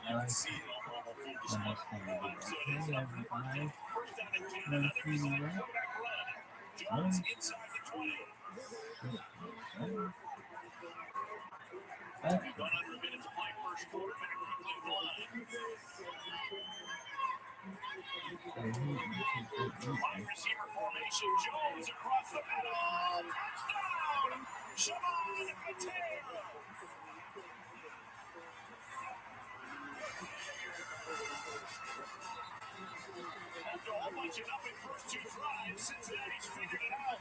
You can see it on mobile full display. So it is up 14. First down and 10. Another design quarterback run. Jones inside the 20. We've gone under a minute to play first quarter. Better quickly in line. Wide receiver formation. Jones across the middle. Touchdown! Shamon Patera. After all bunching up in first two drives, Cincinnati's figured it out.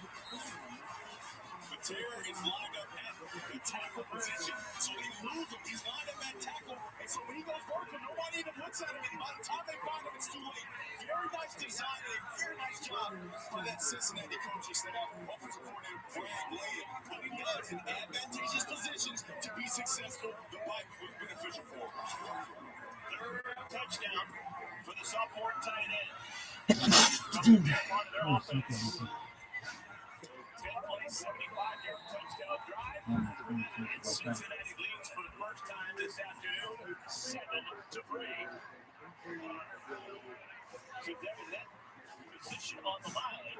Patera is lined up at the tackle position, so they lose him. He's lined up at tackle, and so when he goes vertical, nobody even looks at him, and by the time they find him, it's too late. Very nice design and a very nice job by that Cincinnati coaching staff, offensive coordinator Brad Lea, putting guys in advantageous positions to be successful. The bite was beneficial for him. Third touchdown for the sophomore tight end. Part of their offense. 10-play, 75-yard touchdown drive. And Cincinnati leads for the first time this afternoon, 7-3. So Devin, that position on the line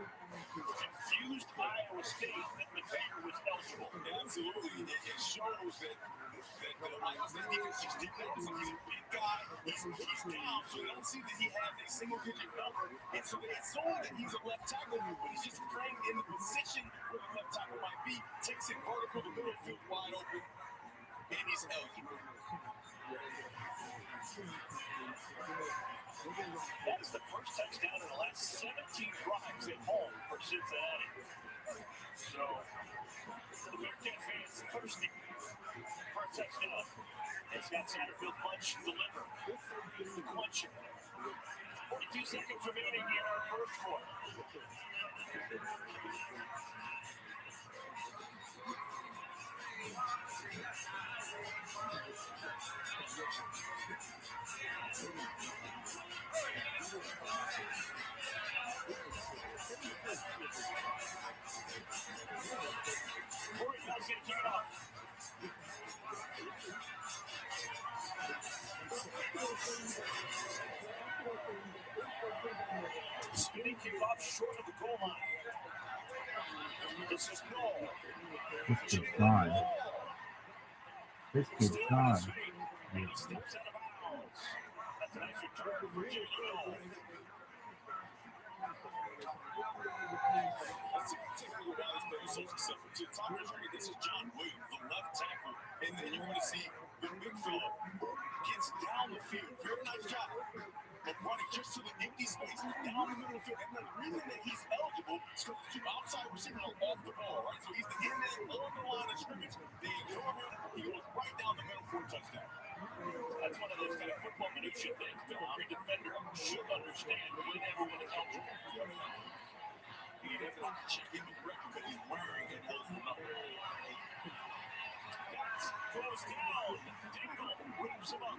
confused Iowa State that McVeigh was eligible. Absolutely. It shows that Iowa State defense just didn't notice him. He's a big guy. He's down, so they don't see that he has a single-digit number. And so they assume that he's a left tackle, but he's just playing in the position where the left tackle might be. Takes it vertical, the middle field wide open, and he's eligible. That is the first touchdown in the last 17 drives at home for Cincinnati. So, the Big Ten fans thirsty for a touchdown. It's got Satterfield punch deliver. The quencher. 42 seconds remaining in our first quarter. Corey Bell's going to kick it off. Spinning kickoff short of the goal line. This is goal. This kid's gone. This kid's gone. And he steps out of bounds. That's a nice return for Jimmy Noel. Let's take a look at this player. So successful to the top of the journey. This is John Williams, the left tackle. And then you're going to see the big fella gets down the field. Very nice job. But running just to the empty space down the middle of the field. And the reason that he's eligible is because the two outside receivers are off the ball, right? So he's the in there on the line of scrimmage. They ignore him. He goes right down the middle for a touchdown. That's one of those kind of football minutia things that every defender should understand when everyone is eligible. You have to check him in the record because he's wearing an eligible number. That goes down. Dingle rips him up.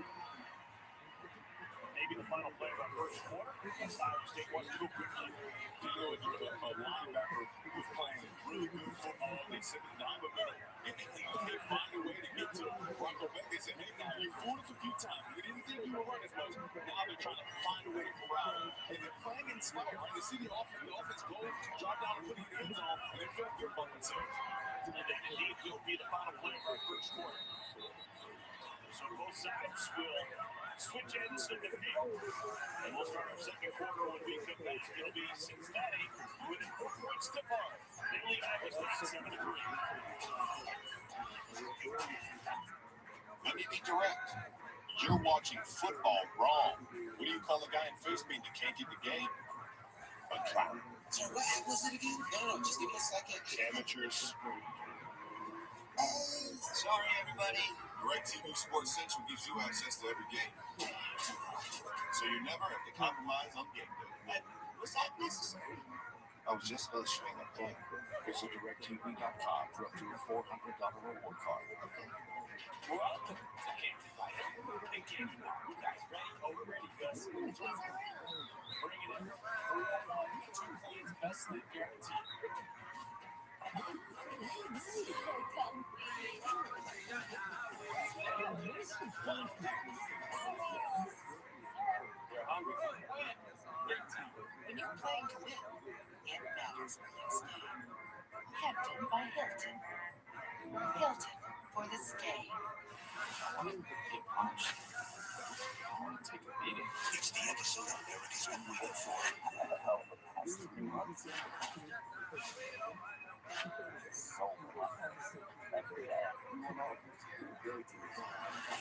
Maybe the final play of our first quarter. Iowa State wants to go quickly. Dingle is a linebacker who was playing really good football. They sent him down the middle. And they find a way to get to Bronco Beck. They said, hey, now you fooled us a few times. We didn't think you were running as much. Now they're trying to find a way to corral him. And they're playing in style, right? They see the offense go, drop down and put it in the end zone, and they feel good about themselves. And that indeed will be the final play of our first quarter. So both sides will switch ends in the field. And we'll start our second quarter when we come back. It'll be Cincinnati winning 4 points to 5. They lead Iowa State 7-3. Let me be direct. You're watching football wrong. What do you call a guy in face paint that can't get the game? A clown. So what was it again? No, just give me a second. Amateurs. Oh, sorry, everybody. DirecTV Sports Central gives you access to every game. So you never have to compromise on game day. Was that necessary? I was just illustrating a point. Visit DirecTV.com for up to a $400 reward card. Okay. We're up to game fight. And game now. You guys ready? Oh, we're ready, Gus. Bring it in. 2 points, best league guarantee. real tip for this game. I want to get punched. I want to take a beating. It's the episode America's been waiting for.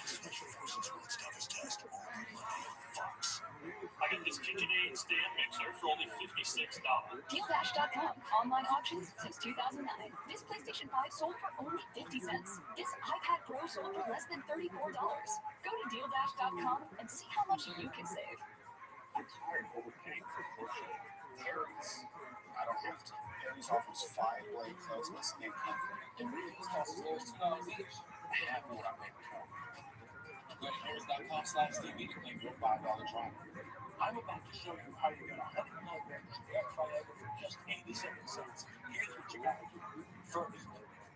Special Forces World's Toughest Test, all new Monday on Fox. I got this KitchenAid stand mixer for only $56. DealDash.com. Online auctions since 2009. This PlayStation 5 sold for only 50 cents. This iPad Pro sold for less than $34. Go to DealDash.com and see how much you can save. I'm tired of overpaying for crochet. Harry's. I don't have to. Harry's offers 5 blade closeness and comfort. And refills cost as low as $2 each. Half of what I paid before. Go to Harry's.com/TV to claim your $5 trial. I'm about to show you how you get 100 milligrams of generic Viagra for just 87 cents. Here's what you gotta do. First,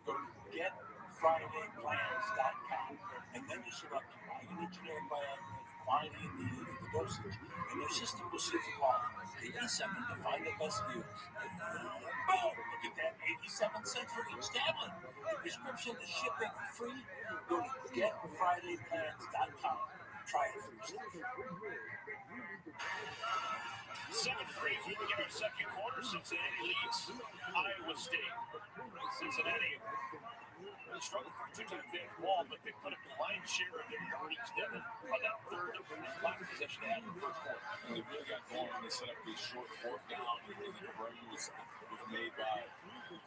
go to getfridayplans.com, and then you select why you need generic Viagra, quantity and the dosage, and your system will see if you qualify. Take a second to find the best deals. Boom! Look at that, 87 cents for each tablet. The prescription is shipping free. Go to getfridayplans.com. Try it for yourself. 7-3 as we begin our second quarter. Cincinnati leads Iowa State. Cincinnati struggled for two to the ball, but they put a blind share of their yardage together on that third black possession they had in the first quarter. And they really got going when they set up these short fourth down, and the conversion was made by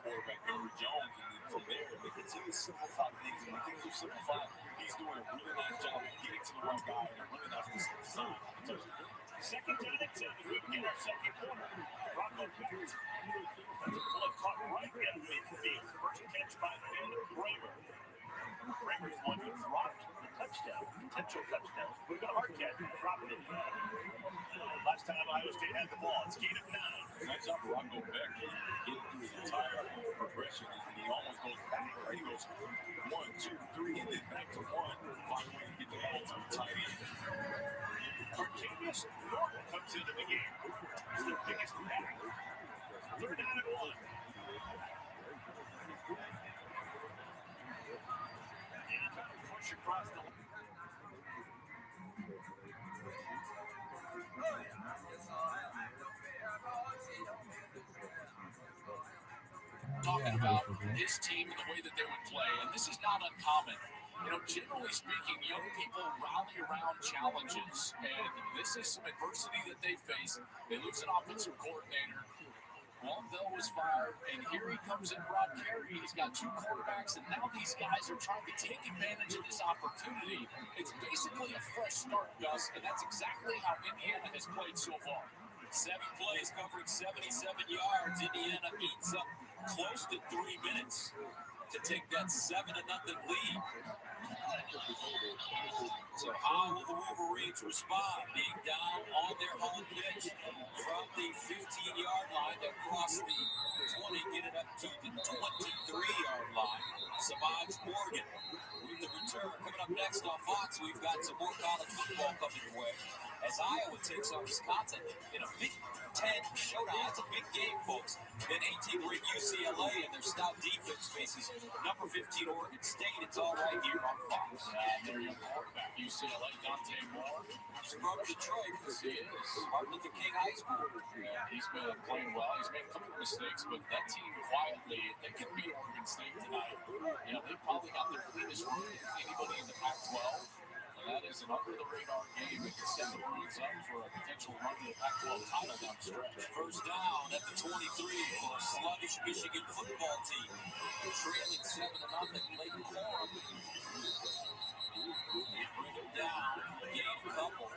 quarterback Henry Jones, and then from there they continue to simplify things. And when things are simplified, he's doing a really nice job of getting to the right guy and a really nice design. Second to the next as we begin our second quarter. Rocco Bears. That's a bullet caught right at midfield. First catch by Ben Bramer. Bramer's one who dropped the touchdown, potential touchdown. We've got a hard catch, dropped it. Last time Iowa State had the ball, it's gain of 9. Nice job, Rocco Beck. He get through his entire progression, and he almost goes back. Right? He goes 1, 2, 3, and then back to 1. Finally, get the ball to the tight end. Arcadius Norton comes into the game. It's their biggest back. 3rd down and 1. And push across the line. Talking about his team and the way that they would play, and this is not uncommon. You know, generally speaking, young people rally around challenges, and this is some adversity that they face. They lose an offensive coordinator. Waldell was fired, and here he comes in, Rod Carey. He's got 2 quarterbacks, and now these guys are trying to take advantage of this opportunity. It's basically a fresh start, Gus, and that's exactly how Indiana has played so far. 7 plays covering 77 yards. Indiana eats up close to 3 minutes to take that 7-0 lead. So how will the Wolverines respond? Being down on their home pitch from the 15-yard line, they'll cross the 20, get it up to the 23-yard line. Savage Morgan with the return. Coming up next on Fox, we've got some more college football coming your way as Iowa takes on Wisconsin in a Big Ten showdown. That's a big game, folks. Then 18-ranked UCLA and their stout defense faces number 15 Oregon State. It's all right here on Fox. Their young quarterback, UCLA, Dante Moore. He's from Detroit. Yes, he is. Martin Luther King High School. And he's been playing well. He's made a couple of mistakes, but that team quietly, they can beat Oregon State tonight. You know, they probably got their cleanest run than anybody in the Pac-12. That is an under-the-radar game. It can set the Bruins up for a potential run to the Pac-12 title down the stretch. First down at the 23 for a sluggish Michigan football team. Trailing 7-0 late form. Bring it down. Gain a couple.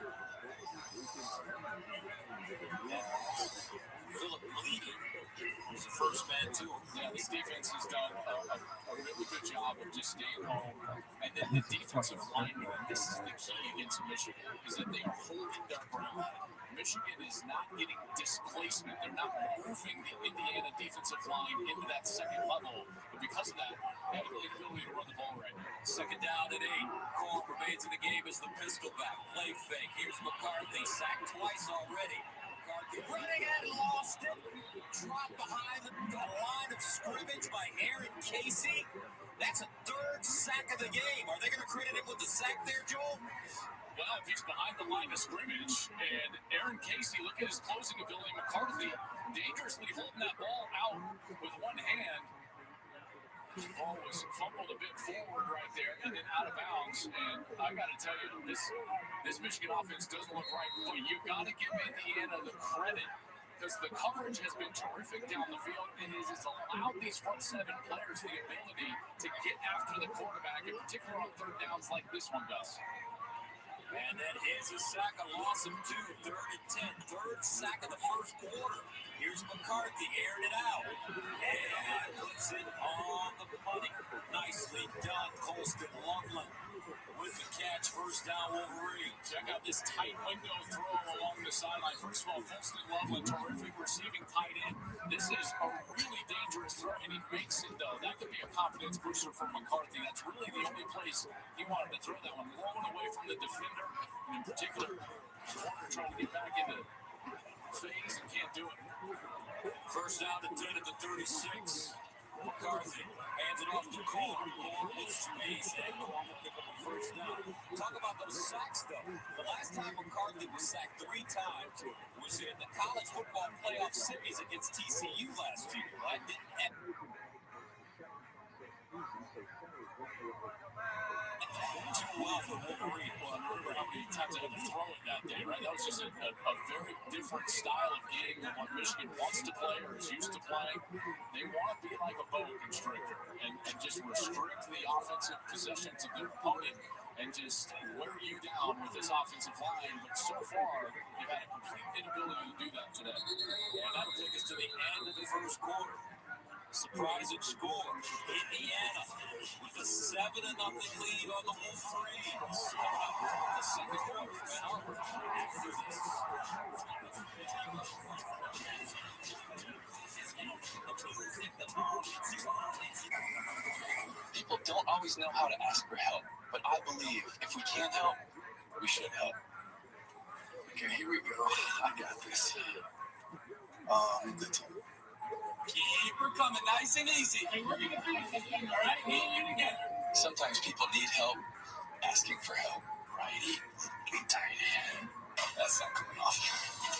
Philip Bleedy was the first man to him. Yeah, this defense has done a really good job of just staying home. And then the defensive line, this is the key against Michigan, is that they are holding their ground. Michigan is not getting displacement. They're not moving the Indiana defensive line into that second level. But because of that, they have the ability to run the ball right now. Second down at 8. Call remains in the game as the pistol back. Play fake. Here's McCarthy. Sacked twice already. McCarthy running and lost it. Dropped behind the line of scrimmage by Aaron Casey. That's a third sack of the game. Are they going to credit him with the sack there, Joel? Well, if he's behind the line of scrimmage, and Aaron Casey, look at his closing ability. McCarthy dangerously holding that ball out with one hand. The ball was fumbled a bit forward right there and then out of bounds. And I got to tell you, this Michigan offense doesn't look right. But you got to give Indiana the credit because the coverage has been terrific down the field, and it has allowed these front seven players the ability to get after the quarterback, in particular on third downs like this one, Gus. And that is a sack, a loss of 2, 3rd and 10. Third sack of the first quarter. Here's McCarthy airing it out. And puts it on the money. Nicely done, Colston Loveland. With the catch, first down Wolverine. Check out this tight window throw along the sideline. First of all, Colston Loveland, terrific receiving tight end. This is a really dangerous throw, and he makes it, though. That could be a confidence booster for McCarthy. That's really the only place he wanted to throw that one. Rolling away from the defender, and in particular, Warner trying to get back into phase and can't do it. First down to 10 at the 36. McCarthy hands it off to Cole. Cole with space, and Cole will pick up a first down. Talk about those sacks, though. The last time McCarthy was sacked 3 times was in the college football playoff semis against TCU last year. That didn't happen. Too well for Wolverine. Well, I remember how many times I had to throw it that day, right? That was just a very different style of game than what Michigan wants to play or is used to playing. They want to be like a boa constrictor and just restrict the offensive possessions of their opponent and just wear you down with this offensive line. But so far, they've had a complete inability to do that today. And that'll take us to the end of the first quarter. Surprising score. Indiana with a 7-0 lead on the Wolverines. Coming up in the second quarter. And over after this. People don't always know how to ask for help, but I believe if we can help, we should help. Okay, here we go. I got this. Keep her coming nice and easy. All right, you together. Sometimes people need help asking for help. Righty, tighty. That's not coming off.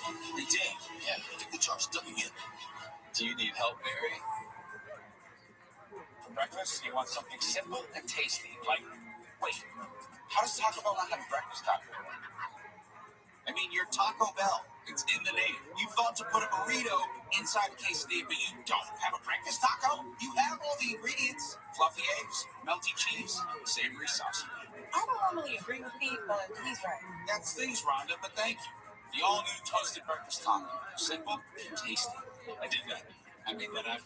Hey, Dan. Yeah. I think the char's ducking in. Do you need help, Barry? For breakfast, you want something simple and tasty. Like, wait, how does Taco Bell not have a breakfast taco? I mean, you're Taco Bell. It's in the name. You thought to put a burrito inside a quesadilla, but you don't have a breakfast taco? You have all the ingredients. Fluffy eggs, melty cheese, savory sauce. I don't normally agree with Pete, but he's right. That's things, Rhonda, but thank you. The all-new toasted breakfast taco. Simple, tasty. I did that. I made that up.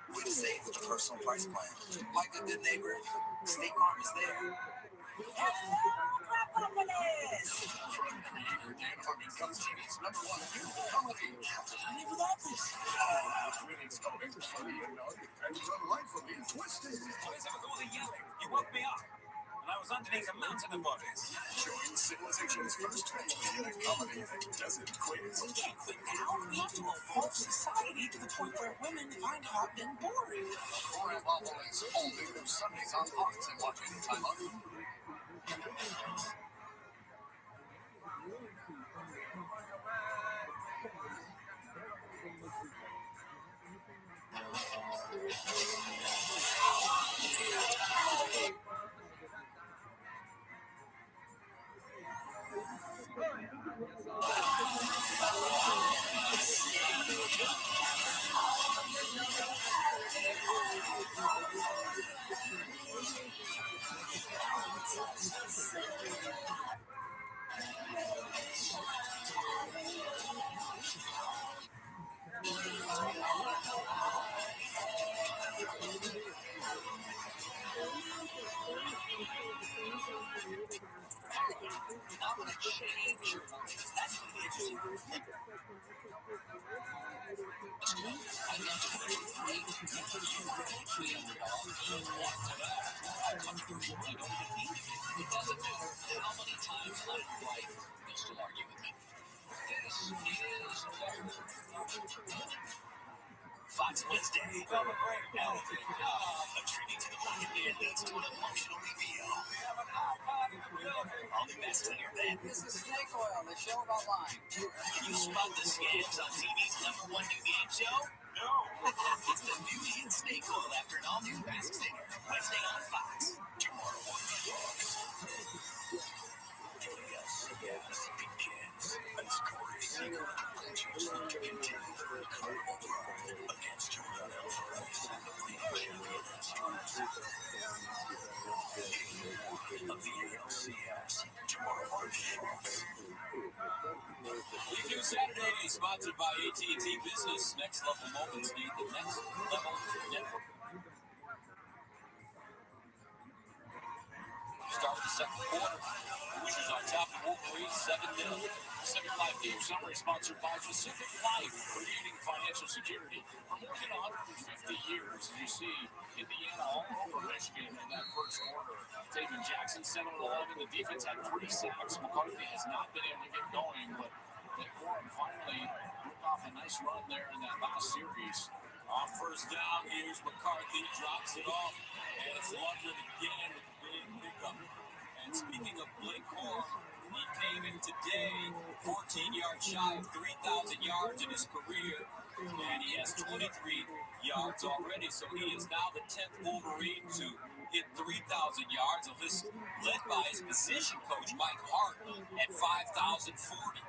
Way to save with a personal price plan. Like a good neighbor, State Farm is there. From creator Dan Harmon comes TV's #1 comedy. Winning story, funny and delightfully twisted. Boys, I was only yelling. You woke me up. And I was underneath a mountain above it. Join civilization's first comedic comedy that doesn't quit. Yeah, but now we have to evolve society to the point where women find hot and boring. ROTHSCHILD is only through Sundays on Fox and watch anytime on I'm going to change your life. That's going to be interesting. I'd love to play with you. You want to coach the underdog? Walk to that. I'm controversial. I don't even need to be. It doesn't matter how many times I'm right. You'll still argue with me. This is Fox Wednesday. Come a great melody. A tribute to the Black and Man leads to an emotional reveal. We have an icon in the building. All new Masked Singer then. This is Snake Oil, the show about lying. Can you spot the scams on TV's #1 new game show? No. It's the Beauty and Snake Oil after an all-new Masked Singer. Wednesday on Fox. Tomorrow on Fox. Yes, begins as Corey Seager continues to contend for a carnival ride against Julian Alvarez and the leading champion of the ALCS. Tomorrow on Fox. Review Saturday is sponsored by AT&T Business. Next level moments need the next level network. Start the second quarter. Wishers on top of Wolverine 7-0. 75-game summary sponsored by Pacific Life, creating financial security for more than 150 years. You see Indiana all over Michigan in that first quarter. Taven Jackson 7-11. The defense had 3 sacks. McCarthy has not been able to get going, but Corum finally ripped off a nice run there in that last series. On first down, here's McCarthy, drops it off, and it's London again with a big pickup. And speaking of Blake Corum, he came in today 14 yards shy of 3,000 yards in his career, and he has 23 yards already, so he is now the 10th Wolverine to hit 3,000 yards, a list led by his position coach, Mike Hart, at 5,040.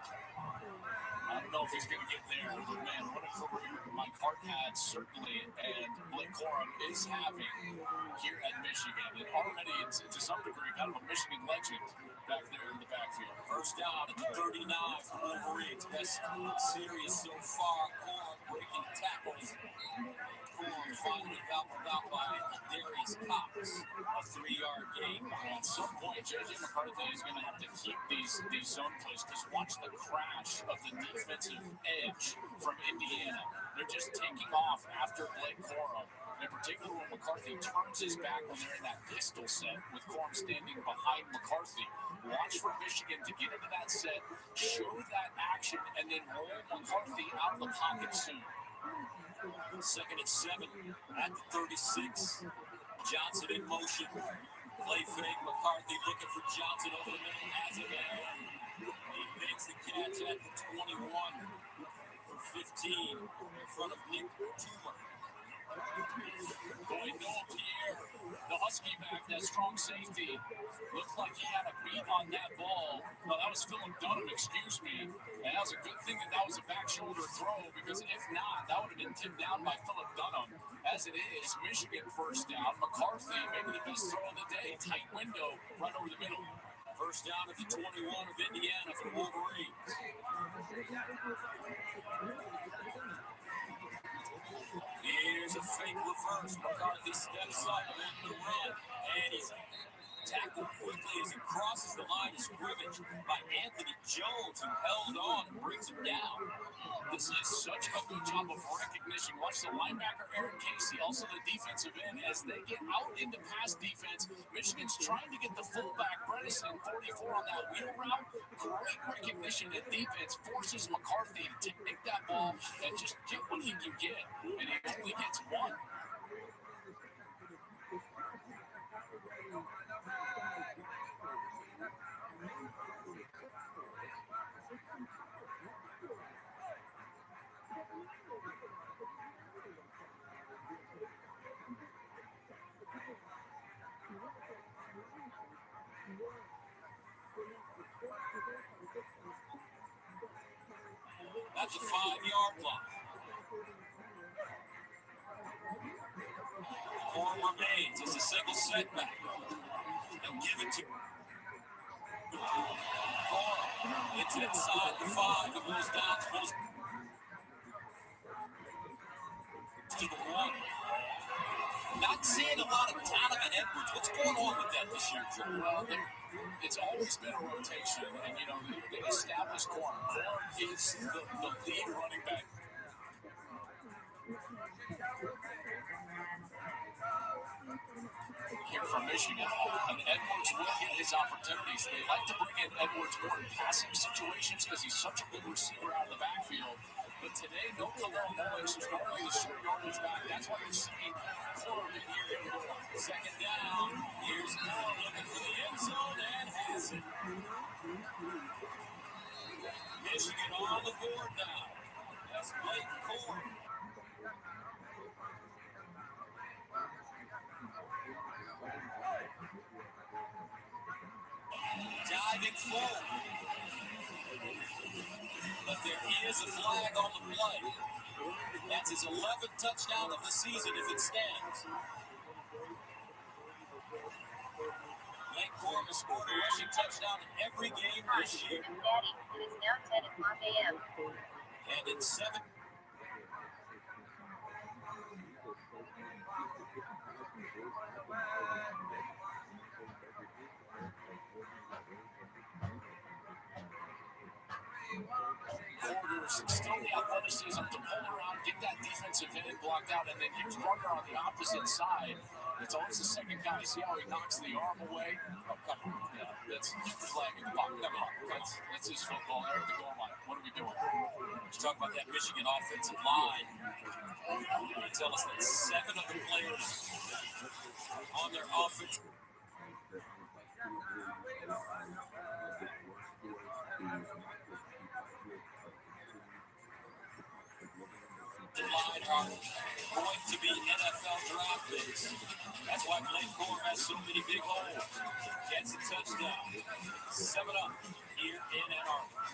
I don't know if he's going to get there, but man, what a career Mike Hart had, certainly, and Blake Corum is having here at Michigan. And already, it's to some degree, kind of a Michigan legend back there in the backfield. First down at the 39 for Wolverines. Best series so far. Corum breaking tackles. Corum finally got by Darius Cox. A 3-yard gain. At some point, J.J. McCarthy is going to have to keep these zone plays, because watch the crash of the defensive edge from Indiana. They're just taking off after Blake Corum. In particular, when McCarthy turns his back when they're in that pistol set with Corum standing behind McCarthy. Watch for Michigan to get into that set, show that action, and then roll McCarthy out of the pocket soon. Second and 7 at the 36. Johnson in motion. Play fake. McCarthy looking for Johnson over the middle. Has it there. He makes the catch at the 21 for 15 in front of Nick Tuma. Going no Pierre, the Husky back, that strong safety. Looked like he had a beat on that ball. Well, that was Philip Dunham, excuse me. And that was a good thing that was a back shoulder throw, because if not, that would have been tipped down by Philip Dunham. As it is, Michigan first down. McCarthy, maybe the best throw of the day. Tight window, right over the middle. First down at the 21 of Indiana for the Wolverines. Here's a fake reverse. McCarthy steps up on the run, and he's tackled quickly as he crosses the line of scrimmage by Anthony Jones, who held on and brings him down. This is such a good job of recognition. Watch the linebacker, Aaron Casey, also the defensive end, as they get out into pass defense. Michigan's trying to get the fullback, Bredesen, 44 on that wheel route. Great recognition and defense forces McCarthy to take that ball and just get what he can get. And he only gets one. That's a 5-yard line. Corum remains as a single setback. They'll give it to Corum. It's inside the 5. It goes down to the 1. Not seeing a lot of Donovan Edwards. What's going on with that this year, Joe? Well, it's always been a rotation, and the established corner. Corn is the lead running back. Here from Michigan, and Edwards will get his opportunities. They like to bring in Edwards more in passing situations because he's such a good receiver out of the backfield. But today, no Khalil Mullins, who's normally the short yardage back. That's why you're seeing Corbin here. Second down. Here's Moore looking for the end zone and has it. Michigan on the board now. That's Blake Corbin. Diving forward. But there is a flag on the play. That's his 11th touchdown of the season if it stands. Blake Corbin scored a rushing touchdown in every game this year. Daddy, it is now 10:05 a.m. And it's 7. Quarters, still the athleticism to pull around, get that defensive end blocked out, and then here's Runner on the opposite side. It's always the second guy. See how he knocks the arm away? Oh, come on. Yeah, that's flag in the pocket. Come on. That's his football there at the goal line. What are we doing? Let's talk about that Michigan offensive line. They tell us that 7 of the players on their offense. The line are going to be NFL draft picks. That's why Blake Corbin has so many big holes. Gets a touchdown. 7 up here in Ann Arbor.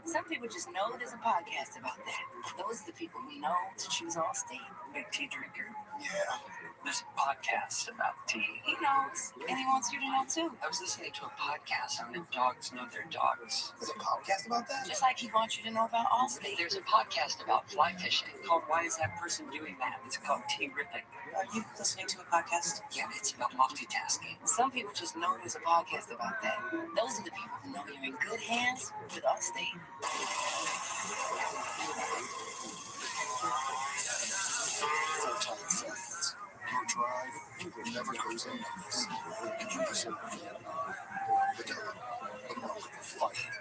Some people just know there's a podcast about that. Those are the people who know to choose Allstate. Big tea drinker. Yeah. There's podcasts about tea. He knows, and he wants you to know too. I was listening to a podcast on the dogs know their dogs. There's a podcast about that? Just like he wants you to know about Allstate. There's a podcast about fly fishing called Why Is That Person Doing That? It's called Tea-rific. Are you listening to a podcast? Yeah, it's about multitasking. Some people just know there's a podcast about that. Those are the people who know you're in good hands with Allstate. Full-time athletes. Your drive never goes unnoticed. And you deserve the talent, the mark of fighting.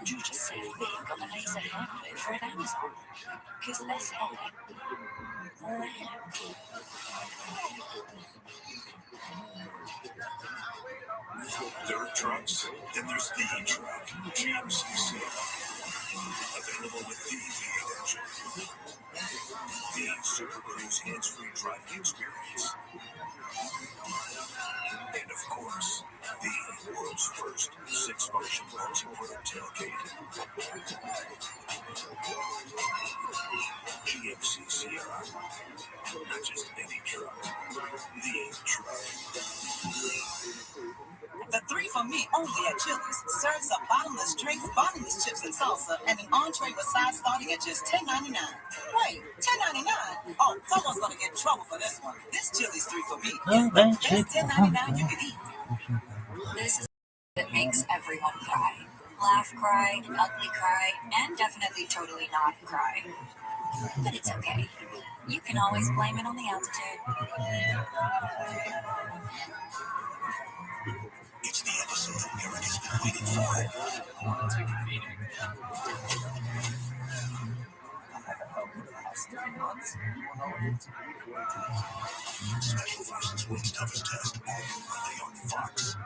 You just said think of a laser handler for an Amazon. Because less help. There are trucks, then there's the truck, GMCC. Available with the V8 engine. The Super Cruise hands-free driving experience. And of course, the world's first 6-function multi-port tailgate. GMCC. Not just any truck, the truck. The 3 for Me only at Chili's serves up bottomless drinks, bottomless chips and salsa, and an entree with sides starting at just $10.99. Wait, $10.99? Oh, someone's gonna get in trouble for this one. This Chili's 3 for Me is the best $10.99 you can eat. This is that makes everyone cry. Laugh, cry, ugly cry, and definitely totally not cry. But it's okay. You can always blame it on the altitude. It's the episode that Eric has been waiting for. Take a meeting. Special Forces World's Toughest Test, only on Fox.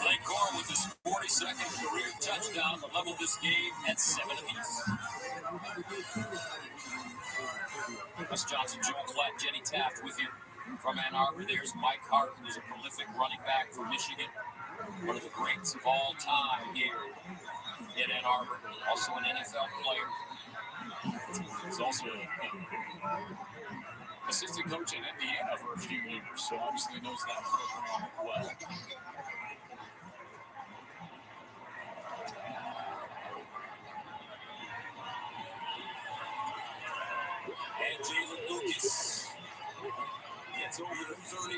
Blake Corbin with his 42nd career touchdown to level this game at 7 apiece. Wes Johnson, Joel Klatt, Jenny Taft with you from Ann Arbor. There's Mike Hart, who's a prolific running back from Michigan, one of the greats of all time here in Ann Arbor, also an NFL player. He's also an assistant coach in Indiana for a few years, so obviously knows that program well. It's over the 30,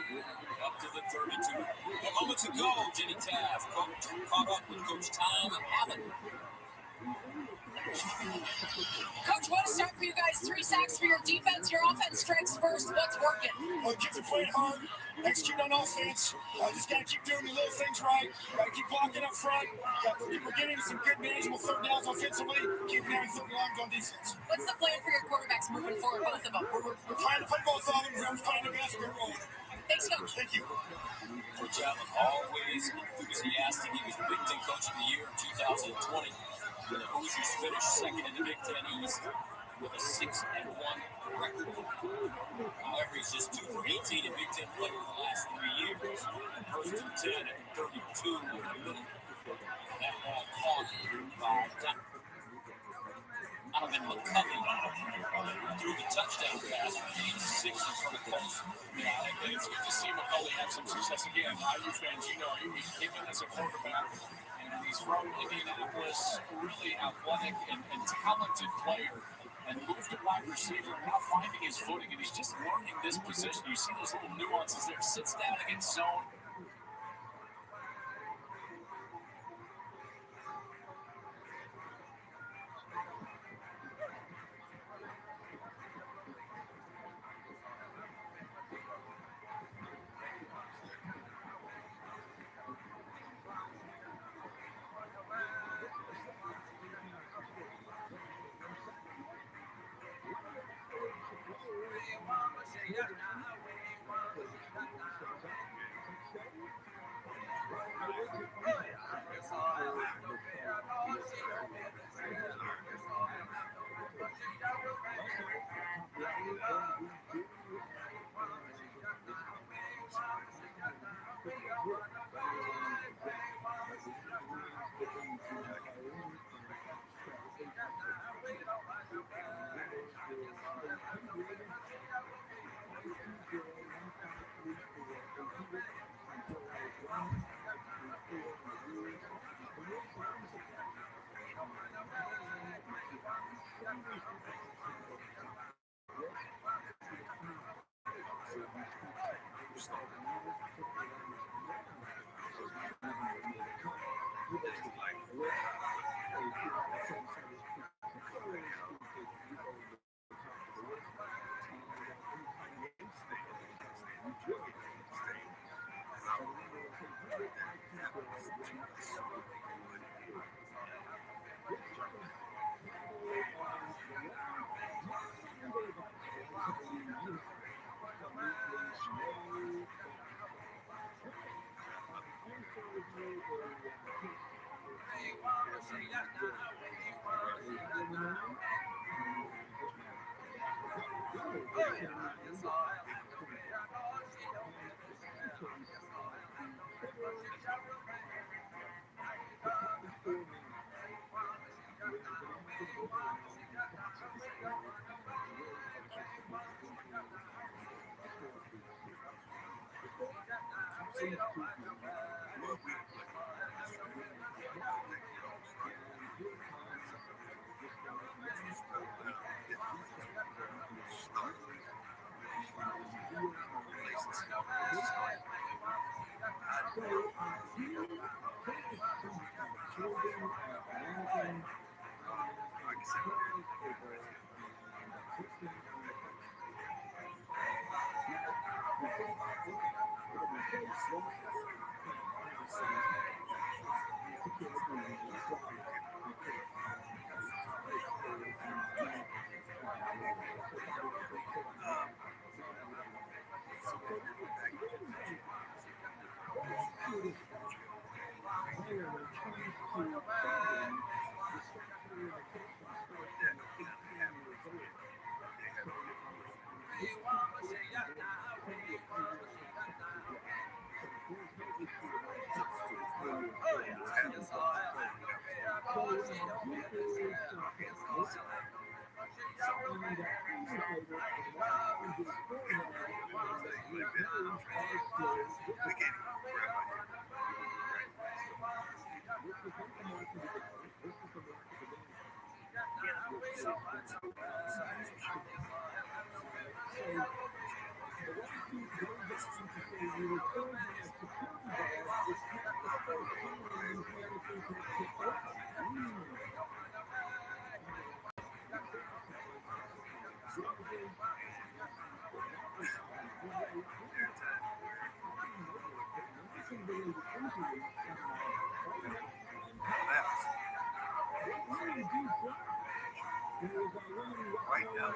up to the 32. But moments ago, Jenny Taft caught up with Coach Tom and Allen. Coach, what a start for you guys. 3 sacks for your defense. Your offense strikes first. What's working? Well, the kids are playing hard. Execute on offense. Just got to keep doing the little things right. Got to keep blocking up front. We're getting some good manageable third downs offensively. Keeping having third downs on defense. What's the plan for your quarterbacks moving forward, both of them? We're trying to play both of them. We're playing the best. We're rolling. Thanks, Coach. Thank you. Coach Allen, always enthusiastic. He was Big Ten Coach of the Year in 2020. The Hoosiers finished second in the Big Ten East with a 6-1 record. However, he's just 2 for 18 in Big Ten play over the last 3 years. First and 10 at 32 in the middle. That ball caught by Donovan McCulley threw the touchdown pass for game 6 in front of Colts. Yeah, it's good to see McCulley have some success again. IU fans, you know, he came in as a quarterback, and he's from Indianapolis, really athletic and talented player, and moved to wide receiver, now finding his footing, and he's just learning this position. You see those little nuances there. Sits down against zone. Right now.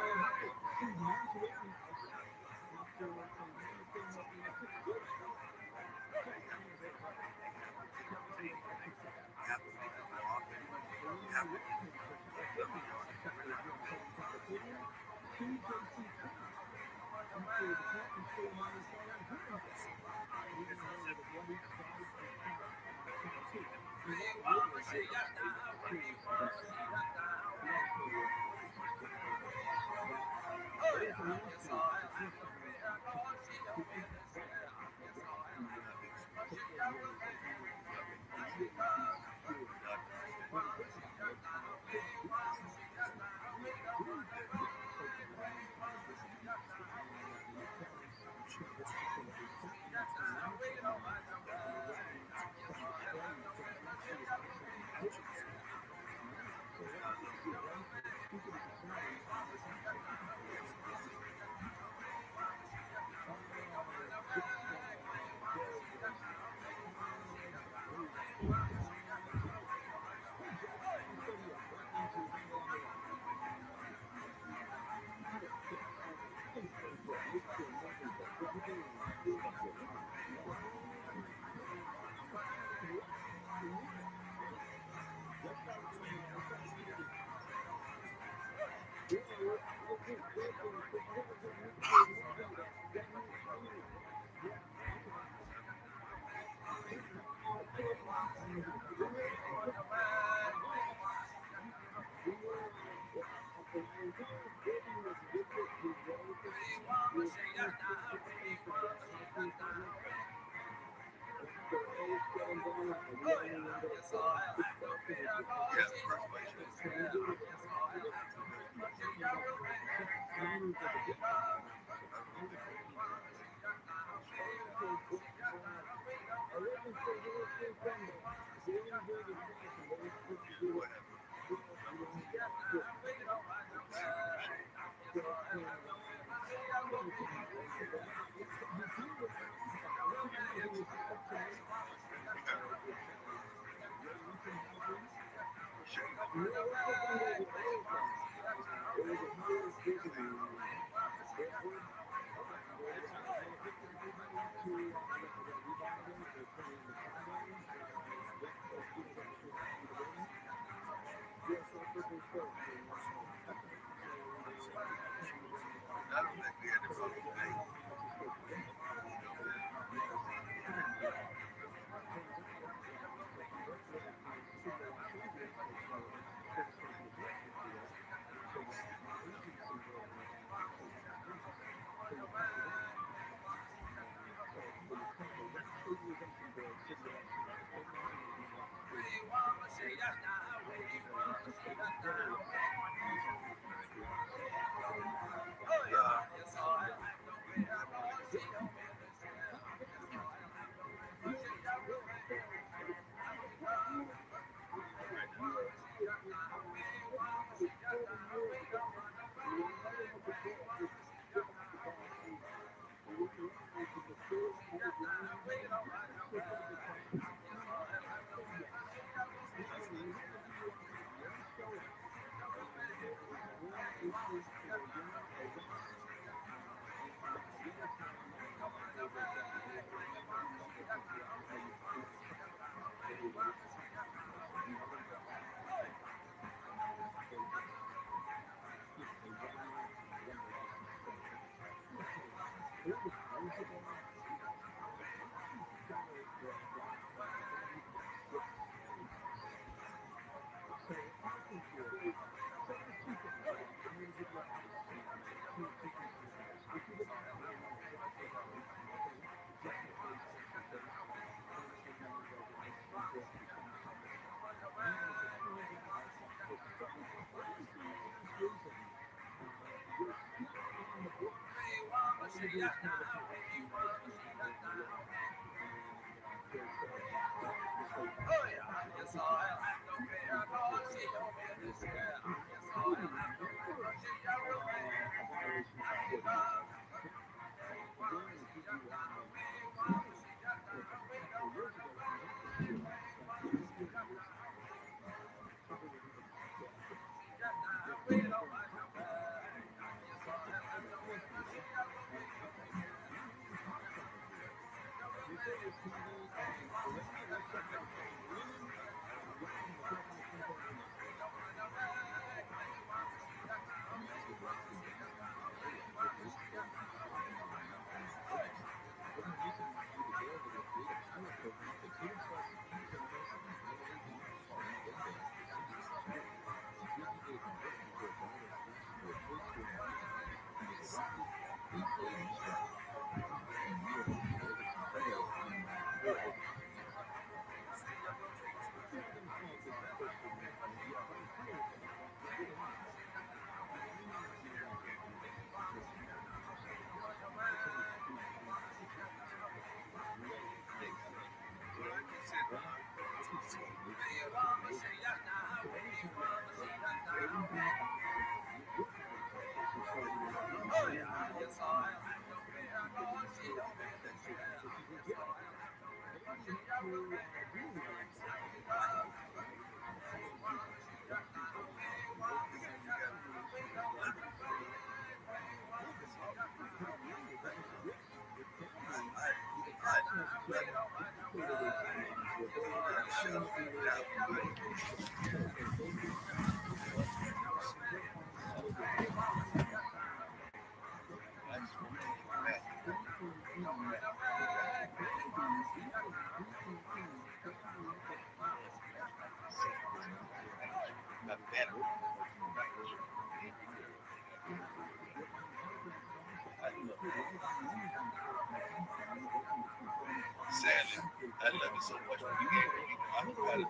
Sadly, I love it so much when you get it. I forgot it.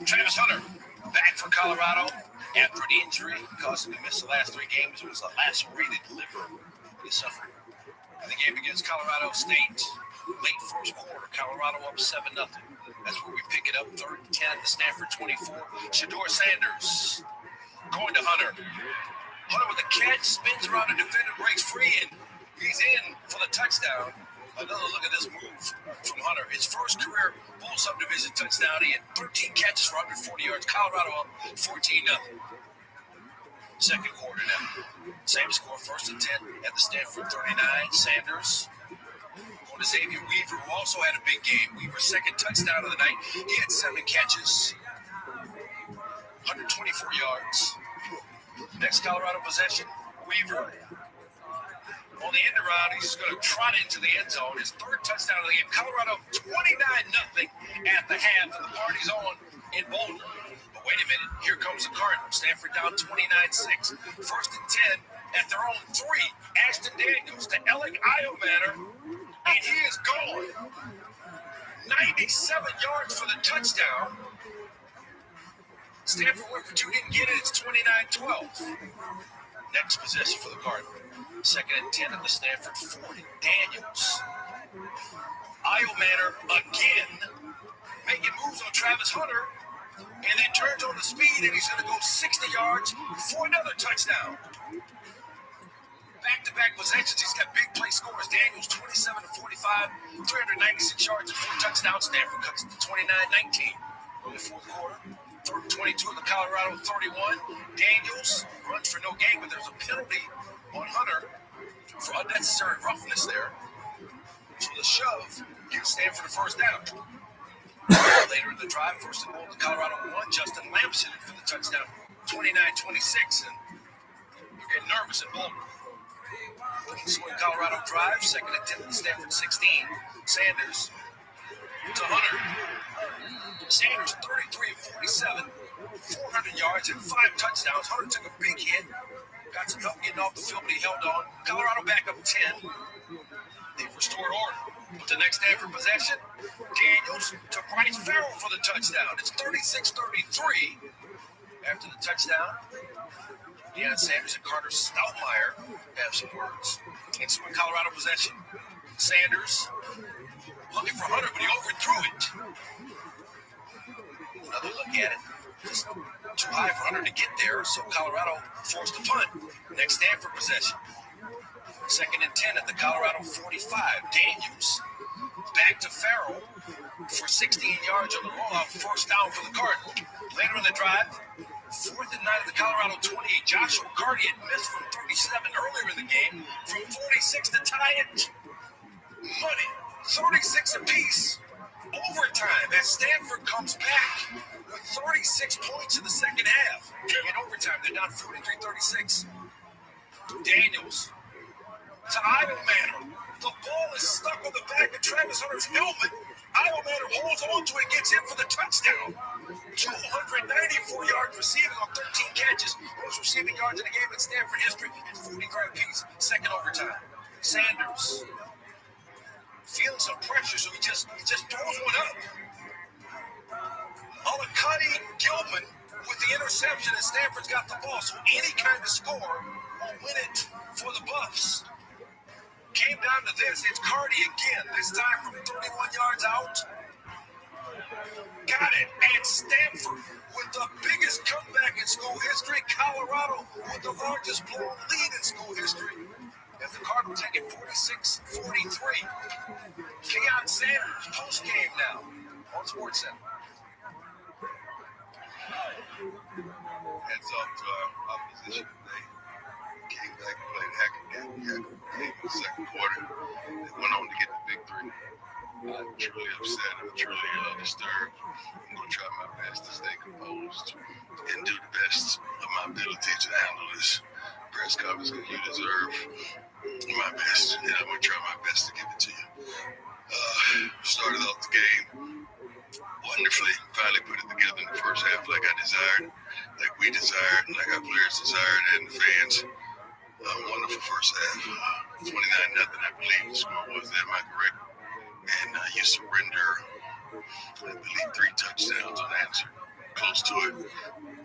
Travis Hunter back for Colorado after an injury caused him to miss the last 3 games. It was a lacerated liver he suffered in the game against Colorado State. Late first quarter, Colorado up 7-0. That's where we pick it up. 3rd and 10 at the Stanford 24. Shedeur Sanders going to Hunter. Hunter with a catch, spins around the defender, breaks free, and he's in for the touchdown. Another look at this move from Hunter. His first career Bull Subdivision touchdown. He had 13 catches for 140 yards. Colorado up 14-0. Second quarter now. Same score, 1st and 10 at the Stanford 39. Sanders going to Xavier Weaver, who also had a big game. Weaver's second touchdown of the night. He had 7 catches, 124 yards. Next Colorado possession, Weaver on the end around. He's going to trot into the end zone. His 3rd touchdown of the game. Colorado 29-0 at the half, and the party's on in Boulder. But wait a minute. Here comes the Cardinals. Stanford down 29-6. 1st and 10 at their own 3. Ashton Daniels to Alec Iomanner, and he is gone. 97 yards for the touchdown. Stanford went for 2, didn't get it. It's 29-12. Next possession for the Cardinals. 2nd and 10 at the Stanford 40. Daniels. Iomanner again making moves on Travis Hunter, and then turns on the speed, and he's going to go 60 yards for another touchdown. back-to-back possessions. He's got big play scores. Daniels 27 to 45, 396 yards and 4 touchdowns. Stanford cuts to 29-19 in the fourth quarter. 22 of the Colorado 31. Daniels runs for no gain, but there's a penalty on Hunter for unnecessary roughness there. So the shove gives Stanford a first down. Later in the drive, first and goal to Colorado 1. Justin Lamson for the touchdown, 29-26, and they're getting nervous at Boulder. So when Colorado drives, second and 10 at Stanford 16. Sanders to Hunter. Sanders 33 of 47, 400 yards and 5 touchdowns. Hunter took a big hit. Got some help getting off the field, but he held on. Colorado back up 10. They've restored order. With the next Stanford possession, Daniels to Bryce Farrell for the touchdown. It's 36-33 after the touchdown. Deion Sanders and Carter Stoutmeyer have some words. It's a Colorado possession. Sanders looking for Hunter, but he overthrew it. Another look at it. Just too high for Hunter to get there, so Colorado forced a punt. Next Stanford possession. Second and 10 at the Colorado 45. Daniels back to Farrell for 16 yards on the rollout. First down for the Cardinals. Later in the drive, 4th and 9 at the Colorado 28. Joshua Cardi had missed from 37 earlier in the game. From 46 to tie it. Money. 36 apiece. Overtime as Stanford comes back with 36 points in the second half. In overtime, they're down 43-36. Daniels to Idlemanner. The ball is stuck on the back of Travis Hunter's helmet. Idlemanner holds on to it, gets him for the touchdown. 294 yards receiving on 13 catches. Most receiving yards in the game in Stanford history and 43 apiece. Second overtime. Sanders feeling some pressure, so he just throws one up. Olakani Gilman with the interception, and Stanford's got the ball. So any kind of score will win it for the Buffs. Came down to this. It's Cardi again, this time from 31 yards out. Got it. And Stanford with the biggest comeback in school history. Colorado with the largest blown lead in school history. As the Cardinals take it 46-43. Deion Sanders, post-game now on SportsCenter. Heads off to our opposition today. Came back and played hack again. We had a game in the second quarter. They went on to get the victory. I'm truly upset. I'm truly disturbed. I'm going to try my best to stay composed and do the best of my ability to handle this press conference that you deserve. My best, and I'm going to try my best to give it to you. Started off the game wonderfully. Finally put it together in the first half like I desired, like we desired, like our players desired, and the fans. Wonderful first half. 29-0, I believe the score was. Am I correct? And you surrender, I believe, 3 touchdowns unanswered, close to it,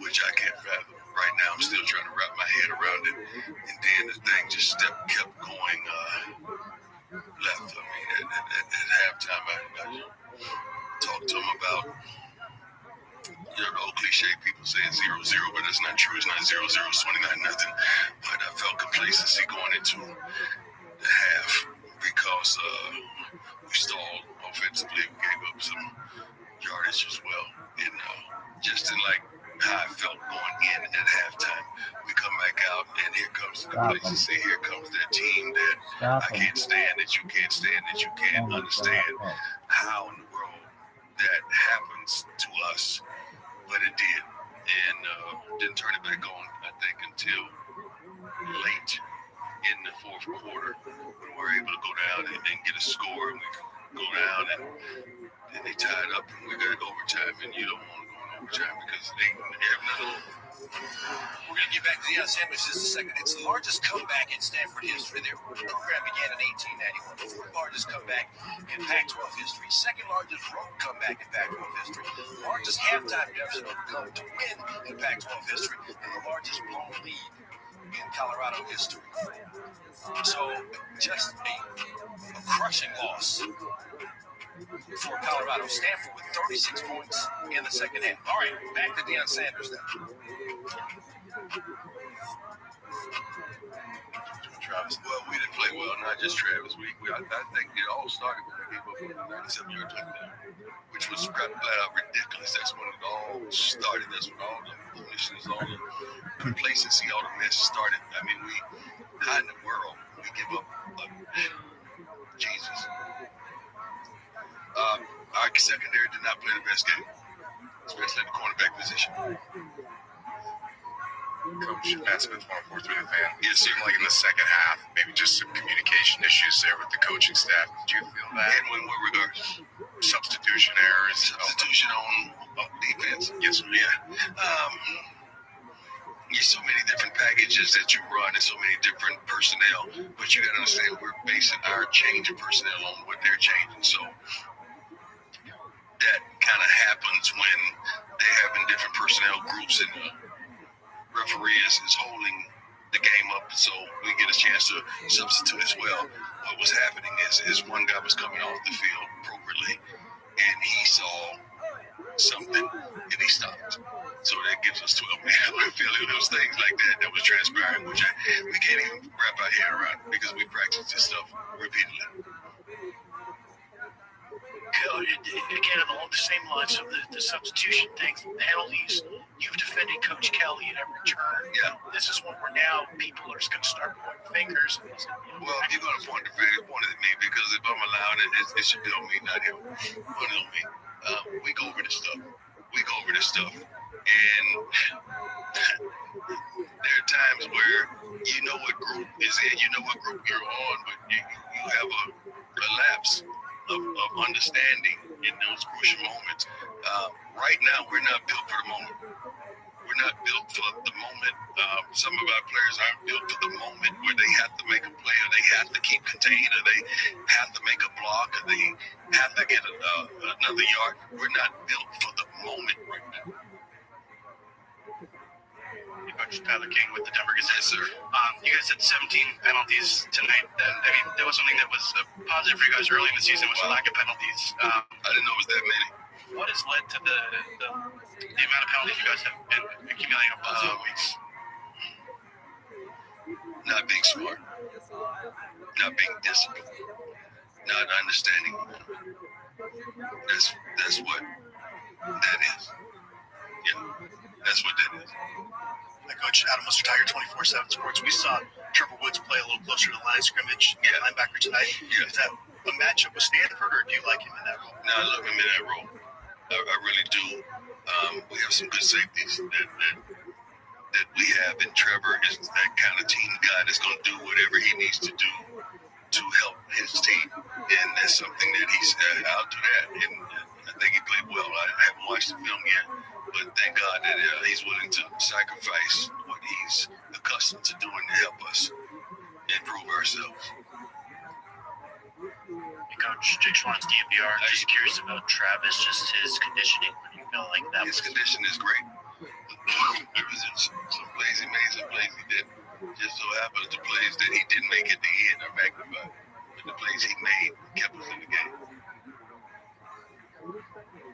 which I can't fathom. Right now, I'm still trying to wrap my head around it. And then the thing just kept going left. I mean, at halftime, I talked to him about, the old cliche people saying 0-0, but that's not true. It's not 0-0, it's 29-0. But I felt complacency going into the half because we stalled offensively. We gave up some yardage as well. And just in like how I felt going in at halftime, we come back out, and here comes the complacency. Here comes that team that I can't stand, that you can't stand, that you can't understand how in the world that happens to us. But it did, and didn't turn it back on, I think, until late in the fourth quarter when we were able to go down and get a score, and we go down, and then they tied up, and we got overtime, and you don't want to go in overtime because they have another. We're going to get back to Deion Sanders in a second. It's the largest comeback in Stanford history. Their program began in 1891. The 4th largest comeback in Pac-12 history. 2nd largest road comeback in Pac-12 history. Largest halftime deficit overcome to win in Pac-12 history. And the largest blown lead in Colorado history. So just a crushing loss for Colorado. Stanford with 36 points in the second half. All right, back to Deion Sanders then. Travis. Well, we didn't play well, not just Travis. I think it all started when we gave up a 97-yard touchdown, which was flat out ridiculous. That's when it all started. That's when all the foolishness, all the complacency, all the mess started. I mean, how in the world we give up Jesus? Our secondary did not play the best game, especially at the cornerback position. Coach Matt Smith, 143 The Fan. It seemed like in the second half, maybe just some communication issues there with the coaching staff. Did you feel that? And in what regards? Substitution errors. Substitution on defense. Yes, sir. Yeah. There's so many different packages that you run and so many different personnel, but you got to understand we're basing our change of personnel on what they're changing. So that kind of happens when they're having different personnel groups and referee is holding the game up, so we get a chance to substitute as well. What was happening is one guy was coming off the field appropriately, and he saw something, and he stopped. So that gives us 12 men on the field. Those things like that was transpiring, which we can't even wrap our head around because we practice this stuff repeatedly. Again, along the same lines of the substitution things, penalties, you've defended Coach Kelly at every turn. Yeah. This is one where now people are just going to start pointing fingers. Well, if you're going to point the finger, point it at me because if I'm allowed it should be on me, not him. Point it on me. We go over this stuff. And there are times where you know what group is in, you know what group you're on, but you have a lapse of understanding in those crucial moments. Right now, we're not built for the moment. We're not built for the moment. Some of our players aren't built for the moment where they have to make a play or they have to keep contained or they have to make a block or they have to get another yard. We're not built for the moment right now. Coach Tyler King with the Denver Gazette. Yes, sir. You guys had 17 penalties tonight. That was something that was positive for you guys early in the season, was a lack of penalties. I didn't know it was that many. What has led to the amount of penalties you guys have been accumulating over the last 2 weeks? Not being smart, not being disciplined, not understanding. That's what that is. Yeah, that's what that is. Coach Adam Muster, Tiger 24/7 Sports. We saw Trevor Woods play a little closer to the line of scrimmage, linebacker tonight. Yeah. Is that a matchup with Stanford, or do you like him in that role? No, I love him in that role. I really do. We have some good safeties that we have, and Trevor is that kind of team guy that's going to do whatever he needs to do to help his team, and that's something that he's out to that, and I think he played well. I haven't watched the film yet, but thank God that he's willing to sacrifice what he's accustomed to doing to help us improve ourselves. Coach Jake Schwann's DNVR. Just curious about Travis, just his conditioning. You feel like that his condition is great. There was some plays he made, some plays he didn't. Just so happens the plays that he didn't make at the end are magnified. But the plays he made kept us in the game.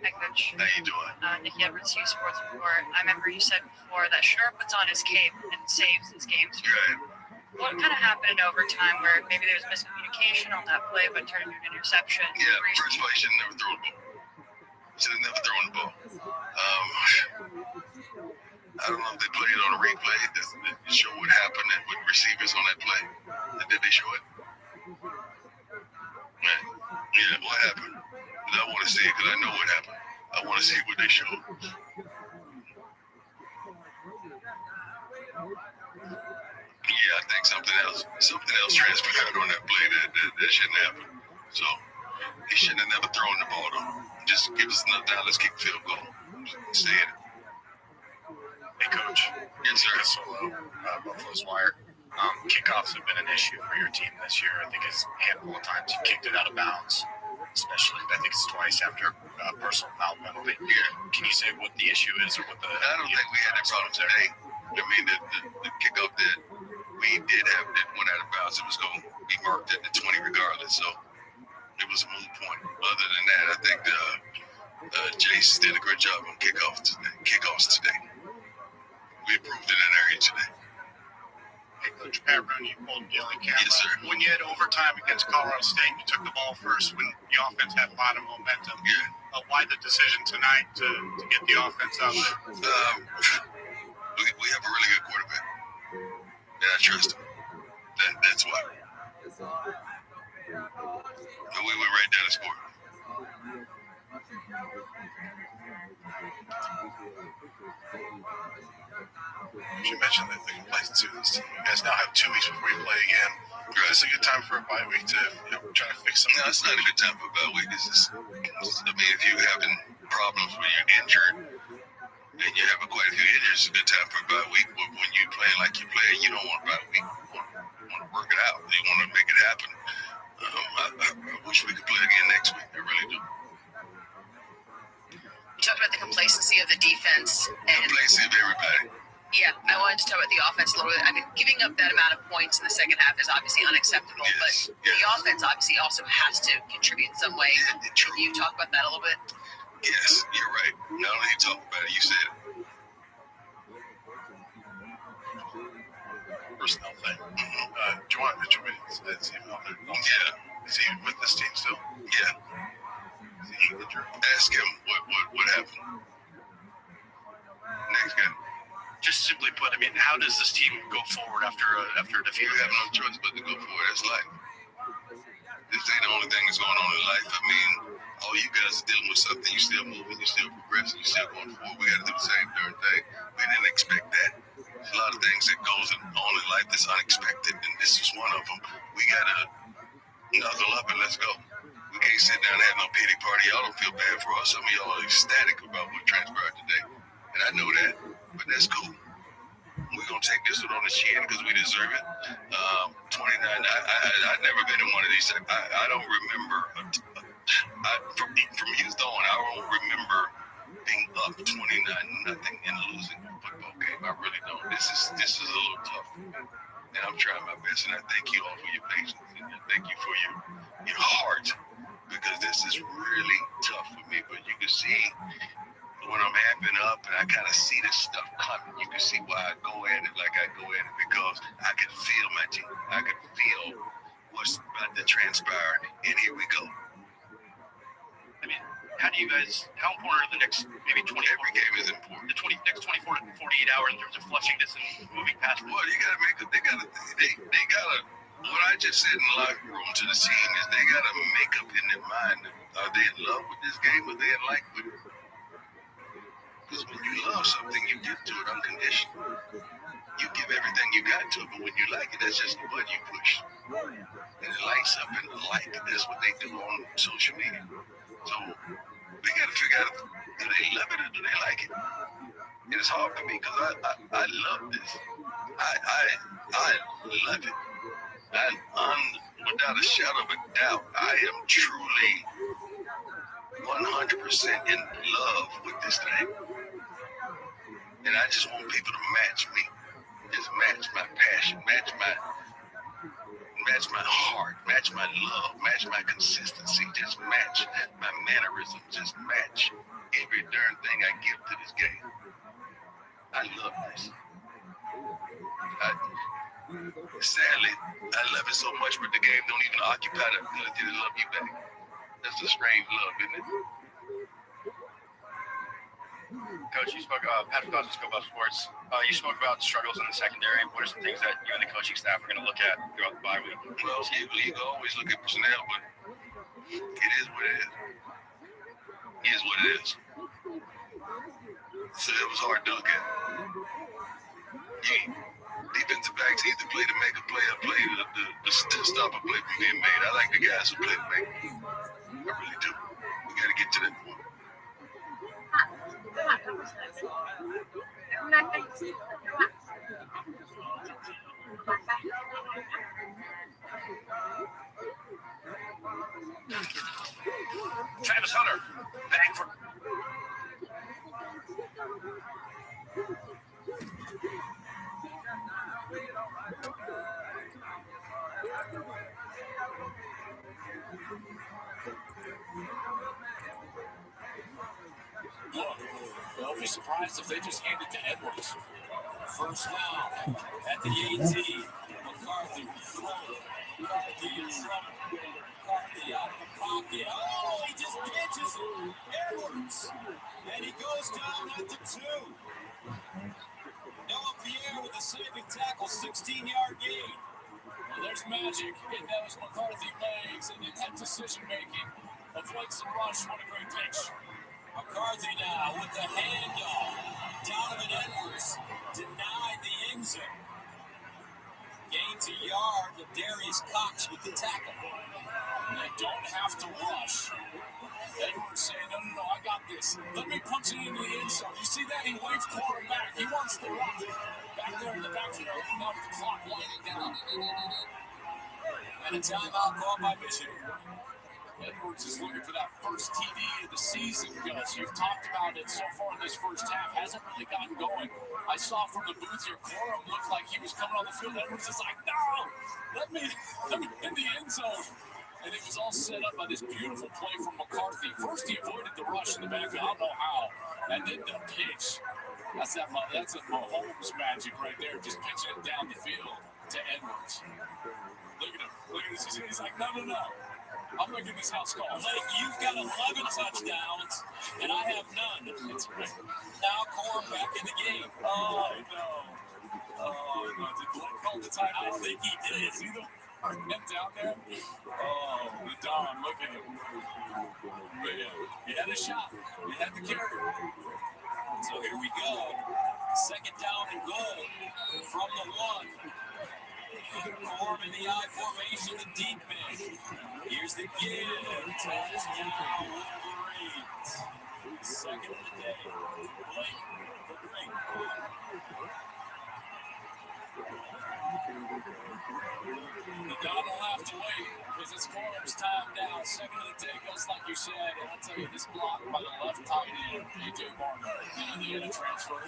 Hi, Coach. How you doing? Nikki Edwards, U Sports Report. I remember you said before that Sure puts on his cape and saves his games. Right. What kind of happened over time where maybe there was miscommunication on that play but turned into an interception? Yeah, first of all, he should have never thrown the ball. Should have never thrown the ball. I don't know if they played it on a replay to show what happened with receivers on that play. Did they show it? Right. Yeah, what happened? I want to see it because I know what happened. I want to see what they showed. Yeah, I think something else transpired on that play that shouldn't happen. So he shouldn't have never thrown the ball though. Just give us another time. Let's kick field goal. Say it. Hey, Coach. Yes, sir. Solo, Buffalo's Wire. Kickoffs have been an issue for your team this year. I think it's a handful of times you kicked it out of bounds, especially I think it's twice after a personal foul penalty. Yeah. Can you say what the issue is or what the? I don't think we had that problem today. I mean, the kickoff that we did have that went out of bounds, it was going to be marked at the 20 regardless. So it was a moot point. Other than that, I think Jace did a great job on kickoffs today. We improved in that area today. Hey, Coach Pat Rooney, you pulled the other camera. Yes, sir. When you had overtime against Colorado State, you took the ball first when the offense had a lot of momentum. Yeah. Why the decision tonight to get the offense out? We have a really good quarterback, and I trust him. That's why. And we went right down and scored. You mentioned that the complacency of this team. You guys now have 2 weeks before you play again. Is this a good time for a bye week to try to fix something? No, it's not a good time for a bye week. If you're having problems when you're injured, and you have quite a few injuries, it's a good time for a bye week. But when you play like you play, you don't want a bye week. You want to work it out. You want to make it happen. I wish we could play again next week. I really do. You talked about the complacency of the defense. Complacency of everybody. Yeah, I wanted to talk about the offense a little bit. I mean, giving up that amount of points in the second half is obviously unacceptable, but the offense obviously also has to contribute in some way. Can you talk about that a little bit? Yes, you're right. Not only you talk about it, you said it. Personnel thing. Juwan Mitchell, is he out there? Yeah. Is he with this team still? Yeah. Is he injured? Ask him what happened. Next guy. Just simply put, I mean, how does this team go forward after a defeat? We have no choice but to go forward. That's life. This ain't the only thing that's going on in life. I mean, all you guys are dealing with something. You're still moving. You're still progressing. You're still going forward. We got to do the same darn thing. We didn't expect that. There's a lot of things that goes on in life that's unexpected, and this is one of them. We got to knuckle up and let's go. We can't sit down and have no pity party. Y'all don't feel bad for us. Some of y'all are ecstatic about what transpired today, and I know that, but that's cool. We're going to take this one on the chin because we deserve it. 29, I've never been in one of these. I don't remember, from youth on, I don't remember being up 29-0 in a losing football game. I really don't. This is a little tough, and I'm trying my best, and I thank you all for your patience, and I thank you for your heart, because this is really tough for me, but you can see when I'm amping up and I kind of see this stuff coming, you can see why I go at it like I go at it, because I can feel my team. I can feel what's about to transpire, and here we go. I mean, how important are the next maybe 24? Every game is important. The next 24 to 48 hours in terms of flushing this and moving past. Well, you got to make it. They got to. What I just said in the locker room to the team is they got to make up in their mind. Are they in love with this game or they in like with it? Because when you love something, you give to it unconditionally. You give everything you got to it, but when you like it, that's just the button you push. And it lights up and like it. That's what they do on social media. So we got to figure out, do they love it or do they like it? And it's hard for me because I love this. I love it. Without a shadow of a doubt, I am truly 100% in love with this thing. And I just want people to match me. Just match my passion, match my heart, match my love, match my consistency, just match my mannerisms, just match every darn thing I give to this game. I love this. Sadly, I love it so much, but the game don't even occupy the ability to love you back. That's a strange love, isn't it? Coach, you spoke about Patrick Cousins, spoke about sports. You spoke about struggles in the secondary. What are some things that you and the coaching staff are going to look at throughout the bye week? Well, you can always look at personnel, but it is what it is. It is what it is. So it was hard to look at. Defensive backs either play to make a play or play to stop a play from being made. I like the guys who play to make. I really do. We got to get to that point. Travis Hunter, back for. Look, don't be surprised if they just hand it to Edwards. First down at the 18. McCarthy throwing. McCarthy in trouble. McCarthy out of the pocket. Oh, he just pitches it. Edwards. And he goes down at the 2. Noah Pierre with a saving tackle, 16-yard gain. Well, there's magic in those McCarthy legs and in that decision-making of Flexen Rush. What a great pitch. McCarthy now with the handoff. Donovan Edwards denied the end zone. Gains a yard, but Darius Cox with the tackle. They don't have to rush. Edwards saying, no, I got this. Let me punch it into the end zone. You see that? He waves quarterback. He wants the run. Back there in the backfield, now with the clock winding down. And a timeout called by Michigan. Edwards is looking for that first TD of the season, Gus. You've talked about it so far in this first half. Hasn't really gotten going. I saw from the booth here, Corum looked like he was coming on the field. Edwards is like, no, let me in the end zone. And it was all set up by this beautiful play from McCarthy. First, he avoided the rush in the backfield. I don't know how. And then the pitch. That's a Mahomes magic right there, just pitching it down the field to Edwards. Look at him. Look at this. He's like, no. I'm making this house call. Like, you've got 11 touchdowns, and I have none. It's great. Now Corum back in the game. Oh, no. Did Blake call the time? I think he did. See the men down there? Oh, the Don, look at him. Man, he had a shot. He had the carry. So here we go. Second down and goal from the 1. Corum in the I formation, the deep man. Here's the give. Touchdown, Wolverines. Second of the day. Blake, the great. The Don will have to wait because it's Corum's time now. Second of the day goes like you said. And I'll tell you, this block by the left tight end, A.J. Barner, in Indiana transfer.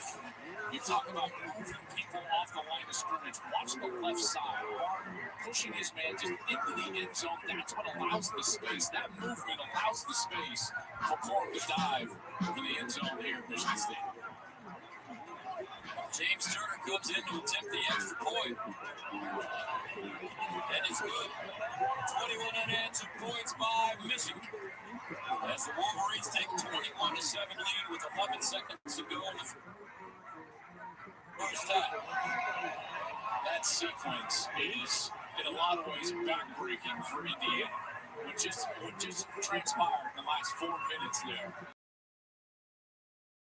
You talk about moving people off the line of scrimmage. Watch the left side. Barner pushing his man just into the end zone. That's what allows the space. That movement allows the space for Corum to dive for the end zone here at Michigan State. James Turner comes in to attempt the extra point. And it's good. 21 unanswered points by Michigan. As the Wolverines take 21-7 lead with 11 seconds to go in the first half. That sequence is, in a lot of ways, backbreaking for Indiana. What just transpired in the last 4 minutes there.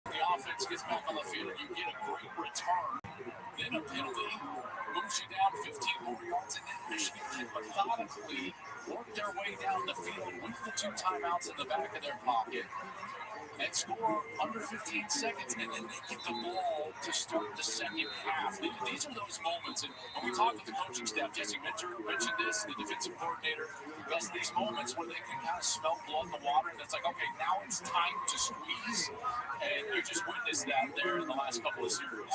The offense gets back on the field, you get a great return. Then a penalty moves you down 15 more yards, and then Michigan can methodically work their way down the field with the 2 timeouts in the back of their pocket and score under 15 seconds, and then they get the ball to start the second half. These are those moments, and when we talk with the coaching staff, Jesse mentioned this, the defensive coordinator, Gus, these moments where they can kind of smell blood in the water, and it's like, okay, now it's time to squeeze, and you just witnessed that there in the last couple of series.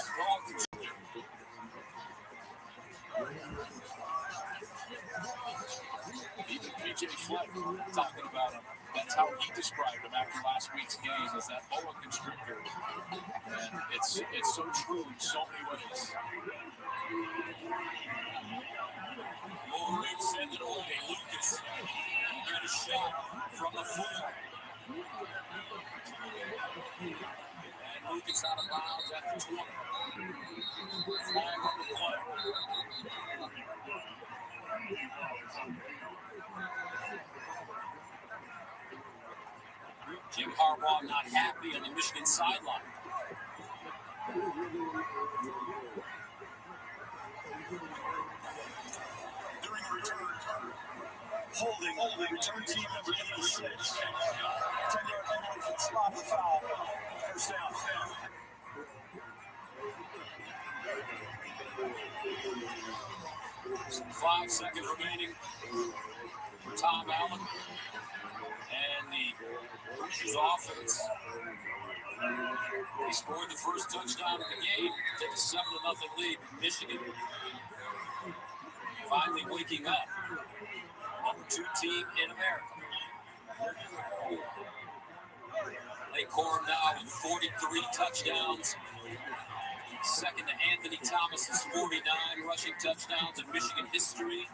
Even P.J. Fleck talking about him. That's how he described him after last week's game, as that boa constrictor. And it's so true in so many ways. Wolverine send it away. Lucas got a shot from the 4. And Lucas out of bounds at the 20. Flag on the play. Jim Harbaugh not happy on the Michigan sideline. During the return, holding return team number 86. 10-yard penalty for sloppy foul. First down. 5 seconds remaining for Tom Allen and the Hoosiers offense. He scored the first touchdown of the game, took a 7-0 lead. Michigan finally waking up. Number 2 team in America. Blake Corum now with 43 touchdowns Second to Anthony Thomas's 49 rushing touchdowns in Michigan history.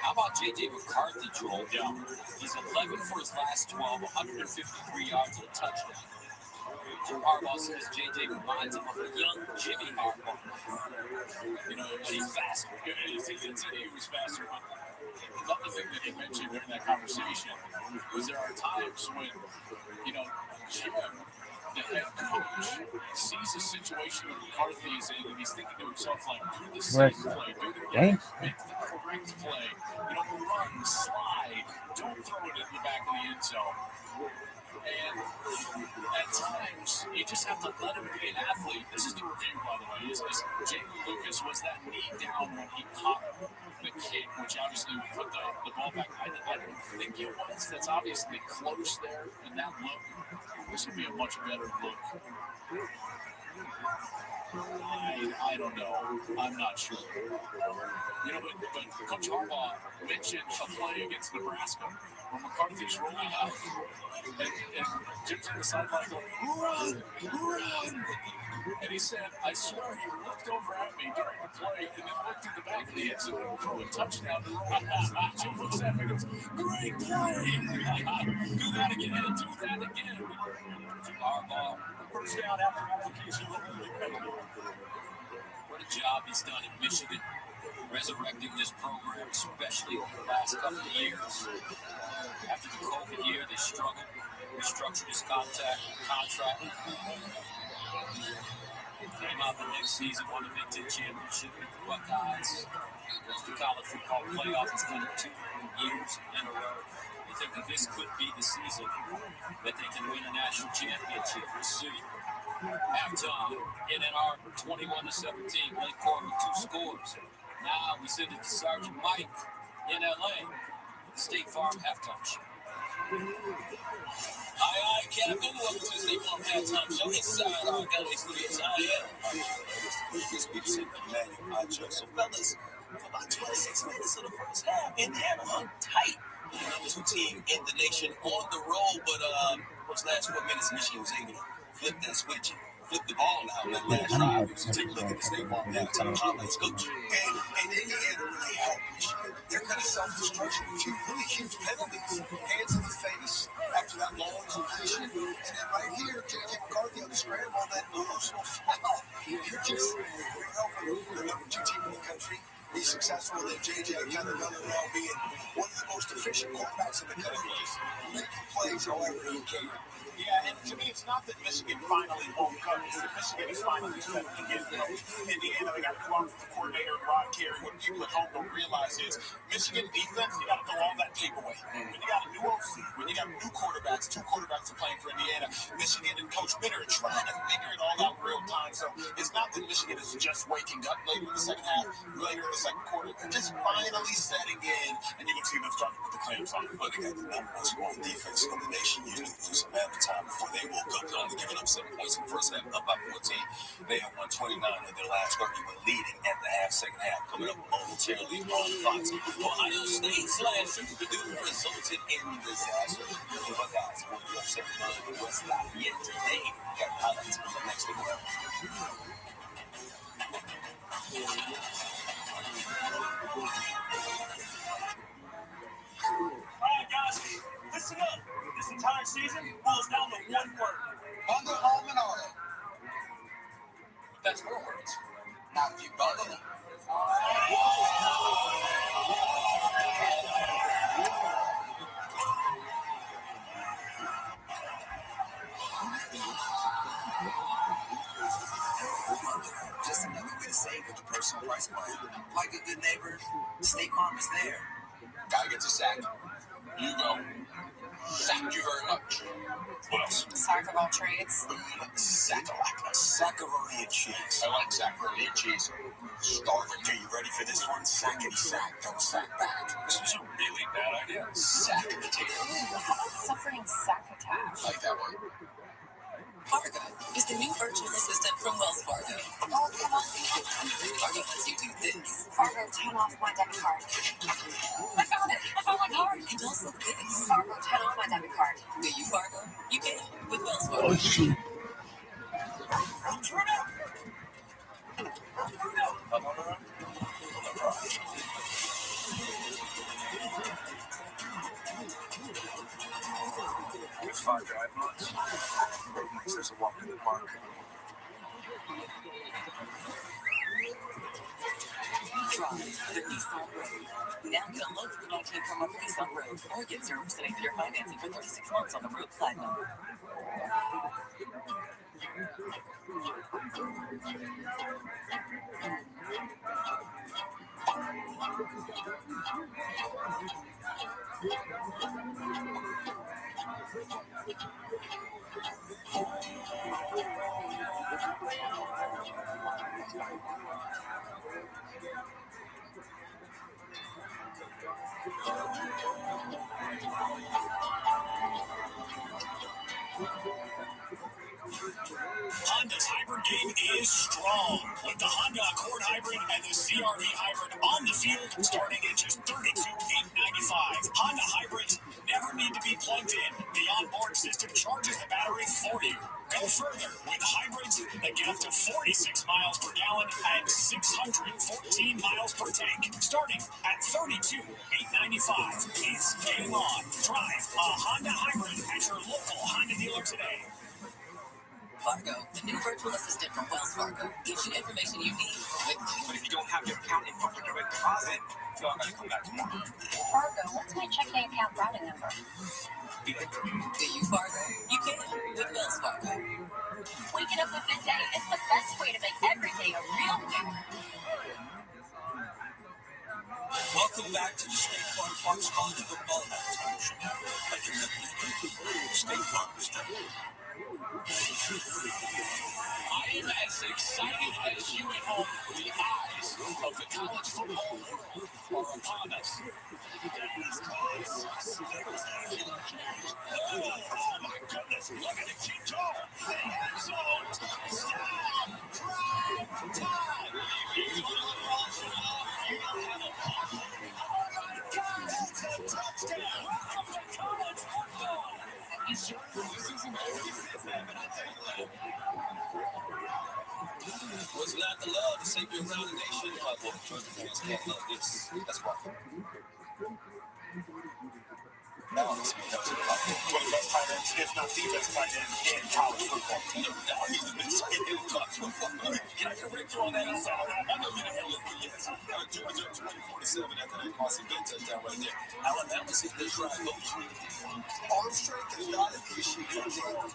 How about J.J. McCarthy, Joel? Yeah. He's 11 for his last 12, 153 yards and a touchdown. Jim Harbaugh says J.J. reminds him of a young Jimmy Harbaugh. You know, he's faster. He said he was faster. Another thing that he mentioned during that conversation was there are times when, you know, Jim, the head coach, sees a situation that McCarthy is in, and he's thinking to himself, like, do the same play, do the make the correct play, you know, run, slide, don't throw it in the back of the end zone. And at times, you just have to let him be an athlete. This is the review, by the way. Jalen Lucas, was that knee down when he caught the kick, which obviously would put the ball back? I don't think it was. That's obviously close there, and that look, this would be a much better look. I don't know. I'm not sure. You know, but Coach Harbaugh mentioned a play against Nebraska where McCarthy's rolling out, and Jim's on the sideline going, run! And he said, I swear he looked over at me during the play and then looked at the back of the end zone and threw a touchdown. Jim looks at me and goes, great play! Do that again. Jim Harbaugh, first down after application. What a job he's done in Michigan, resurrecting this program, especially over the last couple of years. After the COVID year, they struggled, restructured his contract. Came out the next season, won the Big Ten championship with the Buckeyes. Goes to college football playoff. It's done it 2 years in a row. You think that this could be the season that they can win a national championship? We'll see. Halftime in Ann Arbor, 21-17. Blake Corbin, 2 scores. Now we send it to Sergeant Mike in L.A. State Farm halftime show. Aye, Captain. Welcome to the State Farm halftime show. Inside our Galway studios. This week's in Emmanuel Acho. So, fellas, for about 26 minutes of the first half, Indiana hung tight. The number 2 team in the nation on the roll, but those last 4 minutes, Michigan was able to flip that switch and flip the ball now. That last drive, so take a look at the State Farm halftime highlights, coach. And Indiana really helped Michigan. Their kind of self-destruction, 2 really huge penalties. Hands in the face after that long completion. And then right here, J.J. McCarthy on the scramble, that emotional foul. You're helping the number 2 team in the country be successful, and J.J. kind of going around being one of the most efficient quarterbacks in the country. Making plays however he can. Yeah, and to me, it's not that Michigan finally woke up. It's that Michigan is finally stepping again. Indiana, they got to go out with the coordinator, Rod Carey. What people at home don't realize is Michigan defense, you got to throw all that tape away. When you got a new OC, when you got new quarterbacks, 2 quarterbacks are playing for Indiana, Michigan and Coach Bitter are trying to figure it all out in real time. So it's not that Michigan is just waking up later in the second half, later in the second quarter. They're just finally setting in, and you can see them starting with the clamps on. But they got the number 1 scoring defense in the nation. Usually lose some time before they woke up. They're only giving up 7 points in the first half, up by 14. They have won 29 of their last 30, but leading at the second half, coming up momentarily on Fox. Ohio State / Purdue resulted in disaster. The Buckeyes won the upset of West Lafayette today. Got highlights on the next video. All right, guys, listen up. This entire season boils down to one word. Bundle home and auto. That's 4 words. Not if you bundle them. Just another way to save with the personal price plan. Like a good neighbor, State Farm is there. Gotta get to sack. You go. Thank you very much. What else? Sack of all trades. Saccharoni and cheese. I like saccharoni and cheese. Starving. Are you ready for this one? Sackety sack, don't sack back. This was a really bad idea. Sack potatoes. How about suffering saccottage? Like that one. Fargo is the new virtual assistant from Wells Fargo. Oh, come on. Fargo lets you do this. Fargo, turn off my debit card. I found it. I found my card. And also this. Fargo, turn off my debit card. Do you, Fargo? You can with Wells Fargo. Oh, shoot. With 5 drive modes, there's a walk in the park. Drive the Nissan Road. Now get a low 19 per month lease on road, or get 0% APR financing for 36 months on the road Platinum. Honda's hybrid game is strong. With the Honda Accord Hybrid and the CR-V Hybrid on the field, starting at just $32,895. Honda hybrids never need to be plugged in. The onboard system charges the battery for you. Go further with hybrids that get up to 46 miles per gallon and 614 miles per tank, starting at $32,895. It's game on. Drive a Honda hybrid at your local Honda dealer today. Fargo, the new virtual assistant from Wells Fargo, gives you information you need quickly. But if you don't have your account info for direct deposit, you're not going to come back tomorrow. Fargo, what's my checking account routing number? Do you, Fargo? You can with Wells Fargo. Waking up with Good Day is the best way to make every day a real win. Welcome back to the State Farm Fox College Football Halftime Show. Like your State Farm District. I am as excited as you at home. The eyes of the college football world are upon us. Oh my goodness, look at the keep going. The end zone, touchdown, drive time. You don't have a ball. Oh my God, that's a touchdown. Welcome to college football. You sure this isn't What's not to love to save you around the nation? Well, Georgia fans can't love this. That's why. Now let's get up to the top. One of the best tight ends, if not the best tight end in college football. Now he's the best tight end in college football. Can I correct you on that? I saw that. I know you didn't look at yes. Georgia 24-7 after that Carson Gate touchdown right there. Alabama says they try to coach. Arm strength is not an issue for Jalen.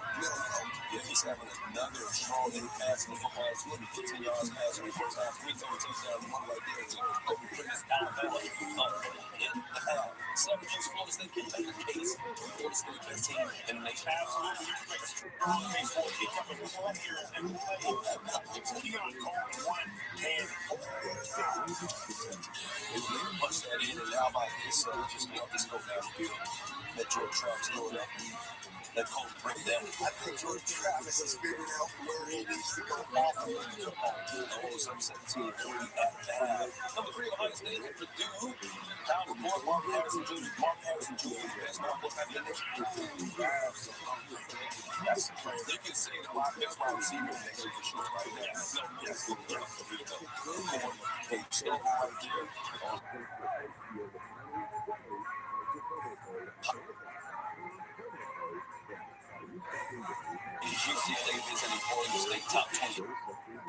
Yeah, he's having another strong day pass in the football. 15 yards pass in the first half. 3 total touchdowns. One right there to Prince Alabama. In the half. Syracuse, Florida State can make a case. Florida State best team in the nation. Absolutely. Baseball kick up in 4 years and play. Leon called one and punch that in and now about this, just let this go downfield. Let George Travis go up. Let Cole bring that. I think George Travis is figuring out where he needs to go off of the football. Those up 17-3 at the half. Number 3, Ohio State, Purdue. Down the court, Mark Harrison Jr. Best number at the next. That's the player. You can say the best wide receiver next year for sure right there. Yes. Hey, stay right there. UCLA visiting Oregon State top 20.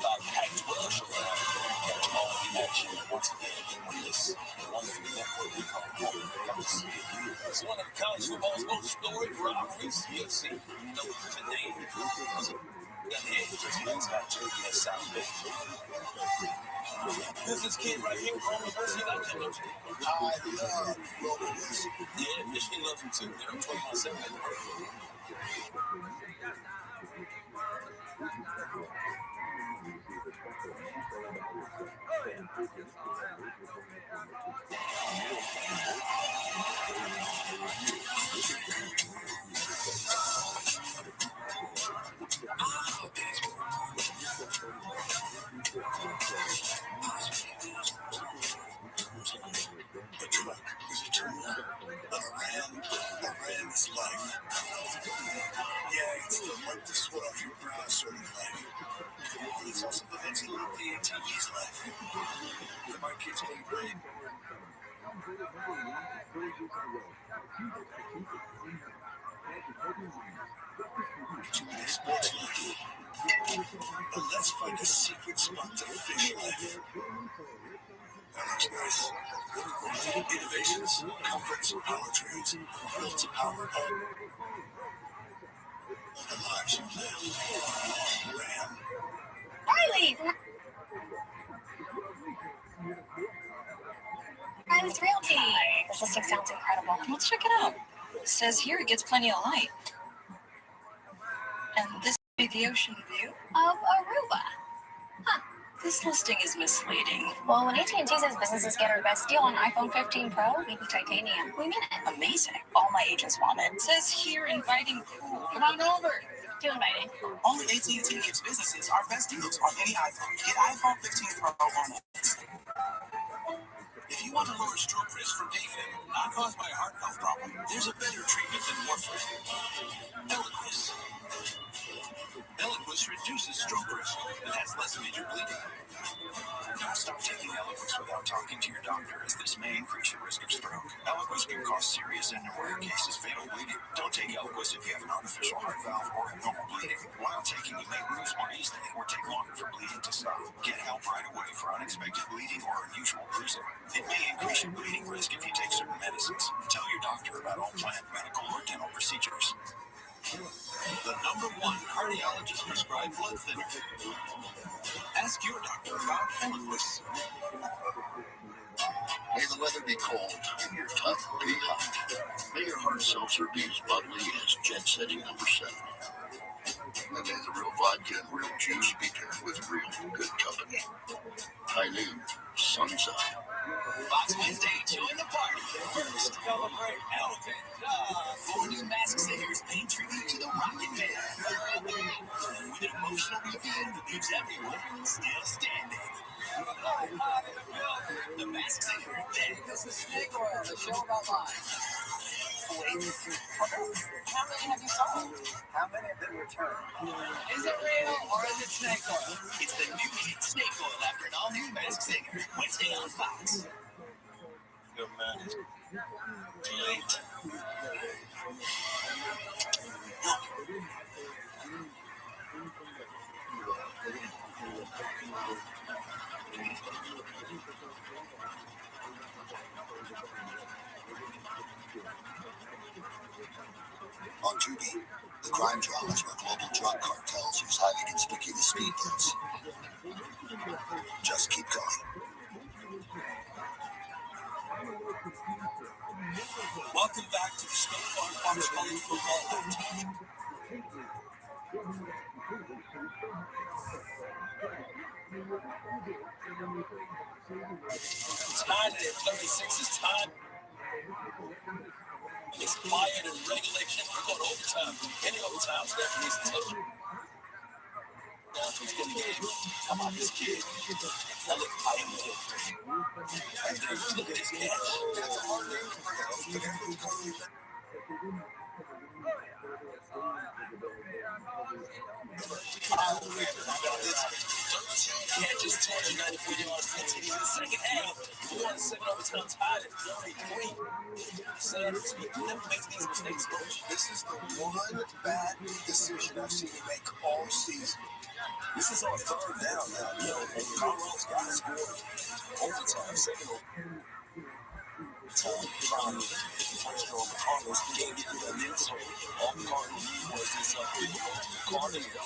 Pac-12 showdown. Catch all the action once again on this wonderful network we call It's one of the college football's most storied rivalries. UFC. No today. The head just makes that turkey at South Bay. Who's this kid right here from University of Michigan? I love Roman. Yeah, Michigan loves him too. They're 21-7 in the world. The Ram is life. Yeah, it's the wipe the sweat off your brow sort of life. And it's also the NCAA TV's life. Where my kids play great. Too many sports life. But let's find a secret spot to fish life. That looks nice. Innovations, comforts, power trains, built to power up the lives you live. Ram. Riley! Riley's Realty. This listing sounds incredible. Let's check it out. It says here it gets plenty of light. And this is the ocean view of Aruba. Huh. This listing is misleading. Well, when AT&T says businesses get our best deal on iPhone 15 Pro, maybe titanium. We mean it. Amazing. All my agents want it. It says here inviting pool. Come on over. Too inviting. Only AT&T gives businesses our best deals on any iPhone. Get iPhone 15 Pro on it. If you want to lower stroke risk from AFib, not caused by a heart valve problem, there's a better treatment than warfarin. Eliquis. Eliquis reduces stroke risk and has less major bleeding. Don't stop taking Eliquis without talking to your doctor, as this may increase your risk of stroke. Eliquis can cause serious and, in rare cases, fatal bleeding. Don't take Eliquis if you have an artificial heart valve or abnormal bleeding. While taking, you may bruise more easily or take longer for bleeding to stop. Get help right away for unexpected bleeding or unusual bruising. It may increase your bleeding risk if you take certain medicines. Tell your doctor about all planned medical or dental procedures. The #1 cardiologist prescribed blood thinner. Ask your doctor about Eliquis. May the weather be cold and your tongue be hot. May your hard seltzer be as bubbly as jet setting #7. And may the real vodka and real juice be paired with real good company. High noon, sun's up. Fox Wednesday, join the party. First, celebrate Elton John. 4 new Masked Singers paying tribute to the Rocket Man. With an emotional reveal that leaves everyone still standing. The Masked Singer, then. This is Snake Oil, the show about life. Wait, how many have you sold? How many have been returned? Is it real or is it snake oil? It's the new hit Snake Oil after an all-new Masked Singer. Wednesday on Fox. Good man. Late. On Tubi, the crime dramas where global drug cartels use highly conspicuous speedboats. Just keep going. Welcome back to the State Farm Fox Followforfollow. Tied at 36 is time. Expired in regulation. We're going overtime. Any overtime, Stephanie needs to touch. Down to his game. How about this kid? Now look, I am good. And then look at this catch. That's a hard name to pronounce. 13 catches, 294 yards, 15 in the second half. We won 7 overtime, tied at 33. Sanders, he never makes these mistakes, coach. This is the one bad decision I've seen him make all season. This is on 3rd down now. You know, Colorado's got to score overtime, second overtime. Trying to touch on the Cardinals. He can't get to the end zone. All the Cardinals need was this big Cardinals.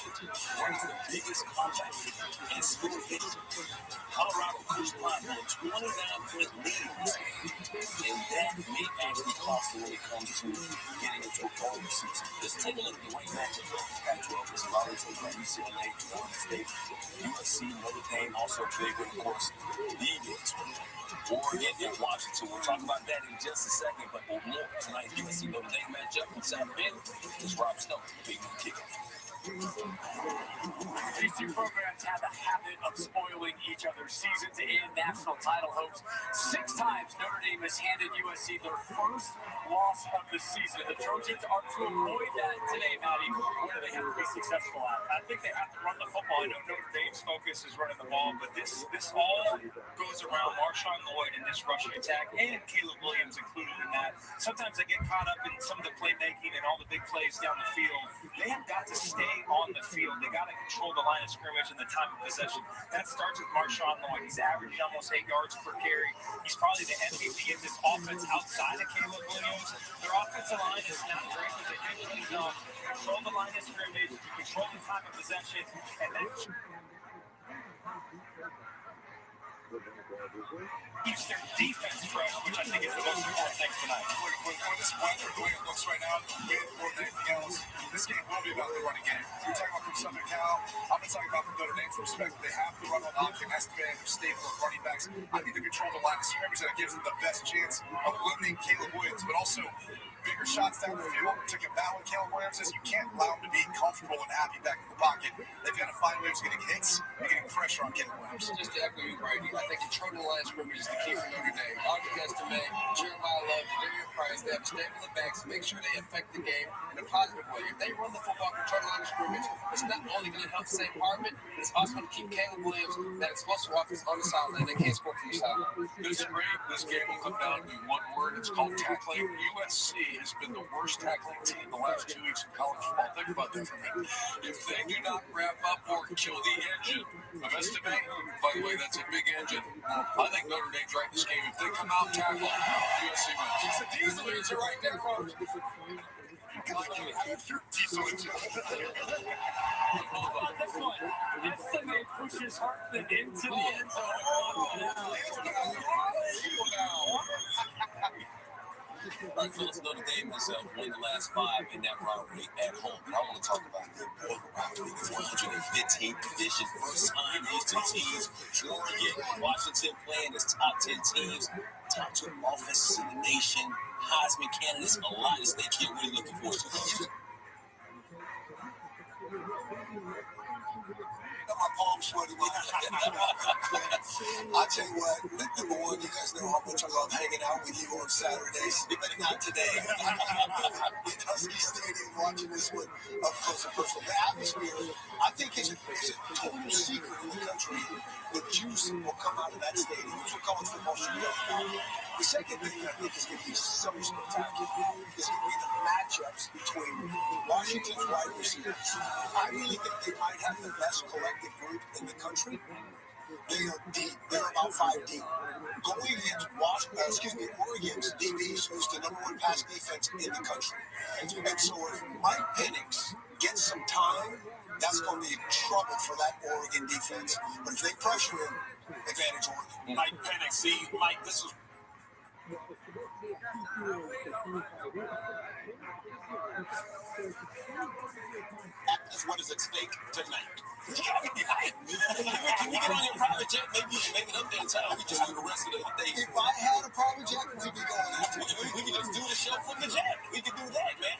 One of the biggest comeback in school history. Colorado pushed line on a 29-point lead. And that may actually cost them when it comes to getting into a bowl season. Let's take a look at the way matchups are. Pac-12 is Raleigh taking on UCLA, Oregon State, USC, Notre Dame, also big, and of course, the Eagles. Oregon and Washington. We'll talk about that in just a second, but more tonight, USC Notre Dame matchup in South Bend is Rob Stone, big kickoff. These two programs have a habit of spoiling each other's seasons and national title hopes. 6 times Notre Dame has handed USC their first loss of the season. The Trojans are to avoid that today, Maddie. What do they have to be successful at? I think they have to run the football. I know Notre Dame's focus is running the ball, but this all goes around Marshawn Lloyd in this rushing attack, and Caleb Williams included in that. Sometimes they get caught up in some of the playmaking and all the big plays down the field. They have got to stay on the field. They got to control the line of scrimmage and the time of possession. That starts with Marshawn Lloyd. He's averaging almost 8 yards per carry. He's probably the MVP of this offense outside of Caleb Williams. Their offensive line is not great, but they do really control the line of scrimmage, control the time of possession, and then keeps their defense fresh, which I think is the most important thing tonight. With this weather, the way it looks right now, more than anything else, this game will be about the running game. You're talking about from Southern Cal. I'm going to talk about from Notre Dame's perspective. They have to run on option. Has to be a stable of running backs. I need to control the line of scrimmage that gives them the best chance of limiting Caleb Williams, but also bigger shots down the field to combat what Caleb Williams is. You can't allow him to be comfortable and happy back in the pocket. They've got to find ways of getting hits and getting pressure on Caleb Williams. Just to echo you, Brady, I think controlling the line of scrimmage is the key for Notre Dame. Audrey Estimate, Jeremiah Love, Darian Price, they have to stay with the backs, make sure they affect the game in a positive way. If they run the football, control the line of scrimmage, it's not only going to help the same department, it's also going to keep Caleb Williams, that explosive offense, on the sideline. They can't score from the sideline. This game will come down to one word. It's called tackling. USC has been the worst tackling team the last 2 weeks in college football. Think about that for a minute. If they do not wrap up or kill the engine of Estimate, by the way, that's a big engine. I think Notre Dame's right in this game. If they come out and tackle, USC wins. It's a diesel engine right there, coach. This one, Estimate pushes Hartman into the end zone. Right, fellas, Notre Dame has won the last 5 in that rivalry at home. And I want to talk about the rivalry, the 115th edition. First time these two teams, Oregon, Washington playing as top 10 teams, top 2 offenses in the nation, Heisman candidates, a lot at stake here. We're looking forward to it. My palms sweaty. I tell you what, number one, you guys know how much I love hanging out with you on Saturdays, but not today. In Husky Stadium, watching this one up close and personal. The atmosphere, I think, is a total secret in the country. The juice will come out of that stadium. That's what college football should be about. The second thing that I think is going to be so spectacular is going to be the matchups between Washington's wide receivers. I really think they might have the best collective group in the country. They are deep. They're about 5 deep. Going against Oregon's DBs, who's the number 1 pass defense in the country. And so if Mike Penix gets some time, that's going to be trouble for that Oregon defense. But if they pressure him, advantage Oregon. Mike Penix, see, Mike, this is that's what is at stake tonight. You gotta be hype. Can we get on your private jet? Maybe we can make it up there in time. We just do the rest of the day. If I had a private jet, we'd be going out. We can just do the show from the jet. We can do that, man.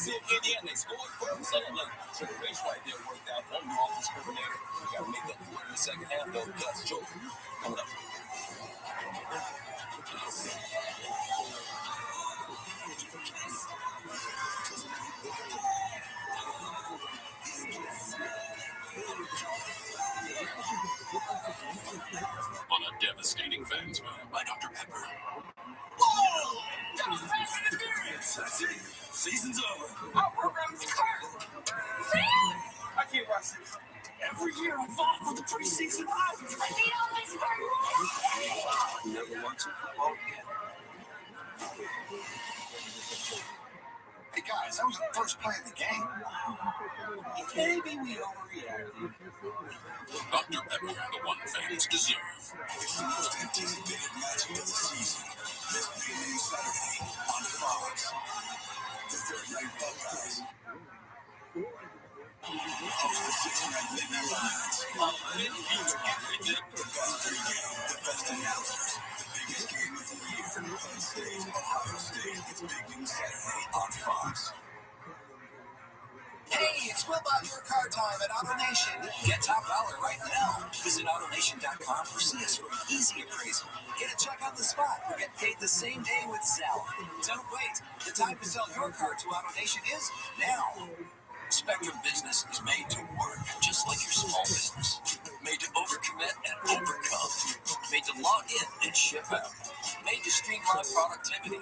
See if Indiana, they scored first. Look, so the race right there worked out. One new offense coordinator. We got to make up for it in the second half, though. That's Jordan coming up. On a devastating fans move by Dr. Pepper. whoa! That was fast and furious. That's it. Season's over. Our program's cursed. I can't watch this. Every year I fought for the preseason hype. I beat all my sport. Never watching football again. Hey guys, that was the first play of the game. Maybe we overreacted. Dr. Pepper, the one fans deserve. It's the most anticipated matchup of the season. This big game Saturday on Fox. The third night Buckeyes. Up to the 6-night midnight lines. The best pregame, the best announcers, the biggest game of the year. Penn State, Ohio State. It's Big Game Saturday on Fox. Hey, it's Squib out your car time at AutoNation. Get top dollar right now. Visit AutoNation.com or see us for an easy appraisal. Get a check on the spot or get paid the same day with Zelle. Don't wait. The time to sell your car to AutoNation is now. Spectrum Business is made to work just like your small business. Made to overcommit and overcome. Made to log in and ship out. Made to streamline productivity.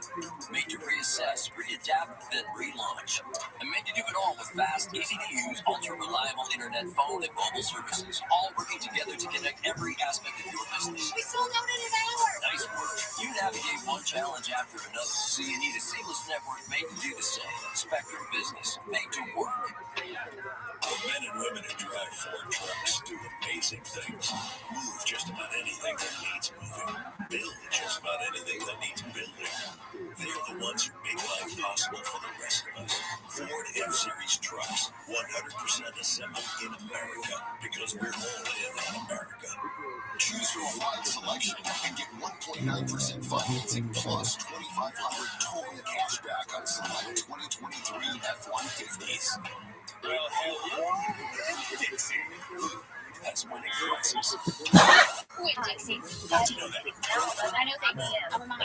Made to reassess, readapt, then relaunch. And made to do it all with fast, easy-to-use, ultra-reliable internet, phone, and mobile services, all working together to connect every aspect of your business. We sold out in an hour. Nice work. You navigate one challenge after another, so you need a seamless network made to do the same. Spectrum Business, made to work. The men and women who drive Ford trucks do amazing things. Move just about anything that needs moving. Build just about anything that needs building. They're the ones who make life possible for the rest of us. Ford F-Series trucks, 100% assembled in America, because we're all in on America. Choose from a wide selection and get 1.9% financing plus $2,500 total cash back on select 2023 F-150s. Well, hello, Dixie. That's winning prices. Wait, Dixie. How'd you know that? I know things. I'm a mom.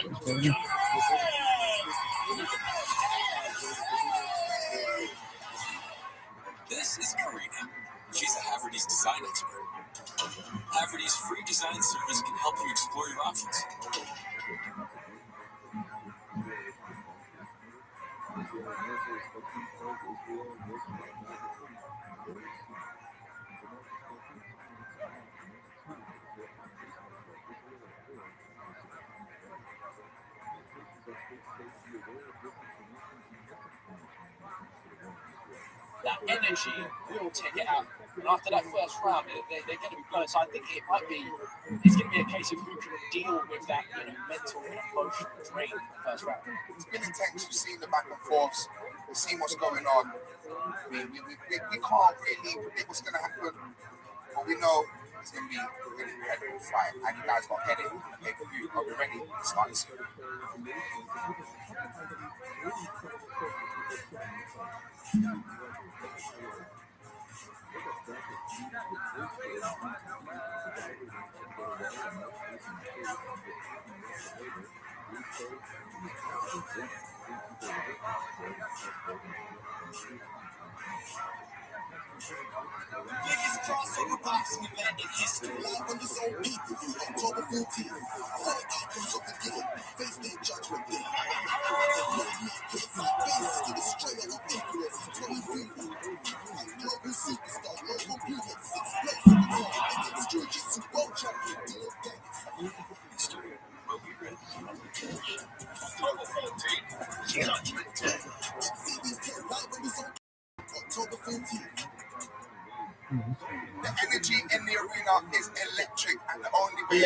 This is Karina. She's a Haverty's design expert. Haverty's free design service can help you explore your options. That energy will take it out. And after that first round, they're going to be blown. So I think it's going to be a case of who can deal with that, mental and emotional drain in the first round. It's been intense. We've seen the back and forths. We've seen what's going on. We can't really predict what's going to happen. But we know it's going to be an incredible fight. And you guys got to get it on the pay-per-view. Are we ready? Start this soon. Biggest crossover boxing event in history. Live on the Zone pay-per-view October 14th. 4 icons of the game face their judgment day. Put five faces to the destroyer of influences 2050. And global superstar, local humans, explosive attack against Jiu-Jitsu world champion Dylan Dennis. Mr. Will be ready October 14th, Judgment Day. Series 10 live on the Zone October 14th. The energy in the arena is electric, and the only way.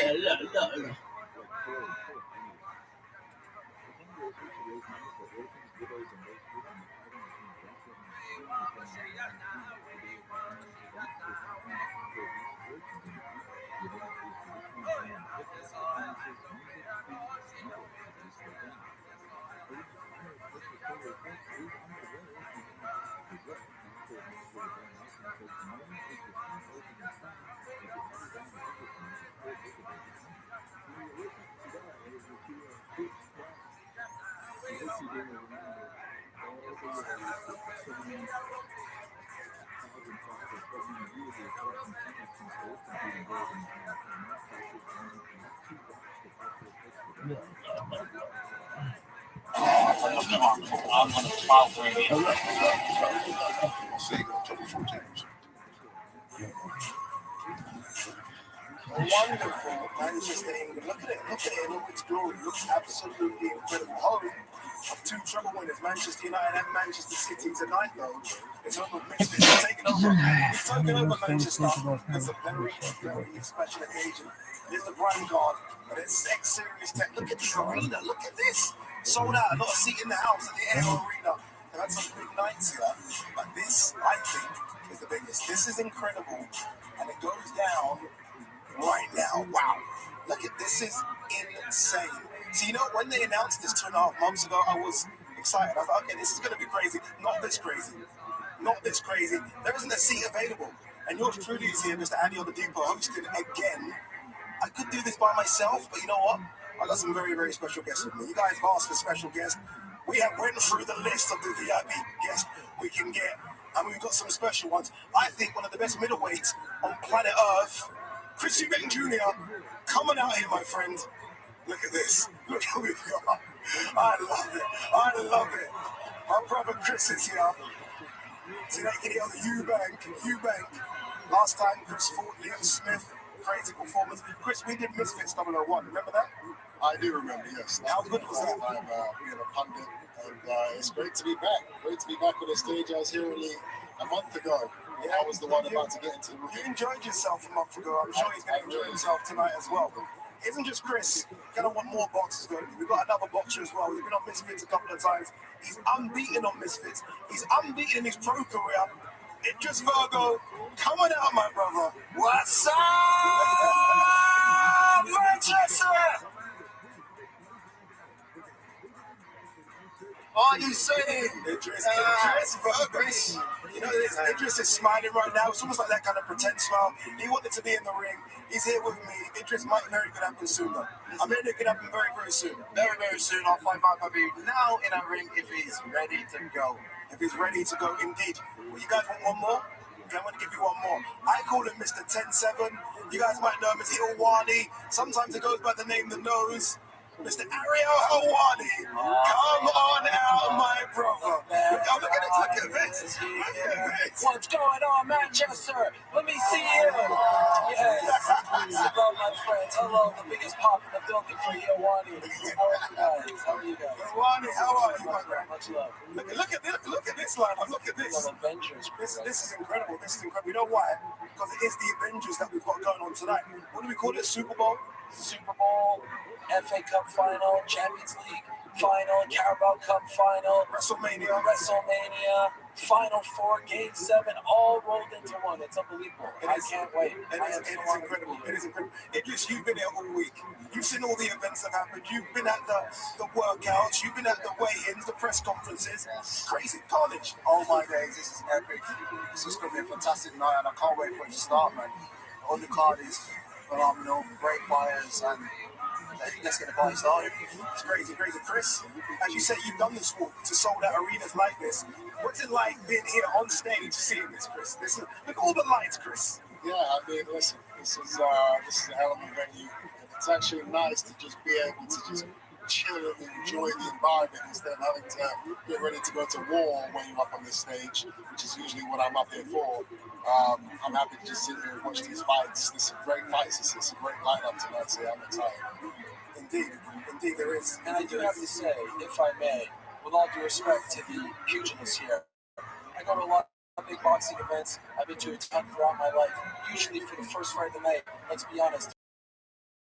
I'm on a 12 radio. See, October 14th. Wonderful Manchester, England. Look at it in all its glory. It looks absolutely incredible. Home of two treble winners, Manchester United and Manchester City tonight, though. It's over. It's taken over. It's taken over Manchester. It's a very, very special occasion. There's the brand card, but it's X-Series Tech. Look at the arena. Look at this. Sold out. A lot of seat in the house at the Air Arena. They've had some big nights here, but this, I think, is the biggest. This is incredible, and it goes down right now. Wow. Look at this. Is insane. So, when they announced this 2.5 months ago, I was excited. I thought, okay, this is going to be crazy. Not this crazy. not this crazy. There isn't a seat available. And yours truly is here, Mr. Andy Oladipo, hosted again. I could do this by myself, but you know what? I got some very, very special guests with me. You guys have asked for special guests. We have went through the list of the VIP guests we can get, and we've got some special ones. I think one of the best middleweights on planet Earth, Chris Eubank Jr., coming out here, my friend. Look at this. Look who we've got. I love it. I love it. My brother Chris is here. See that kid on the Eubank. Last time Chris fought Liam Smith. Crazy performance. Chris, we did Misfits 001. Remember that? I do remember, yes. How good was that? I'm being a pundit, and it's great to be back. Great to be back on the stage. I was here only a month ago. Yeah, I was the one about to get into the ring. You enjoyed yourself a month ago. I'm sure he's going to enjoy himself tonight as well. It isn't just Chris. You're going to want more boxers, don't you? We've got another boxer as well. He's been on Misfits a couple of times. He's unbeaten on Misfits. He's unbeaten in his pro career. Idris Virgo, coming out, my brother. What's up, Manchester? Are you saying? Idris Virgo. You know, Idris is smiling right now. It's almost like that kind of pretend smile. He wanted to be in the ring. He's here with me. Idris might very good happen soon, though. I mean, it could happen very, very soon. Very, very soon. I'll find out Rabbi now in a ring if he's ready to go. If he's ready to go, indeed. Well, you guys want one more? Okay, I'm going to give you one more. I call him Mr. 10-7. You guys might know him as Hilwani. Sometimes it goes by the name The Nose. Mr. Ariel Helwani. Come on out, my brother. Look at this. What's going on, Manchester? Let me see you. Yes. Hello, my friends. Hello, the biggest pop in the building for Hilwani. How are you guys? Hilwani, how are you, my friend? Much love. Look at this lineup. Look at this. Avengers. This is incredible. This is incredible. You know why? Because it is the Avengers that we've got going on tonight. What do we call it? Super Bowl? Super Bowl, FA Cup final, Champions League final, Carabao Cup final, WrestleMania, Final Four, Game 7, all rolled into one. It's unbelievable. I can't wait. It is incredible. It is incredible. Idris, you've been here all week. You've seen all the events that happened. You've been at the workouts. You've been at the weigh-ins, the press conferences. Crazy carnage. Oh my days, this is epic. This is going to be a fantastic night, and I can't wait for it to start, man. On the card is phenomenal, great fighters, and let's get the party started. It's crazy. Chris, as you say, you've done this walk to sold out arenas like this. What's it like being here on stage seeing this, Chris? Look at all the lights, Chris. Yeah, I mean, listen, this is a hell of a venue. It's actually nice to just be able to just chill and enjoy the environment instead of having to get ready to go to war when you're up on the stage, which is usually what I'm up here for. I'm happy to just sit here and watch these fights. There's some great fights. It's a great lineup tonight, so I'm excited. Indeed there is. And I do have to say, if I may, with all due respect to the pugilists here, I go to a lot of big boxing events. I've been to a ton throughout my life. Usually for the first fight of the night, let's be honest,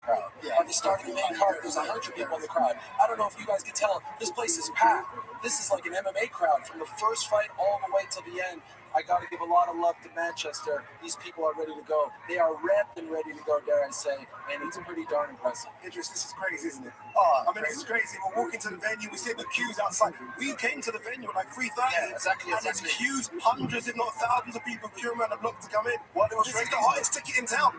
crowd. At the start of the main card, there's 100 people in the crowd. I don't know if you guys can tell, this place is packed. This is like an MMA crowd from the first fight all the way to the end. I got to give a lot of love to Manchester. These people are ready to go. They are repped and ready to go, dare I say, and it's pretty darn impressive. Idris, this is crazy, isn't it? I mean, this is crazy. We're walking to the venue, we see the queues outside. We came to the venue at like 3:30. Yeah, exactly. There's queues, hundreds, if not thousands of people queuing around the block to come in. This is the hottest ticket in town.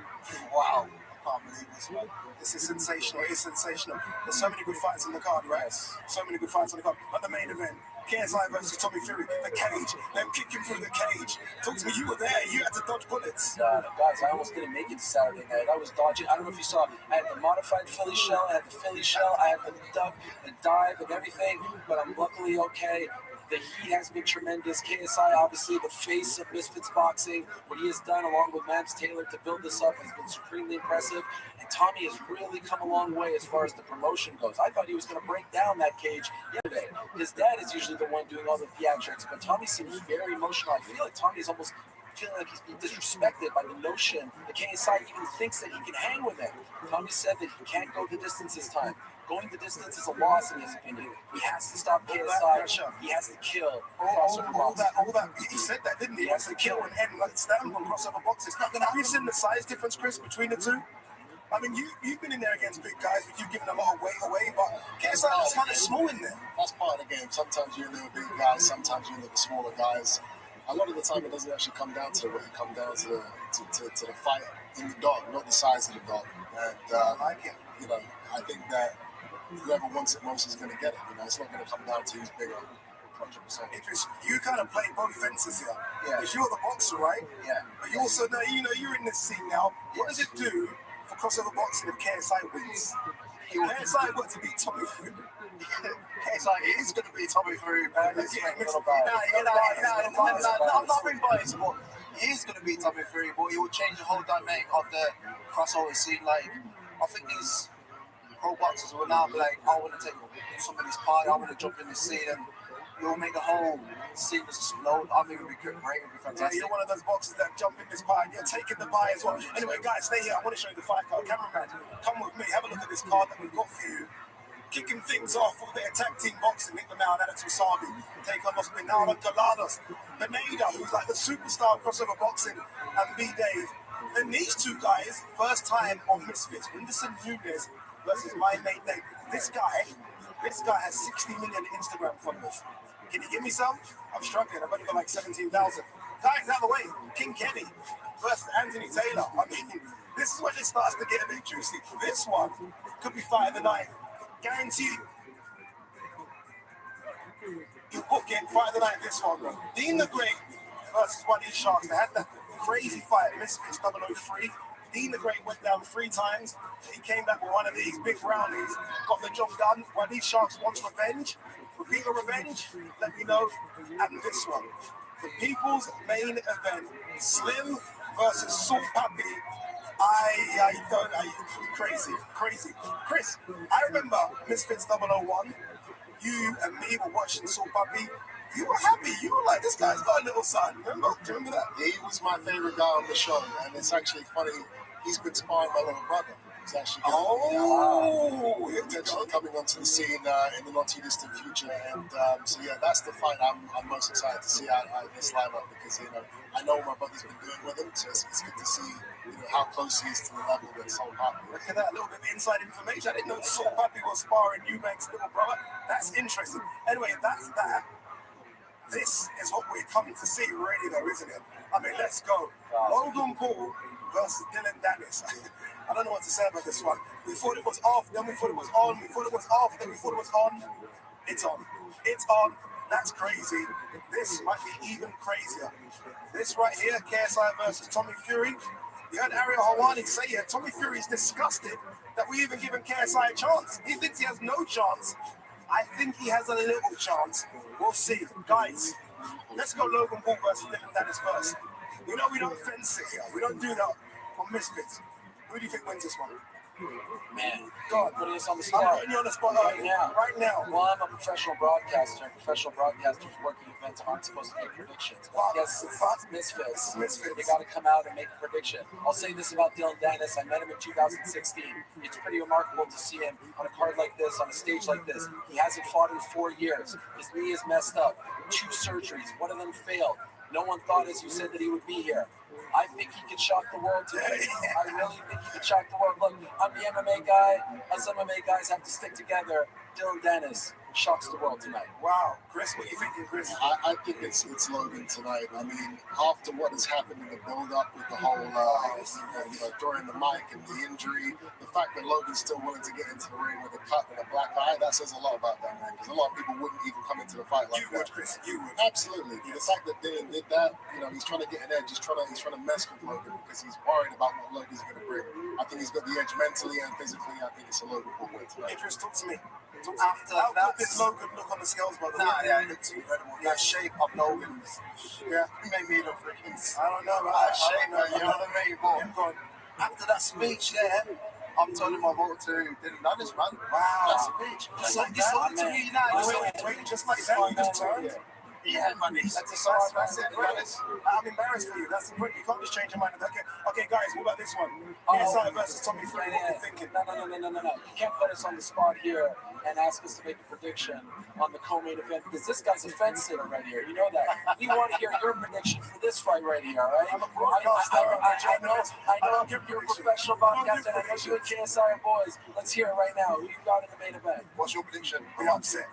Wow. I can't believe this, man. This is sensational. It's sensational. There's so many good fights on the card, right? Yes. So many good fights on the card. But the main event, KSI versus Tommy Fury, the cage, them kicking through the cage. Talk to me, you were there. You had to dodge bullets. Guys, I almost didn't make it Saturday night. I was dodging. I don't know if you saw. I had the modified Philly shell. I had the Philly shell. I had the duck, the dive, and everything. But I'm luckily okay. The heat has been tremendous. KSI, obviously, the face of Misfits Boxing. What he has done, along with Mams Taylor, to build this up has been supremely impressive. And Tommy has really come a long way as far as the promotion goes. I thought he was going to break down that cage yesterday. His dad is usually the one doing all the theatrics, but Tommy seems very emotional. I feel like Tommy's almost feeling like he's being disrespected by the notion that KSI even thinks that he can hang with him. Tommy said that he can't go the distance this time. Going the distance is a loss in his opinion. He has to stop KSI. He has to kill crossover boxes. All that. He said that, didn't he? He has to kill and end like stand on crossover boxes. Have you seen the size difference, Chris, between the two? I mean, you've been in there against big guys, but you've given a lot of weight away. But KSI was kind of small in there. That's part of the game. Sometimes you're the big guys, sometimes you're the smaller guys. a lot of the time it doesn't actually come down to it. It comes down to the fight in the dog, not the size of the dog. And I think that whoever wants it most is going to get it. It's not going to come down to who's bigger. 100%. Idris, you kind of play both fences here. Yeah. Because you're the boxer, right? Yeah. But you also know, you're in this scene now. What does it do for crossover boxing if KSI wins? KSI got to beat Tommy Fury. KSI is going to beat Tommy Fury. I'm not being biased, but he is going to beat Tommy Fury, but he will change the whole dynamic of the crossover scene. Like, I think these pro boxers will now be like, I want to take somebody's part, I want to jump in the scene, and you'll make the whole scene explode. I think it would be great, it would be fantastic. Yeah, you're one of those boxers that jump in this pie and you're taking the pie as well. Anyway, guys, stay here. I want to show you the fight card. Cameraman, come with me. Have a look at this card that we've got for you. Kicking things off with the attack team boxing. Nick Lamau and Alex Wasabi take on Los Pinala Galados. Beneda, who's like the superstar of crossover boxing, and B-Dave. And these two guys, first time on Misfits, Wunderson Nunez versus My Nate Nate. This guy has 60 million Instagram followers. Can you give me some? I'm struggling. I've only got like 17,000. Guys, out of the way. King Kenny versus Anthony Taylor. I mean, this is when it starts to get a bit juicy. This one could be fight of the night. Guaranteed. You book it, fight of the night, this one, bro. Dean the Great versus one of these sharks. They had that crazy fight, Misfits 003. Dean the Great went down 3 times. He came back with one of these big brownies, got the job done. One of these sharks wants revenge. Repeat a revenge, let me know. And this one, the people's main event, Slim versus Salt Pappy. Crazy. Chris, I remember Misfits 001. You and me were watching Salt Pappy. You were happy. You were like, this guy's got a little son. Remember? Do you remember that? He was my favorite guy on the show, and it's actually funny. He's been sparring my little brother. He's actually coming onto the scene in the not too distant future, and so yeah, that's the fight I'm most excited to see out of this lineup, because I know what my brother's been doing with him, so it's good to see how close he is to the level that Salt Pappy. Look at that little bit of inside information. I didn't know Salt Pappy was sparring Eubank's little brother. That's interesting. Anyway, that's that. This is what we're coming to see, really, though, isn't it? I mean, let's go. Logan Paul versus Dylan Dennis. I don't know what to say about this one. We thought it was off, then we thought it was on. We thought it was off, then we thought it was on. It's on. It's on. That's crazy. This might be even crazier. This right here, KSI versus Tommy Fury. You heard Ariel Hawani say here, Tommy Fury's disgusted that we even given KSI a chance. He thinks he has no chance. I think he has a little chance. We'll see. Guys, let's go Logan Paul versus Dylan Dennis first. We don't fence it here. We don't do that on Misfits. Who do you think wins this one? Man, God, putting us on the spot. I'm putting you on the spot right now. Well, I'm a professional broadcaster. Professional broadcasters working events aren't supposed to make predictions. But yes, it's Misfits. You got to come out and make a prediction. I'll say this about Dylan Dennis. I met him in 2016. It's pretty remarkable to see him on a card like this, on a stage like this. He hasn't fought in 4 years. His knee is messed up. 2 surgeries. One of them failed. No one thought, as you said, that he would be here. I think he could shock the world today. I really think he could shock the world. Look, I'm the MMA guy. Us MMA guys have to stick together. Dylan Dennis shocks the world tonight. Wow. Chris, what are you thinking, Chris? I think it's Logan tonight. I mean, after what has happened in the build-up with the whole, during the mic and the injury, the fact that Logan's still willing to get into the ring with a cut and a black eye, that says a lot about that, man. Because a lot of people wouldn't even come into the fight like that. You would, Chris. You would. Absolutely. The fact that Dylan did that, he's trying to get an edge. He's trying to mess with Logan because he's worried about what Logan's going to bring. I think he's got the edge mentally and physically. I think it's a Logan Paul win tonight. Idris, talk to me. After how good did Logan look on the scales, by the way? Yeah, he looks incredible. That shape of Logan, he made me look freaking. I don't know about that shape, you know what I mean? But after that speech there, I'm telling my vote to Dylan Dennis, man. Wow. That speech. It's hard to read that. Wait, just like that, you just turned? Yeah, man. That's it. I'm embarrassed for you. That's the point. You can't just change your mind. Okay, guys, what about this one? KSI versus Tommy Fury. What are you thinking? No. You can't put us on the spot here and ask us to make a prediction on the co-main event, because this guy's a fence sitter right here. You know that. We want to hear your prediction for this fight right here, all right? I'm a broadcaster. I know you're a professional broadcaster, and I know you and KSI are boys. Let's hear it right now. Who you got in the main event? What's your prediction? The upset.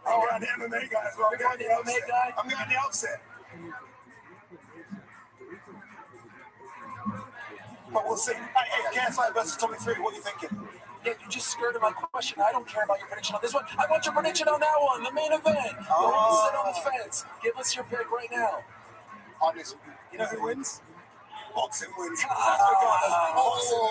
I'm going the MMA guy as well. I'm going the upset. But we'll see. Hey, KSI versus Tommy Fury, what are you thinking? Yeah, you just skirted my question. I don't care about your prediction on this one. I want your prediction on that one, the main event. Don't sit on the fence. Give us your pick right now. Honestly, you know who wins? Boxing wins. Boxing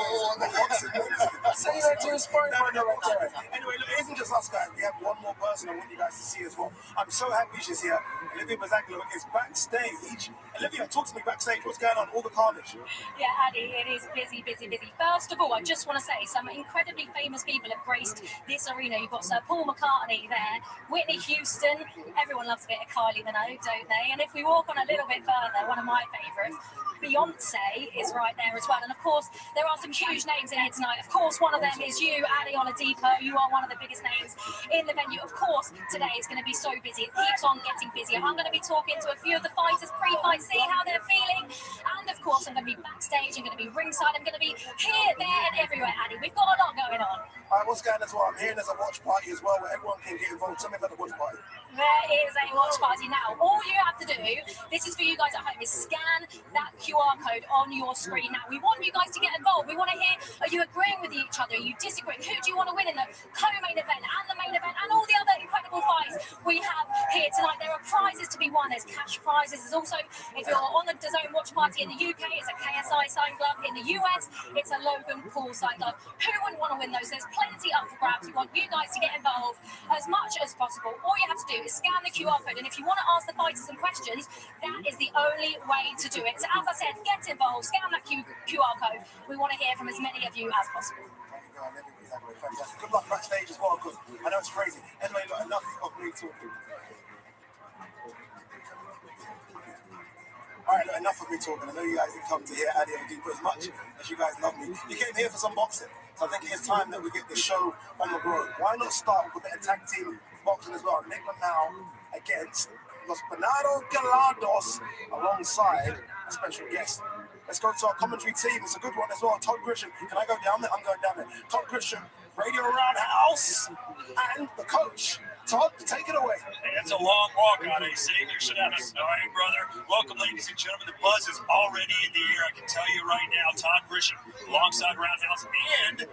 wins. Say that to a sparring partner right there. Anyway, look, it isn't just us guys. We have one more person I want you guys to see as well. I'm so happy she's here. Olivia Mazzagalo is backstage. Olivia, talk to me backstage. What's going on? All the carnage. Yeah, Addy, it is busy, busy, busy. First of all, I just want to say some incredibly famous people have graced this arena. You've got Sir Paul McCartney there, Whitney Houston. Everyone loves a bit of Kylie Minogue, don't they? And if we walk on a little bit further, one of my favourites, Beyonce is right there as well. And of course, there are some huge names in here tonight. Of course, one of them is you, Addy Oladipo. You are one of the biggest names in the venue. Of course, today is going to be so busy. It keeps on getting busier. I'm going to be talking to a few of the fighters pre-fight, see how they're feeling. And of course, I'm going to be backstage. I'm going to be ringside. I'm going to be here, there, and everywhere, Addy. We've got a lot going on. All right, what's going on as well? I'm hearing there's a watch party as well where everyone can get involved. Tell me about the watch party. There is a watch party now. All you have to do, this is for you guys at home, is scan that QR code on your screen. Now, we want you guys to get involved. We want to hear, are you agreeing with each other? Are you disagreeing? Who do you want to win in the co-main event and the main event and all the other incredible fights we have here tonight? There are prizes to be won. There's cash prizes. There's also, if you're on the DAZN watch party in the UK, it's a KSI signed glove. In the US, it's a Logan Paul signed glove. Who wouldn't want to win those? There's plenty up for grabs. We want you guys to get involved as much as possible. All you have to do is scan the QR code, and if you want to ask the fighters some questions, that is the only way to do it. So as I said, get involved, scan that QR code. We want to hear from as many of you as possible. Fantastic. Good luck backstage as well, because I know it's crazy. Anyway, look, enough of me talking. All right, look, enough of me talking. I know you guys didn't come to hear Addy Oladipo as much as you guys love me. You came here for some boxing, so I think it's time that we get the show on the road. Why not start with a bit of tag team boxing as well? Nick now against Los Bernardo Galados alongside a special guest. Let's go to our commentary team. It's a good one as well. Todd Grisham. Can I go down there? I'm going down there. Todd Grisham, Radio Roundhouse, and the coach. Todd, take it away. Hey, that's a long walk on a Savior status. All right, brother. Welcome, ladies and gentlemen. The buzz is already in the air. I can tell you right now, Todd Grisham alongside Roundhouse and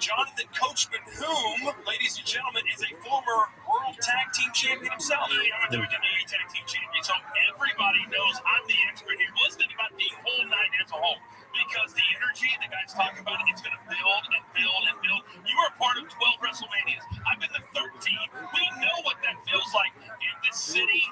Jonathan Coachman, whom, ladies and gentlemen, is a former World Tag Team Champion himself. I'm a WWE Tag Team Champion, so everybody knows I'm the expert here. Let's think about the whole night as a whole, because the energy the guys talk about, it's going to build and build and build. You were a part of 12 WrestleManias. I've been the 13. We know what that feels like in this city.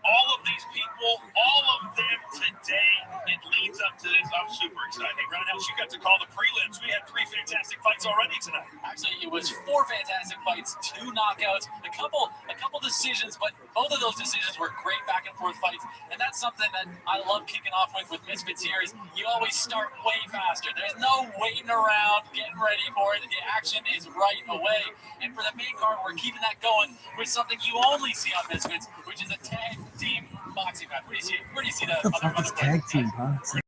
All of these people, all of them today, it leads up to this. I'm super excited. Hey, Roundhouse, you got to call the prelims. We had 3 fantastic fights already tonight. Actually, it was 4 fantastic fights, 2 knockouts, a couple decisions, but both of those decisions were great back and forth fights. And that's something that I love kicking off with Misfits here is you always start way faster. There's no waiting around, getting ready for it. The action is right away. And for the main card, we're keeping that going with something you only see on Misfits, which is a tag team boxing match. Where do you see that? What the fuck is tag team boxing?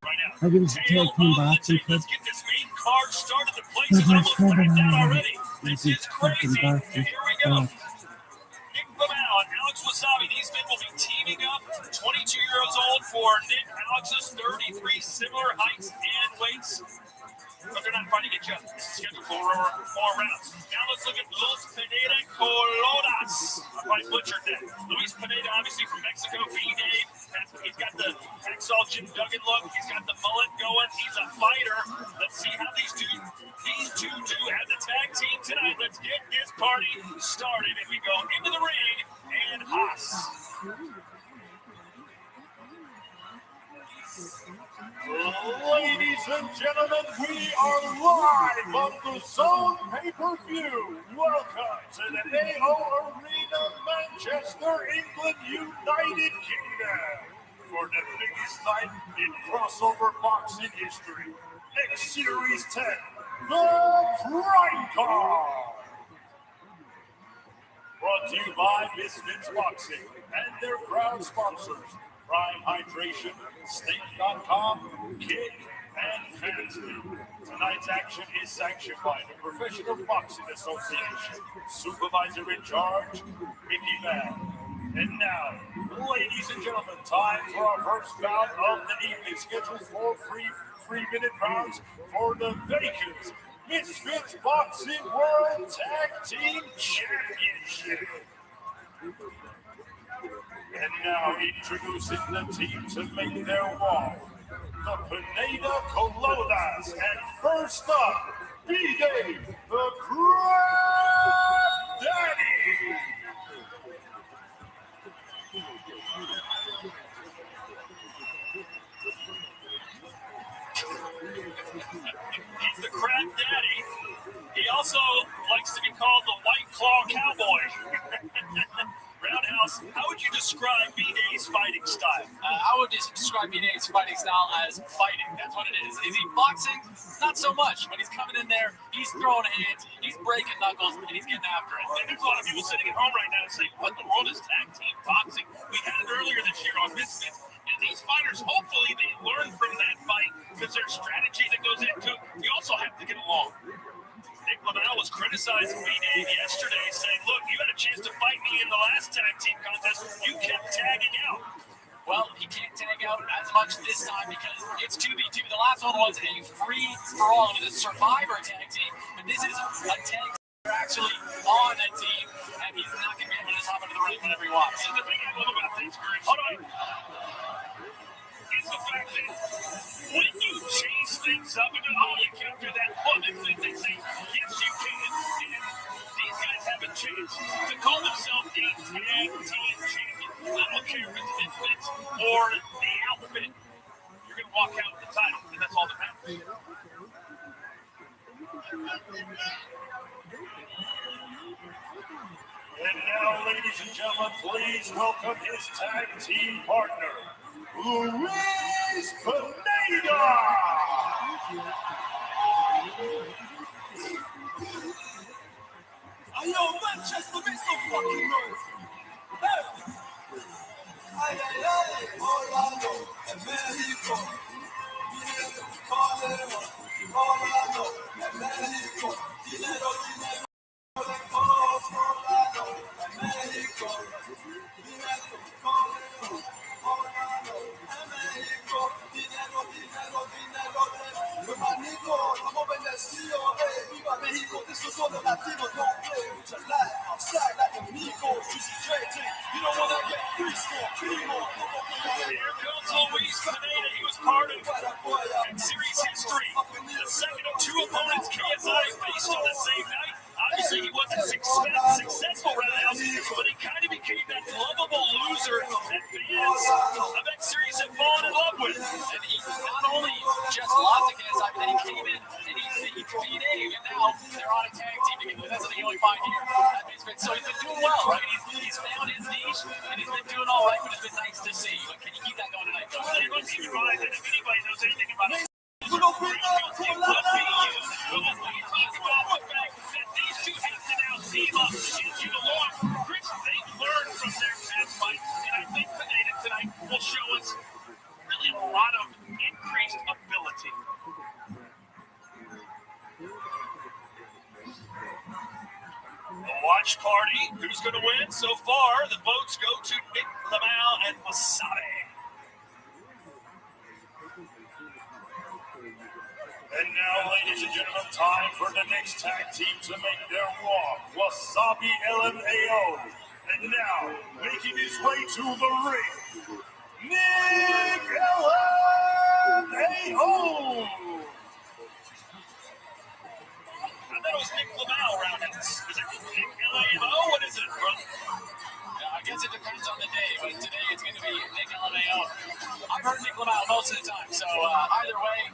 I give us a tag team boxing. Let's get this main card started. The place is almost packed out already. This is crazy. Here we go. Nick Lamau and Alex Wasabi. These men will be teaming up. 22 years old for Nick. Alex is 33. Similar heights and weights, but they're not fighting each other. This is scheduled for 4 rounds. Now let's look at Luis Pineda Colodas. I probably butchered that. Luis Pineda, obviously from Mexico, B-Dave. He's got the Hacksaw Jim Duggan look. He's got the mullet going. He's a fighter. Let's see how these two do as a tag team tonight. Let's get this party started. And we go into the ring and Haas. Ladies and gentlemen, we are live on the Zone pay-per-view. Welcome to the AO Arena, Manchester, England, United Kingdom, for the biggest night in crossover boxing history. X Series 10, the Prime Card. Brought to you by Misfits Boxing and their proud sponsors, Prime Hydration, Steak.com, Kick, and Fantasy. Tonight's action is sanctioned by the Professional Boxing Association. Supervisor in charge, Mickey Mann. And now, ladies and gentlemen, time for our first bout of the evening, scheduled for three-minute rounds for the vacant Misfits Boxing World Tag Team Championship. And now introducing the team to make their walk, the Pineda Colonas, and first up, B-Day, the Crab Daddy. He's the Crab Daddy. He also likes to be called the White Claw Cowboy. Roundhouse, how would you describe B-Day's fighting style? I would just describe B-Day's fighting style as fighting. That's what it is. Is he boxing? Not so much. When he's coming in there, he's throwing hands, he's breaking knuckles, and he's getting after it. And there's a lot of people sitting at home right now saying, what in the world is tag team boxing? We had it earlier this year on Misfits. And these fighters, hopefully, they learn from that fight because there's strategy that goes into it. You also have to get along. Nick Lavelle was criticizing B-Day yesterday, saying, look, you had a chance to fight me in the last tag team contest. You kept tagging out. Well, he can't tag out as much this time because it's 2v2. The last one was a free-for-all. It was a survivor tag team, but this is a tag team. They're actually on a team, and he's not going to be able to just hop into the ring whenever he wants. So the thing I love about this group, hold on, is the fact that when you change things up and you can't do that, well, they say, yes, you can. And these guys have a chance to call themselves a tag team champion. I don't care if it's Misfits or the outfit. You're going to walk out with the title, and that's all that matters. And now, ladies and gentlemen, please welcome his tag team partner, Luis Pineda. Yo, Manchester, make some fucking noise. Hey. Ay, ay, ay, Orlando, en México. Dinero, Calero, Orlando, en México. Dinero, dinero, lejos, Orlando, en México. Dinero, Calero, Orlando, en México. Dinero, dinero, dinero, hermanito, estamos bendecidos, viva México, this is all the Latinos don't play with your life, outside like amigos, juicy trading, you don't wanna get free score, primo. Here comes Luis Pineda. He was part of series history. The second of two opponents KSI faced on the same night. Obviously, he wasn't successful roundhouse, but he kind of became that lovable loser that fans of that series have fallen in love with. And he not only just lost to KSI, but then he came in and he beat Dave, and now they're on a tag team together. That's something you only find here at Misfits. So he's been doing well, right? He's found his niche, and he's been doing all right, but it's been nice to see. But can he keep that going tonight? Let's keep in mind that if anybody knows anything about it, You don't bring up it would be you. But let's talk about the fact that these two have to now team up and get along. Chris, they learned from their past fight, and I think Pineda tonight will show us really a lot of increased ability. The watch party, who's going to win? So far, the votes go to Nick Lavelle and Wasabi. And now, ladies and gentlemen, time for the next tag team to make their walk, Wasabi LMAO. And now, making his way to the ring, Nick LMAO. I thought it was Nick Lavelle roundhouse. Is it Nick LMAO? What is it, bro? I guess it depends on the day, but today it's going to be Nick LMAO. I've heard Nick Lavelle most of the time, so either way,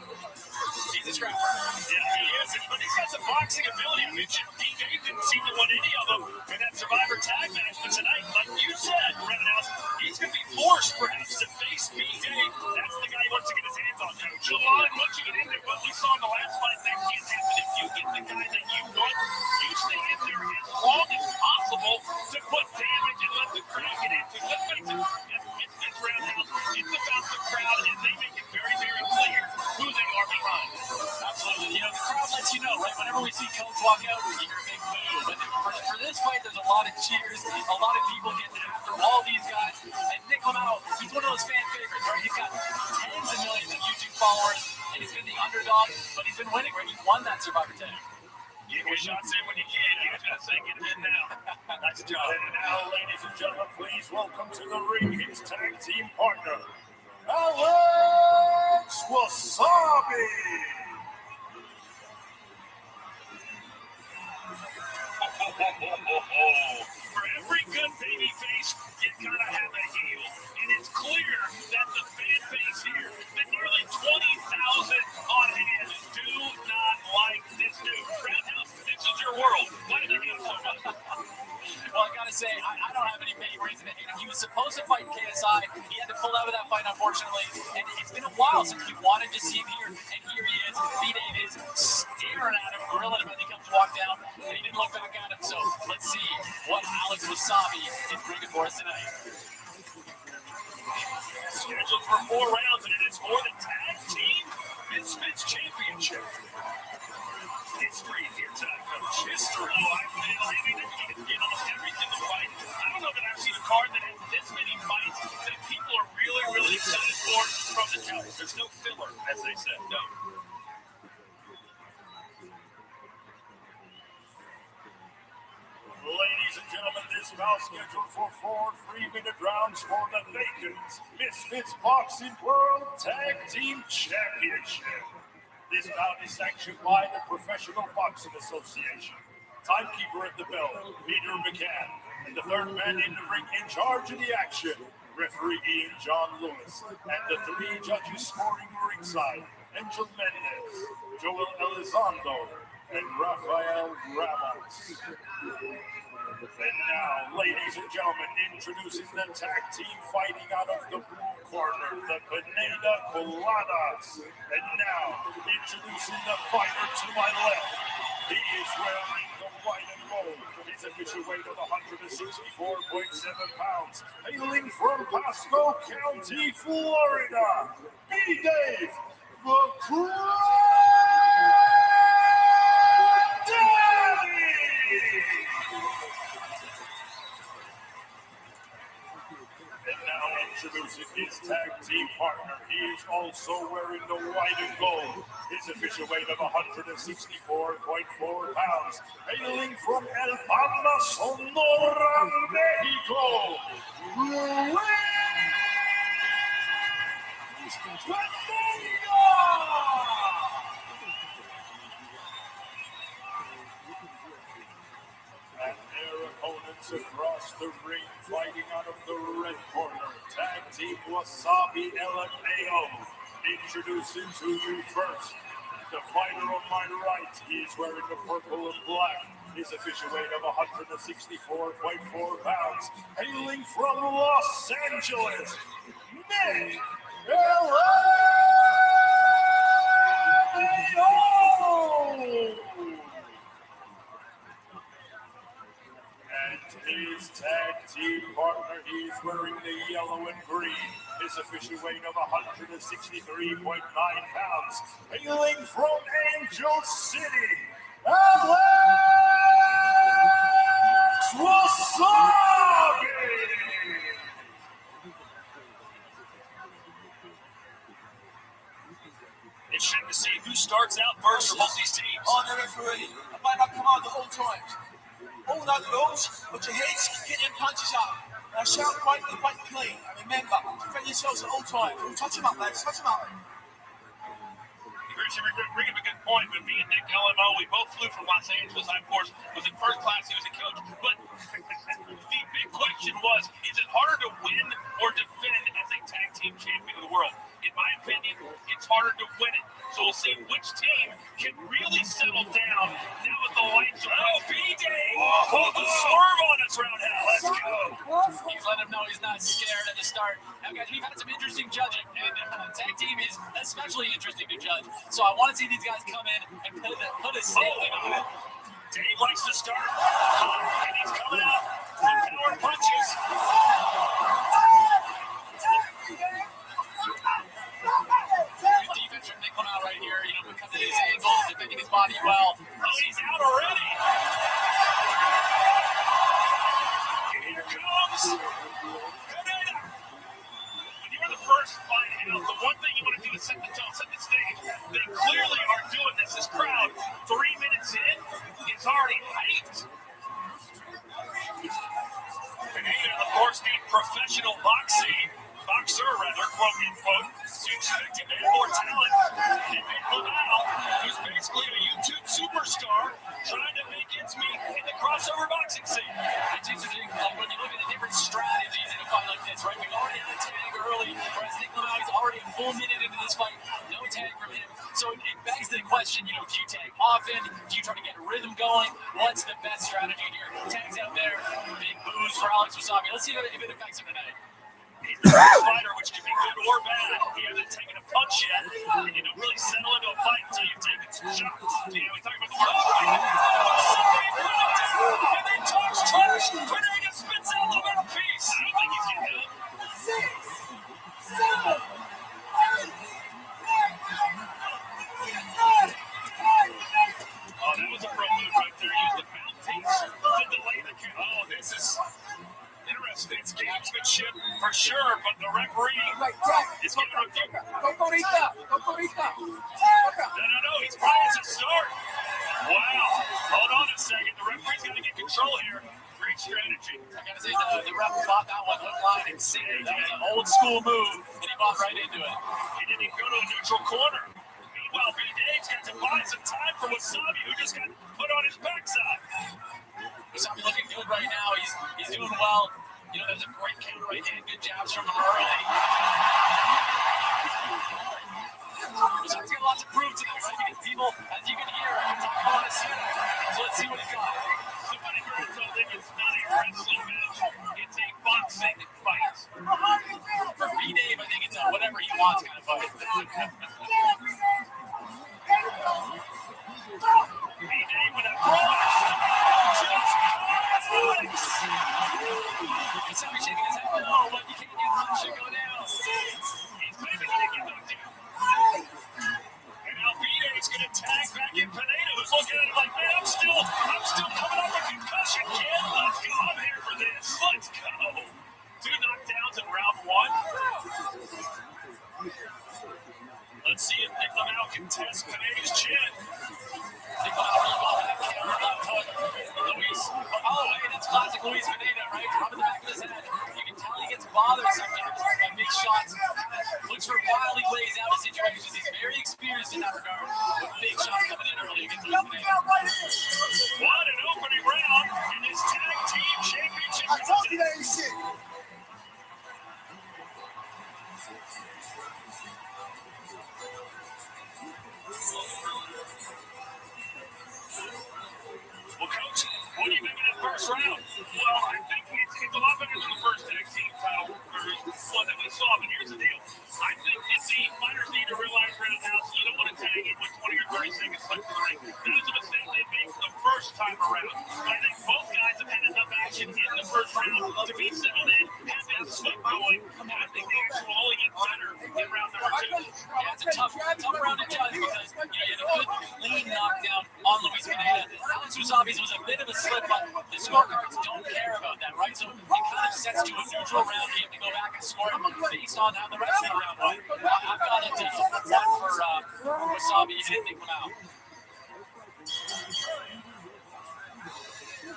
he's a scrapper. Yeah, he is, but he's got some boxing ability. I mentioned D-Day didn't seem to win any of them in that Survivor tag match, but tonight, like you said, Roundhouse, he's going to be forced perhaps to face B-Day. That's the guy he wants to get his hands on, Coach. Once you get in there, what we saw in the last fight, that can't happen. If you get the guy that you want, you stay in there as long as possible to put damage and let the crowd get into it. Let's face it, it's Roundhouse, it's about the crowd, and they make it very, very clear who they are behind. Absolutely. You know, the crowd lets you know, right? Whenever we see Coach walk out, you hear a big boo. But for this fight, there's a lot of cheers, a lot of people getting after all these guys. And Nick Lamau, he's one of those fan favorites, right? He's got tens of millions of YouTube followers, and he's been the underdog, but he's been winning, right? He won that Survivor tag. Get your shots in when you can. I was going to say, get them in now. Nice job. And now, ladies and gentlemen, please welcome to the ring his tag team partner, Alex Wasabi. For every good baby face, you gotta have a heel. And it's clear that the fan base here, the nearly 20,000 on hand, do not like this dude. Roundhouse, this is your world. Why do they hate him so much? Well, I gotta say, I don't have any favorites. He was supposed to fight KSI. He had to pull out of that fight, unfortunately. And it's been a while since we wanted to see him here. And here he is. V-Dave is staring at him, grilling him as he comes to walk down. And he didn't look back at him. So let's see what Alex Wasabi is bringing for us tonight. Scheduled for 4 rounds, and it is for the Tag Team Misfits Championship. History here tonight, Coach. History. I mean, you can get almost every single fight. I don't know that I've seen a card that has this many fights that people are really, really excited for from the jump. There's no filler, as they said. No. Ladies and gentlemen, this bout scheduled for 4 3-minute rounds for the vacant Misfits Boxing World Tag Team Championship. This bout is sanctioned by the Professional Boxing Association. Timekeeper at the bell, Peter McCann. And the third man in the ring in charge of the action, referee Ian John Lewis. And the 3 judges scoring ringside, Angel Mendez, Joel Elizondo, and Rafael Ramos. And now, ladies and gentlemen, introducing the tag team fighting out of the blue corner, the Pineda Coladas. And now, introducing the fighter to my left. He is wearing the white and gold. His official weight of 164.7 pounds. Hailing from Pasco County, Florida, V-Dave, the Daddy! And now introducing his tag team partner. He is also wearing the white and gold. His official weight of 164.4 pounds. Hailing from El Panda, Sonora, Mexico. And their opponents across the ring, fighting out of the red corner, Tag Team Wasabi LMAO. Introducing to you first, the fighter on my right. He is wearing the purple and black. His official weight of 164.4 pounds. Hailing from Los Angeles, Nick And his tag team partner, he's wearing the yellow and green. His official weight of 163.9 pounds. Hailing from Angel City, Alex Wasabi! It's shame to see who starts out first for both these teams. On the referee, I might not come out at all times. All that rules, but your heads get your punches up. Now shout quite clean. And remember, defend yourselves at all times. Touch him up, lads. Touch him up. Bruce, you bring up a good point. With me and Nick LMO, we both flew from Los Angeles. I, of course, was in first class. He was a coach. But the big question was, is it harder to win or defend as a tag team champion of the world? In my opinion, it's harder to win it. So we'll see which team can really settle down now with the lights are out. V-Day! Oh, the swerve on us, Roundhouse. Let's go. He's letting him know he's not scared at the start. Now, guys, we've had some interesting judging, and tag team is especially interesting to judge. So I want to see these guys come in and put a statement on it. Dave likes to start, and he's coming out with power punches. Good defense from Nick Lamau right here, because of his angle, defending his body well. he's out already. Here comes Pineda. When you're the first fight out, the one thing you want to do is set the tone, set the stage. They clearly are doing this. This crowd, 3 minutes in, is already hyped. Pineda, of course, the professional boxer, quote unquote, so you expect him to have more talent. And Bilal, who's basically a YouTube superstar, trying to make its meet in the crossover boxing scene. It's interesting, like, when you look at the different strategies in a fight like this, right? We already had a tag early, whereas Nick Lamau is already a full minute into this fight. No tag from him. So it begs the question, do you tag often? Do you try to get a rhythm going? What's the best strategy here? Tags out there, big boost for Alex Wasabi. Let's see if it affects him tonight. He's the first fighter, which can be good or bad. He hasn't taken a punch yet, and you don't really settle into a fight until you've taken some shots. We talk about the and then talks trash. Pineda spits out a little bit of peace. I don't think he's getting up. Oh, that was a pro move right there. Use the mouthpiece to delay the kick. Oh, this is interesting. It's gamesmanship for sure, but the referee is going to review. No, he's probably has a start. Wow. Hold on a second. The referee's got to get control here. Great strategy. I gotta say, the ref bought that one hook, line, and sinker. That was an old school move, and he bought right into it. He didn't even go to a neutral corner. Meanwhile, B-Dave's got to buy some time for Wasabi, who just got put on his backside. Wasabi looking good right now. He's doing well. There's a great counter right hand. Good jabs from him early. Wasabi's got lots of proof tonight, right? Because people, as you can hear, are talking about his center. So let's see what he's got. Somebody heard something. It's not a wrestling match. It's a boxing fight. For B-Dave, I think it's a whatever he wants kind of fight. B-Dave with a cross. Wasabi shaking his head. No, but you can't get much to go down. He's maybe going to get knocked down. And now B-Dave's going to tag back in Pineda, who's looking at it like, man, I'm still coming up with concussion, kid. Let's go. I'm here for this. Let's go. 2 knockdowns in round 1. Let's see if Nick Lamau can test Pineda's chin. Nick Lamau really well with that counter left hook. Luis. Oh, and it's classic Luis Pineda, right? Rubbing the back of his head. You can tell he gets bothered sometimes by big shots. Looks for wildly lays out his situations. He's very experienced in that regard. With big shots coming in early against Luis Pineda. What an opening round in this tag team championship. I told you that shit. Well, Coach, what do you think of the first round? Well, I think it's a lot better than the first tag team title one that we saw. But here's the deal. I think that the fighters need to realize roundhouse, you don't want to tag in with 20 or 30 seconds left in the ring. That is a mistake they made the first time around. But I think both guys have had enough action in the first round to be settled in, have that sweat going. And I think the action will only get better in round number 2. Yeah, it's a tough round to judge because you had a good lean knockdown on Luis Pineda. Alex Wasabi's was a bit of a slip, but the scorecards don't care about that, right? So it kind of sets to a neutral round. You have to go back and score based on how the rest of the round went. I've got it to 1 for Wasabi and Nick Lamau.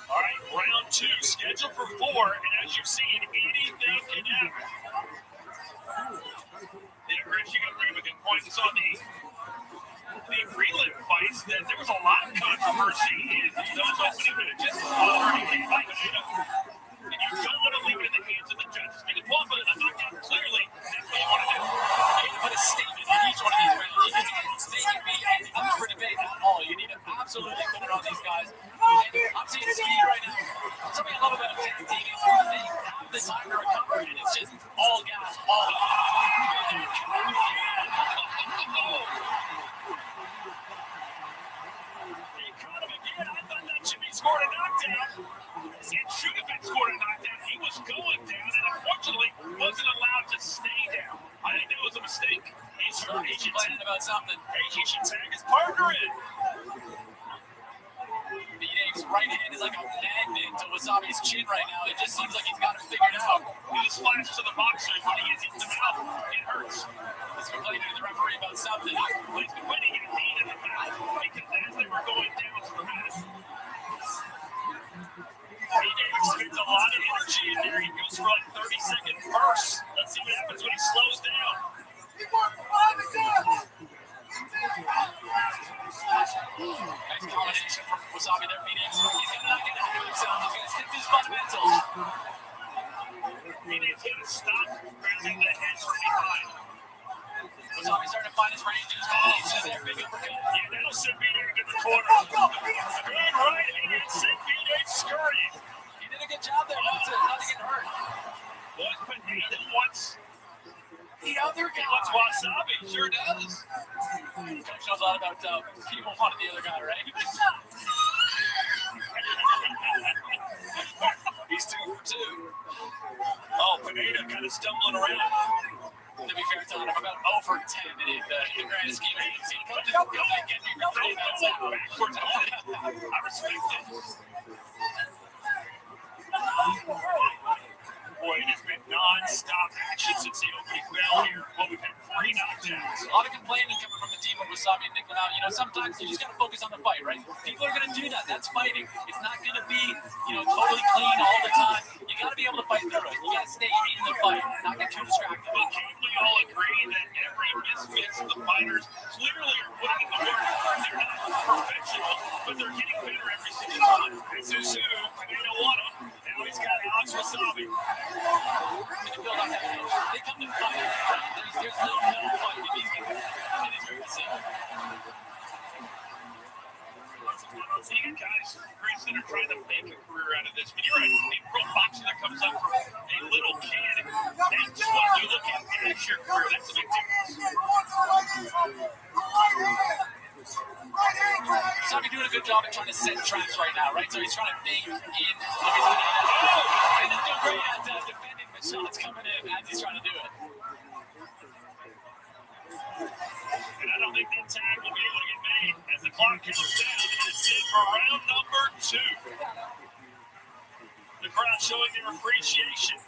All right, round 2 scheduled for 4, and as you've seen, anything can happen. Yeah, Chris, you got to bring up a good point. It's on the prelim fights that there was a lot of controversy in those opening matches. And you don't want to leave it in the hands of the judges. Because one but a knockdown, clearly, that's what you want to do. You need to put a statement in each one of these rounds. You can't be up for debate at all. You need to absolutely put it on these guys. And I'm seeing speed right now. Something I love about a tag team is they have the time to recover, and it's just all gas, all scored a knockdown. It should have been scored a knockdown. He was going down and unfortunately wasn't allowed to stay down. I think that was a mistake. He should tag about something. Hey, he should tag his partner in. right hand is like a magnet to Wasabi's chin right now. It just seems like he's got it figured out. Newsflash to the boxers when he gets hit in the mouth. It hurts. He's complaining to the referee about something. He's been winning a knee in the mouth because as they were going down to the mat. David spends a lot of energy in there. He goes for like 30-second bursts. Let's see what happens when he slows down. Nice combination from Wasabi there, Phoenix. He's not going to have himself. He's going to stick to his fundamentals. Phoenix going to stop grabbing the head from behind. Wasabi's starting to find his range in his combinations there. Big uppercut. Yeah, that'll send B-Day into the corner. Good right hand sent B-Day scurrying. He did a good job there, not to get hurt. Boys, but Nathan wants the other guy. He wants Wasabi. Sure does. Coach knows a lot about people wanting the other guy, right? He's 2 for 2. Oh, Pineda kind of stumbling around. To be fair, Todd, I'm about 0 for 10 in the grand scheme of things. He comes Don't to get me backwards. I respect it. Boy, it has been non-stop action since the opening bell here. Well, we've had 3 knockdowns. A lot of complaining coming from the team of Wasabi and Nick Lamau. You know, sometimes you just got to focus on the fight, right? People are going to do that. That's fighting. It's not going to be, totally clean all the time. You got to be able to fight through it. You got to stay in the fight, not get too distracted. Well, can't we all agree that every misfits of the fighters clearly are putting in the work? They're not professional, but they're getting better every single time. This is who Pineda won him. Now he's got Alex Wasabi. They come to fight. There's no fight with these guys. It is very simple. You got guys, Chris, that are trying to make a career out of this. When you're a pro boxer that comes up from a little kid, that's what you look at as your career. That's a big difference. Wasabi doing a good job at trying to set traps right now, right? So he's trying to bait in. And he's doing great at defending the shots coming in as he's trying to do it. And I don't think that tag will be able to get made as the clock counts down. This is for round number 2. The crowd showing their appreciation.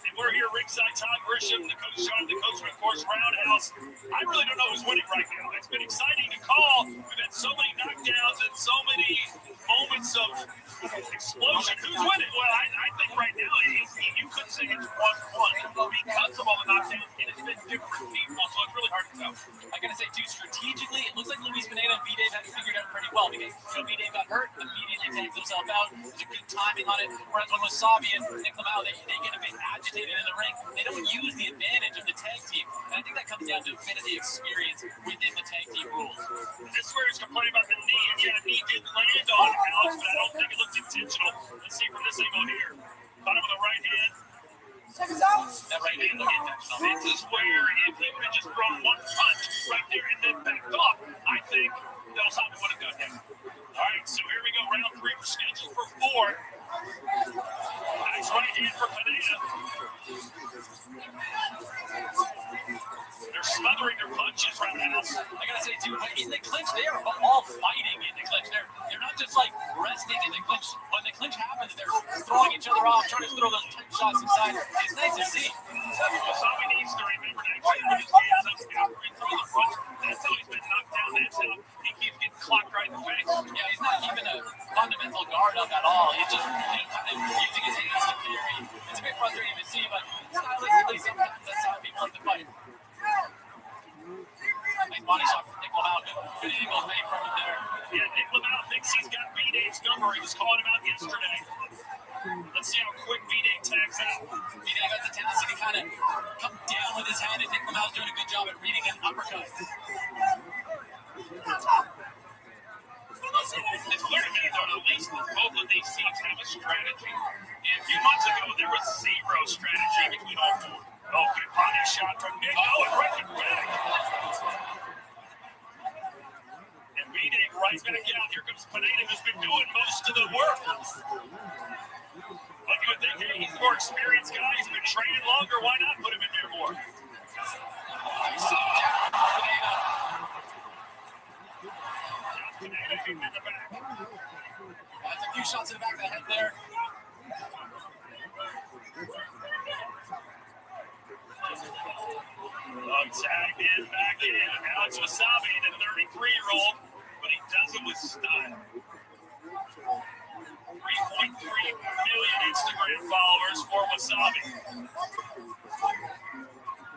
And we're here ringside. Todd Grisham, the coach Sean, the coach of course Roundhouse. I really don't know who's winning right now. It's been exciting to call. We've had so many knockdowns and so many moments of explosion. Who's winning? Well, I think right now you could say it's 1-1 because of all the knockdowns, and it's been different people, so it's really hard to tell. I gotta say too, strategically, it looks like Luis Pineda and B-Dave had it figured out pretty well because B-Dave got hurt, immediately takes himself out. There's a good timing on it. Whereas when Wasabi and Nick Lamau, they get a bit agitated in the ring. They don't use the advantage of the tag team, and I think that comes down to a bit of the experience within the tag team rules. This is where he's complaining about the knee, and yeah, knee did land on Alex, but I don't think it looked intentional. Let's see from this angle here. Bottom of the right hand. That right hand looked intentional. This is where if he would have just thrown one punch right there and then backed off, I think that Wasabi would have gone down. All right, so here we go. Round 3 for scheduled for 4. Nice right hand for Pineda. They're smothering their punches right now. I gotta say too, in the clinch, they are all fighting in the clinch. They're not just like resting in the clinch. When the clinch happens, they're throwing each other off, trying to throw those tight shots inside. It's nice to see. Wasabi needs to remember to actually put his hands up after he throws the punch. That's how he's been knocked down. That's how he keeps getting clocked right in the face. Yeah, he's not even a fundamental guard up at all. He's just kind of using his hands to carry. It's a bit frustrating to see, but stylistically, sometimes that's how people like to fight. Nice body shot from Nick Lamau. Good angle made from him there. Yeah, Nick Lamau thinks he's got B-Dave's number. He was calling him out yesterday. Let's see how quick B-Day tags out. B-Dave has a tendency to kind of come down with his head, and Nick Lamau's doing a good job at reading an uppercut. It's clear to me, though, at least both of these teams have a strategy. A few months ago, there was zero strategy between all 4. Oh, good body shot from Nick. Oh, and right back. And B-Day right back out. Here comes Pineda, who's been doing most of the work. But you would think, hey, he's the more experienced guy. He's been training longer. Why not put him in there more? shooting in the back. That's a few shots in the back of the head there. Tagged in, back in. Alex Wasabi, the 33-year-old, but he does it with style. 3.3 million Instagram followers for Wasabi.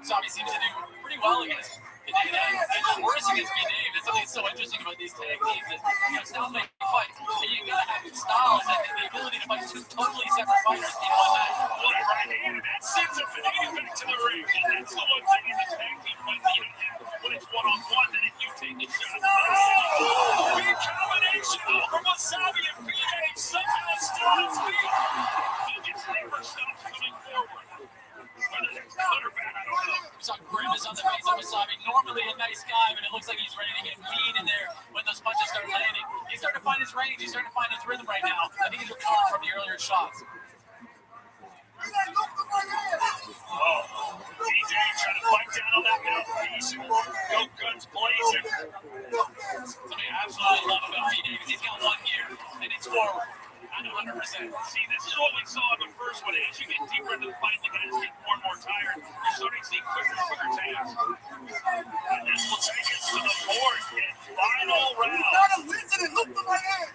Wasabi seems to do pretty well against Today and worse against me, Dave. That's something that's so interesting about these tag teams is, styles make fights. And you gotta have styles and the ability to fight two totally separate fighters in one night. What a right hand, and that sends a Pineda back to the ring. And that's the one thing in the tag team fight that you don't have when it's one-on-one, that if you take the shot. Oh, big combination from Wasabi and Pineda somehow still on his feet. He just never stops coming forward. Whether that's good or bad, I don't know. We saw grimace on the face of Wasabi. Normally a nice guy, but it looks like he's ready to get mean in there when those punches start landing. He's starting to find his range. He's starting to find his rhythm right now. I think he's recovering from the earlier shots. Oh, DJ trying to fight down on that mouthpiece. Go guns blazing. Something I absolutely love about DJ because he's got one gear, and it's forward. 100%. See, this is what we saw in the first one. As you get deeper into the fight, the guys get more and more tired. You're starting to see quicker and quicker tags. And this will take us to the fourth and final round. You gotta listen and look to my head.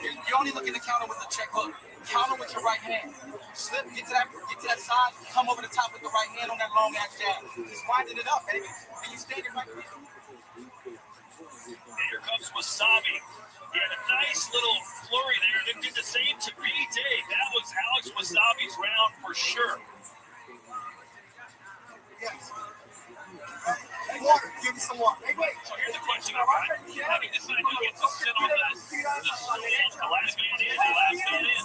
You only look at the counter with the checkbook. Counter with your right hand. Slip, get to that side, come over the top with the right hand on that long ass jab. Just winding it up, baby. And you stand it right there. And here comes Wasabi. He had a nice little flurry there that did the same to B-Day. That was Alex Wasabi's round for sure. Yes. Hey, water. Give me some water. Hey, wait. So here's the question I got. How do you decide who gets to sit on the stool? The last man in, the last man in.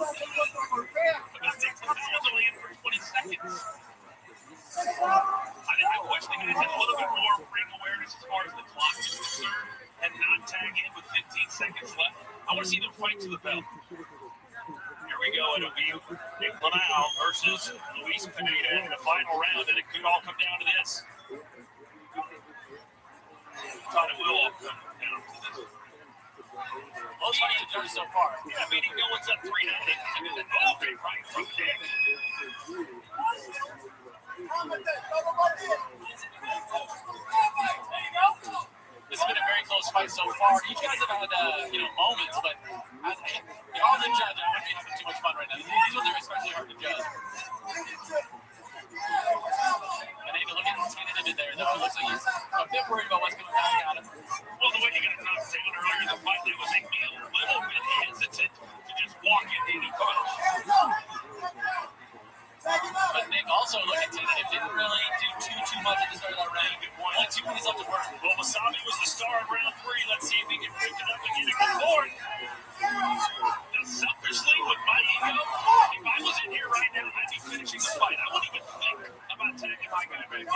Because Dick's only in for 20 seconds. I wish the guys had a little bit more ring awareness as far as the clock is concerned and not tag in with 15 seconds left. I want to see them fight to the bell. Here we go. It'll be Nick Lamau versus Luis Pineda in the final round, and it could all come down to this. Thought it will all come down to this. Most fights have done so far. Yeah, meaning no one's up 3-0. Oh, big right from Nick. This has been a very close fight so far. You guys have had, moments, but as the judge, I wouldn't be having too much fun right now. These ones are especially hard to judge. And even looking tentative in there, though, it looks like he's a bit worried about what's going to happen at him. Well, the way he got knocked down earlier in the fight, that was making me a little bit hesitant to just walk into any punch. But Nick also looking tentative, didn't really do too much at the start of that round. Only 2 minutes left to work. Well, Wasabi was the star in round 3. Let's see if he can pick it up again in the fourth. Selfishly, with my ego, if I was in here right now, I'd be finishing the fight. I wouldn't even think about tagging my guy back in.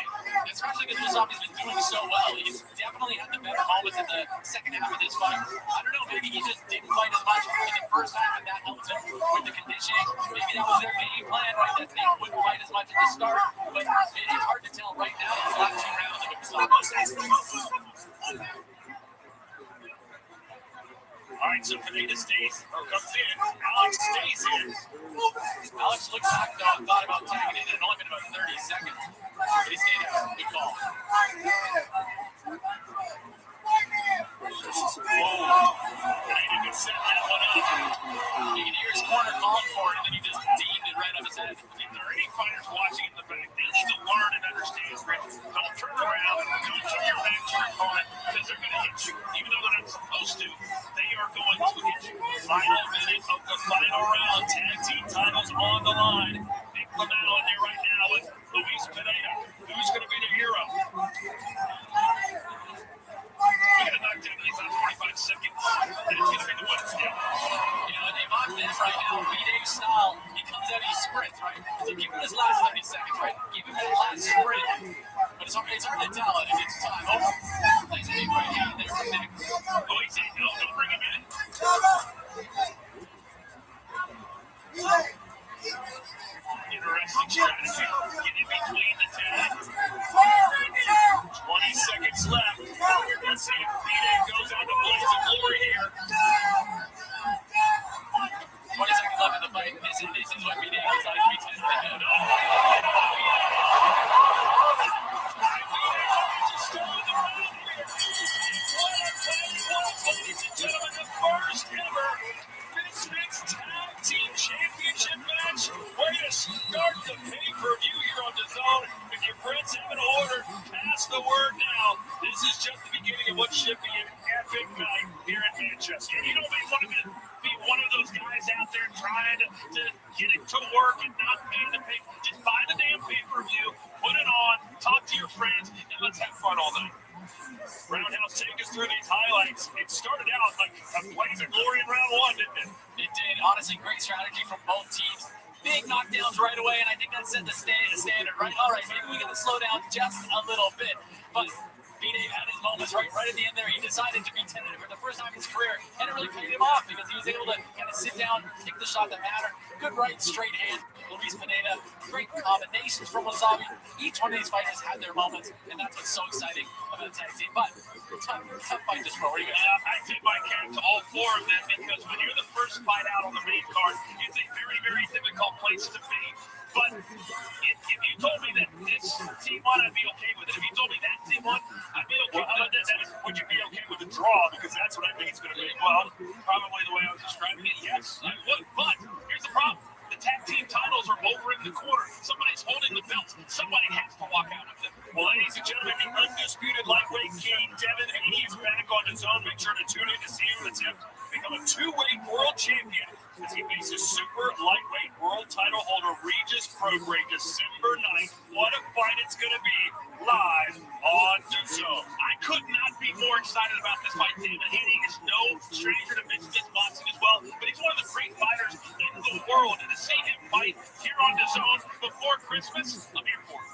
Especially because Wasabi's been doing so well. He's definitely had the better moments in the second half of this fight. I don't know, maybe he just didn't fight as much in the first half, and that helped him with the conditioning. Maybe that was their game plan, right? That they wouldn't fight as much at the start. But it is hard to tell right now. These last 2 rounds of Wasabi. All right, so Pineda comes in. Alex stays in. Alex looked back, though, and thought about tagging it. It had only been about 30 seconds. But he stayed out. Good call. Pineda can set that one up. You can hear his corner calling for it, and then he just deemed it right up his head. If there are any fighters watching in the back, they need to learn and understand, Rick. Don't turn around. Don't turn your back to your opponent, because they're going to hit you. Even though they're not supposed to, they are going to hit you. Final minute of the final round. Tag team titles on the line. Nick Lamau in there right now with Luis Pineda. Who's going to be the hero? We're going to knock down these last 45 seconds. That's going to be the one. They mock this right now. B-Dave style. He comes out, he sprints, right? So give him his last 30 seconds, right? Give him that last sprint. But it's hard to tell if it's time. Oh, nice big right hand there from Nick. Oh, he's in. No, don't bring him in. down. If your friends haven't ordered, pass the word now. This is just the beginning of what should be an epic night here in Manchester. And you don't want to be one of those guys out there trying to get it to work and not pay the pay. Just buy the damn pay-per-view, put it on, talk to your friends, and let's have fun all night. Roundhouse take us through these highlights. It started out like a blaze of glory in round one, didn't it? It did. Honestly, great strategy from both teams. Big knockdowns right away, and I think that set the standard, right? All right, maybe we got to slow down just a little bit. But V-Dave had his moments right at the end there. He decided to be tentative for the first time in his career, and it really paid him off because he was able to kind of sit down, take the shot that mattered. Good right, straight hand, Luis Pineda. Great combinations from Wasabi. Each one of these fighters had their moments, and that's what's so exciting about the tag team. But tough fight this pro. I tip my cap to all four of them because when you're the first fight out on the main card, it's a very, very difficult place to be. But if you told me that this team won, I'd be okay with it. If you told me that team won, I'd be okay with it. Would you be okay with the draw? Because that's what I think it's going to be. Well, probably the way I was describing it, yes, I would. But here's the problem. The tag team titles are over in the corner. Somebody's holding the belts. Somebody has to walk out of them. Well, ladies and gentlemen, the undisputed lightweight king, Devin Haney, is back on his own. Make sure to tune in to see him attempt to become a two-weight world champion as he faces super lightweight world title holder Regis Prograis December 9th. What a fight it's going to be live on DAZN. I could not be more excited about this fight. Devin Haney is no stranger to mixed boxing as well, but he's one of the great fighters in the world. And to see him fight here on DAZN before Christmas, I'm here for it.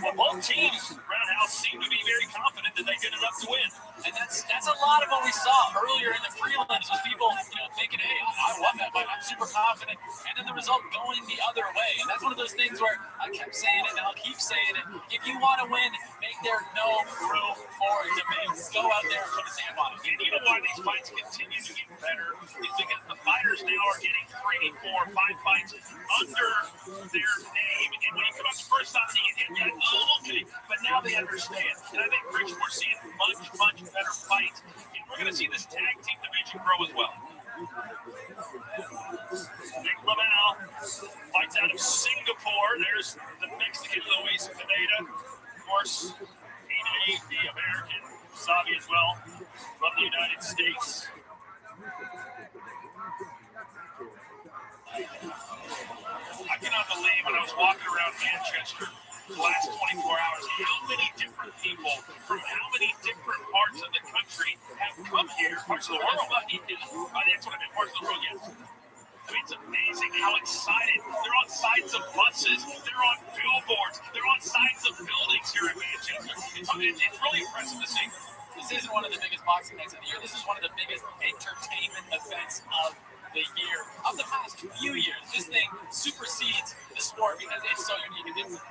Well, both teams, Roundhouse, seem to be very confident that they get enough to win. And that's a lot of what we saw earlier in the prelims was people, thinking, hey, I won that fight. I'm super confident. And then the result going the other way. And that's one of those things where I kept saying it and I'll keep saying it. If you want to win, make there no room for debate. Go out there and put a stamp on it. And you know why these fights continue to get better is because the fighters now are getting 3, 4, 5 fights under their name. And when you come up the first time, you get that, okay. But now they understand. And I think, Rich, we're seeing much better fights. And we're going to see this tag team division grow as well. Nick Laval fights out of Singapore. There's the Mexican Luis Pineda. Of course, he the American Sabi as well from the United States. I cannot believe when I was walking around Manchester the last 24 hours, how many different people from how many different parts of the country have come here, parts of the world. That's what I meant, parts of the world, yes. I mean, it's amazing how excited. They're on sides of buses. They're on billboards. They're on sides of buildings here in Manchester. It's really impressive to see. This isn't one of the biggest boxing nights of the year. This is one of the biggest entertainment events of the year, of the past few years. This thing supersedes the sport because it's so unique and different.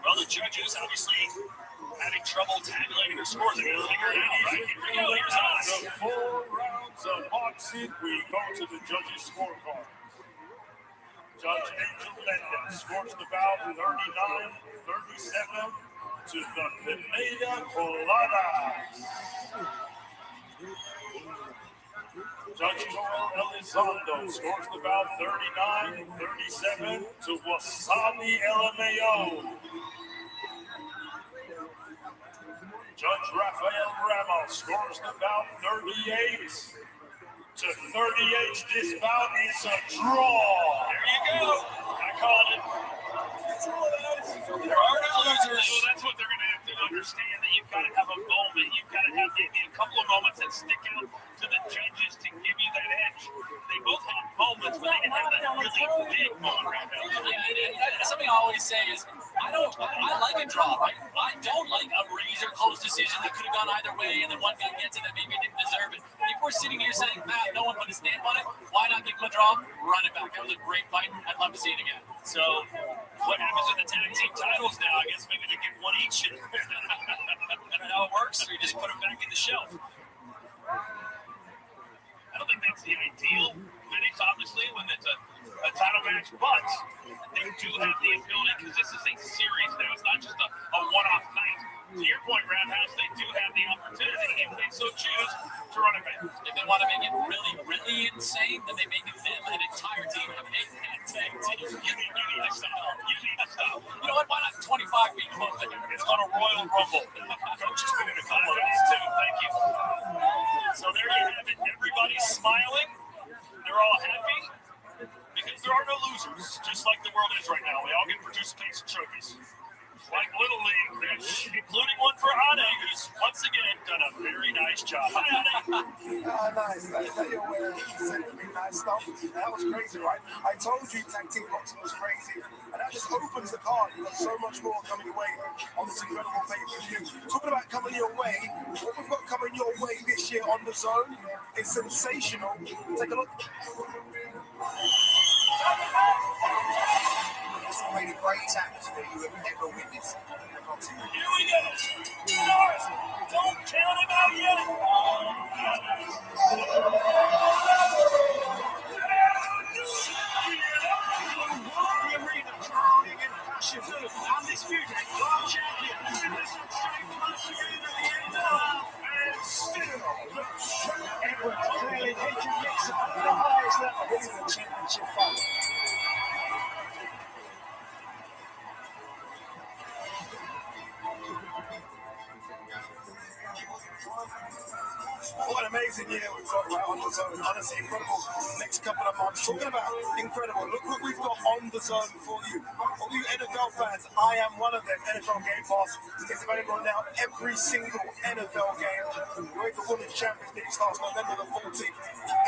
Well, the judges obviously having trouble tabulating the scores. They're going to figure it out, right? Here we go. Here's us. The 4 rounds of boxing, we go to the judges' scorecard. Judge Angel Mendez scores the bout 39-37 to the Pineda Coladas. Judge Joel Elizondo scores the bout 39-37 to Wasabi LMAO. Judge Rafael Ramos scores the bout 38-38. This bout is a draw. There you go. I called it. There are no losers. So that's what they're going to have to understand, that you've got to have a moment. You've got to have maybe a couple of moments that stick out to the judges to give you that edge. They both had moments, but they didn't have that really big moment right now. Something I always say is, I like a draw, right? I don't like a razor close decision that could have gone either way, and then one guy gets it that maybe didn't deserve it. If we're sitting here saying, no one put a stamp on it, why not give him a draw? Run it back. That was a great fight. I'd love to see it again. So, what happens in the tag team titles now? I guess maybe they get one each. I don't know how it works, or you just put them back in the shelf. I don't think that's the ideal finish, obviously, when it's a title match, but they do have the ability, because this is a series now. It's not just a one-off night. To your point, Roundhouse, they do have the opportunity, if they so choose, to run it back. If they want to make it really, really insane, then they make them an entire team of 8-10 tag teams. Give me a style. Royal Rumble. Coach has been in a couple of these too. Thank you. So there you have it. Everybody's smiling. They're all happy because there are no losers, just like the world is right now. We all get participation trophies. Like Little League, including one for Ade, who's once again done a very nice job. Hi, Ade. Nice. That you're wearing really nice stuff. That was crazy, right? I told you tag team boxing was crazy, and that just opens the card. You've got so much more coming your way on this incredible pay-per-view. Talking about coming your way, what we've got coming your way this year on the Zone is sensational. Take a look. It's probably the greatest atmosphere you have ever witnessed. Here we go. Stars, don't count him out yet. The arena crowding in passion. Undisputed world champion. And still, Edward clearly Adrian Nixon at the highest level. This is a championship fight. What an amazing year we've got right on the Zone. Honestly, incredible next couple of months. Talking about incredible. Look what we've got on the Zone for you. All you NFL fans, I am one of them. NFL Game Pass is available now every single NFL game. UEFA Women's Champions League starts November the 14th.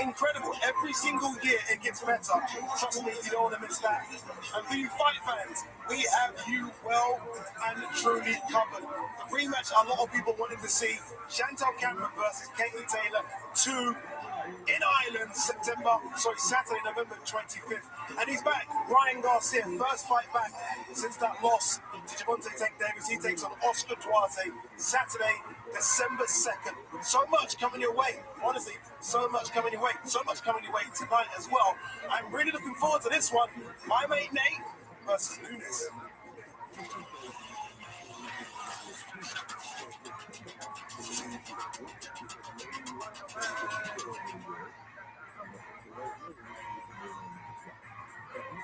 Incredible. Every single year it gets better. Trust me, you don't want to miss that. And for you fight fans, we have you well and truly covered. The rematch a lot of people wanted to see, Chantal Cameron versus Katie Taylor 2 in Ireland, Saturday, November 25th. And he's back. Ryan Garcia, first fight back since that loss to Javante Tank Davis. He takes on Oscar Duarte Saturday, December 2nd. So much coming your way. Honestly, so much coming your way. So much coming your way tonight as well. I'm really looking forward to this one. My mate Nate versus Nunes.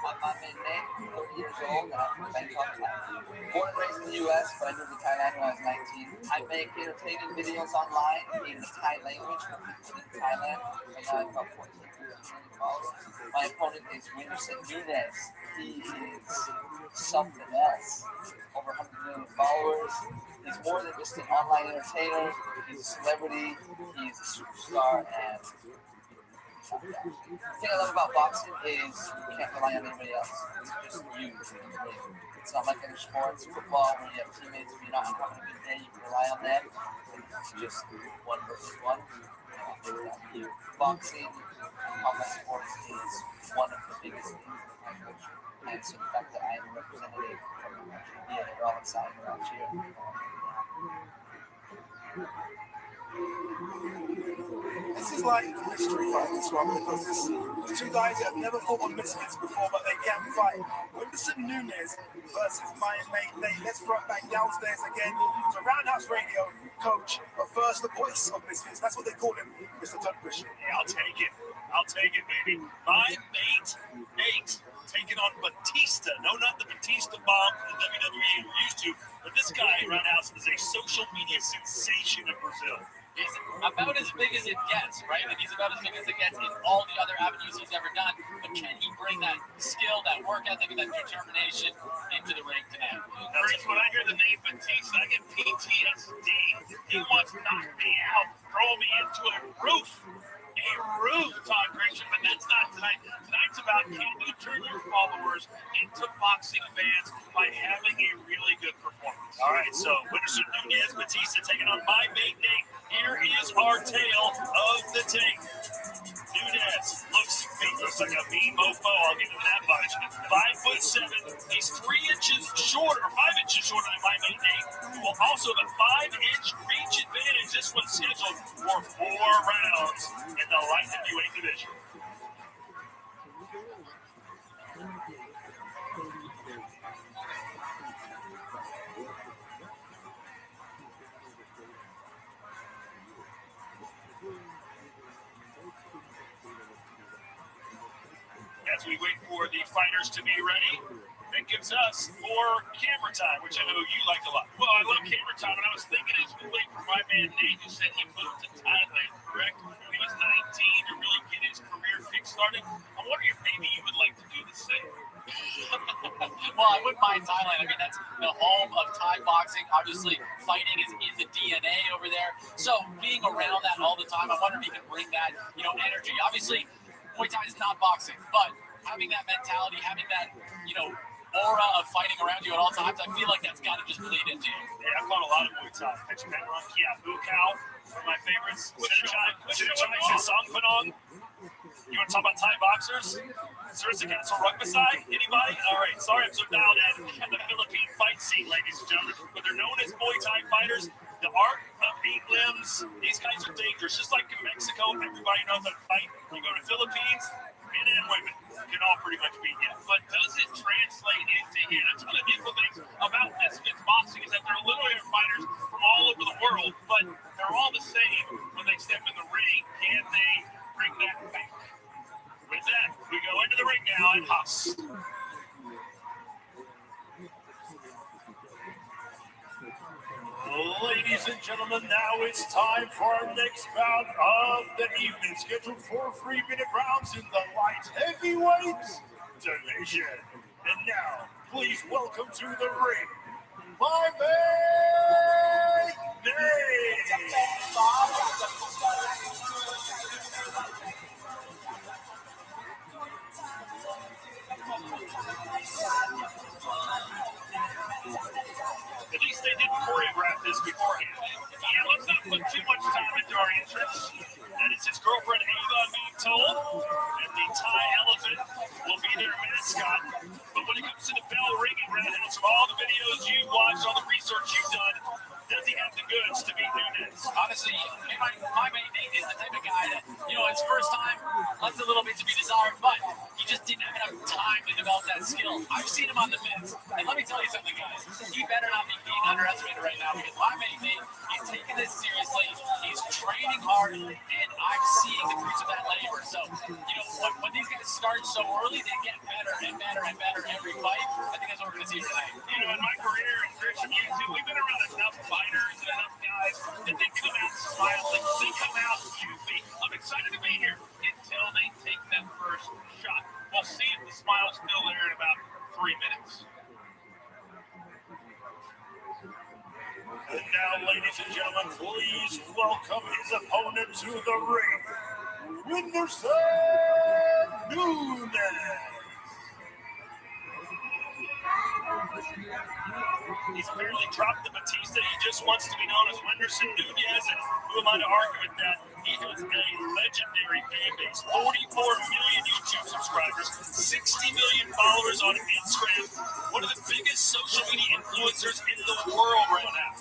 I'm my main name, 30 years old, and I'm from Bangkok, Thailand. Born and raised in the U.S., but I moved to Thailand when I was 19. I make entertaining videos online in the Thai language for people in Thailand. Right now I have about 14 million followers. My opponent is Whindersson Nunes. He is something else. Over 100 million followers. He's more than just an online entertainer. He's a celebrity. He's a superstar, and the thing I love about boxing is you can't rely on anybody else. It's just you. It's not like other sports, football, where you have teammates. If you're not having a good day, you can rely on them. It's just one versus one. Boxing, combat sports is one of the biggest things in my culture. And so the fact that I am a representative from the country, they're all excited around here. This is like a mystery fight, this one, because it's two guys that have never fought on Misfits before, but they can fight. Whindersson Nunes versus my mate Nate. Let's throw it back downstairs again to Roundhouse Radio coach, but first the voice of Misfits. That's what they call him, Mr. Todd Christian. Yeah, I'll take it. I'll take it, baby. My mate Nate taking on Batista. No, not the Batista bomb from the WWE we're used to, but this guy, Roundhouse, is a social media sensation in Brazil. He's about as big as it gets, right? And he's about as big as it gets in all the other avenues he's ever done. But can he bring that skill, that work ethic, and that determination into the ring tonight? Chris, when I hear the name Batista, I get PTSD. He wants to knock me out, throw me into a roof, Todd Christian, but that's not tonight. Tonight's about can you turn your followers into boxing fans by having a really good performance. All right, so Whindersson Nunes, Batista taking on my mate Nate. Here is our tale of the tape. Nunes looks like a mean mofo. I'll give him that much. 5'7". He's 3 inches shorter, 5 inches shorter than my mate Nate, who will also have a 5-inch reach advantage. This one's scheduled for 4 rounds in the light heavyweight division. As we wait for the fighters to be ready, the that gives us more camera time, which I know you like a lot. Well, I love camera time, and I was thinking as we wait for my man Nate, who said he moved to Thailand, correct? When he was 19 to really get his career kick-started. I'm wondering if maybe you would like to do the same. Well, I wouldn't mind Thailand. I mean, that's the home of Thai boxing. Obviously, fighting is in the DNA over there. So being around that all the time, I wonder if he can bring that, energy. Obviously, Muay Thai is not boxing, but having that mentality, having that, aura of fighting around you at all times, I feel like that's got to just bleed into you. Yeah, I've fought a lot of Muay Thai. Pitch Penrun, Kia Bu Cow, one of my favorites. Sinachai, Song Phanong. You want to talk about Thai boxers? Sursa Castle Rugbasai? Anybody? All right, sorry, I'm so dialed in at the Philippine fight scene, ladies and gentlemen. But they're known as Muay Thai fighters. The art of 8 limbs. These guys are dangerous. Just like in Mexico, everybody knows how to fight. You go to Philippines, men and women can all pretty much beat you. But does it translate into here? That's one of the beautiful things about this boxing is that they're literally fighters from all over the world, but they're all the same when they step in the ring. Can they bring that back? With that, we go into the ring now at Haas. Ladies and gentlemen, now it's time for our next bout of the evening, scheduled for 3-minute rounds in the light heavyweight division. And now, please welcome to the ring, my main At least they didn't choreograph this beforehand. Yeah, let's not put too much time into our entrance. That is his girlfriend Ava being told, and the Thai elephant will be their mascot. But when it comes to the bell ringing, Redheads, from all the videos you've watched, all the research you've done, does he have the goods to beat Nunes? Honestly, my main Nate is the type of guy that, his first time left a little bit to be desired, but he just didn't have enough time to develop that skill. I've seen him on the fence, and let me tell you something, guys. He better not be being underestimated right now, because my main Nate, he's taking this seriously, he's training hard, and I'm seeing the fruits of that labor. So, when these guys start so early, they get better and better and better every fight. I think that's what we're going to see tonight. In my career in Christian YouTube, we've been around enough fighters and enough guys that they come out smiling, they come out juicy. I'm excited to be here until they take that first shot. We'll see if the smile's still there in about 3 minutes. And now, ladies and gentlemen, please welcome his opponent to the ring, Whindersson Nunes. He's barely dropped the Batista. He just wants to be known as Whindersson Nunes, and who am I to argue with that? He has a legendary fan base, 44 million YouTube subscribers, 60 million followers on Instagram, one of the biggest social media influencers in the world right now.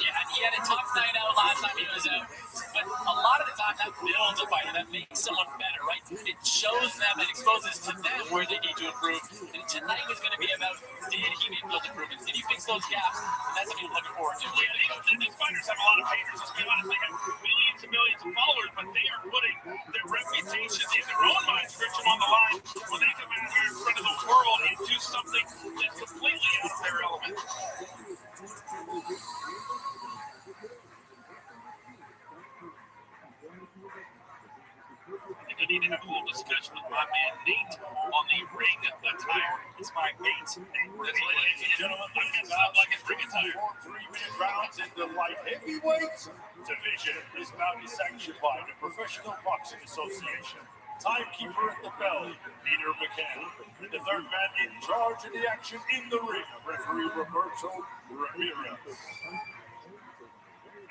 Yeah, he had a tough night out last time he was out, but a lot of the time that builds a fighter, that makes someone better, right? It shows them and exposes to them where they need to improve, and tonight was going to be about, did he make those improvements? Did he fix those gaps? And that's something we're looking forward to. Yeah, these fighters have a lot of haters. Let's be honest, they have millions and millions of followers, but they are putting their reputations in their own minds, Christian, on the line when they come out here in front of the world and do something that's completely out of their element. I need to have a little discussion with my man Nate on the ring attire. It's my Nate's name. Ladies and gentlemen, let's stop like his ring attire. 3-minute rounds in the light heavyweight division. This bout is sanctioned by the Professional Boxing Association. Timekeeper at the bell, Peter McCann. And the third man in charge of the action in the ring, referee Roberto Ramirez.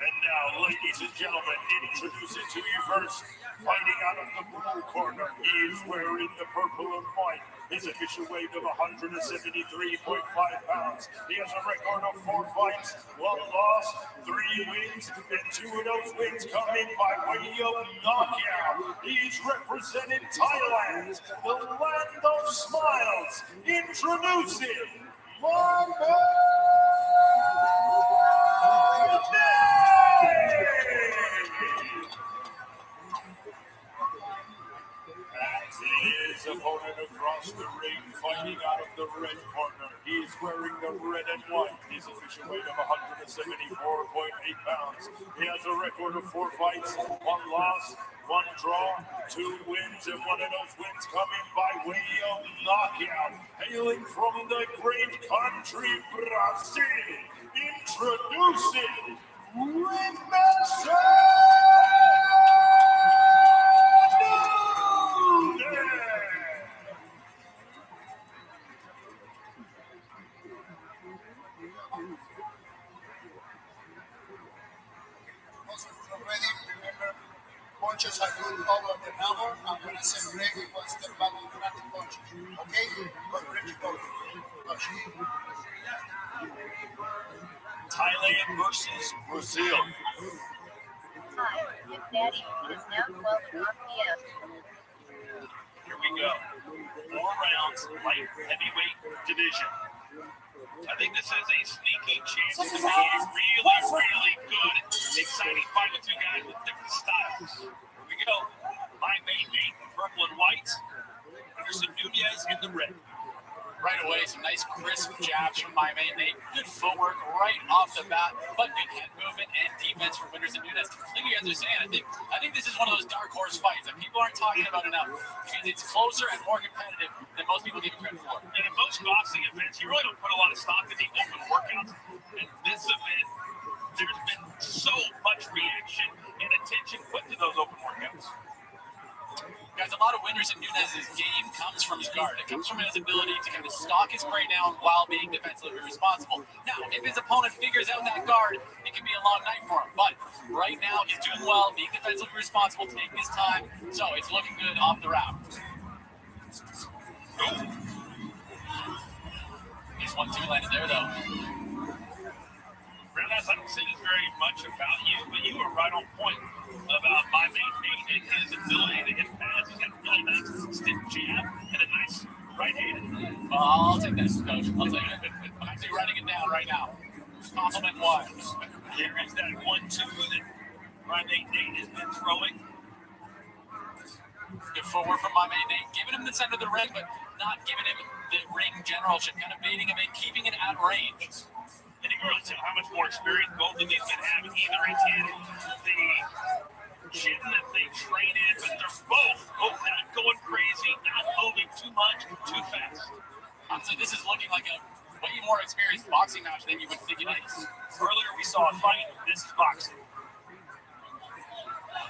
And now, ladies and gentlemen, introducing to you first, fighting out of the blue corner, he is wearing the purple and white. His official weight of 173.5 pounds. He has a record of 4 fights, 1 loss, 3 wins, and 2 of those wins coming by way of knockout. He's representing Thailand, the land of smiles. Introducing my his opponent across the ring, fighting out of the red corner. wearing the red and white. His official weight of 174.8 pounds. He has a record of 4 fights, 1 loss, 1 draw, 2 wins, and one of those wins coming by way of knockout. Hailing from the great country Brazil, introducing Ready? Remember, punches are good over the power, and when I say break, it was the back of dramatic punches. Okay? But ready, go. Thailand versus Brazil. Hi, it's Daddy. It is now 12:00 p.m. Here we go. 4 rounds, light heavyweight division. I think this is a sneaky chance to be a really good, exciting fight with 2 guys with different styles. Here we go. My main mate, purple and white. Anderson Nunez in the red. Right away, some nice crisp jabs from my main Nate. Good footwork right off the bat, but good head movement and defense from Anderson Nunez. Like you guys are saying, I think this is one of those dark horse fights that people aren't talking about enough because it's closer and more competitive than most people give credit for. And in most boxing events, you really don't put a lot of stock in the open workouts. In this event, there's been so much reaction and attention put to those open workouts. Guys, a lot of Anderson Nunez's game comes from his guard. It comes from his ability to kind of stalk his prey down while being defensively responsible. Now, if his opponent figures out that guard, it can be a long night for him. But right now, he's doing well, being defensively responsible, taking his time. So it's looking good off the wrap. Nice 1-2 landed there, though. Realize I don't say this very much about you, but you were right on point about my main Nate and his ability to hit pads. He's got a really nice stiff jab and a nice right hand. Well, I'll take that, Coach. I'll take it. I'm actually writing it down right now. Compliment one. Here is that 1-2 that my main Nate has been throwing. Good forward from my main Nate, giving him the center of the ring, but not giving him the ring generalship, kind of baiting him in, keeping it at range. And you can really tell how much more experience both of these men have. Either it's in the gym that they train in, but they're both not going crazy, not moving too much, too fast. Honestly, this is looking like a way more experienced boxing match than you would think it is. Earlier we saw a fight. This is boxing.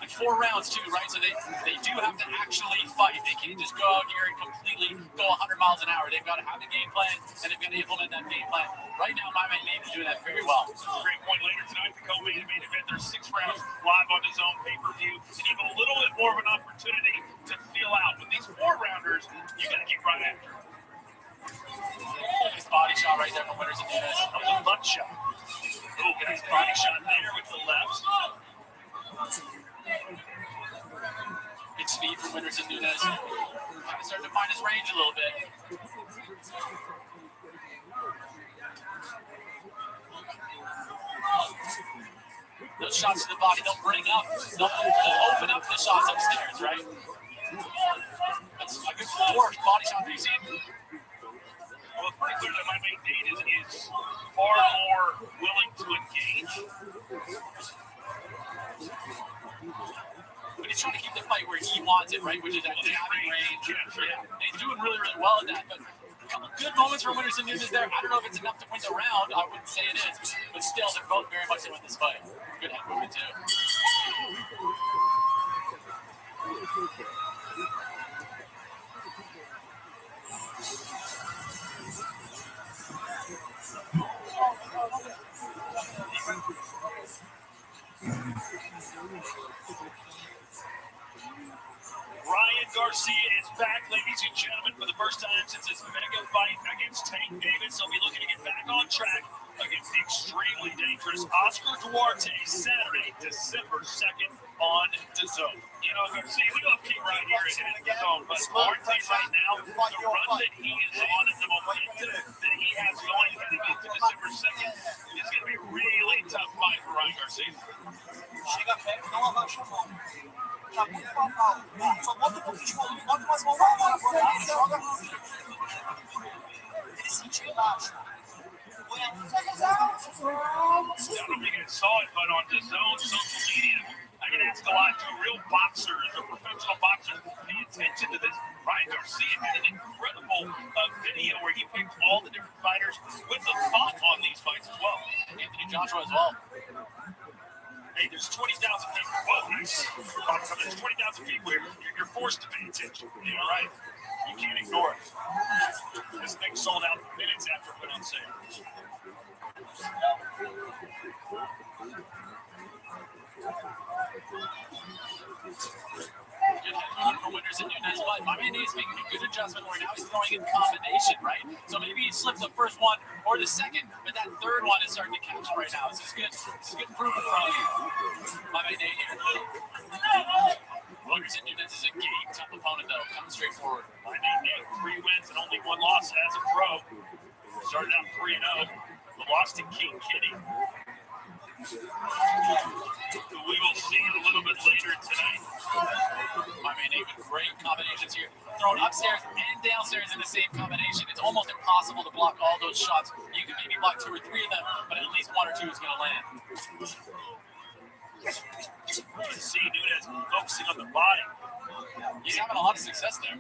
And 4 rounds too, right? So they do have to actually fight. They can't just go out here and completely go 100 miles an hour. They've got to have a game plan, and they've got to implement that game plan. Right now, my main Nate is doing that very well. Great point later tonight. The co-main event. There's 6 rounds live on his own pay-per-view, and even a little bit more of an opportunity to feel out. With these 4-rounders, you got to get right after it. Nice body shot right there from Anderson Nunez. A little butt shot. Oh, nice body shot there with the left. Good speed from Anderson Nunez. Kind of starting to find his range a little bit. Those shots to the body don't bring up. They'll open up the shots upstairs, right? That's a good forward body shot that you see. Well, it's pretty clear that my main Nate is far more willing to engage. But he's trying to keep the fight where he wants it, right? Which is at jabbing range. Yeah. He's doing really, really well at that. But a couple good moments for Anderson Nunez there. I don't know if it's enough to win the round. I wouldn't say it is. But still, they're both very much in with this fight. Good head movement, too. Ryan Garcia is back, ladies and gentlemen, for the first time since his mega fight against Tank Davis. He'll be looking to get back on track against the extremely dangerous Oscar Duarte Saturday, December 2nd on DAZN. You know, Garcia, we love King right here at DAZN, but Duarte right now, the run that he is on and the momentum that he has going heading into December 2nd is going to be a really tough fight for Ryan Garcia. don't think I saw it, but on the Zone social media, I get asked a lot, do real boxers or professional boxers pay attention to this? Ryan Garcia had an incredible video where he picked all the different fighters with a thought on these fights as well. Anthony Joshua as well. Hey, there's 20,000 people. Whoa, nice. There's 20,000 people here. You're forced to pay attention. You know, right? You can't ignore it. This thing sold out minutes after it went on sale. Good head for Winters and Nunez, but my man is making a good adjustment where now he's throwing in combination, right? So maybe he slipped the first one or the second, but that third one is starting to catch right now. This is good. This is good improvement from my man Nate here. Winters and Nunez is a game tough opponent though, coming straight forward. My man Nate, 3 wins and only 1 loss as a pro. Started out 3-0. The loss to King Kitty. We will see a little bit later tonight. My man Nate with great combinations here. Thrown upstairs and downstairs in the same combination. It's almost impossible to block all those shots. You can maybe block 2 or 3 of them, but at least 1 or 2 is going to land. You see Nunez focusing on the body. He's having a lot of success there.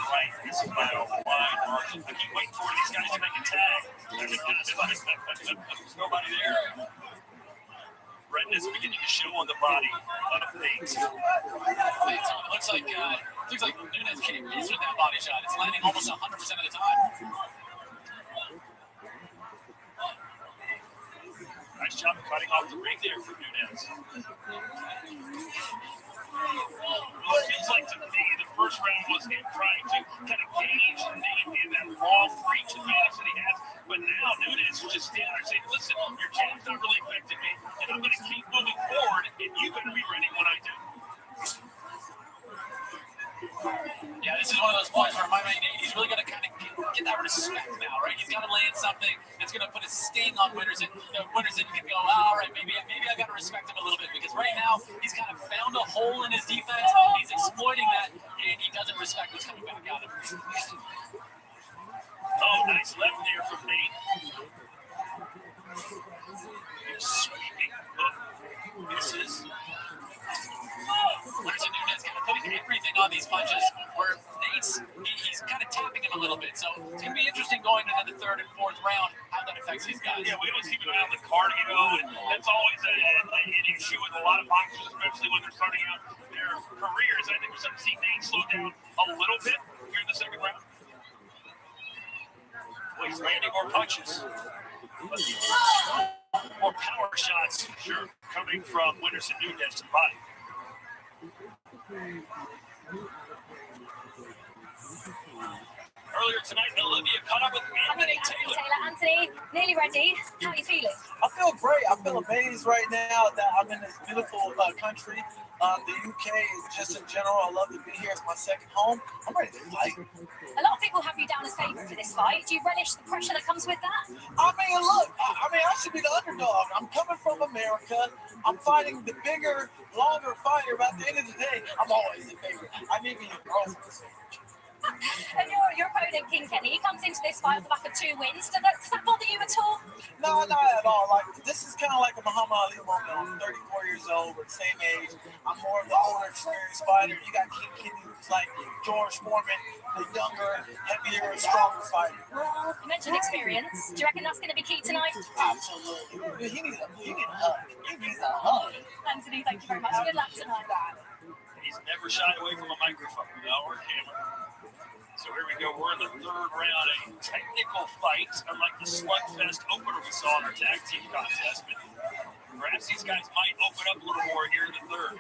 Right, this is my wide margin. I keep waiting for these guys to make a tag. There's nobody there. Redness beginning to show on the body of things. It looks like Nunez can't miss with that body shot. It's landing almost 100% of the time. Nice job of cutting off the ring there for Nunez. Well, it feels like to me the first round was him trying to kind of gauge Nate in that long reach advantage that he has. But now Nunez is just standing there saying, listen, your jab's not really affecting me, and I'm going to keep moving forward, and you better be ready when I do. Yeah, this is one of those points where my man Nate, he's really going to kind of get that respect now, right? He's got to land something that's going to put a sting on Winters, and Winters can go, all right, maybe I got to respect him a little bit, because right now he's kind of found a hole in his defense. He's exploiting that, and he doesn't respect what's coming back out of him. Oh, nice left there from Nate. Sweeping hook misses. Winters and Nunez kind of putting everything on these punches, where Nate's he's kind of tapping him a little bit. So it's going to be interesting going into the 3rd and 4th round how that affects these guys. Yeah, we always keep an eye on the cardio, and that's always an issue with a lot of boxers, especially when they're starting out their careers. I think we're starting to see Nate slow down a little bit here in the 2nd round. Well, he's landing more punches. More power shots, sure, coming from Winters and Nunez to the body. Earlier tonight, Olivia caught up with Anthony Taylor. Anthony, nearly ready. How are you feeling? I feel great. I feel amazed right now that I'm in this beautiful country. The UK is just in general. I love to be here. It's my 2nd home. I'm ready to fight. A lot of people have you down as favourite for this fight. Do you relish the pressure that comes with that? I mean, look, I should be the underdog. I'm coming from America. I'm fighting the bigger, longer fighter. But at the end of the day, I'm always the favorite. I'm even your girlfriend's favorite. And your opponent, King Kenny, he comes into this fight off the back of 2 wins. Does that bother you at all? No, not at all. Like, this is kind of like a Muhammad Ali moment. I'm 34 years old. We're the same age. I'm more of the older, experienced fighter. You got King Kenny, who's like George Foreman, the younger, heavier, stronger fighter. Well, you mentioned experience. Do you reckon that's going to be key tonight? Absolutely. He needs a hug. He needs a hug. Anthony, thank you very much. Good luck tonight. He's never shied away from a microphone or a camera. So here we go. We're in the 3rd round, a technical fight, unlike the slugfest opener we saw in our tag team contest. But perhaps these guys might open up a little more here in the 3rd.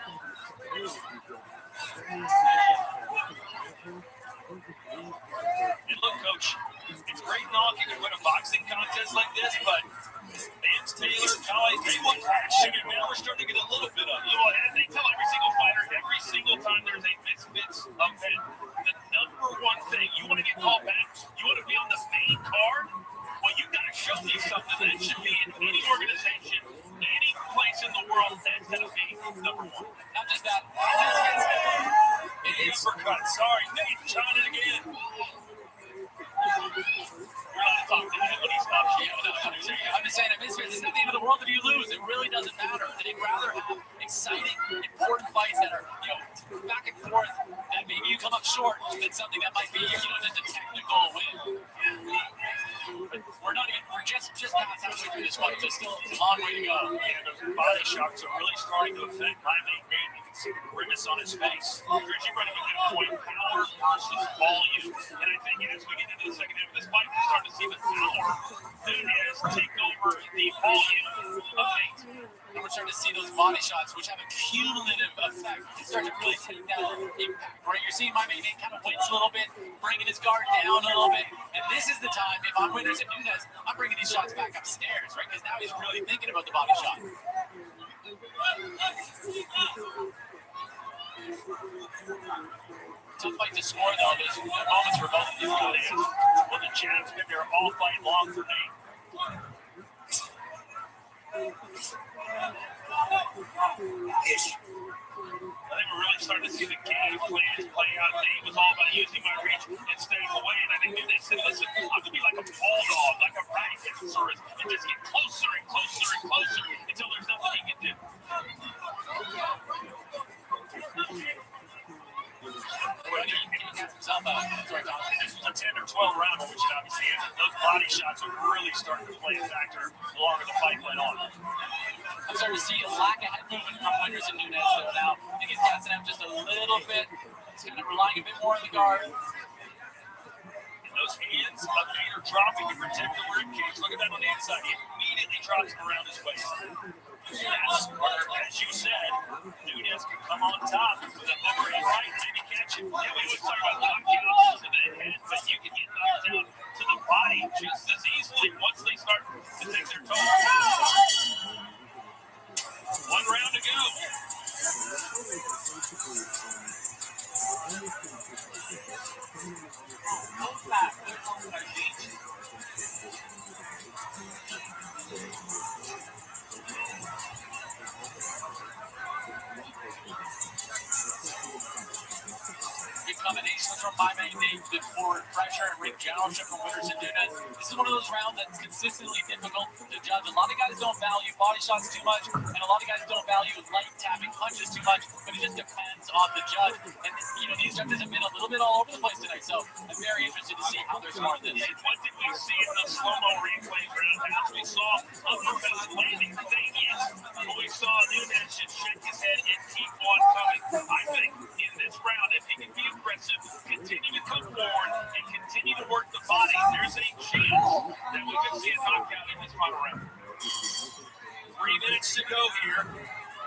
And look, Coach, it's great and all if you can win a boxing contest like this, but Vance Taylor, Kyle, they look passionate. Now we're starting to get a little bit of it. And they tell every single fighter, every single time there's a misfits event, the number one thing, you want to get called back, you want to be on the main card, well, you got to show me something that should be in any organization, any place in the world that's going to be number 1. Not just that. An uppercut. Sorry, Nate trying it again. I'm just saying, if it's not the end of the world if you lose. It really doesn't matter. They'd rather have exciting, important fights that are, back and forth, that maybe you come up short than something that might be, just a technical win. We're just past halfway through this fight. There's still a long way to go. Yeah, those body shots are really starting to affect my mate Nate. You can see the grimace on his face. Richie running a good point, power versus volume. And I think as we get into the second half of this fight, we're starting to see the power Nunez take over the volume of Nate. And we're starting to see those body shots, which have a cumulative effect. They start to really take that impact, right? You're seeing my mate Nate kind of wince a little bit, bringing his guard down a little bit. And this is the time, if I'm Winters and Nunez, I'm bringing these shots back upstairs, right? Because now he's really thinking about the body shot. Tough fight to score, though. There's moments for both of these guys. Well, the jab's been there all fight long for Nate. I think we're really starting to see the game plans play out. Nate was all about using my reach and staying away, and I think Nunez said, listen, I'm going to be like a bulldog, like a rhinoceros, and just get closer and closer and closer until there's nothing he can do. This was a 10 or 12 round, which it obviously isn't. Those body shots are really starting to play a factor the longer the fight went on. I'm starting to see a lack of head movement from Winters and Nunez though now. I think he's gassing him just a little bit. He's kind of relying a bit more on the guard. And those hands of Nate are dropping to protect the rib cage. Look at that on the inside. He immediately drops him around his waist. That's where, as you said, Nunez can come on top with a memory right, maybe catch it. Yeah, we would talk about knockouts to the head, but you can get knocked out to the body just as easily once they start to take their toll. 1 round to go. Good combinations from my main Nate, good forward pressure and ring generalship from Winters and Nunez. This is one of those rounds that's consistently difficult to judge. A lot of guys don't value body shots too much, and a lot of guys don't value light tapping punches too much, but it just depends on the judge. And, these judges have been a little bit all over the place tonight, so I'm very interested to see how they're scoring this. What did we see in the slow-mo replays roundhouse? We saw uppercut landing Vegas, but we saw Nunez just shake his head and keep on coming. I think in this round, if he can be aggressive, continue to come forward, and continue to work the body, there's a chance that we could see a knockout in this final round. 3 minutes to go here.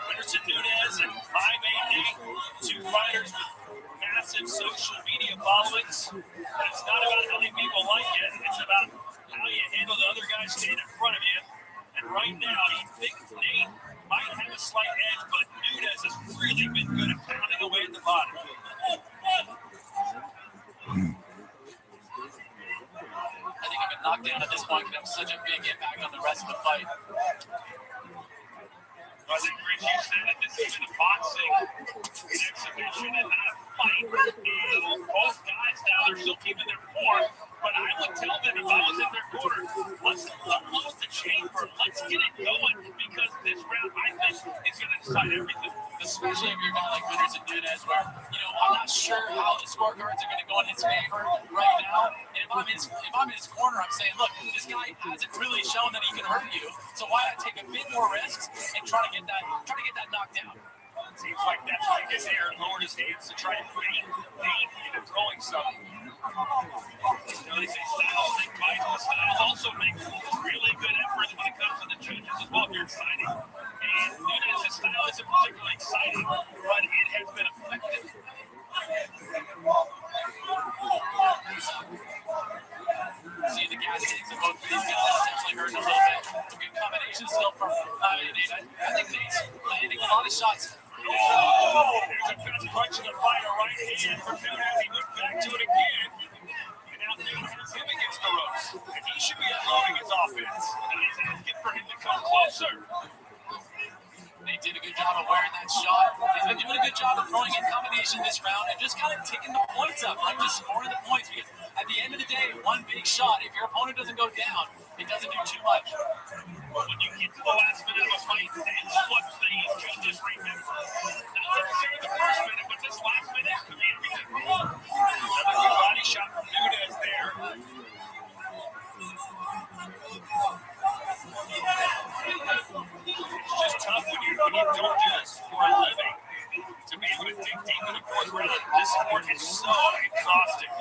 Winters and Nunez and my main Nate, 2 fighters with massive social media followings. But it's not about how many people like it. It's about how you handle the other guy standing in front of you. And right now, you think Nate might have a slight edge, but Nunez has really been good at pounding away at the body. I think a knockdown at this point could have such a big impact on the rest of the fight. I think, Rich, you said that this is a boxing exhibition and not a fight. And both guys now, they're still keeping their form. But I would tell them if I was in their corner, let's unload the chamber. Let's get it going because this round, I think, is going to decide everything. Especially if you're a guy like Winters and Nunez, where, I'm not sure how the scorecards are going to go in his favor right now. And if I'm in his corner, I'm saying, look, this guy hasn't really shown that he can hurt you. So why not take a bit more risks and try to get that knocked down? Seems like that's why he gets there and lowered his hands to try and bait Nate into throwing something. They say styles make fights, but styles also make really good efforts when it comes to the judges as well. If you're exciting, and Nunez's style isn't particularly exciting, but it has been effective. See the gas tanks of both of these guys definitely hurting a little bit. Good combination still from Nate. I think Nate's landing a lot of shots. Oh, there's a fast punch in the fire right hand from Nunez. He went back to it again. And now Nate has him against the ropes. And he should be unloading his offense. And he's asking for him to come closer. They did a good job of wearing that shot. He's been doing a good job of throwing in combination this round and just kind of taking the points up, right? Just scoring the points because at the end of the day, one big shot, if your opponent doesn't go down, it doesn't do too much. When you get to the last minute of a fight, that's what the judges remember. Not necessarily the first minute, but this last minute could be everything. Another good body shot from Nunez there. It's just tough when you don't do this for a living to be able to dig deep in the fourth round. This sport is so exhausting.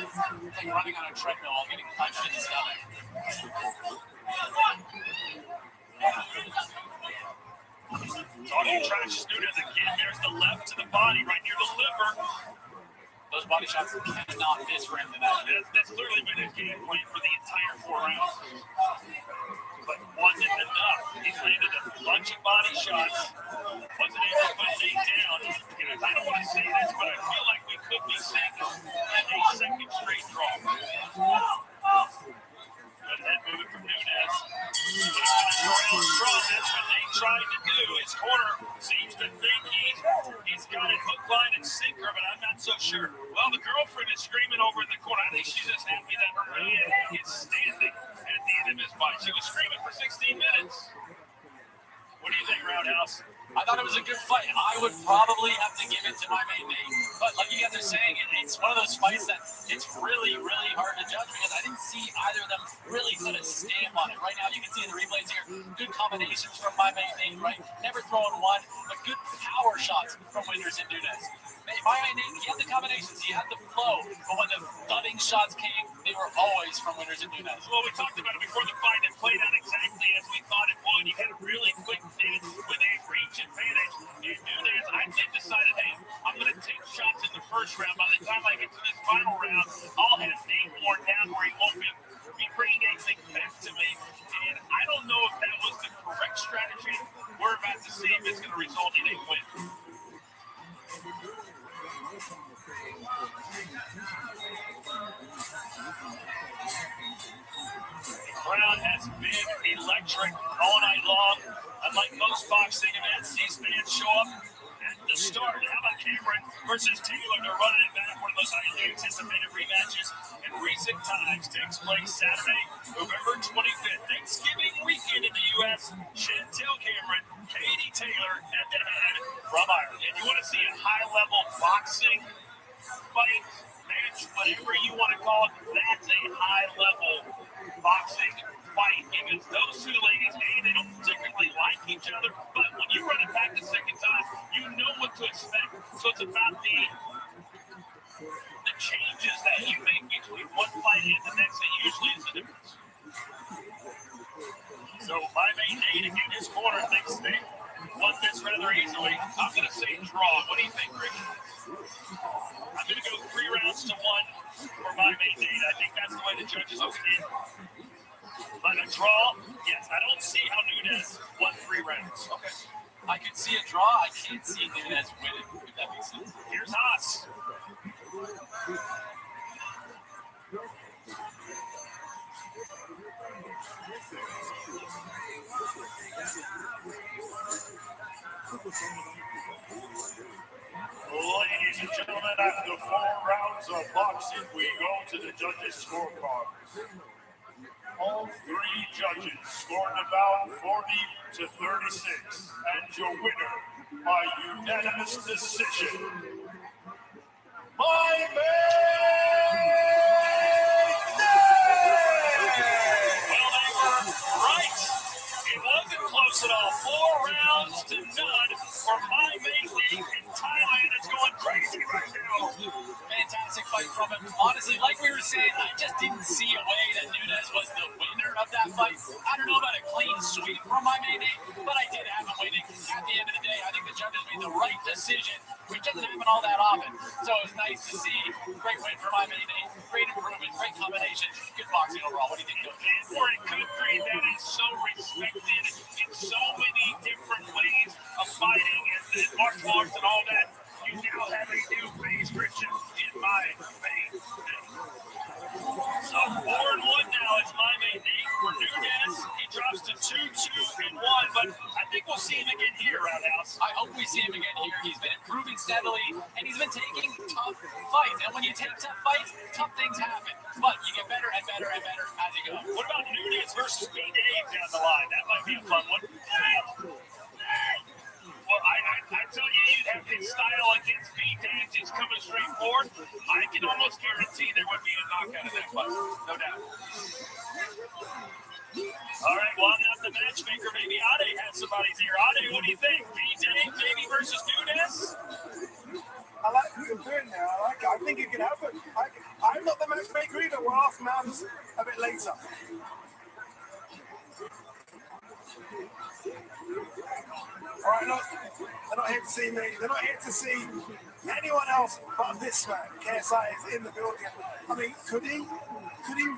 It's like running on a treadmill while getting punched in the stomach. Talking trash is Nunez again. There's the left to the body right near the liver. Those body shots cannot miss for him tonight. That's literally been his game plan for the entire 4 rounds. But wasn't enough. He's landed a bunch of body shots. Wasn't able to put Nate down. And I don't want to say this, but I feel like we could be seeing a second straight draw. Good head movement from Nunez. Strong. That's what they tried to do. His corner seems to think he's got it hook, line, and sinker, but I'm not so sure. Well, the girlfriend is screaming over in the corner. I think she's just happy that her man is standing at the end of his fight. She was screaming for 16 minutes. What do you think, Roundhouse? I thought it was a good fight. I would probably have to give it to my main Nate. But like you guys are saying, it's one of those fights that it's really, really hard to judge because I didn't see either of them really put a stamp on it. Right now, you can see in the replays here, good combinations from my main Nate, right? Never throwing one, but good power shots from Winters and Nunez. My main Nate, he had the combinations, he had the flow, but when the thudding shots came, they were always from Winters and Nunez. Well, we talked about it before the fight. It played out exactly as we thought it would. You had a really quick Nate with a reach advantage. And Nunez, I think, decided, hey, I'm going to take shots in the first round. By the time I get to this final round, I'll have Nate worn down where he won't be bringing anything back to me. And I don't know if that was the correct strategy. We're about to see if it's going to result in a win. Crowd has been electric all night long. Unlike most boxing events, these fans show up at the start. How about Cameron versus Taylor? They're running it back. One of those highly anticipated rematches in recent times takes place Saturday, November 25th, Thanksgiving weekend in the U.S. Chantel Cameron, Katie Taylor, head-to-head from Ireland. You want to see a high-level boxing fight, match, whatever you want to call it, that's a high-level boxing fight because those two ladies, they don't particularly like each other, but when you run it back the second time, you know what to expect. So it's about the changes that you make between one fight and the next that usually is the difference. So my main Nate again, his corner thinks they won this rather easily. I'm going to say draw. What do you think, Rick? I'm going to go 3 rounds to 1 for my main Nate. I think that's the way the judges will stand. But a draw, yes, I don't see how Nunez won 3 rounds. Okay. I could see a draw. I can't see Nunez winning, if that makes sense. Here's Haas. Ladies and gentlemen, after 4 rounds of boxing, we go to the judges' scorecards. All 3 judges scored about 40 to 36, and your winner by unanimous decision, my main Well, they were right. It wasn't close at all. 4 rounds to none for my main Nate, and Thailand is going crazy right now. Fantastic fight from him. Honestly, like we were saying, I just didn't see a way that Nunez was the winner of that fight. I don't know about a clean sweep from my main Nate, but I did have him winning. At the end of the day, I think the judges made the right decision, which doesn't happen all that often. So it was nice to see. Great win for my main Nate. Great improvement, great combination, good boxing overall. What do you think, Coach? And for a country that is so respected in so many different ways of fighting and martial arts and all that, you now have a new face, Christian, in my main Nate. So 4-1 now is my main Nate for Nunez. He drops to 2-2-1, but I think we'll see him again here, Roundhouse. awesome. I hope we see him again here. He's been improving steadily, and he's been taking tough fights. And when you take tough fights, tough things happen. But you get better and better and better as you go. What about Nunez versus B-Dave down the line? That might be a fun one. Well, I tell you, you'd have his style against B-Dave just coming straight forward. I can almost guarantee there would be a knockout in that fight. No doubt. All right, well, I'm not the matchmaker. Maybe Ade has somebody's here. Ade, what do you think? B-Dave maybe versus Nunez? I like what you're doing there. I like it. I think it can happen. I'm not the matchmaker either. We'll ask Mams a bit later. All right, look, they're not here to see me. They're not here to see anyone else but this man. KSI is in the building. I mean, could he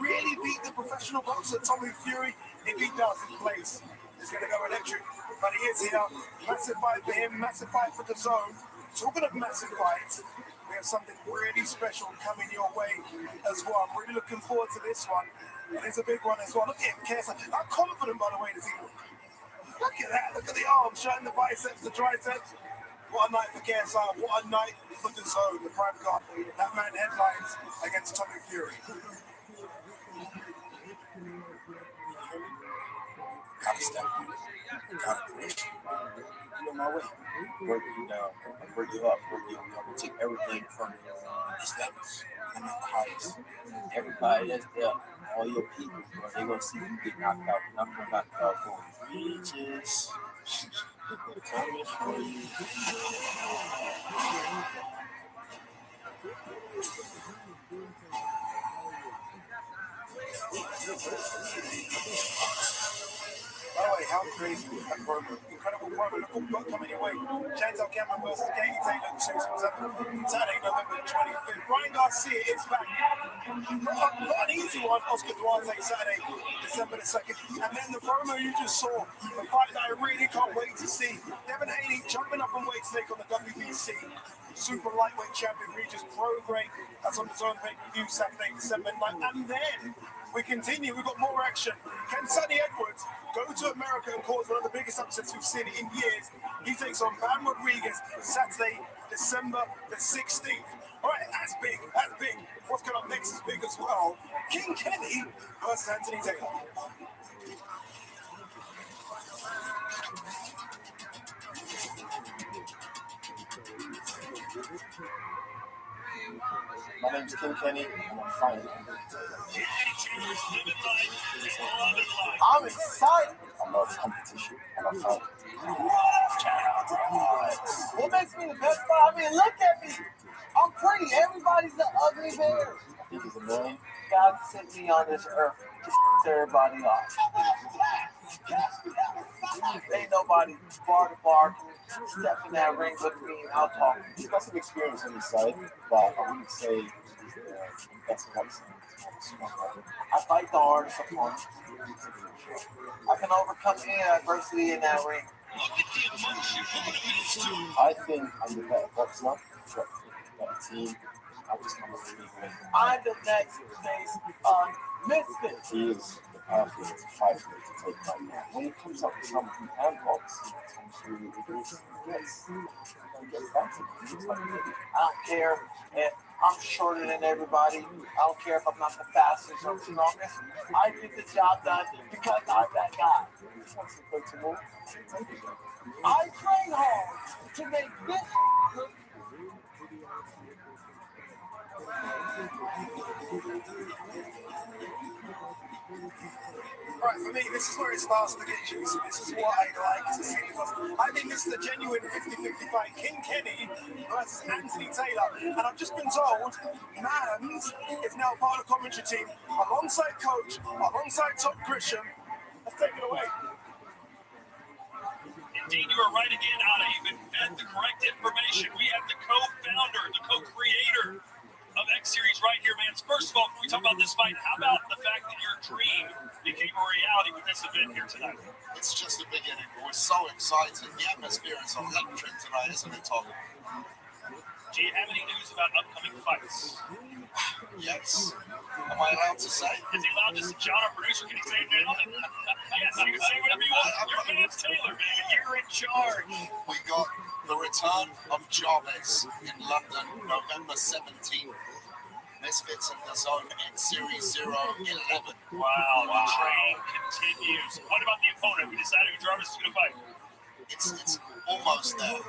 really beat the professional boxer Tommy Fury? If he does, his place is going to go electric. But he is here. Massive fight for him. Massive fight for the zone. Talking of massive fights, we have something really special coming your way as well. I'm really looking forward to this one. And it's a big one as well. Look at him, KSI. I'm confident, by the way, this evening. Look at that. Look at the arms, showing the biceps, the triceps. What a night for KSI. What a night for the zone, the prime card. That man headlines against Tommy Fury. Gotta step in. Gotta push. You on my way. Work you down. I work you up. Work you up. I'm gonna take everything from you. It's levels. I'm at the highest. Everybody that's there, all your people, bro, they gonna see you get knocked out. And I'm gonna knock you out going reaches. Coming for you. By the way, how crazy is that promo? Incredible promo. Look what we've got coming your way. Chantel Cameron versus Katie Taylor, 2 Saturday, November 25th. Ryan Garcia is back. Not an easy one. Oscar Duarte, Saturday, December the 2nd. And then the promo you just saw, the fight that I really can't wait to see. Devin Haney jumping up on weight to take on the WBC super lightweight champion Regis Prograis. That's on the zone pay-per-view Saturday, December 9th. And then we continue. We've got more action. Can Sonny Edwards go to America and cause one of the biggest upsets we've seen in years? He takes on Bam Rodriguez Saturday, December the 16th. All right, that's big. That's big. What's coming up next is big as well. King Kenny versus Anthony Taylor. My name's King Kenny, and I'm fighting. I'm excited. I love competition, and I'm fighting. What makes me the best fighter? I mean, look at me. I'm pretty. Everybody's the ugly bear. I think it's annoying. God sent me on this earth to piss everybody off. Ain't nobody bar to bar can step in that ring with me and I'll talk. He's got some experience on his side, but I wouldn't say that's what I fight the hardest opponent. I can overcome any adversity in that ring. I think I'm the better boxer, better team. I just come with me. I'm the next face of Misfit. He is the perfect fighter to take right now. When he comes up with someone who can box, he comes through with the gets back to him. I don't care if I'm shorter than everybody. I don't care if I'm not the fastest or the strongest. I get the job done because I'm that guy. I train hard to make this look. Right, for me, this is where it starts to get juicy. This is what I like to see because I think this is a genuine 50-50 fight. King Kenny versus Anthony Taylor. And I've just been told Mans is now part of the commentary team alongside Coach, alongside Top Grisham. Let's take it away. Indeed, you are right again, Ada. You've been fed the correct information. We have the co-founder, the co-creator of X Series right here, man. First of all, when we talk about this fight, how about the fact that your dream became a reality with this event here tonight? It's just the beginning. We're so excited. The atmosphere is electric tonight, isn't it, Tom? Do you have any news about upcoming fights? Yes. Am I allowed to say? Is he allowed to? John, our producer, can he say it now? Yes, you can say whatever you want. Your man's Taylor, baby. You're in charge. We got the return of Jarvis in London, November 17th. Misfits in the Zone in Series 011. Wow, the train continues. What about the opponent? We decided who Jarvis is going to fight. It's almost there.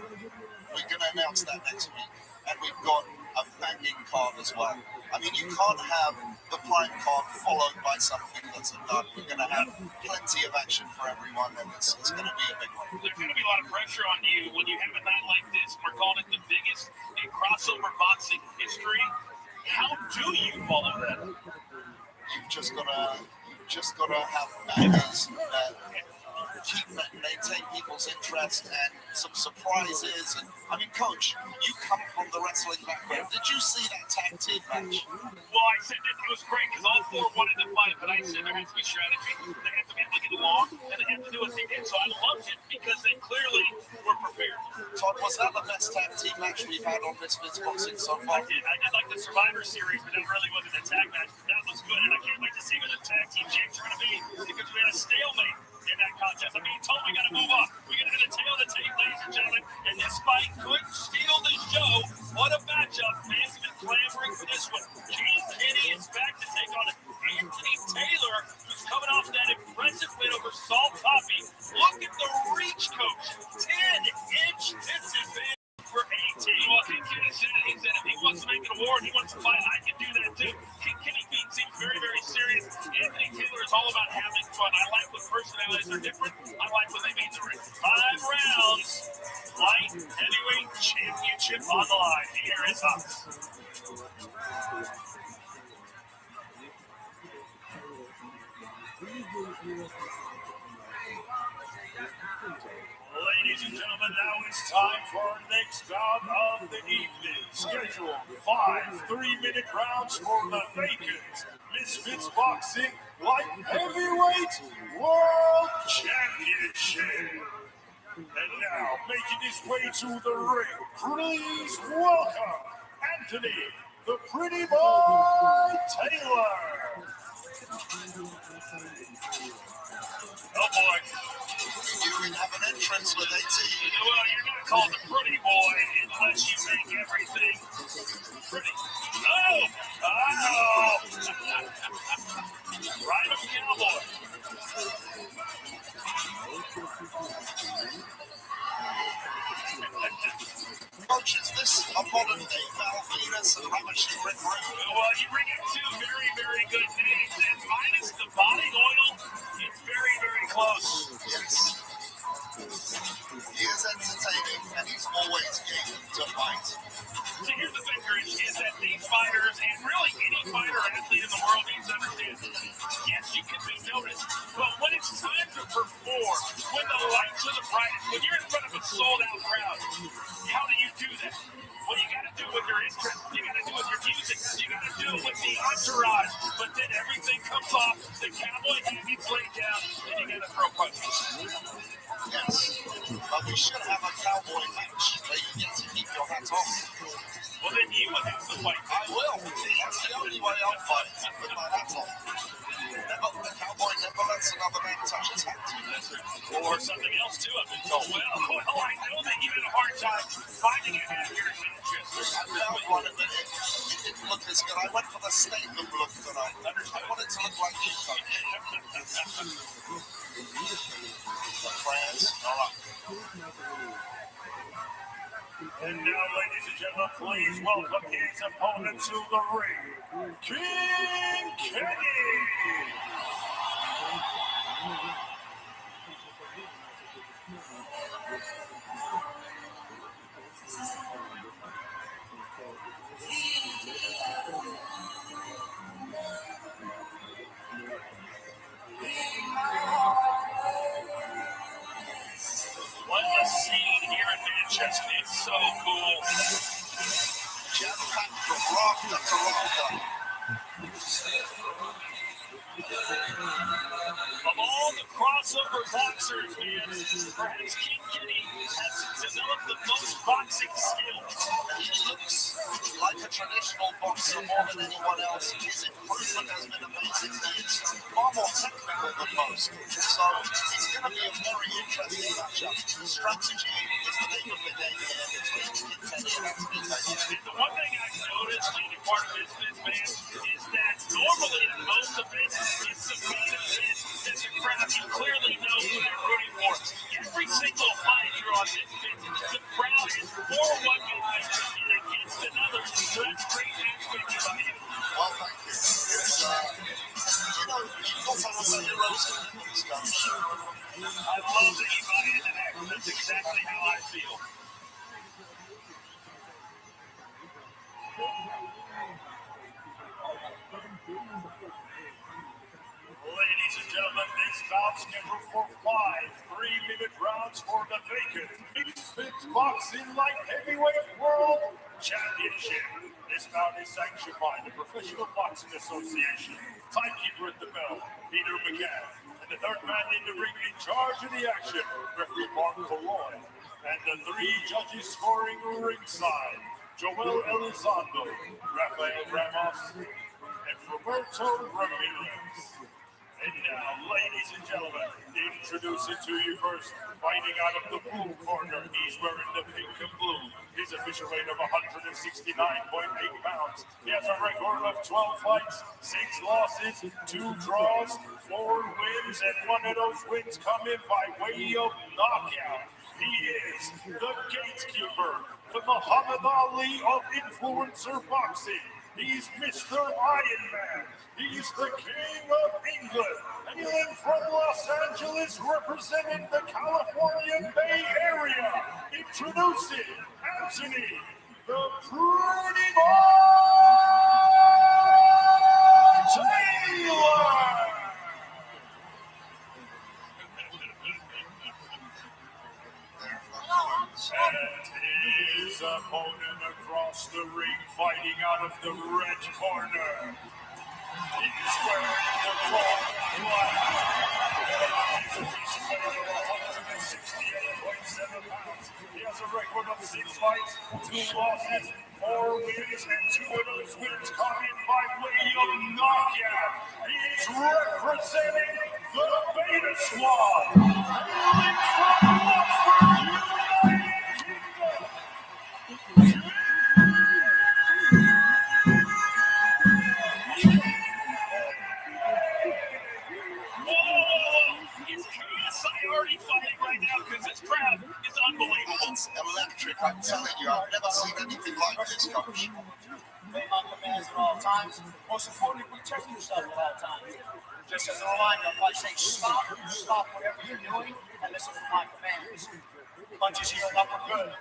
We're going to announce that next week. And we've got a banging card as well. I mean, you can't have the prime card followed by something that's a dud. We're going to have plenty of action for everyone, and it's going to be a big one. There's going to be a lot of pressure on you when you have a night like this. We're calling it the biggest in crossover boxing history. How do you follow that? You've just got to have bangers that maintain people's interest and some surprises. And I mean, Coach, you come from the wrestling background. Did you see that tag team match? Well, I said that it was great because all four wanted to fight, but I said there has to be strategy. They have to be able to get along, and they have to do what they did. So I loved it because they clearly were prepared. Todd, was that the best tag team match we've had on Misfits Boxing so far? I did like the Survivor Series, but that really wasn't a tag match. That was good, and I can't wait to see who the tag team champs are going to be because we had a stalemate in that contest. I'm being told we got to move on. We got to do the tail of the tape, ladies and gentlemen. And this fight could steal the show. What a matchup. Fans have been clamoring for this one. Gene Kenny is back to take on Anthony Taylor, who's coming off that impressive win over Saul Poppy. Look at the reach, Coach. 10-inch disadvantage for 18. Well, King Kenny said it. He said if he wants to make an award, he wants to fight, I can do that too. King Kenny seems very, very serious. Anthony Taylor is all about having fun. I like when personalities are different. I like when they meet the ring. 5 rounds. Light heavyweight championship on the line. Here is us. Ladies and gentlemen, now it's time for our next bout of the evening. Scheduled 5 3-minute rounds for the vacant Misfits Boxing Light Heavyweight World Championship. And now, making his way to the ring, please welcome Anthony, the Pretty Boy Taylor. Oh boy. You can have an entrance with 18. Well, you're not called the Pretty Boy unless you make everything pretty. Oh! Right of Cowboy. Coach, is this a modern day Val Venus and Ramesh Rick Room? Well, you bring in two very, very good names, and minus the body oil, it's very, very close. Yes. He is entertaining, and he's always game to fight. So here's the thing, Chris, is that these fighters, and really any fighter or athlete in the world needs to understand, yes, you can be noticed, but when it's time to perform, when the lights are the brightest, when you're in front of a sold-out crowd, how do you do that? Well, you got to do it with your interest, you got to do it with your music, you got to do it with the entourage, but then everything comes off, the cowboy hat gets laid down, and you got to throw punches. Yes, but we should have a cowboy match where you get to keep your hat on. Well, then you would have to fight. I will. That's the only way I'll fight, with my hat on. The cowboy never lets another man touch his hat. Or something else, too. I mean, well, I know that you had a hard time finding a hat here in Manchester. I found one of it. It didn't look as good. I went for the statement look tonight. I wanted to look like you, Coach. The prayers are up. And now, ladies and gentlemen, please welcome his opponent to the ring, King Kenny. What a scene here in Manchester. It's so cool. Jam-packed from rafter to rafter. Of all the crossover boxers, man, perhaps King Kitty has developed the most boxing skills. He looks like a traditional boxer more than anyone else. His improvement has been amazing. He's far more technical than most. So it's going to be a very interesting matchup. Strategy is the name of the game here between King Kitty and Anthony Taylor. The one thing I've noticed being part of this man is that normally in most events, it's the main event that the crowd, you clearly know who they're rooting for. Every single fight here on this pitch, the crowd is for one guy and against another. So that's a great aspect about it. Well, thank you. It's, you know, you've got to have heroes in this country. I love that you buy into that. That's exactly how I feel. Ladies and gentlemen, this bout scheduled for 5 3-minute rounds for the vacant Mixed Boxing Light Heavyweight World Championship. This bout is sanctioned by the Professional Boxing Association, timekeeper at the bell, Peter McGann, and the third man in the ring in charge of the action, referee Mark Colloy, and the 3 judges scoring ringside, Joel Elizondo, Rafael Ramos, and Roberto Ramirez. And now, ladies and gentlemen, introducing to you first, fighting out of the blue corner. He's wearing the pink and blue. His official weight of 169.8 pounds. He has a record of 12 fights, 6 losses, 2 draws, 4 wins, and one of those wins coming by way of knockout. He is the gatekeeper, the Muhammad Ali of influencer boxing. He's Mr. Iron Man. He's the King of England. Hailing from Los Angeles, representing the California Bay Area. Introducing Anthony, the Pretty Boy Taylor. And his opponent across the ring, fighting out of the red corner. He's wearing the gold black. He's a decent weight of 168.7 pounds. He has a record of 6 fights, 2 losses, 4 wins, and 2 of those wins coming by way of knockout. He's representing the Beta Squad. Hailing from Oxford, United Kingdom. Is KSI already fighting right now? Because this crowd is unbelievable. It's electric, I'm telling you. I've never seen anything like this, Coach. Obey my commands at all times. Most importantly, protect yourself at all times. Just as a reminder, if I say stop, stop whatever you're doing and listen to my commands. Punches here and upper good.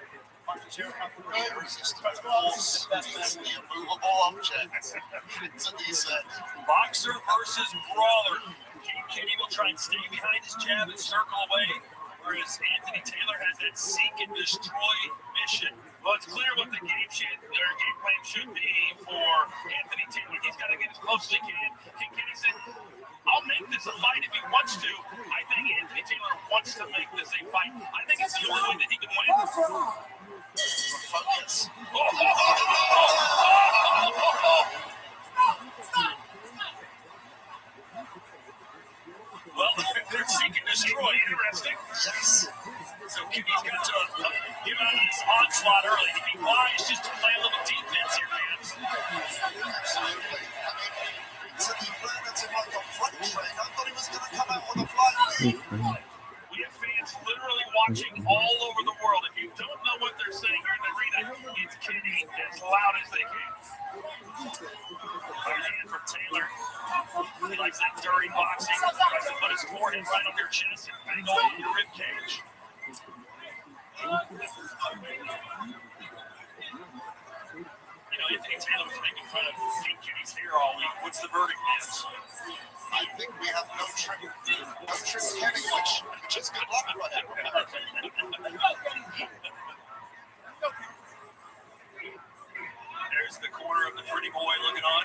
Punches here and upper good. Resistance force is the immovable object. To be said. Boxer versus brawler. King Kitty will try and stay behind his jab and circle away, whereas Anthony Taylor has that seek and destroy mission. Well, it's clear what the game plan should be for Anthony Taylor. He's got to get as close as he can. King Kitty said, I'll make this a fight if he wants to. I think Anthony Taylor wants to make this a fight. I think it's the only way that he can win. Focus. Well, they're seeking destroy. Interesting. Yes. So Kitty's got to give out his onslaught early. He'd be wise just to play a little defense here, man. Absolutely. To be planted him like a freight train. I thought he was going to come out with a flying knee. We have fans literally watching all over the world. If you don't know what they're saying here in the arena, it's Kitty as loud as they can. Right hand from Taylor. He likes that dirty boxing. Tries to put his forehead right on your chest and bang all over your rib cage. You know, Anthony Taylor was making fun of King Kitty's hair all week. What's the verdict, man? I think we have no trick Kenny, which is good luck for him. There's the corner of the Pretty Boy looking on.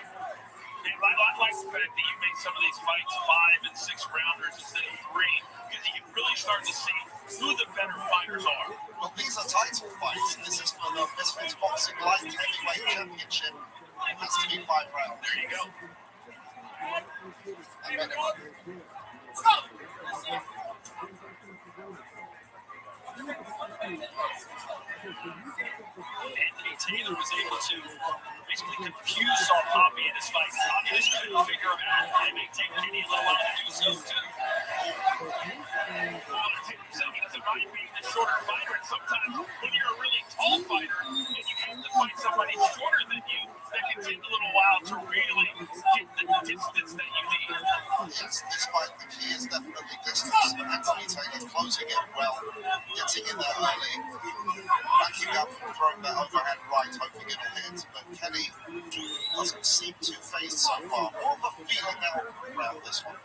And I like the fact that you make some of these fights 5 and 6 rounders instead of 3, because you can really start to see who the better fighters are. Well, these are title fights. This is for the Misfits Boxing Light Heavyweight Championship. It has to be 5 rounds. There you go. Anthony Taylor was able to basically confuse Saul Poppy in his fight. Poppy just couldn't figure him out. It may take Kenny a little while to do so, too. Taylor himself, he doesn't mind being the shorter fighter, and sometimes when you're a really tall fighter and you have to fight somebody shorter than you, that can take a little while to really get the distance that you need. Yes, this fight, the key is definitely distance. Anthony Taylor closing it well, getting in there early, backing up, throwing that overhand right, hoping it'll hit. But Kenny doesn't seem to phase so far. More of a feeling out round this one.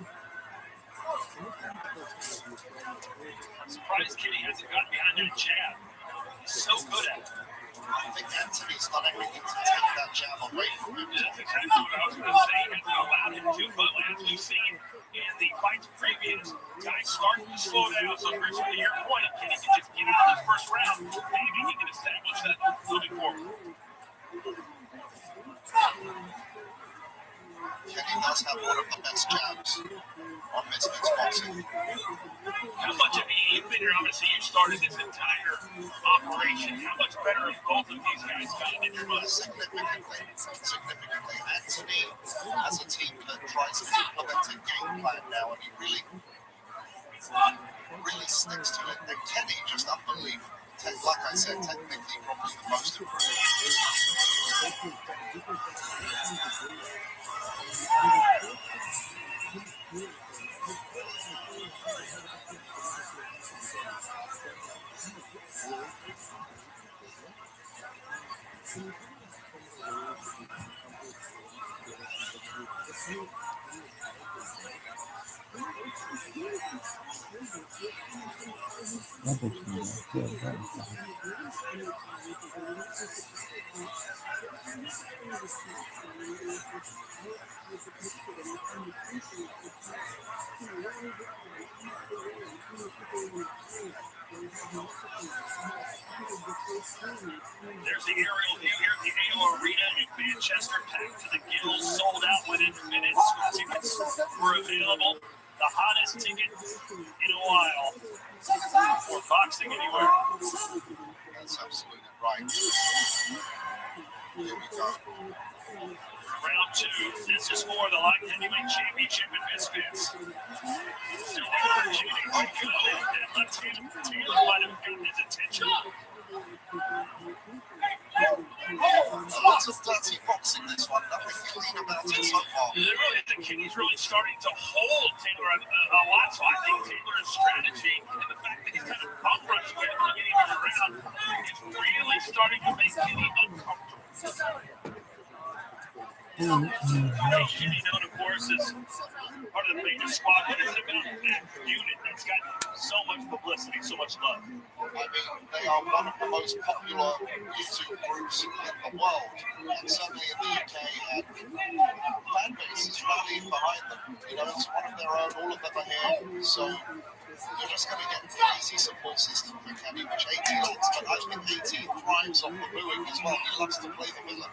I'm surprised Kenny hasn't gotten behind that jab. He's so good at it. I think Anthony's done everything to take that jab away from him. That's exactly what I was going to say. He hasn't allowed him to, but as we've seen in the fights previous, guys starting to slow down. So, Chris, to your point, Kenny can just get out of the first round. Maybe he can establish that moving forward. Kenny does have one of the best jabs on Misfits Boxing. How much of you've been here, obviously, you started this entire operation. How much better have both of these guys gotten in your mind? Significantly. Anthony, as a team, that tries to implement a game plan now, and he really sticks to it. And Kenny, just unbelievable. Like I said, technically probably the most improved. There's the aerial view here at the AO Arena in Manchester, packed to the gills, sold out within minutes. Tickets were available. The hottest ticket in a while for boxing anywhere. That's absolutely right. Here we go. Round 2. This is for the light heavyweight championship in Misfits. Still the opportunity to go. That left hand of Taylor might have gotten his attention. Lots of dirty boxing this one. Nothing clean about it so far. Kenny's really starting to hold Taylor a lot. So I think Taylor's strategy and the fact that he's kind of bum rushing at the beginning of the round is really starting to make Kenny uncomfortable. Kenny, known of course, is part of the Vegas squad, but it's about that unit that's got so much publicity, so much love. I mean, they are one of the most popular YouTube groups in the world, and certainly in the UK, and fan base is rallying behind them. You know, it's one of their own, all of them are here, so you're just going to get an easy support system for Kenny, which 18 likes, but I think 18 thrives off the booing as well. He loves to play the villain.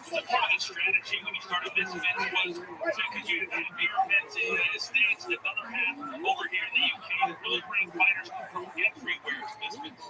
So part of the strategy when you started this event was because you had bigger events in the United States, and another half over here in the UK that really bring fighters from everywhere to Misfits.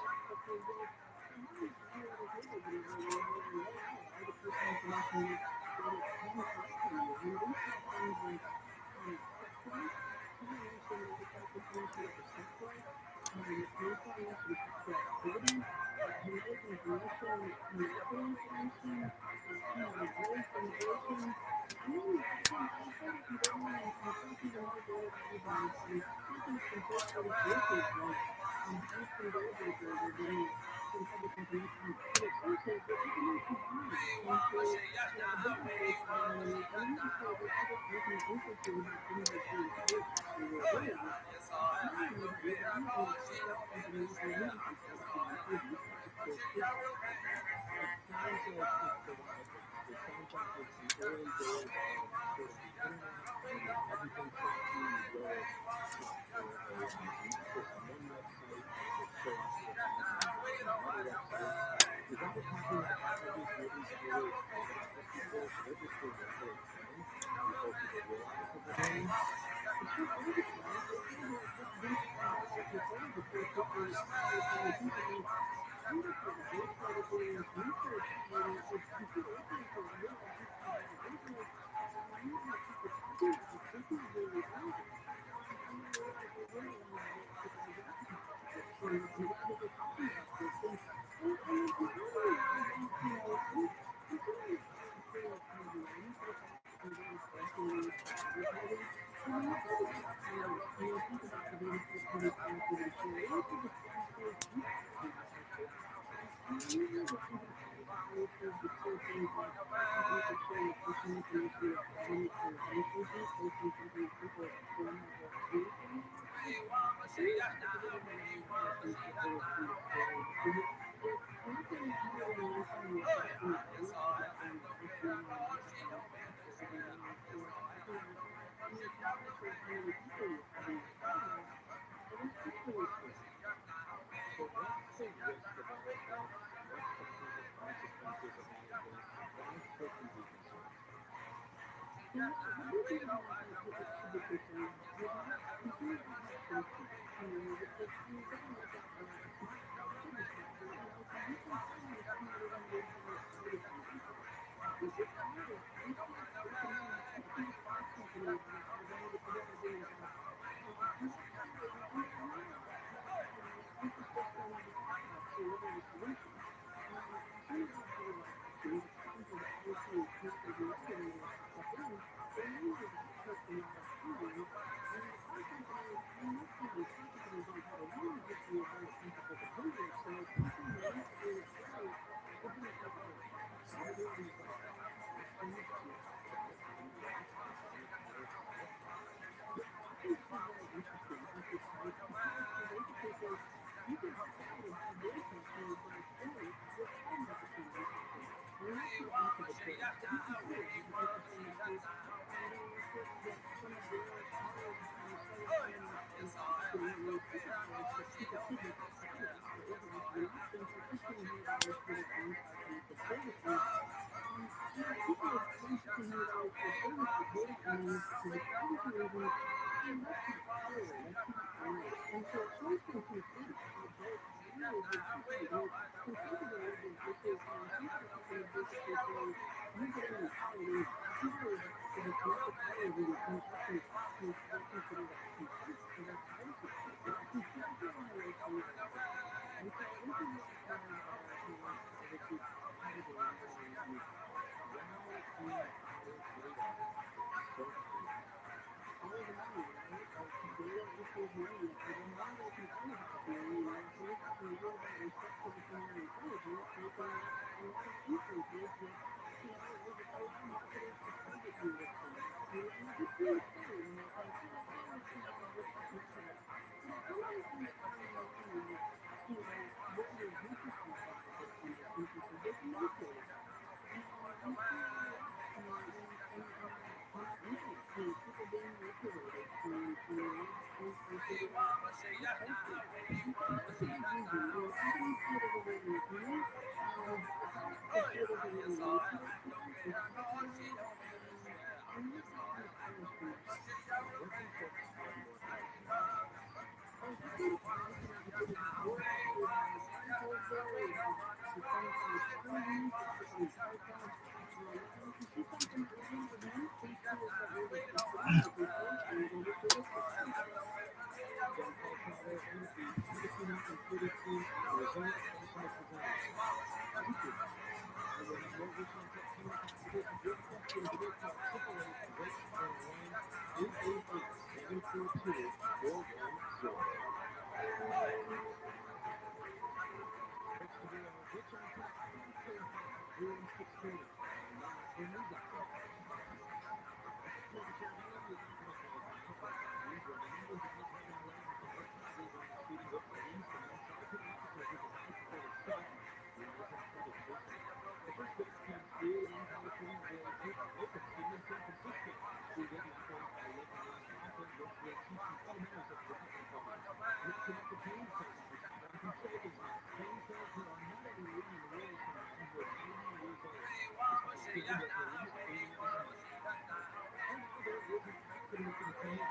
I'm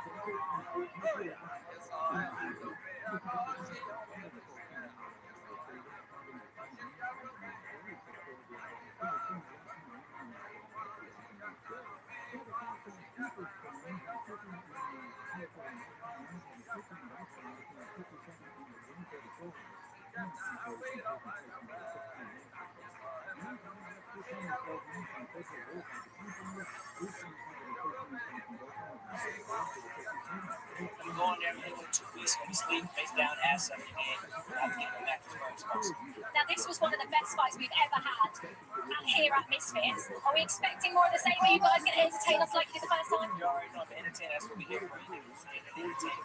going there with a little two-piece, gonna be sleep, face down, ass up again. I'm getting the mattress where it's supposed to be. Now, this was one of the best fights we've ever had. And here at Misfits, are we expecting more of the same? Are you guys going to entertain us like you did the first time? You already know, to entertain, that's what we here for. You entertain,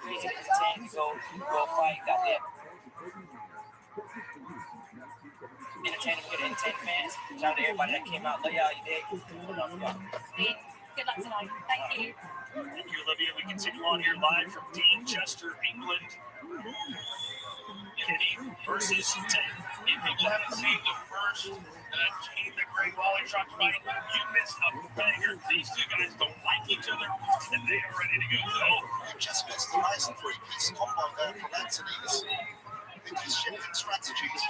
crazy, entertain, go fight, goddamn. Entertain, we're gonna entertain fans. Shout out to everybody that came out. Love y'all, you dig? Love y'all. Good luck tonight. Thank you. Thank you, Olivia. We continue on here live from Manchester, England. Kenny versus Ted. If people haven't seen the first game that Greg Wally talked about, you missed a banger. These two guys don't like each other, and they are ready to go. You just missed a nice three-piece combo there from Anthony's. I think he's shifting strategies.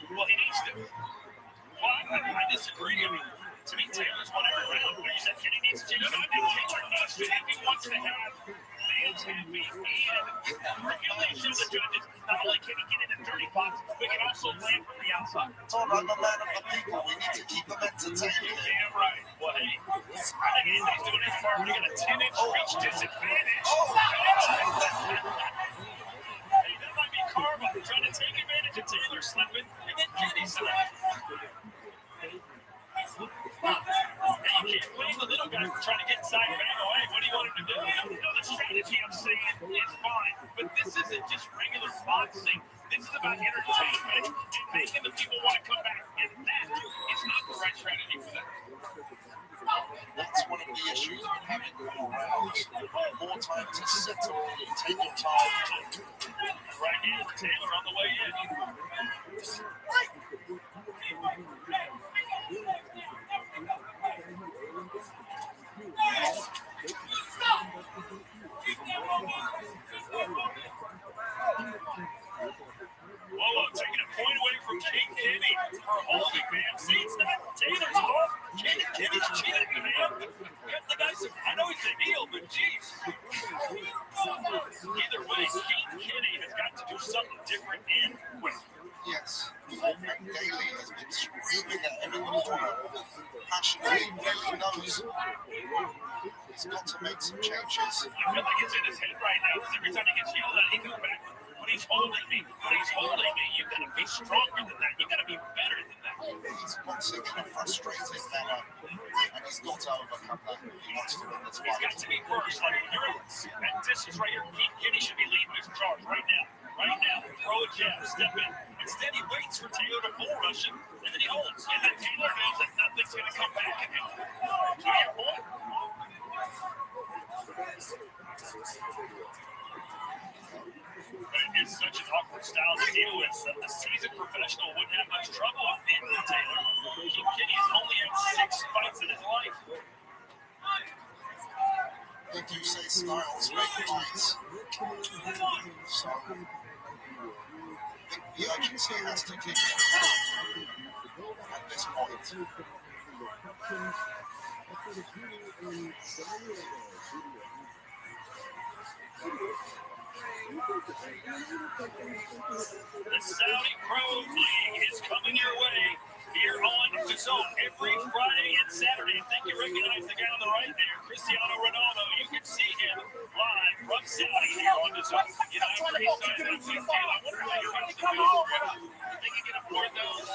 Well, he needs to. Well, I disagree. I mean, to me, Taylor's won every round. But you said Kenny needs to. I think Taylor needs to. If he wants to have fans happy, and really show the judges, not only can he get in a dirty box, but he can also land from the outside. It's all right, the man of the people. We need to keep them entertaining. Damn right. Well, hey, I think Andy's doing his part. We got a 10-inch reach disadvantage. Hey, that might be karma trying to take advantage of Taylor slipping, and then Kenny slipping. Hey, you can't blame the little guy for trying to get inside and bang away. What do you want him to do? No, the strategy I'm saying is fine, but this isn't just regular boxing. This is about entertainment and making the people want to come back, and that is not the right strategy for them. That's one of the issues with having more rounds. More time to settle. Take your time. Right here, Taylor on the way in. Whoa, taking a point away from King Kenny. Holy man, see, it's not Taylor's fault. Kenny's cheating, man. The guy's, I know he's a heel, but geez. Either way, King Kenny has got to do something different and quick. Yes. Daly has been screaming at everyone passionately. Daly knows he's got to make some changes. I feel like it's in his head right now, because every time he gets yelled at, he comes back. When he's holding me, you've got to be stronger than that. You've got to be better than that. He's boxing in a frustrated manner, and he's got to overcome that. He wants to win this fight. He's got to be first. Like, you're at distance right here. Kenny should be leading his charge right now. Right now. Throw a jab, step in. Instead, he waits for Taylor to bull rush him, and then he holds. And then Taylor knows that nothing's going to come back at him. To your point. It's such an awkward style to deal with. A seasoned professional wouldn't have much trouble with Taylor. King Kenny has only had 6 fights in his life. They do say styles make fights. So, the urgency has to kick in at this point. The Saudi Pro League is coming your way here on DAZN every Friday and Saturday. I think you recognize the guy on the right there, Cristiano Ronaldo. You can see him live from Saudi here on DAZN. You know, after he signed up with Taylor, I wonder how you're going to do this. You think he can afford those?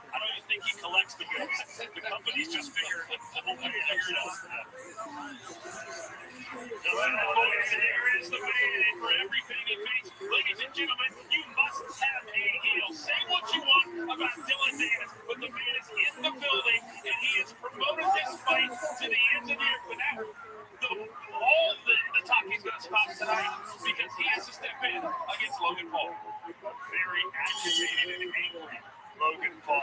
I don't even think he collects the goods. The company's just figuring it out. There is the man for everything it means. Ladies and gentlemen, you must have a heel. Say what you want about Dylan Davis, but the man is in the building, and he has promoted this fight to the engineer for that. All the talk he's going to stop tonight because he has to step in against Logan Paul. Very agitated and angry. Logan Paul.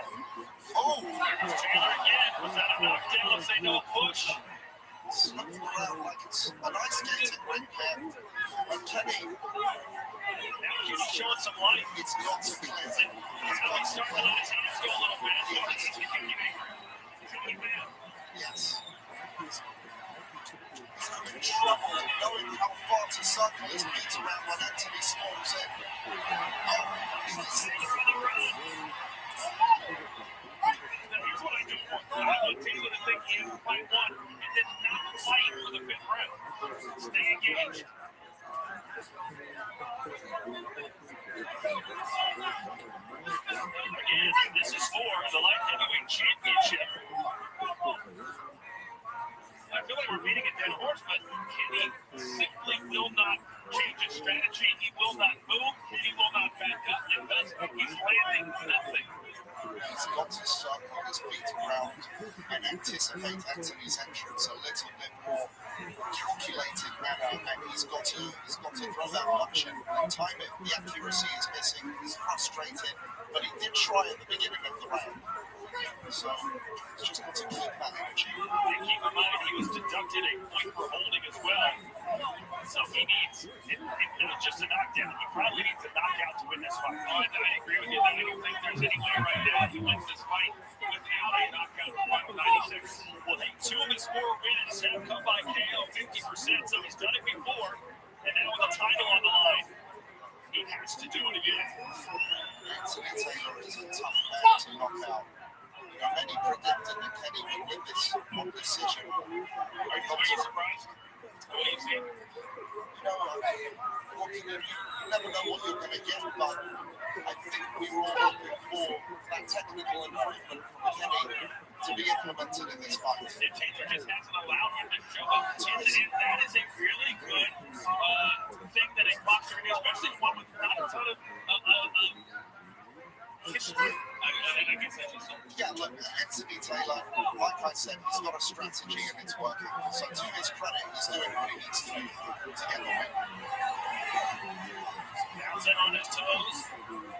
Oh, Taylor again. Was that a knockdown? Say no push. Slapped around like it's He's having trouble knowing how far to circle his feet around when Anthony storms in. Oh, he's Here's what I do want. I want Taylor to think he has to fight one and then not fight for the 5th round. Stay engaged. Again, this is for the light heavyweight championship. I feel like we're beating a dead horse, but Kenny simply will not change his strategy. He will not move. He will not back up. And thus, he's landing nothing. He's got to circle his feet around and anticipate Anthony's entrance a little bit more calculated manner, and he's got to throw that punch in and time it. The accuracy is missing. He's frustrated, but he did try at the beginning of the round. So he's just got to keep that energy. And keep in mind, he was deducted a point for holding as well. So he needs not just a knockdown. He probably needs a knockout to win this fight. I agree with you. I don't think there's any way right now he wins this fight without a knockout point 96. Well, two of his 4 wins have come by KO 50%, so he's done it before. And now with a title on the line, he has to do it again. Anthony Taylor is a tough man to knock out. Many predicted that Kenny would win this on decision. Are you surprised? What do you think? You never know what you're going to get, but I think we were all hoping for that technical improvement from Kenny to be implemented in this fight. And Taylor just hasn't allowed him to show up. And that is a really good thing that a boxer can do, especially one with not a ton of history. I guess that's just something. Yeah, look, Anthony Taylor, like I said, he's got a strategy and it's working. So to his credit, he's doing what he needs to do to get the win. Bounce in on his toes.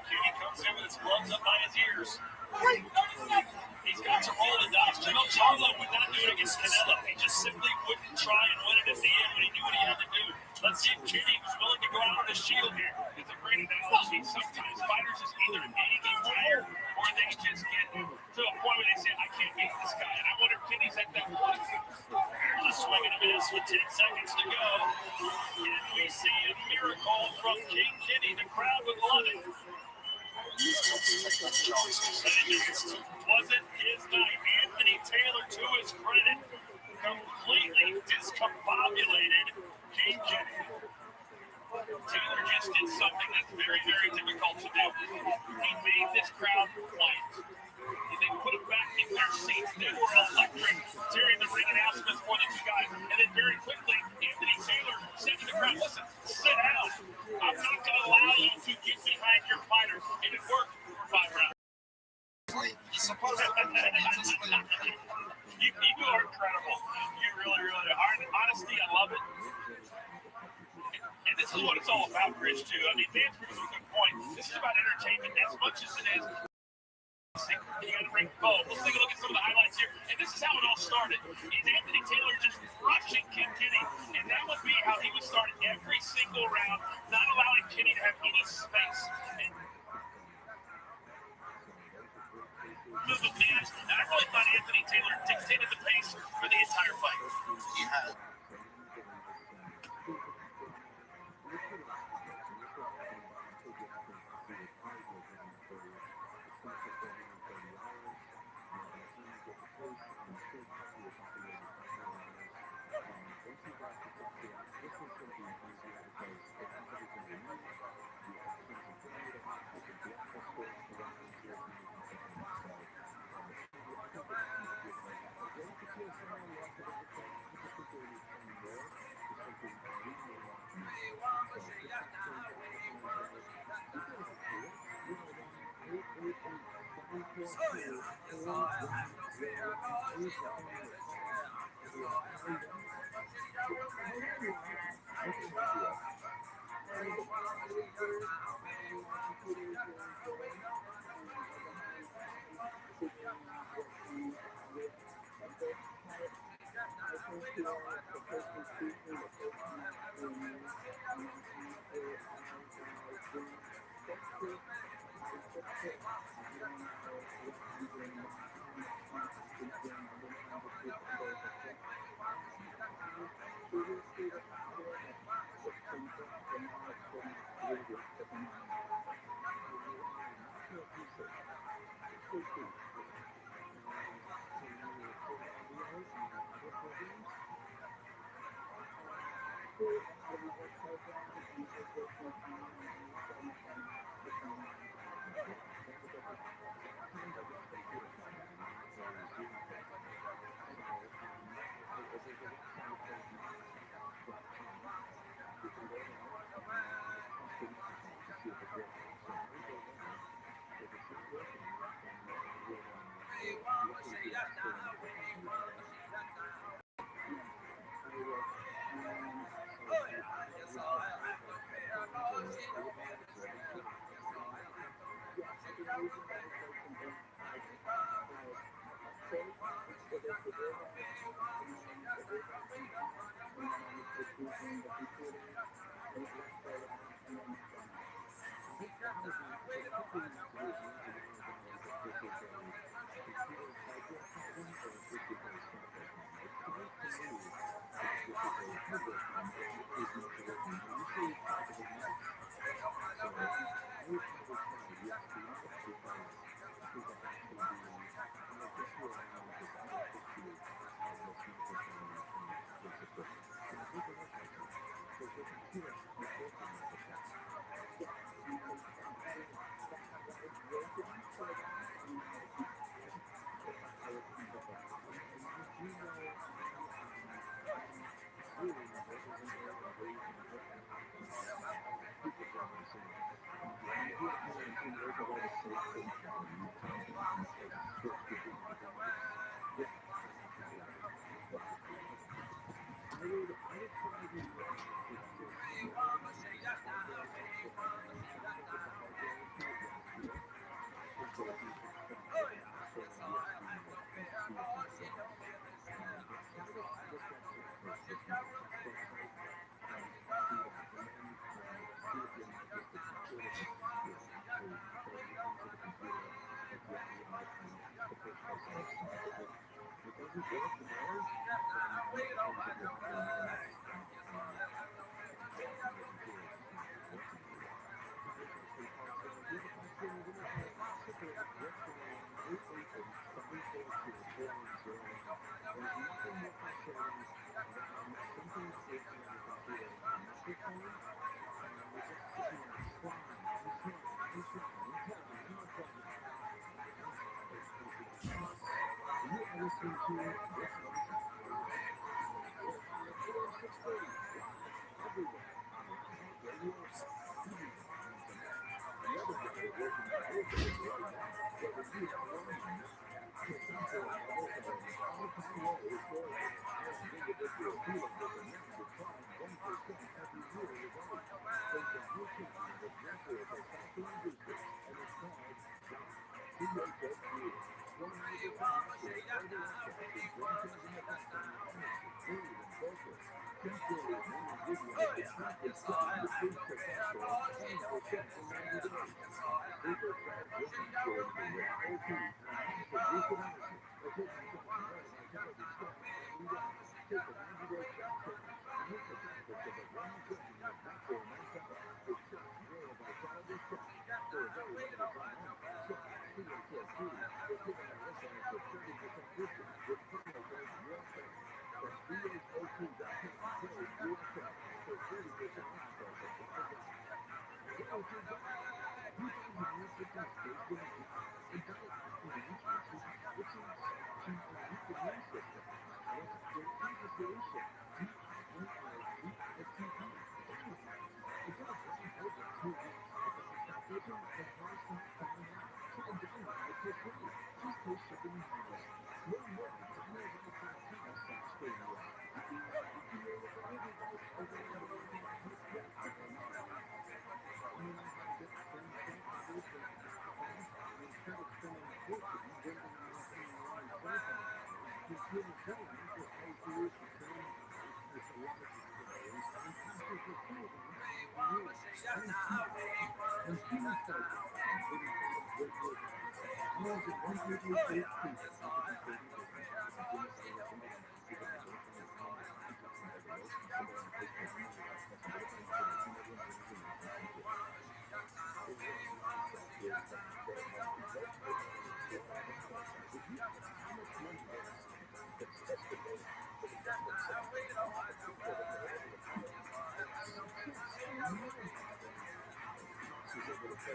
Kenny comes in with his gloves up by his ears. He's got to roll the dice. Charlo would not do it against Canelo. He just simply wouldn't try and win it at the end when he knew what he had to do. Let's see if Kenny was willing to go out on his shield here. It's a great analogy. Sometimes fighters just either get tired or they just get to a point where they say, I can't beat this guy. And I wonder if Kenny's at that point. There's a swing and a miss with 10 seconds to go. And we see a miracle from King Kenny. The crowd would love it. And it just wasn't his night. Anthony Taylor, to his credit, completely discombobulated King Kenny. Taylor just did something that's very, very difficult to do. He made this crowd quiet. They put them back in their seats. They were electric during the ring announcements for the 2 guys. And then very quickly, Anthony Taylor said to the crowd, listen, sit down. I'm not going to allow you to get behind your fighter. And it worked for 5 rounds. You're supposed to You are incredible. You really, really are. Honesty, I love it. And this is what it's all about, Chris, too. I mean, Dan's bringing a good point. This is about entertainment as much as it is. You got to bring both. Let's take a look at some of the highlights here. And this is how it all started. Is Anthony Taylor just rushing King Kenny. And that would be how he would start every single round, not allowing Kenny to have any space. And I really thought Anthony Taylor dictated the pace for the entire fight. He had. Hi,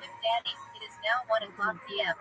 I'm Daddy. It is now 1:00 p.m.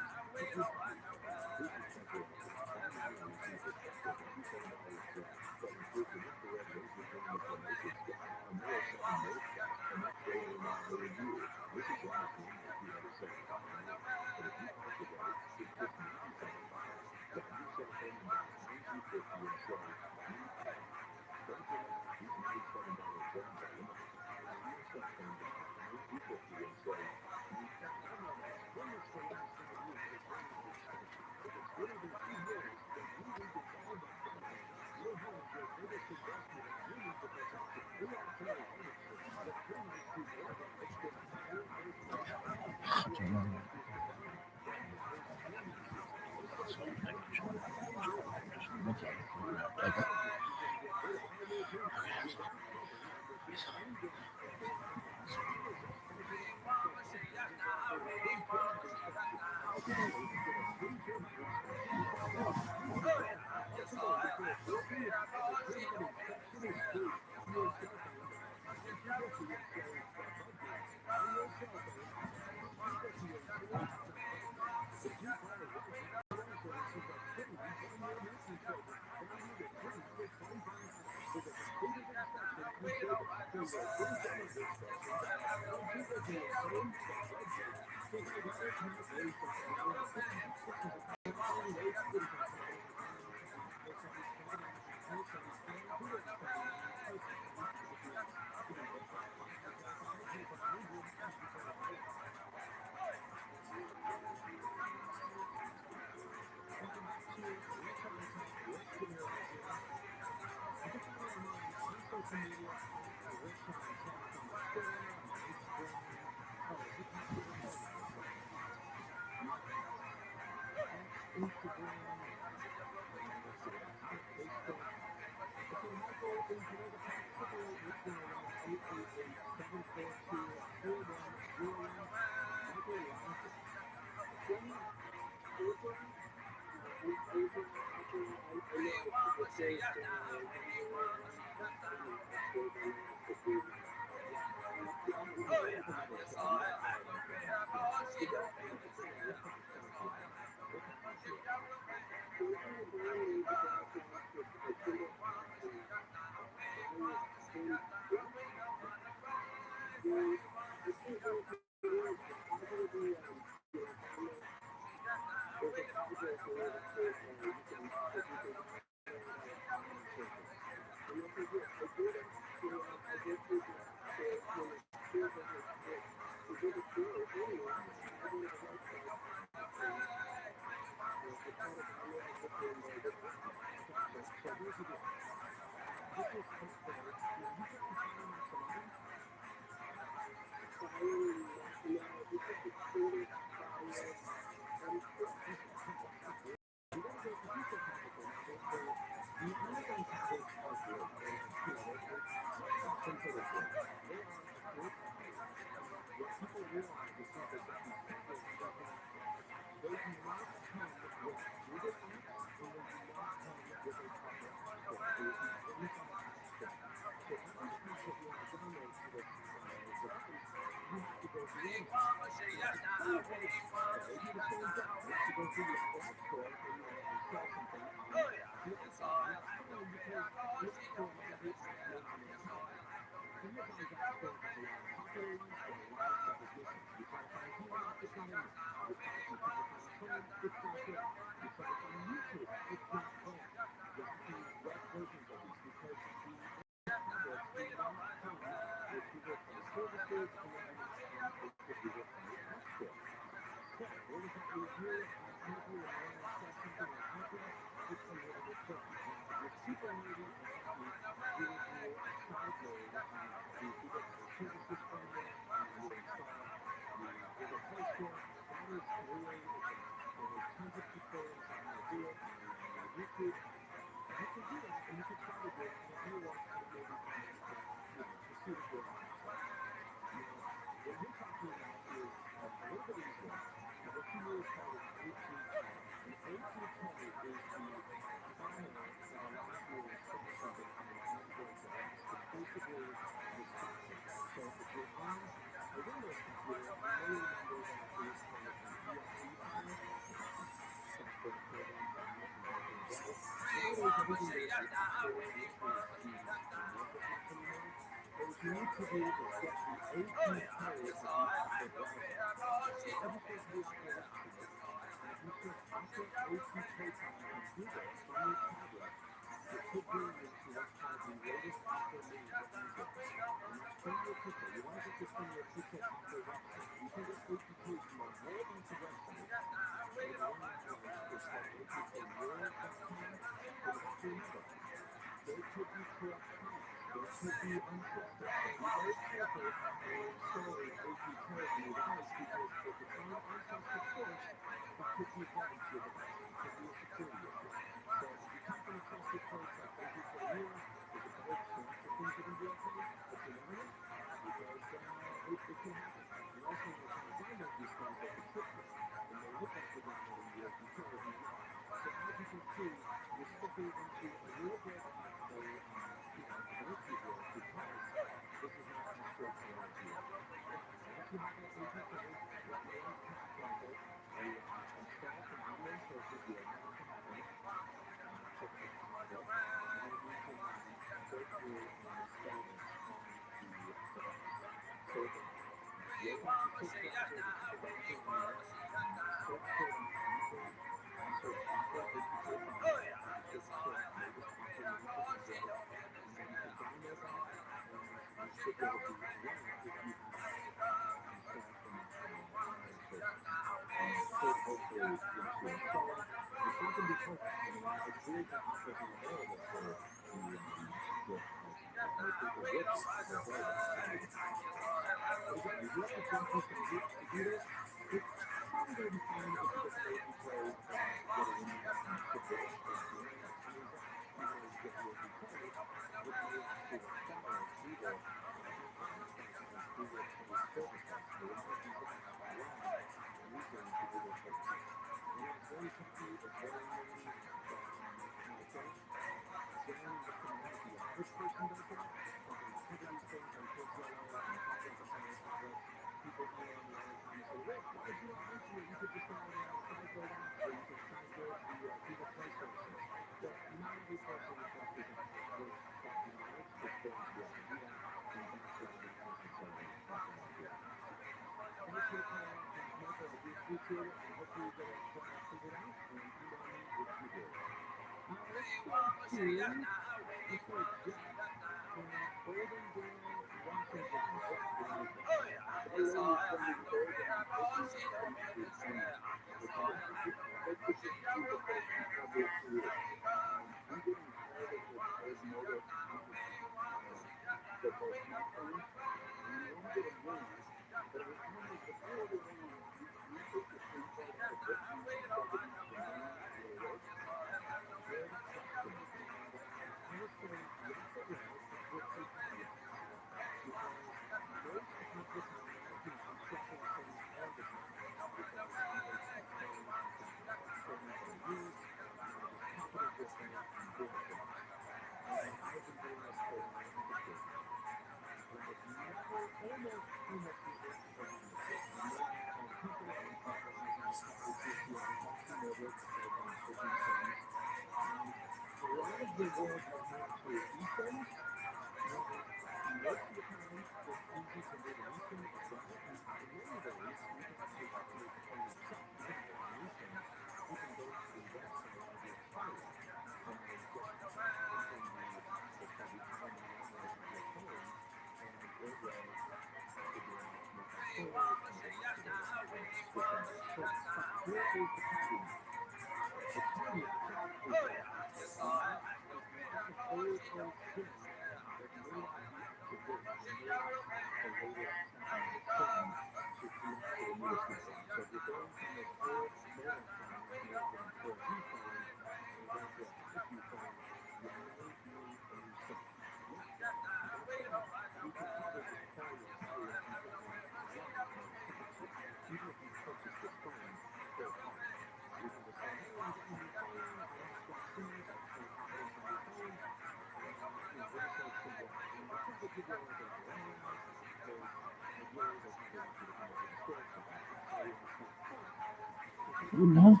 No.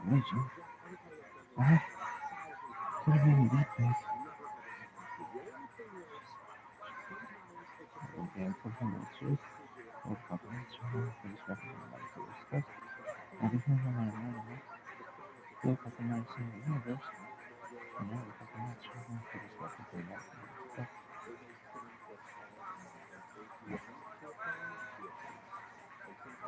Rachel. What? Could have been that place. Okay, for the monsters. Or puppets. Please recommend like to discuss. Everything from my environment. Look at the monster universe. And now look at the monster for this weapon to like to discuss.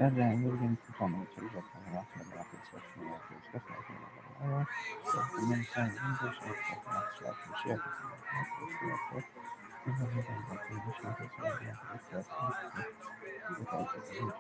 That we're going to perform a series of last number of instruction to discuss anything about an error. So the main sign English of the next like to share this even if I'm like the initial case of the express without the region.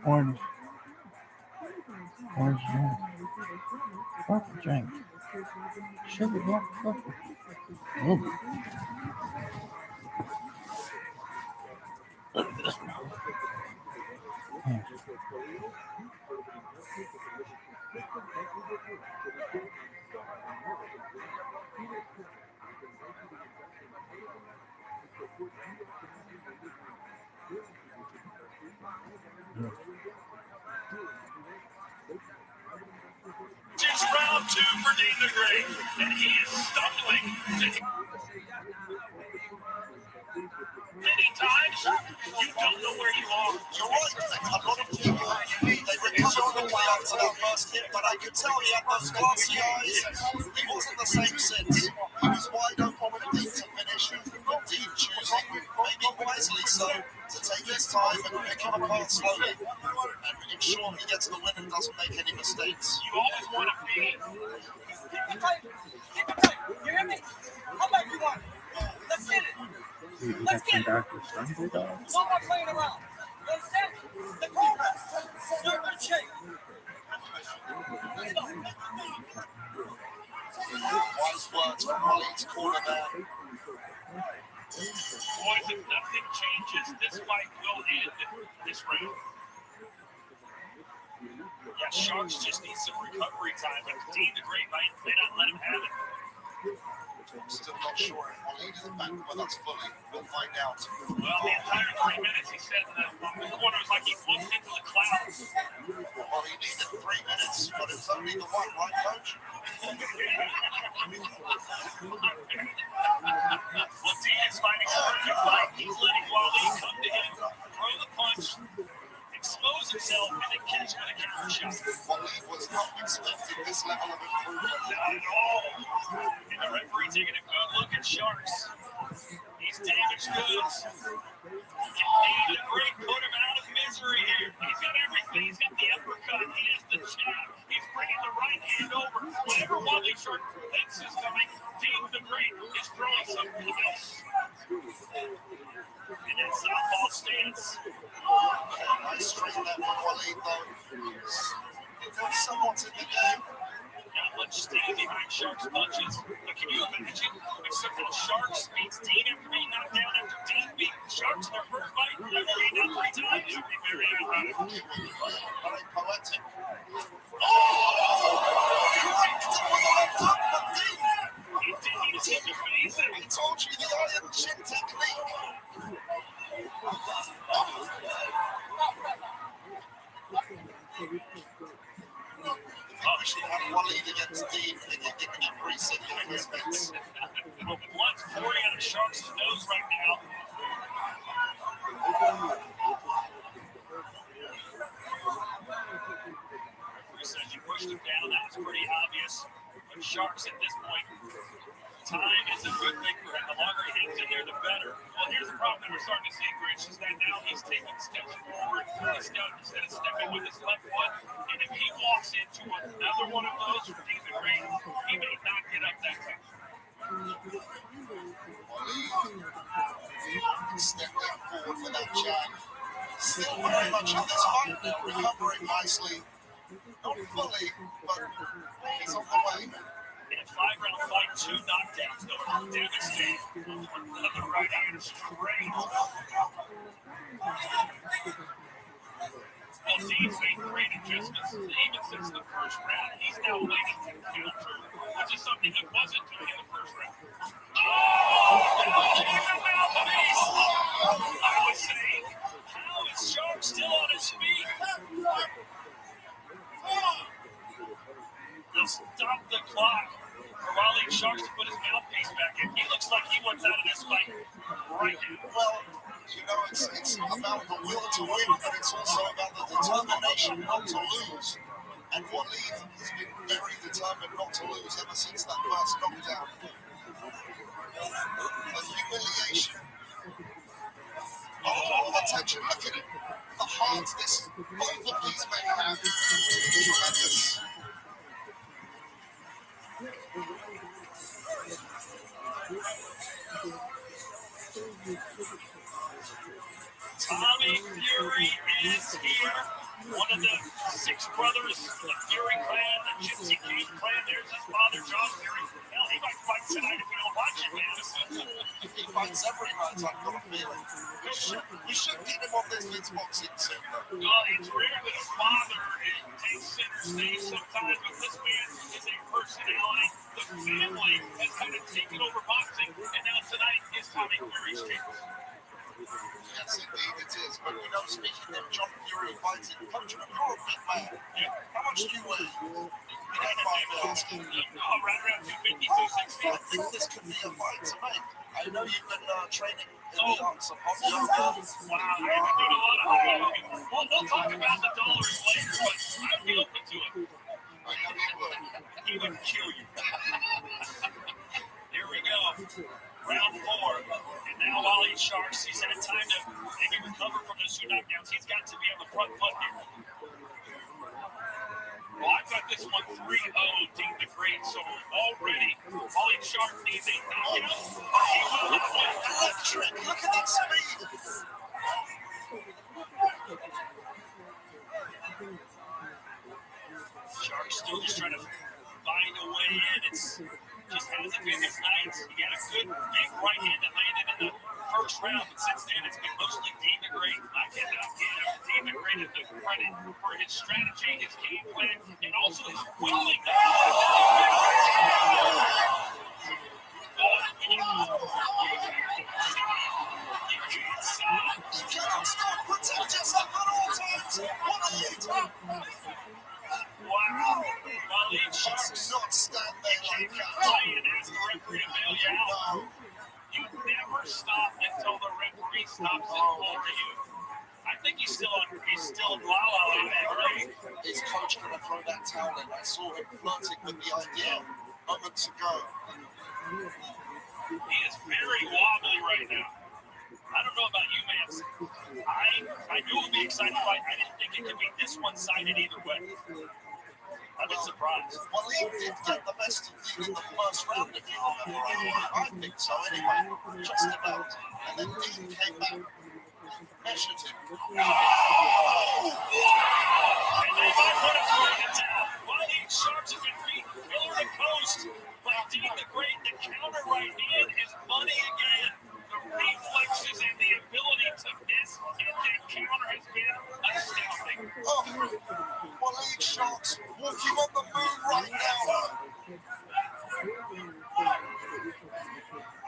Orange. Orange drink. Purple drink. Sugar black purple. Oh. Look at this now. Yeah. It's round two for Dean the Great, and he is stumbling many times. You don't know where you are. You're right. A lot of people, they recovered quickly after that first hit, but I could tell he had those glassy eyes. He wasn't the same since. He was wide open with Dean to finish. Dean choosing, maybe wisely so, to take his time and pick him apart slowly and ensure he gets the win and doesn't make any mistakes. You always want to be. Keep it tight. Keep it tight. You hear me? How about you want? Let's get it. Let's get it. No more playing around. You understand? The progress. You're in good shape. Let's go. Wise words from Waleed's corner there. Boys, if nothing changes, this fight will end this round. Yeah, Sharks just need some recovery time, but Dean the Great may not let him have it. Still not sure if Waleed is back with us fully. We'll find out. Well, the entire 3 minutes, he said in the corner, was like he looked into the clouds. Well, he needed 3 minutes, but it's only the one, right, Coach? Well, Dean is fighting a perfect fight. He's letting Waleed come to him, throw the punch, expose himself, and then catch with a counter shot. Waleed was not expecting this level of improvement. Not at all. And the referee taking a good look at Sharks. He He's damaged goods. Dean the Great put him out of misery here. He's got everything. He's got the uppercut. He has the jab. He's bringing the right hand over. Whenever Wally Shark thinks is coming, Dean the Great is throwing something else. In that southpaw stance. Nice straight left from Wally, though. Still somewhat in the game. Not much standing behind Shark's punches. But can you imagine if somehow Sharks beats Dean after being knocked down, after Dean beat Sharks in their first fight, after being knocked 3 times? It would be very ironic. Very poetic. He didn't even seem to face it. He told you the iron chin technique. Actually had one lead against Dean in recent investments. Well, blood's pouring out of Sharks' nose right now. Referee says you pushed him down. That was pretty obvious. But Sharks at this point, time is a good thing for him. The longer he hangs in there, the better. Well, here's the problem that we're starting to see, Rich, is that now he's taking steps forward. Instead of stepping with his left foot. And if he walks into another one of those from Dean the Great, he may not get up that time. Step that forward with that jab. Still very much in this fight now, recovering nicely. Not fully, but he's on the way. In a 5-round fight, 2 knockdowns, though, devastating. Another right iron straight. Well, Dean's made great adjustments even since the first round. He's now waiting to counter, which is something he wasn't doing in the first round. I was saying, how is Shark still on his feet? Let's stop the clock for Wally Sharks to put his mouthpiece back in. He looks like he wants out of this fight right now. Well, you know, it's about the will to win, but it's also about the determination not to lose. And Wally has been very determined not to lose ever since that first knockdown. The humiliation. Oh, the tension, look at it. The heart both of these men have. Tremendous. Tommy Fury is here. One of the 6 brothers, the Fury clan, the Gypsy King clan. There's his father, John Fury. Hell, he might fight tonight if you don't watch it, man. This is cool. He fights every night, I've got a feeling. We should get him on this kids boxing soon, though. Well, it's rare that a father takes center stage sometimes, but this man is a personality. The family has kind of taken over boxing, and now tonight is Tommy Fury's chance. Yes, indeed it is. But you know, speaking of John Fury fighting, Coach, you're a big man. How much do you weigh? You don't mind me asking. Right around 250, 260. I think this could be a fight to make. I know you've been training in the arts of hot yoga. Wow, I've been doing a lot of hot yoga. Well, we'll talk about the dollars later, but I'd be open to it. I know you would. He would kill you. Here we go. Round 4. And now Wally Sharks, he's had time to maybe recover from those 2 knockdowns. He's got to be on the front foot here. Well, I've got this one 3-0, Dean the Great. So already, Wally Sharks needs a knockout. He will not win. Electric. Look at that speed. Sharks still just trying to find a way in. It's just hasn't been his night. He got a good big right hand that landed in the first round, but since then it's been mostly Dean the Great. I cannot give Dean the Great the credit for his strategy, his game plan, and also his willingness. You cannot stop. Protect yourself at all times. What are you doing? Wow. Wally Sharks not stand there like that. Ryan asked the referee to bail you out. You never stop until the referee stops it for you. I think he's still la-la-la, right? His coach going to throw that towel in. I saw him flirting with the idea moments ago. He is very wobbly right now. I don't know about you, man. I knew it would be an exciting fight. I didn't think it could be this one-sided either way. I've been surprised. Well, he did get the best of Dean in the first round, if you remember right. I think so, anyway. Just about. And then Dean came back, measured him. Oh! And they might want to throw it down. Waleed Sharks have been beat pillar to post. But Dean the Great, the counter right hand is money again. The reflexes and the ability to miss and then counter has been astounding. Oh, Waleed Sharks walking on the moon right now.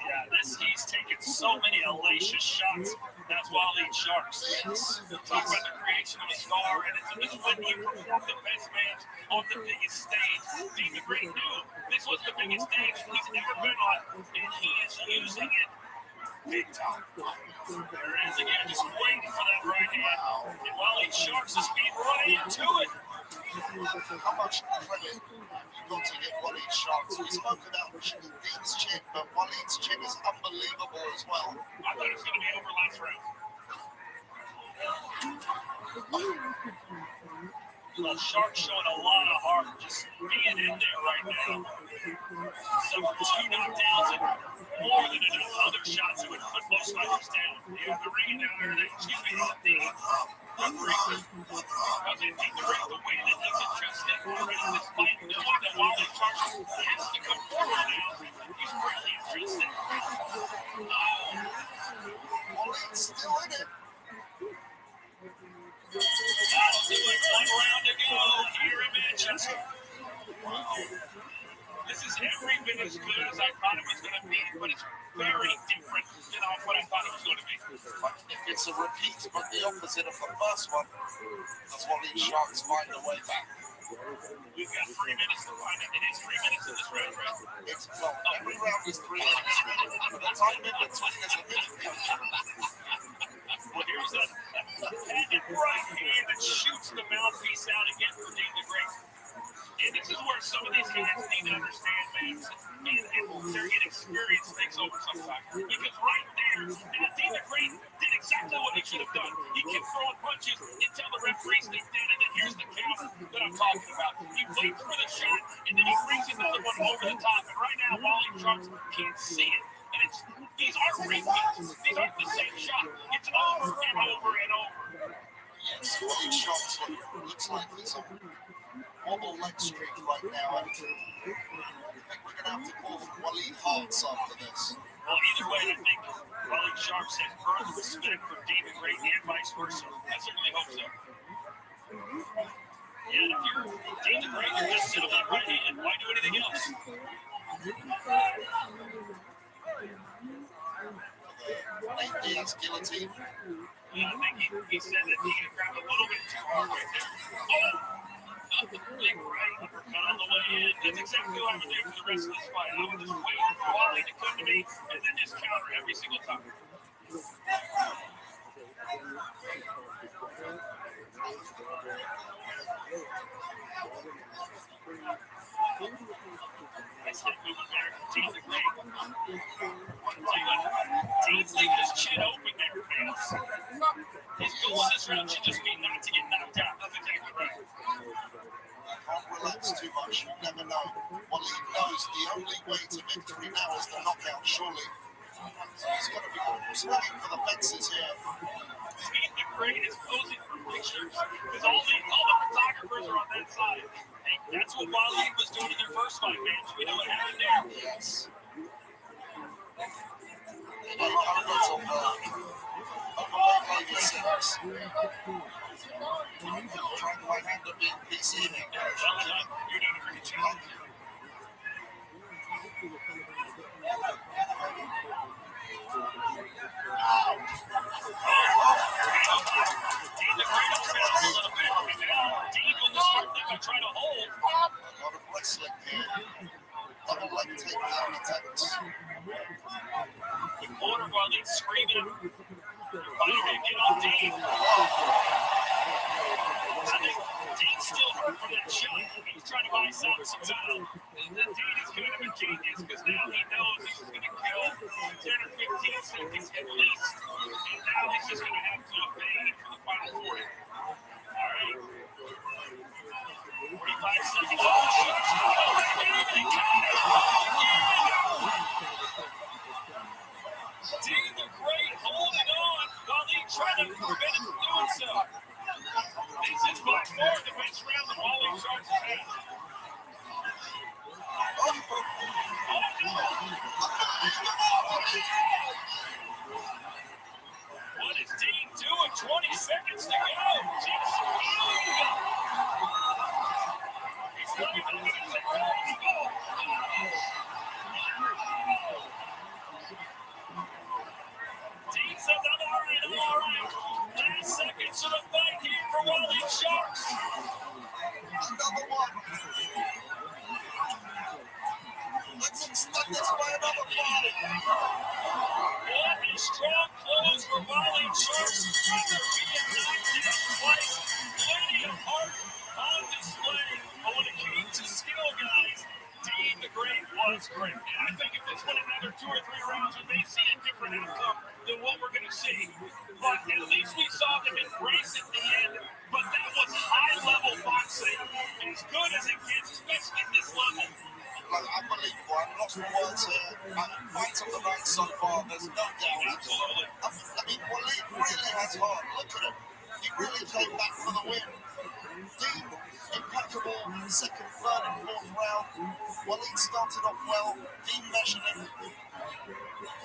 Yeah, he's taken so many hellacious shots. That's Waleed Sharks. Yes. Talk about the creation of a star, and it's when you perform the best match on the biggest stage. Dean the Great knew this was the biggest stage he's ever been on, and he is using it big time. There it is again, just waiting for that right hand. And Waleed Sharks is being running into it. How much credit you got to give Waleed Sharks? We spoke about Dean's chin, but Waleed's chin is unbelievable as well. I thought it was going to be over last round. Well, Sharks showing a lot of heart, just being in there right now. Some 2 knockdowns and more than enough other shots that would put most fighters down. Yeah, the ring down there, excuse me, the referee. Because it Dean the Great, the way that he's adjusted around this fight, knowing that Waleed Sharks has to come forward now, he's really adjusted. Waleed's still in it. That'll do it. 1 round to go here in Manchester. Wow. This is every bit as good as I thought it was going to be, but it's very different than what I thought it was going to be. It's a repeat, but the opposite of the first one. That's Waleed Sharks find a way back. We've got 3 minutes to find it. It is 3 minutes in this round, right? It's well, every round is 3 minutes. The time in between is a minute. Well, here's a patented right hand that shoots the mouthpiece out again for Dean the Great. And this is where some of these guys need to understand, man, and their inexperience takes over sometimes. Because right there, Dean the Great did exactly what he should have done. He kept throwing punches until the referee stepped in, and then here's the count that I'm talking about. He waits for the shot, and then he brings another one over the top. And right now, Waleed Sharks can't see it. And these aren't repeats. These aren't the same shot. It's over and over and over. Yes, Waleed Sharks looks like he's on wobble leg streak right now. And I think we're going to have to call Waleed Hearts after this. Well, either way, I think Waleed Sharks has earned respect for Dean the Great and vice versa. I certainly hope so. Yeah, if you're Dean the Great, you're just sitting on right hand. Why do anything else? Late Diaz guillotine. Yeah, I think he said that he grabbed a little bit too hard right there. Oh! Big right uppercut on the way in. That's exactly what I would do for the rest of this fight. I would just wait for Waleed to come to me and then just counter every single time. Nice hip movement there. Dean the Great. Dean's leaving his chin open there, fans. His goal in this round should just be not to get knocked out. That's exactly right. Can't relax too much. You never know. Waleed knows the only way to victory now is the knockout, surely. So he's got to be swinging for the fences here. Dean the Great is posing for pictures because all the photographers are on that side. Hey, that's what Waleed was doing in their first fight, man. We know what happened there. Yes. Any elements of overweight lady six. Trying to right hand to be PC in it. Well done. You're doing a great job. Dean the Great will bounce a little bit. And now Dean will start to try to hold. A lot of wrestling here. Double leg takedown attempts. The corner while he's screaming. Fighting to get on Dean. I think Dean's still hurt from that shot. He's trying to buy some time. And Dean is kind of a genius because now he knows this is going to kill 10 or 15 seconds at least. And now he's just going to have to evade for the final 40. All right. 45 seconds. Oh, shuts. Oh, they got it. Dean the Great holding on while he tried to prevent him from doing so. This is by far the best round that Wally Sharks has had. What is Dean doing? 20 seconds to go. Jeez. He's not even going to take the goal. Dean says, I'm all right. Last seconds of the fight here for Wally Sharks. Another one. Let's extend this by another 5. What a strong close for Wally Sharks. Another being knocked down twice. Plenty of heart on display. But when it came to skill, guys, Dean the Great was great. And I think if this went another 2 or 3 rounds, we may see a different outcome than what we're going to see. But at least we saw them embrace at the end. But that was high-level boxing, as good as it gets, especially at this level. Like, unbelievable. I've lost my words here. Fights of the night so far, there's no doubt. Absolutely. I mean, Waleed really has heart. Look at him. He really came back for the win. Dean, impeccable second, third, and fourth round. Waleed started off well. Dean measured him.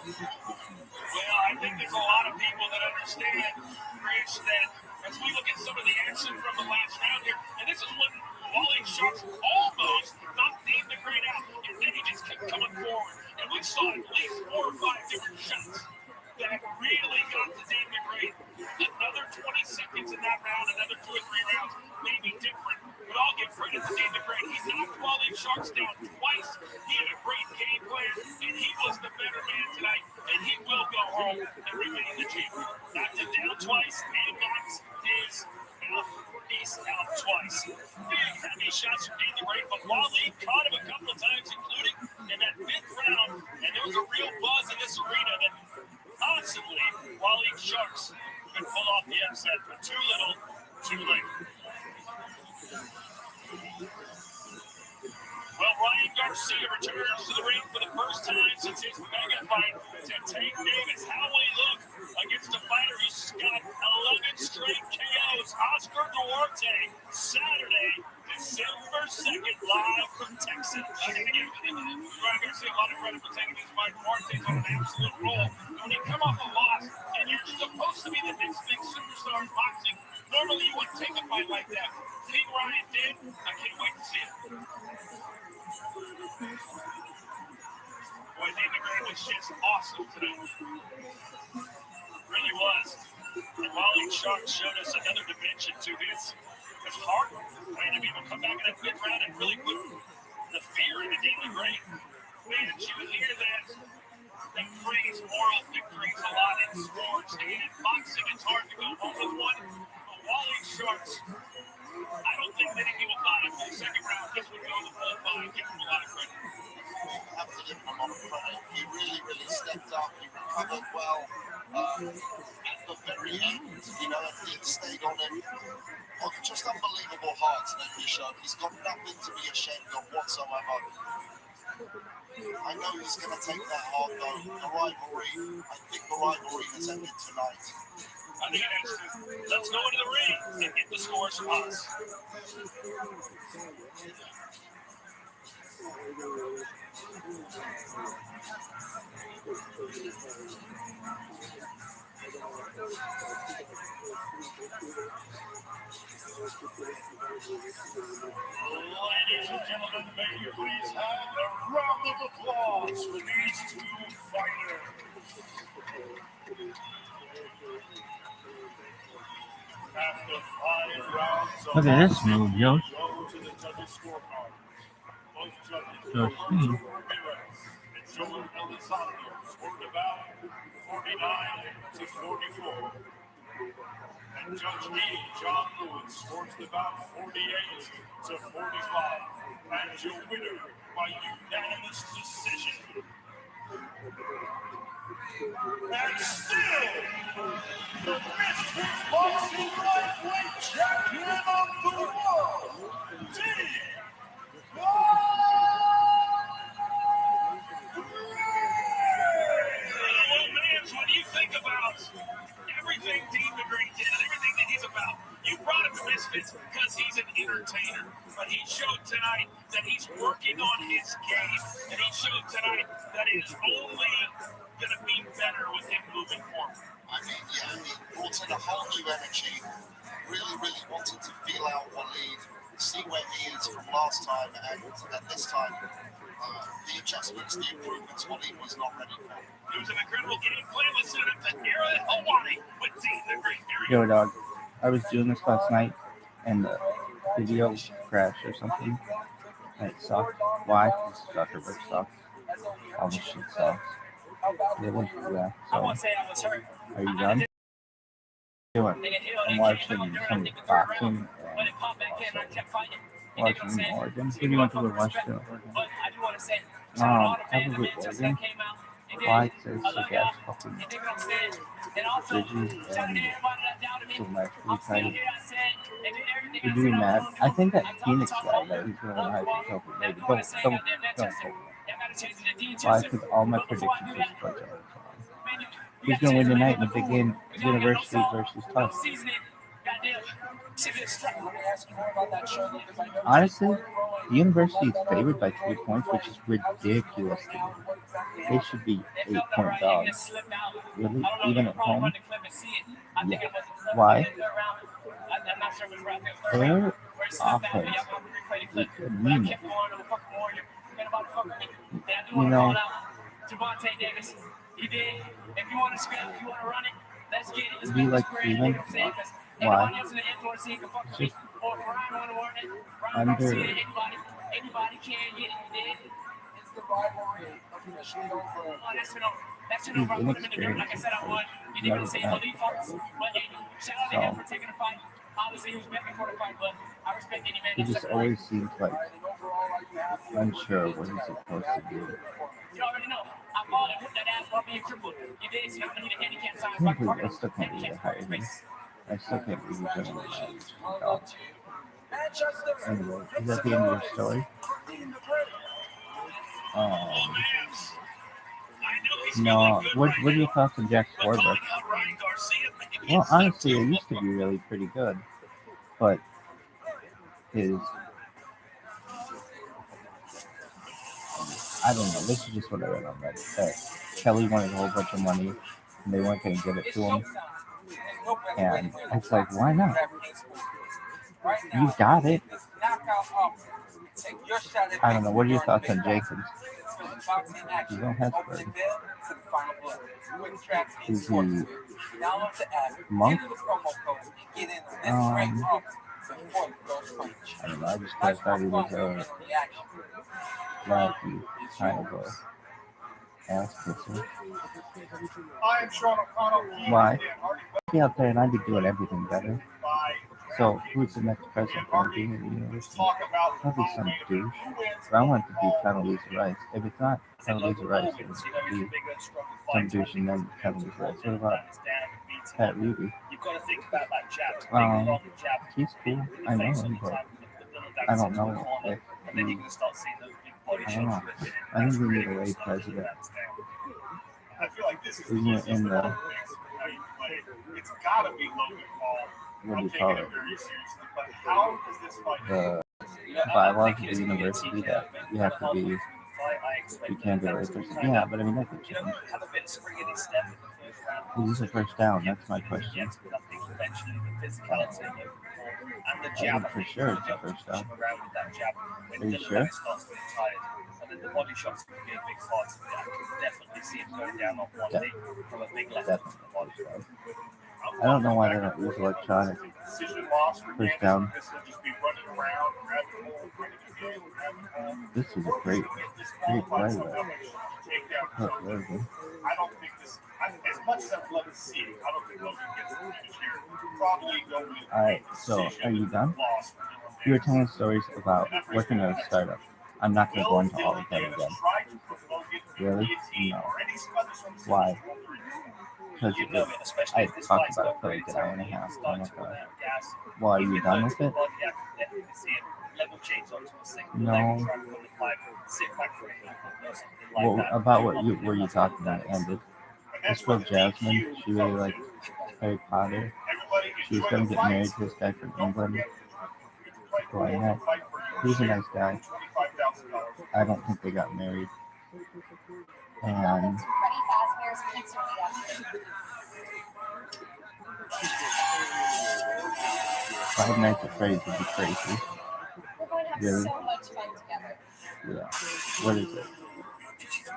Well, I think there's a lot of people that understand, Rich, that as we look at some of the action from the last round here, and this is when Wally Sharks almost knocked Dean the Great out, and then he just kept coming forward. And we saw at least 4 or 5 different shots that really got to Dean the Great. Another 20 seconds in that round, another 2 or 3 rounds may be different. But I'll give credit to Dean the Great. He knocked Wally Sharks down twice. He had a great game plan, and he was the better man tonight. And he will go home and remain the champion. Knocked him down twice, and knocks his mouthpiece out twice. Big, heavy shots from Dean the Great, but Wally caught him a couple of times, including in that 5th round. And there was a real buzz in this arena that possibly Wally Sharks could pull off the upset, but too little, too late. Well, Ryan Garcia returns to the ring for the first time since his mega fight to Tank Davis. How will he look against a fighter who's got 11 straight KOs? Oscar Duarte, Saturday, December 2nd, live from Texas. I think Ryan Garcia, a lot of credit for taking this fight. Duarte's on an absolute roll. When you come off a loss, and you're supposed to be the next big superstar in boxing, normally you wouldn't take a fight like that. Seeing Ryan did, I can't wait to see it. Boy, Dean the Great was just awesome today. Really was. And Wally Sharks showed us another dimension to his heart. Way to be able to come back in that 5th round and really put the fear into Dean the Great. Man, you hear that phrase, moral victories, a lot in sports. And in boxing, it's hard to go home with one. But Wally Sharks, I don't think many people thought after the 2nd round this would go the full 5. Give him a lot of credit. Have to give him a lot of credit. He really stepped up. He recovered well. At the very end, Dean stayed on him. Oh, just unbelievable heart that he showed. He's got nothing to be ashamed of whatsoever. I know he's going to take that hard, though. The rivalry, I think the rivalry has ended tonight. I think it is. Let's go into the ring and get the scores from us. Ladies and gentlemen, may you please have a round of applause for these 2 fighters. After 5 rounds of Look at this move, yo. go to the judges' scorecard. Both judges, So, Ramirez and Joel Elizondo, scored about 49 to 44. And Judge E. John Lewis scores the bout 48-45. And your winner by unanimous decision. And still, the Misfits Boxing Lightweight Champion of the World, When you think about everything Dean the Great did and everything that he's about, you brought him to Misfits because he's an entertainer. But he showed tonight that he's working on his game, and he showed tonight that it's only going to be better with him moving forward. He brought in a whole new energy. Really wanted to feel out Waleed, see where he is from last time, and this time, the adjustments, the improvements, Waleed was not ready for. It was an incredible game plan was set up to Era Hawaii with Dean the Great. Yo, dog. I was doing this last night, and the video crashed or something. And it sucked. Why? Because Zuckerberg sucks. All this shit sucks. Really? Yeah. So, are you done? Doing? I'm watching some boxing and also watching Oregon. Who do you want to watch the Oregon? Probably Oregon. Why? Because the guy's fucking Digi and so much free You're doing that. I think that Phoenix guy that he's going to win high school maybe. Don't hold me. Why? Because all my predictions are sports. Who's going to win tonight in the big game? University versus Tufts. Honestly, the university is favored by 3 points, which is ridiculous to me. They should be 8-point dogs. Really? Even at home? Yeah. Why? Their offense is anemic. You know, do you like Freeman? Why? Just under. He's inexperienced. Never had he just always seems like unsure of what he's supposed to do. I still can't believe they hired him. I still can't believe he's going to win that. Anyway, is that the end of your story? No. What are your thoughts on Jack Swarbrick? Well, honestly, it used to be really pretty good, but I don't know. This is just what I read on Reddit. That Kelly wanted a whole bunch of money, and they weren't going to give it to him. And it's like, why not? You got it. I don't know. What are your thoughts on Jacobs? He's on Hesburg. Is he Monk? I don't know. I just thought he was a wacky kind of a ass kisser. Why? I'd be out there and I'd be doing everything better. So, who's the next president going to be in the university? Probably some douche. But I want it to be Condoleezza Rice. If it's not Condoleezza Rice, it would be some douche and then Condoleezza Rice. What about Pat Ruby? He's cool. I know him, but I don't know if I don't know. I think we need a lay president. Isn't it in the what do you call it? The bylaws of the university that you have to be, you can't be a lay person. Yeah, but I mean, that could change. Is this a first down? That's my question. I think for sure it's a first down. Are you sure? Definitely. I don't know why they don't use electronic first down. This is a great play, though. That's very good. I don't think this, as much as I'd love to see it, I don't think Logan gets the finish here. Probably go with Alright, so are you done? You were telling stories about working at a startup. I'm not going to go into all of that again. Really? No. Why? Because I talked about it for like an hour and a half. Well, are you done with it? No. Well, about what were you talking about? Ended. This girl Jasmine, she really liked Harry Potter. She was going to get married to this guy from England who I met. He was a nice guy. I don't think they got married. And Five Nights at Freddy's would be crazy. Really? Yeah. What is it?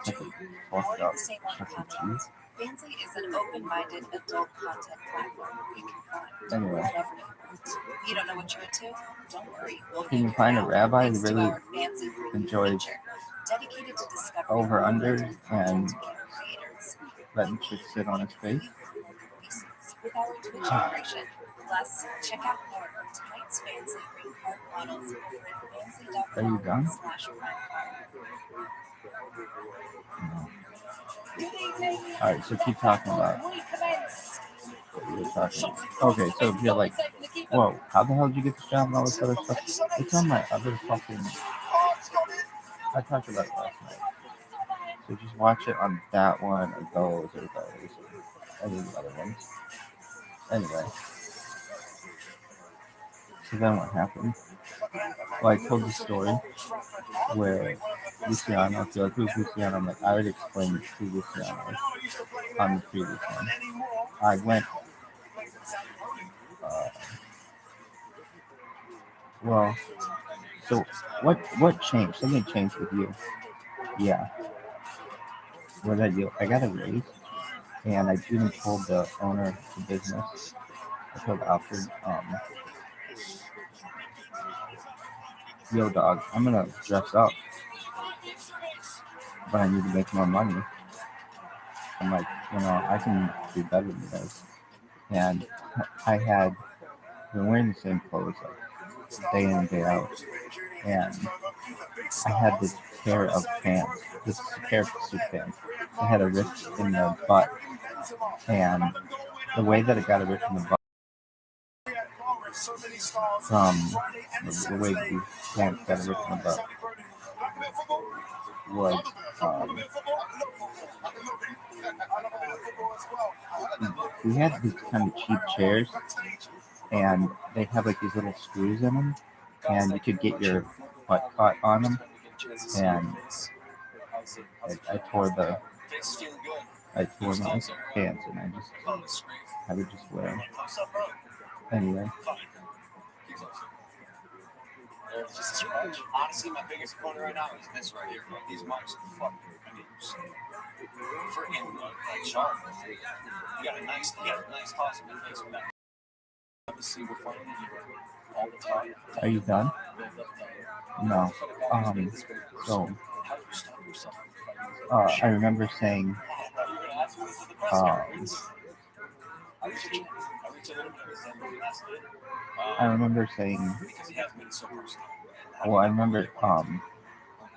Like a fucked up Chuck E. Cheese? Fancy is an open-minded adult content platform you can find Anyway. whatever you want. You don't know what you're into? Don't worry. We'll Can you figure find it a out rabbi who thanks to really our fancy-free enjoys feature dedicated to discovering over under relevant and content creators. letting shit sit on his face? With our Twitch integration. Plus, check out more of tonight's fancy ring card models over at Are you done? Alright, so keep talking about what you were talking about. Okay, so if you're like, whoa, how the hell did you get this job and all this other stuff? It's on my other fucking... I talked about it last night. So just watch it on that one or those or any of the other ones. Anyway. So then what happened? Well, I told the story where Luciano, if you're like, who's Luciano? I'm like, I already explained who Luciano is on the previous one. I went, well, so what changed? Something changed with you. Yeah. What did I do? I got a raise, and I even told the owner of the business, I told Alfred, yo, dog, I'm gonna dress up, but I need to make more money. I'm like, I can do better than this. And I had been wearing the same clothes like day in and day out. And I had this pair of pants, this pair of suit pants. It had a rip in the butt. And the way that it got a rip in the butt from the way these pants got a rip in the butt was we had these kind of cheap chairs, and they have like these little screws in them, and you could get your butt caught on them. And I tore my pants, and I would just wear them. Anyway. Honestly, my biggest opponent right now is this right here, bro. These mics are fucking freaking like sharp. You got a nice toss in the face with that. All the time. Are you done? No. So I remember saying well, I remember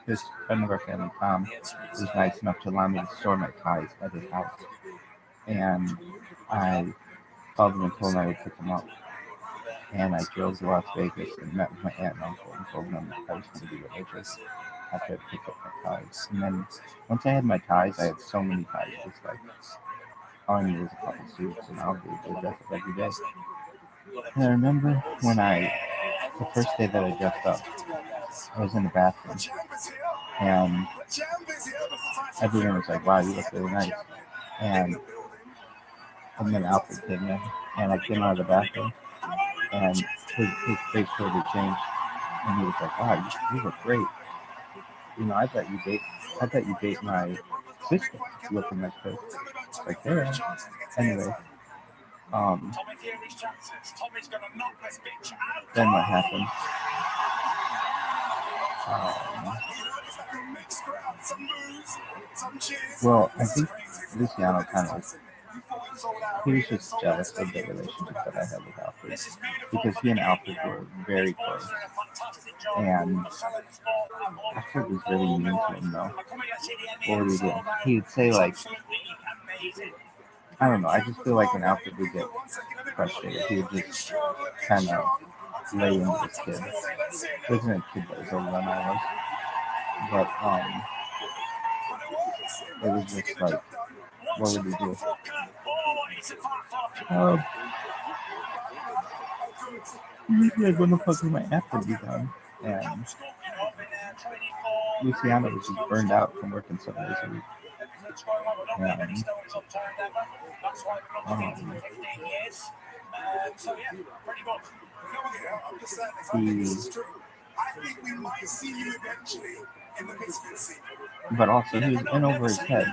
this friend of our family, Tom, was nice enough to allow me to store my ties at his house. And I called him and told him I would pick him up. And I drove to Las Vegas and met with my aunt and uncle and told them I was going to be religious after I picked up my ties. And then once I had my ties, I had so many ties. It's like, all I need is a couple suits and I'll be able to dress up every day. And I remember when the first day that I dressed up, I was in the bathroom, and everyone was like, wow, you look really nice. And then Alfred came in, and I came out of the bathroom, and his face totally changed, and he was like, wow, you look great. I bet you date my sister looking like this. Like, yeah. Anyway, then what happened? Well, I think Luciano kind of, he was just jealous of the relationship that I had with Alfred, because he and Alfred were very close, and Alfred was really mean to him though. What would he do? He would say like, I don't know, I just feel like when Alfred would get frustrated, he would just kind of lay into his kid. He wasn't a kid that was older than I was, but it was just like, what would he do? Like, when the fuck is my app gonna be done? And Luciano was just burned out from working 7 days a week. But also he was in over his head,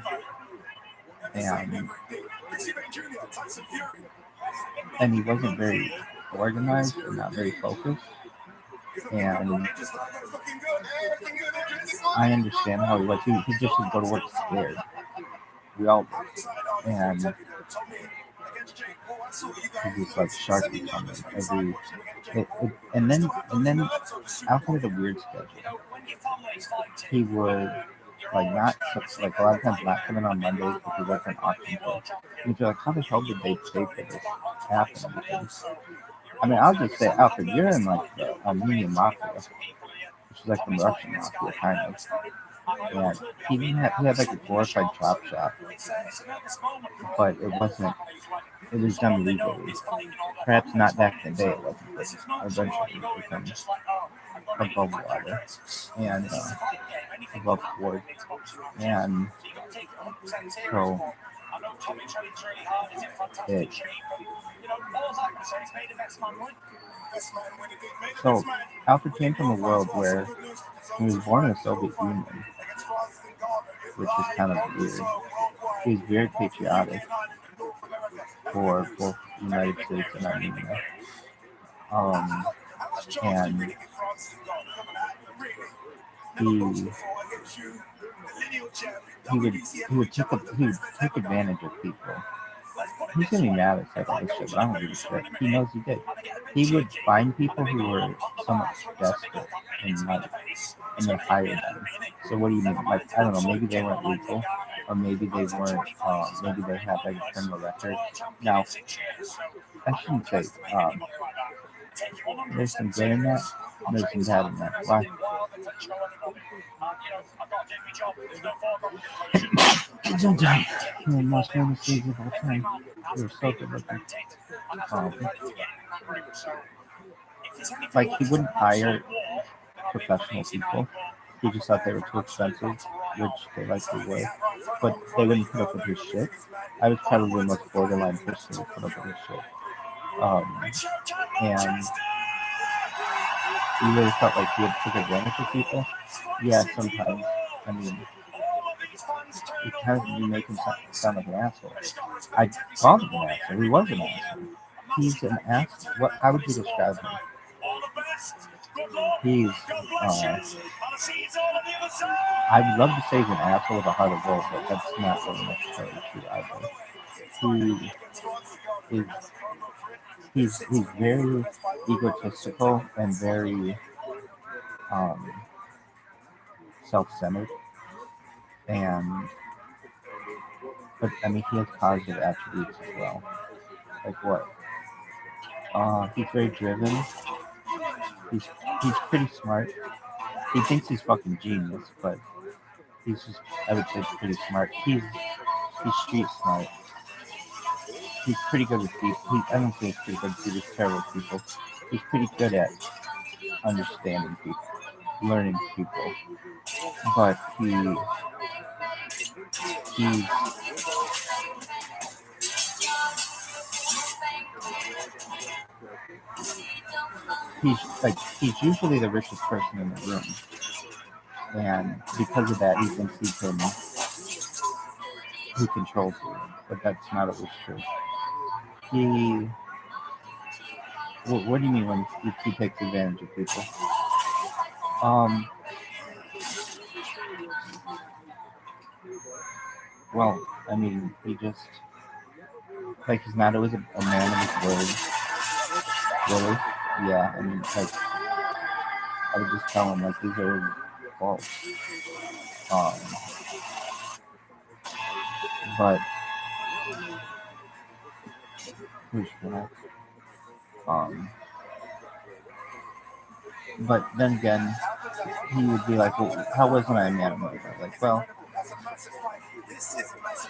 and he wasn't very organized and not very focused. And I understand how he was. He just would go to work scared. We all did. And he was like Sharky coming and then Alfred had a weird schedule. He would like not like a lot of times not coming on Mondays because he worked on auction day. And you're like, how the hell did they pay for this app and everything? I mean, I'll just say, Alfred, you're in like the Armenian mafia, which is like the Russian mafia kind of. And he had like a glorified chop shop, but it wasn't. It was done legally. Perhaps not back in the day, it wasn't, but eventually it became above water and above board. And so Alfred came from a world where he was born in the Soviet Union, which is kind of weird. He was very patriotic for both the United States and Armenia. And he would take advantage of people. He's gonna be mad at second this shit, but I don't give a shit. He knows he did. He would find people who were somewhat desperate in life, and then hire them. So what do you mean? Like, I don't know, maybe they weren't legal, or maybe they weren't. Maybe they had like a criminal record. Now, I shouldn't say. There's some good in that. There's some bad in that. Why? Kids don't die. One of the most famous seeds of all time. They were so good looking. Like, he wouldn't hire professional people. He just thought they were too expensive, which they likely were. But they wouldn't put up with his shit. I was probably the most borderline person who put up with his shit. And you really felt like he had took advantage of people? Yeah, sometimes. I mean, it kind of you make him sound like an asshole. I called him an asshole. He was an asshole. He's an asshole. What? How would you describe him? He's. I would love to say he's an asshole with a heart of gold, but that's not really necessarily true either. He's very egotistical and very self-centered, but I mean he has positive attributes as well. Like what? He's very driven. He's pretty smart. He thinks he's fucking genius, but he's just, I would say, pretty smart. He's street smart. He's pretty good with people. I don't think he's pretty good with people. He's terrible with people. He's pretty good at understanding people, learning people. But he's usually the richest person in the room, and because of that, he thinks he controls you. But that's not always true. What do you mean when he takes advantage of people? Well, I mean, he just, like, he's not always a man of his word. Really? Yeah, I mean, like, I would just tell him, like, these are his faults. But, who's that? But then again, he would be like, well, how wasn't I a man of my word? Like, well,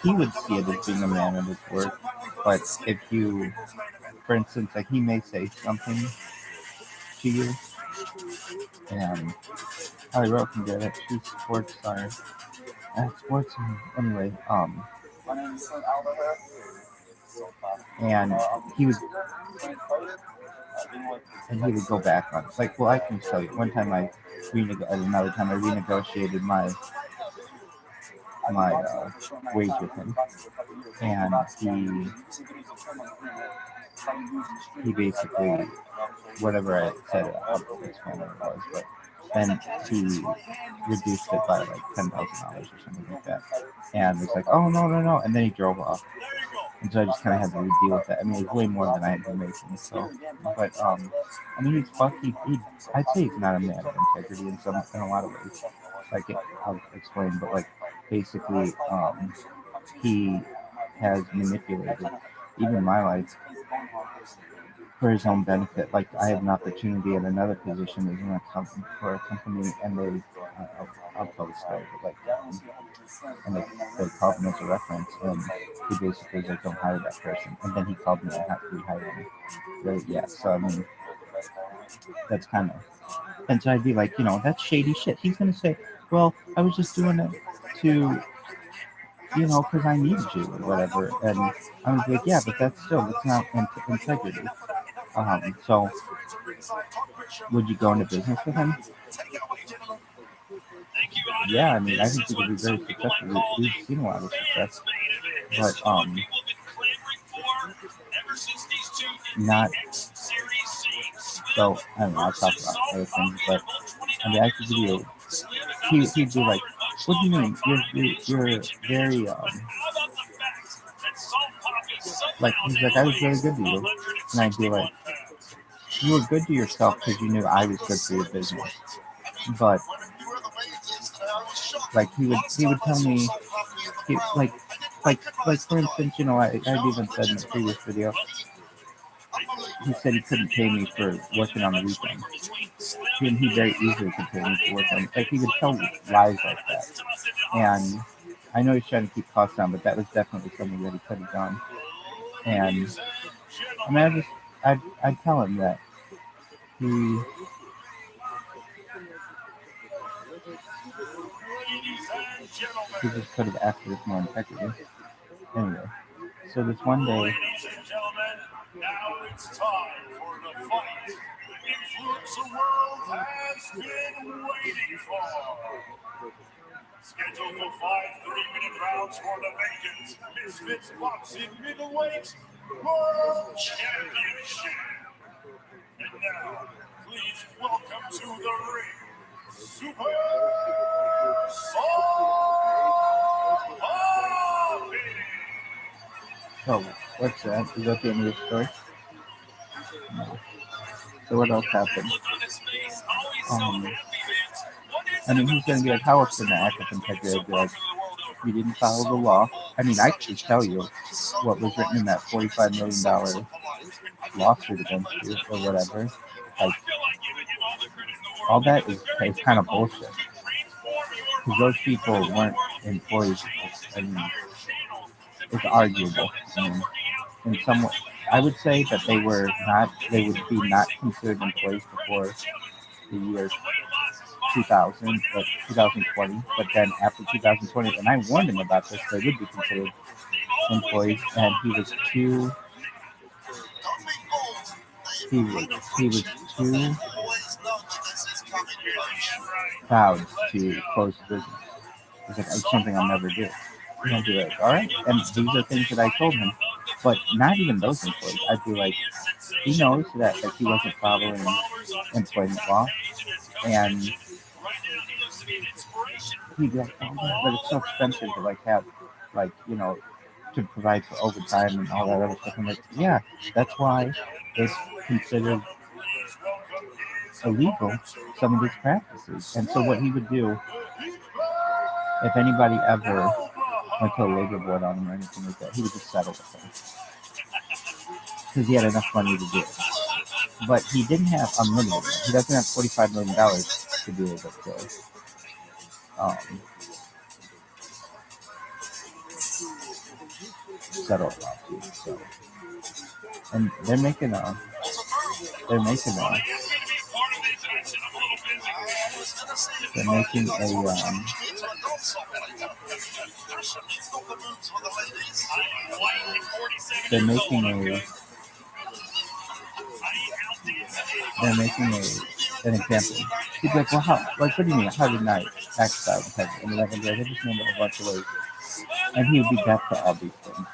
he would see it as being a man of his word. But if you, for instance, like, he may say something to you, and I wrote and did it. She's sports star. Sports, anyway, and he would go back on it. Like, well, I can tell you. One time another time I renegotiated my wage with him, and he basically, whatever I said, I'll explain what it was, but then he reduced it by like $10,000 or something like that, and it's like, oh no, and then he drove off. And so I just kind of had to deal with that. I mean, it was way more than I had been making. So, but I mean, I'd say he's not a man of integrity in a lot of ways. Like, I'll explain, but like, basically, he has manipulated even my life for his own benefit. Like, I have an opportunity at another position as an accountant for a company, and they, I'll tell the story, but like, and they called me as a reference, and he basically was like, don't hire that person. And then he called me and had to rehire me. Really, yeah. So, I mean, that's kind of, and so I'd be like, that's shady shit. He's going to say, well, I was just doing it to, because I needed you or whatever. And I was like, yeah, but that's not integrity. So would you go into business with him? Yeah, I mean, I think he could be very successful. We've seen a lot of success, but not. So I don't know. I'll talk about other things, but I mean, I could give you. He'd be like, "What do you mean? You're very like." He's like, "I was really good to you," and I'd be like, "You were good to yourself because you knew I was good for your business." But like, he would tell me, like for instance, I'd even said in the previous video, he said he couldn't pay me for working on the weekend. And he very easily could pay me for working. Like, he would tell lies like that. And I know he's trying to keep costs down, but that was definitely something that he could have done. And I mean, I'd tell him that he just could have acted with more integrity. Anyway, so this one day. Ladies and gentlemen, now it's time for the fight the influencer world has been waiting for. Scheduled for 5 3-minute rounds for the vacant Misfits Boxing Middleweight World Championship. And now, please welcome to the ring, Super So, what's that? Is that the end of the story? No. So what else happened? I mean, he's going to be like, how else can I act with integrity? I'd be like, you didn't follow the law. I mean, I could just tell you what was written in that $45 million lawsuit against you or whatever. Like, all that is kind of bullshit. Because those people weren't employees. I mean, it's arguable. I mean, in some way, I would say that they would be not considered employees before the year 2000, but 2020. But then after 2020, and I warned him about this, they would be considered employees, and he was too proud to close the business. He's like, it's something I'll never do. And I'd be like, all right. And these are things that I told him. But not even those employees. I'd be like, he knows that he wasn't following employment law. And he'd be like, oh yeah, but it's so expensive to like have, like, you know, to provide for overtime and all that other stuff. I'm like, yeah, that's why it's considered illegal, some of these practices. And so what he would do, if anybody ever went to a labor board on him or anything like that, he would just settle with them because he had enough money to do it. But he didn't have unlimited money. He doesn't have $45 million to be able to settle a lawsuit. So, and they're making a an example. He's like, well, how? Like, what do you mean? How did I act out? And like, I just named a bunch of ways, and he would be deaf to all these things.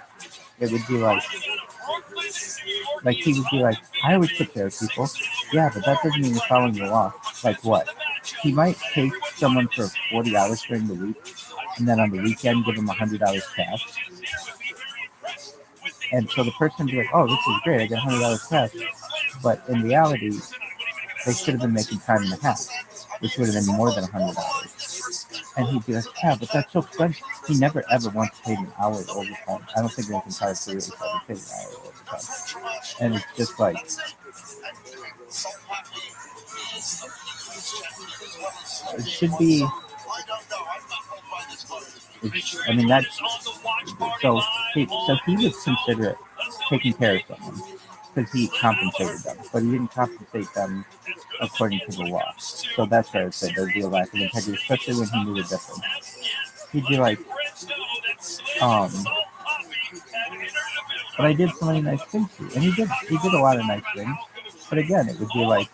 It would be like he would be like, I always took care of people. Yeah, but that doesn't mean you're following the law. Like what? He might take someone for 40 hours during the week, and then on the weekend give them $100 cash. And so the person would be like, oh, this is great, I get $100 cash. But in reality, they should have been making time and a half, which would have been more than $100. And he'd be like, yeah, but that's so expensive. He never ever once paid an hour overtime. I don't think in his entire career he's ever paid an hour overtime. And it's just like, it should be, I mean, that's, so he would consider it taking care of someone because he compensated them, but he didn't compensate them according to the law. So that's why I said there'd be a lack of integrity, especially when he knew the difference. He'd be like, but I did so many nice things to you. And he did a lot of nice things. But again, it would be like,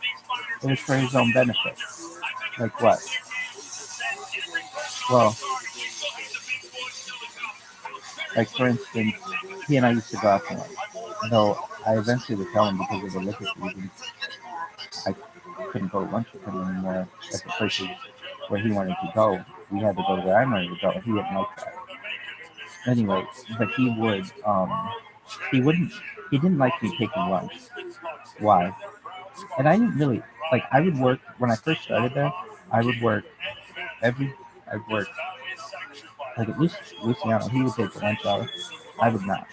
it was for his own benefit. Like what? Well, like for instance, he and I used to go out tonight. Though I eventually would tell him because of the liquor reasons, I couldn't go to lunch with him anymore at the places where he wanted to go. We had to go where I wanted to go. He didn't like that. Anyway, but he didn't like me taking lunch. Why? And I didn't really, like, I would work, when I first started there, I'd work like at least Luciano, he would take the lunch hour. I would not.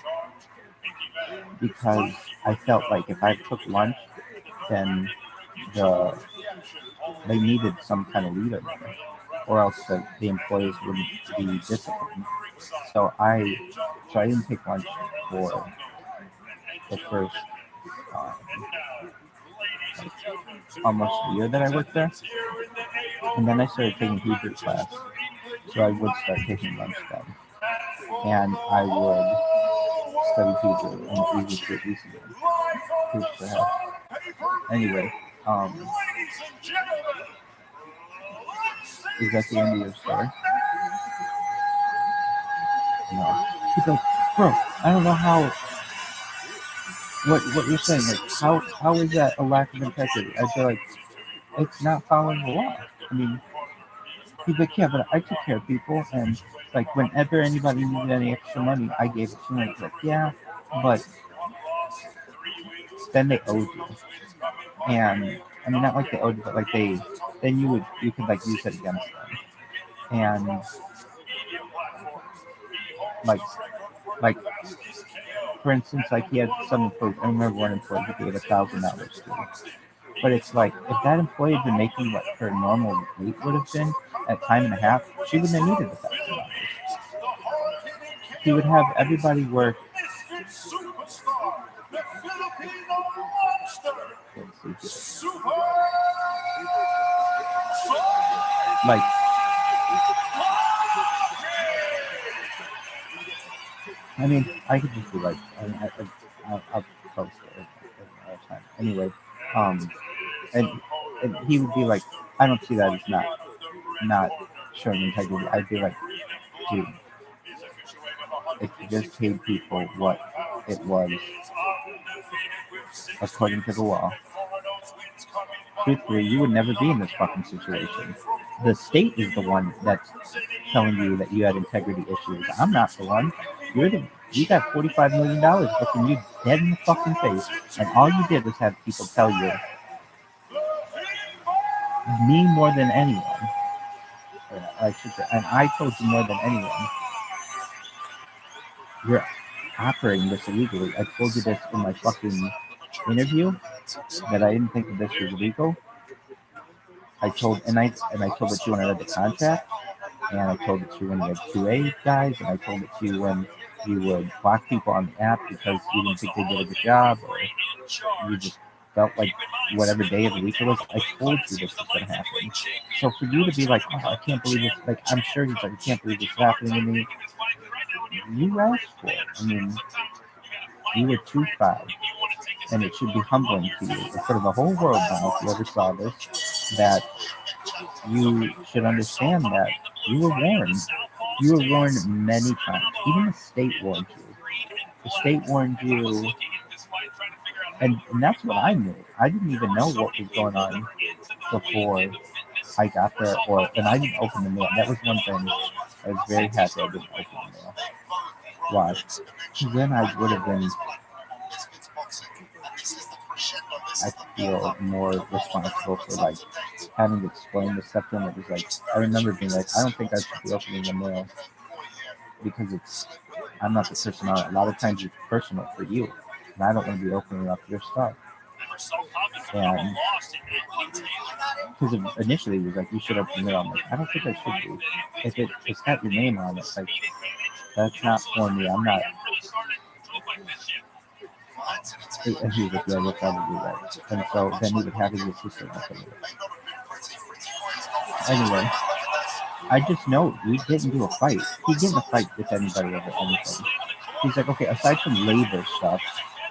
Because I felt like if I took lunch, then they needed some kind of leader there, or else the employees wouldn't be disciplined. So I didn't take lunch for the first almost a year that I worked there, and then I started taking Hebrew class. So I would start taking lunch then, and I would study Hebrew and easy to easy perhaps. Anyway, is that the end of your story? No. He's like, bro, I don't know how. What you're saying? Like, how is that a lack of integrity? I feel like it's not following the law. I mean, he's like, yeah, but I took care of people, and like whenever anybody needed any extra money, I gave it to them. He's like, yeah, but then they owed you, and I mean, not like they owed you, but like then you could like use it against them, and like for instance, like he had some employees. I remember one employee who gave $1,000 to. But it's like, if that employee had been making what her normal rate would have been at time and a half, she wouldn't have needed $1,000. He would have everybody work. Like, I mean, I could just be like, I'll post it all the time. Anyway, and he would be like, I don't see that as not showing integrity. I'd be like, dude, if you just paid people what it was according to the law, truthfully, you would never be in this fucking situation. The state is the one that's telling you that you had integrity issues. I'm not the one. You got $45 million looking you dead in the fucking face, and all you did was have people tell you, me more than anyone, I should say, and I told you more than anyone, you're operating this illegally. I told you this in my fucking interview that I didn't think that this was legal. I told that you when I read the contract, and I told it to you when you had 2A guys, and I told it to you when you would block people on the app because you didn't think they did a good job, or you just felt like whatever day of the week it was, I told you this was going to happen. So for you to be like, oh, I can't believe this, like, I'm sure he's like, I can't believe this is happening to me. You asked for it. I mean, you were too proud, and it should be humbling to you in front of the whole world now, if you ever saw this, that you should understand that you were warned. You were warned many times. Even the state warned you. The state warned you, and that's what I knew. I didn't even know what was going on before I got there, and I didn't open the mail. That was one thing. I was very happy I didn't open the mail. Why? Because then I would have been, I feel, more responsible for like having to explain the stuff to him. It was like, I remember being like, I don't think I should be opening the mail because I'm not the person on it. A lot of times it's personal for you, and I don't want to be opening up your stuff. And because initially it was like, you should open the mail. I'm like, I don't think I should be. If it's got your name on it, like, that's not for me. I'm not. And he was like, yeah, you're probably right. And so then he would have his assistant look at it. Anyway, I just know we didn't do a fight. He didn't fight with anybody over anything. He's like, okay, aside from labor stuff,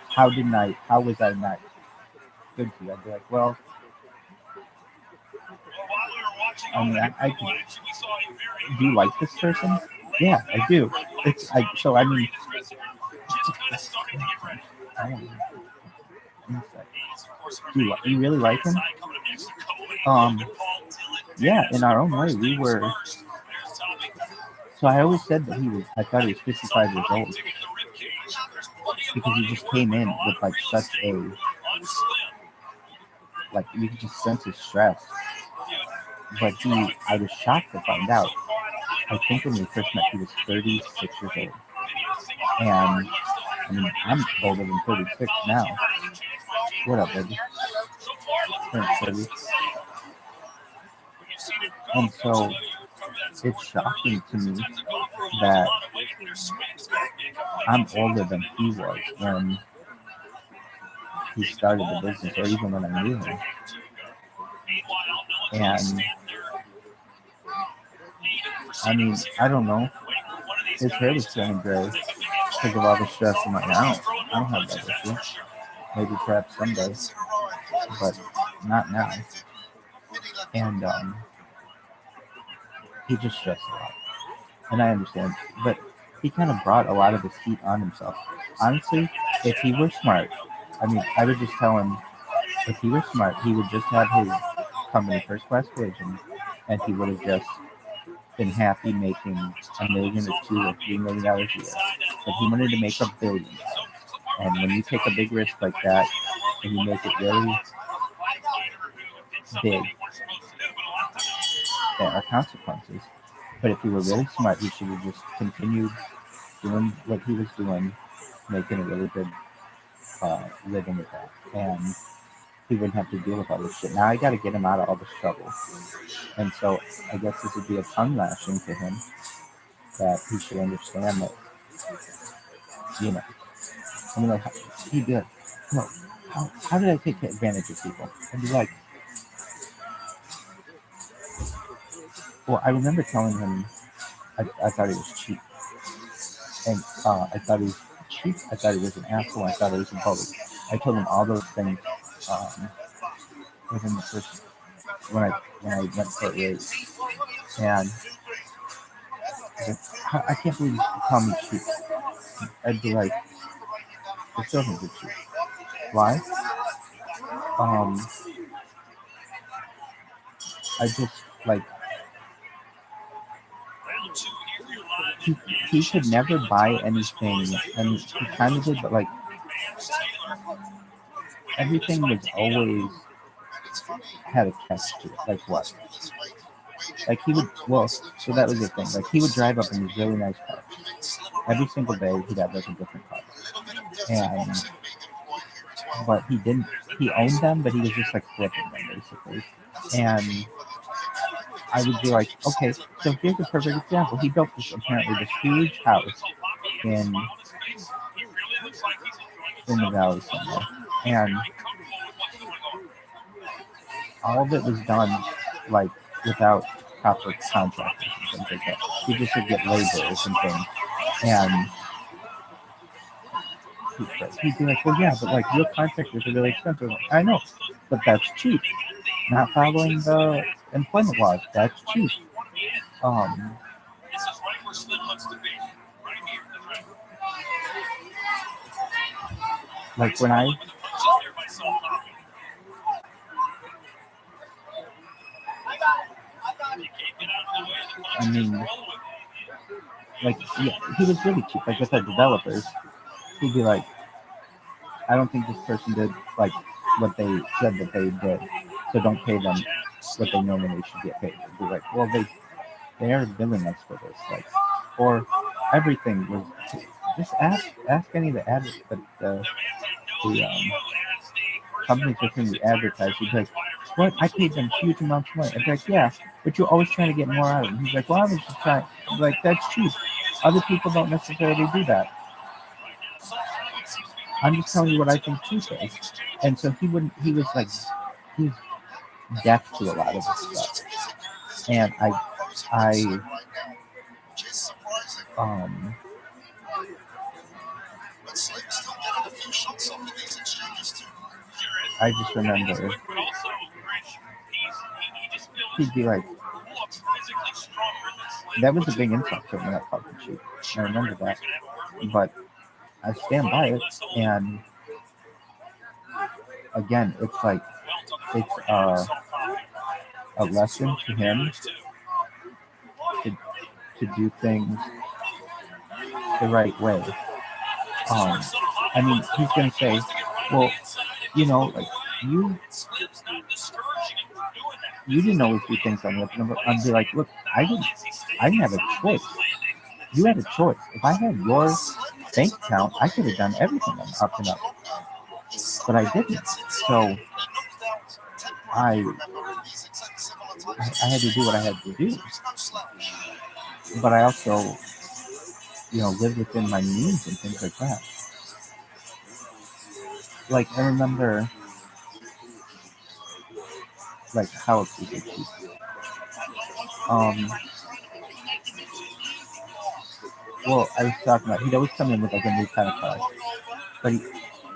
how was I not good to you? I'd be like, well, I mean, I can, do you like this person? Yeah, I do. So I mean, do you really like him? Yeah, in our own way, we were. So I always said that I thought he was 55 years old because he just came in with like such a, like, you could just sense his stress. But I was shocked to find out. I think when we first met, he was 36 years old. And I mean, I'm older than 36 now. What up, baby? 30. And so it's shocking to me that I'm older than he was when he started the business, or even when I knew him. And I mean, I don't know. His hair was turning gray because of all the stress. I'm like, I don't have that issue. Maybe perhaps someday, but not now. And he just stressed a lot. And I understand. But he kind of brought a lot of his heat on himself. Honestly, if he were smart, I mean, I would just tell him, if he were smart, he would just have his company First Class Collision, and he would have just been happy making $1 million or $2 or $3 million a year. But he wanted to make $1 billion. And when you take a big risk like that, and you make it really big, there are consequences. But if he were really smart, he should have just continued doing what he was doing, making a really good living with that. And he wouldn't have to deal with all this shit. Now I got to get him out of all this trouble. And so I guess this would be a tongue lashing to him, that he should understand that, you know, I mean, like, he'd be like, no, how did I take advantage of people? I'd be like, well, I remember telling him I thought he was cheap. And I thought he was cheap. I thought he was an asshole. I thought he was a bully. I told him all those things within the first, when I went for a raise. And I can't believe you call me cheap. I'd be like, I still think you're cheap. Why? I just, like, he could never buy anything, and he kind of did, but like everything was always had a catch to it. Like what? Like he would, well, so that was the thing. Like he would drive up in these really nice cars. Every single day he'd have like a different car. And, but he owned them, but he was just like flipping them basically. And I would be like, okay, so here's a perfect example. He built this huge house in the valley somewhere. And all of it was done like without proper contractors and things like that. He just would get laborers and things. And he'd be like, well, yeah, but like real contractors are really expensive. I know, but that's cheap. Not following the employment laws, that's cheap. Like when I mean, like, yeah, he was really cheap. Like with the developers, he'd be like, I don't think this person did like what they said that they did, so don't pay them what they normally should get paid. It'd be like, well, they are billing us for this, like, or everything was. Just ask any of the companies with whom we advertise. He's like, what? I paid them huge amounts of money. I'd be like, yeah, but you're always trying to get more out of them. He's like, well, I was just trying. Like, that's cheap. Other people don't necessarily do that. I'm just telling you what I think cheap is. And so he was deaf to a lot of this stuff. And I just remember he'd be like, that was a big insult to me, that fucking sheet. I remember that. But I stand by it. And again, it's like, it's a lesson to him to do things the right way. I mean, he's going to say, well, you know, like, you didn't always do things on the up and up. I'd be like, look, I didn't have a choice. You had a choice. If I had your bank account, I could have done everything on up and up. But I didn't. So I had to do what I had to do. But I also, you know, lived within my means and things like that. Like, I remember, like, houses are cheap. Well, I was talking about, he'd always come in with, like, a new kind of car.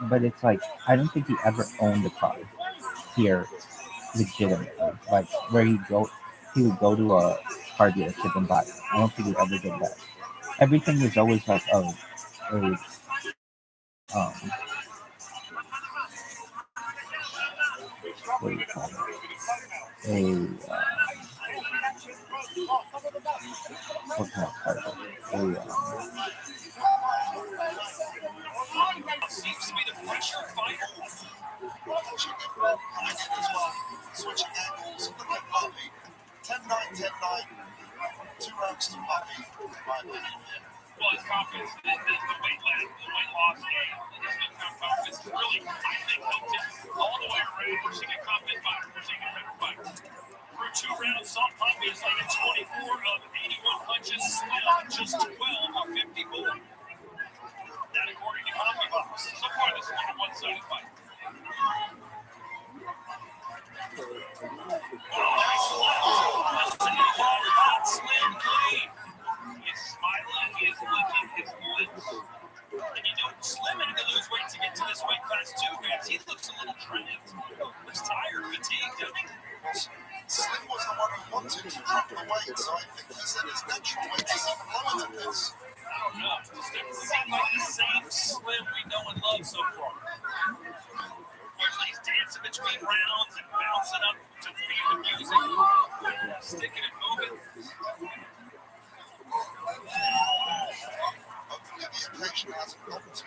But it's like, I don't think he ever owned a car here legitimately. Like, where he would go to a car dealership and buy it. I don't think he ever did that. Everything was always like what do you call it? What kind of car? Seems to be the pressure fighter. Switching angles, look at Rabbi. 10-9, 10-9. 2 rounds to Rabbi. Well, his confidence is the weight loss game. His newfound confidence is really, I think, helped him all the way around. We're seeing a confident fighter. We're seeing a better fighter. Through 2 rounds, Salt Poppy is like a 24 of 81 punches, Slim just 12 of 54. That according to Poppy Box. So far, this is a one-sided fight. Slim clean. He's smiling, he is licking his lips. And you know, Slim had to lose weight to get to this weight class too, guys. He looks a little drained. Looks tired, fatigued, doesn't he? Slim was the one who wanted to drop the weight, so I think he said his natural weight is even lower than this. I don't know. It seems like the same Slim we know and love so far. Usually he's dancing between rounds and bouncing up to feel the music, sticking and moving. location hasn't got to it.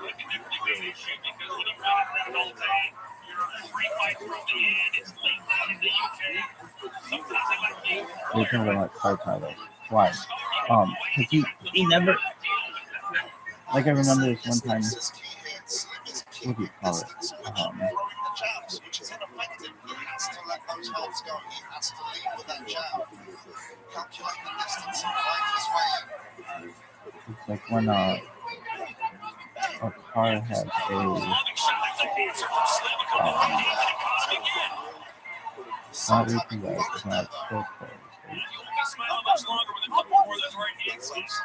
It can definitely be an issue because when you've been around all day, you're 3 fights from the end, it's late night in the UK. Sometimes they like you. They're talking about car titles. Why? Because he never. Like I remember this one time. What do you call it? Which is ineffective. He has to let those halves go. He has to lead with that jab. Calculate the distance and find his way. It's like when a car has a not repost, it's not full close. Smile much longer with a couple more of those right hand slaps.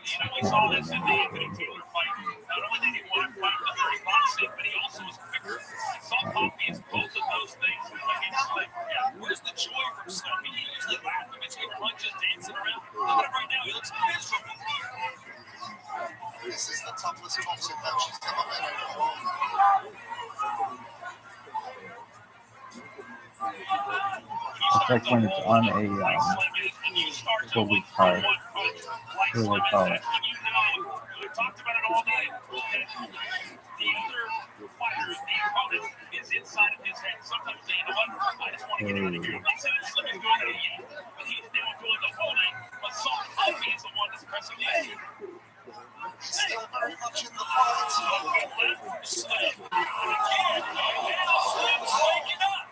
You know, we saw this in the Anthony Taylor fight. Not only did he want to fight the very boxing, but he also was quicker. Softball is both of those things. Where's the joy from Snuffy? He usually laughs between punches, dancing around. Look at him right now. He looks miserable. This is the toughest boxing match he's ever been in. It's like when it's on a full week card. What do they call it? We talked about it all night. The other fighter, the opponent, is inside of his head. Sometimes they end up, I just want to get out of here. I'm not saying it's Slim is going to yet, but he's now doing the holding. But Salt Huffy is the one that's pressing the issue. Still very much in the fight. Slim. Again, now Slim's waking up.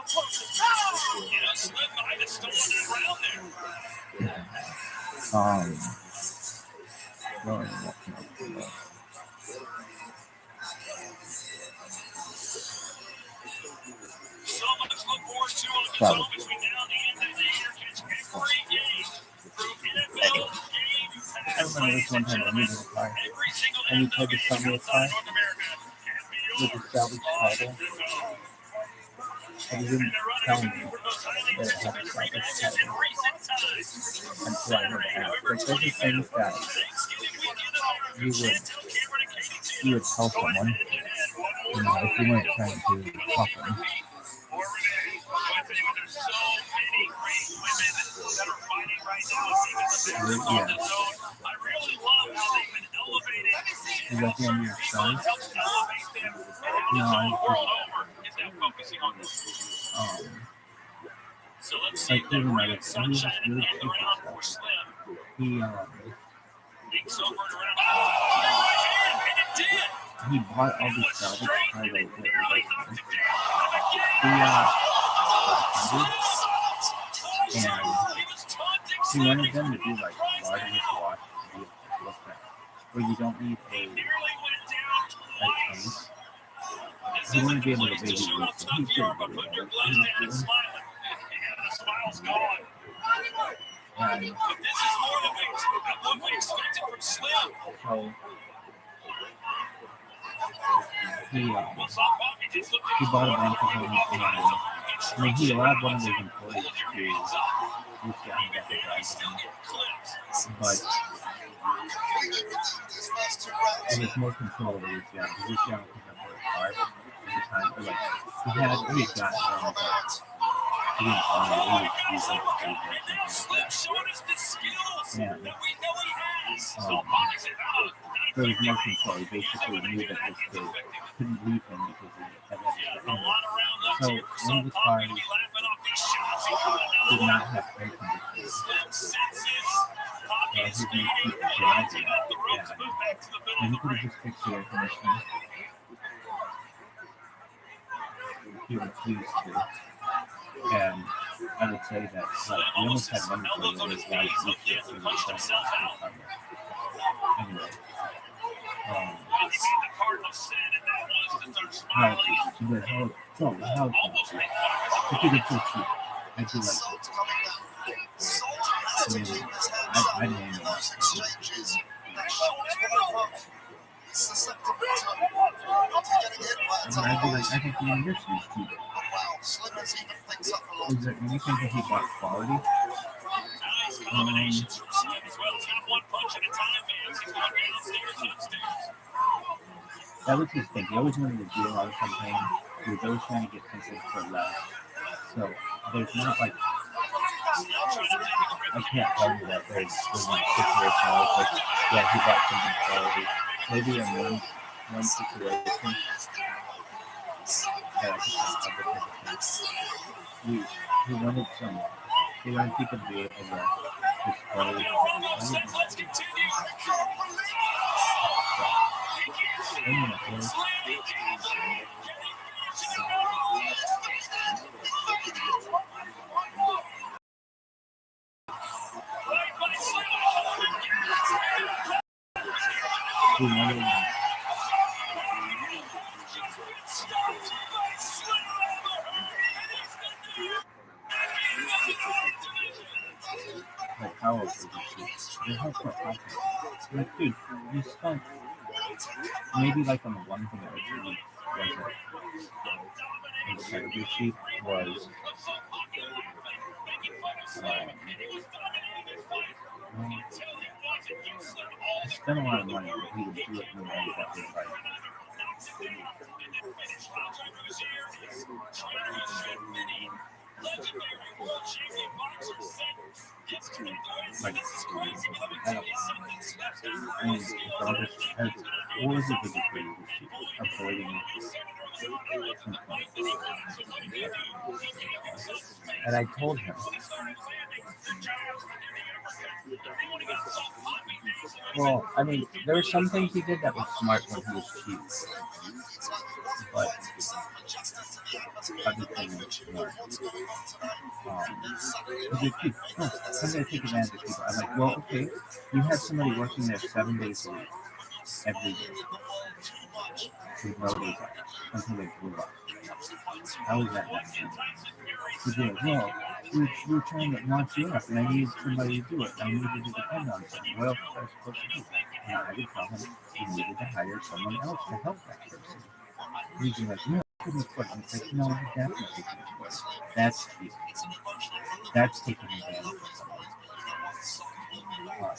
Yeah, Slim might have stolen that round there. So much to look forward to on the show between now and the end of the year. Catch every game through NFL Game Pass. I remember this one time I needed a car. And you tried to sell me a car with a salvage title. And you didn't tell me that it had a salvage title. Until I heard ask. Like, there's the things that you would tell someone, you know, if you weren't trying to fuck them. Yeah. Is that the end of your story? No, like even like he was just really stupid stuff. He bought all these salvage titles that were and he wanted them to be like wireless watch vehicles, where you don't need a case. He wanted to be able to baby use it. He's good at it. Smile's gone. But this is more than what we expected from Slim. So he bought a bunch of them, and I mean, he allowed one of his employees to use the drive them, but it was more control over his job. His job was up for a car at the time, but like he had always gotten around with like he didn't own it, he was using there was more control. He basically knew that this kid couldn't leave him because he had that. So one of the cars did not have air conditioning. He was going to keep driving and he could have just fixed the air conditioning. He refused to. And I would say that like, he almost had one employee that his wife used to do anyway. How if you could feel cheap, I'd be like, I mean, I'd be like, I think the university is cheap. Is there anything that he bought quality? That was his thing. He always wanted to deal on something. He was always trying to get something for less. So there's not like I can't tell you that there's a situation where it's like, yeah, he bought something quality. Maybe in one situation that I could think of it. He wanted some. He wanted people to be able to display. Let's continue. He wanted like how old is he? They're hardcore podcasts. Like, dude, you spent maybe like on the one thing that was really wasn't incredibly cheap was he spent a lot of money, but he would do it in a way that was like what was the biggest way of avoiding and I told him, well, I mean, there were some things he did that was smart when he was cheap, but other things weren't. He's like, I'm going to take advantage of people. I'm like, well, okay, you had somebody working there 7 days a week, every day, with no days off, until they blew up. How is that not true? He's like, well, we were trying to launch you up, and I needed somebody to do it. I needed to depend on someone. What else was I supposed to do? And I would tell him he needed to hire someone else to help that person. He'd be like, no, I couldn't afford it. And it's like, no, you definitely can afford it. That's cheap. That's taking advantage of someone.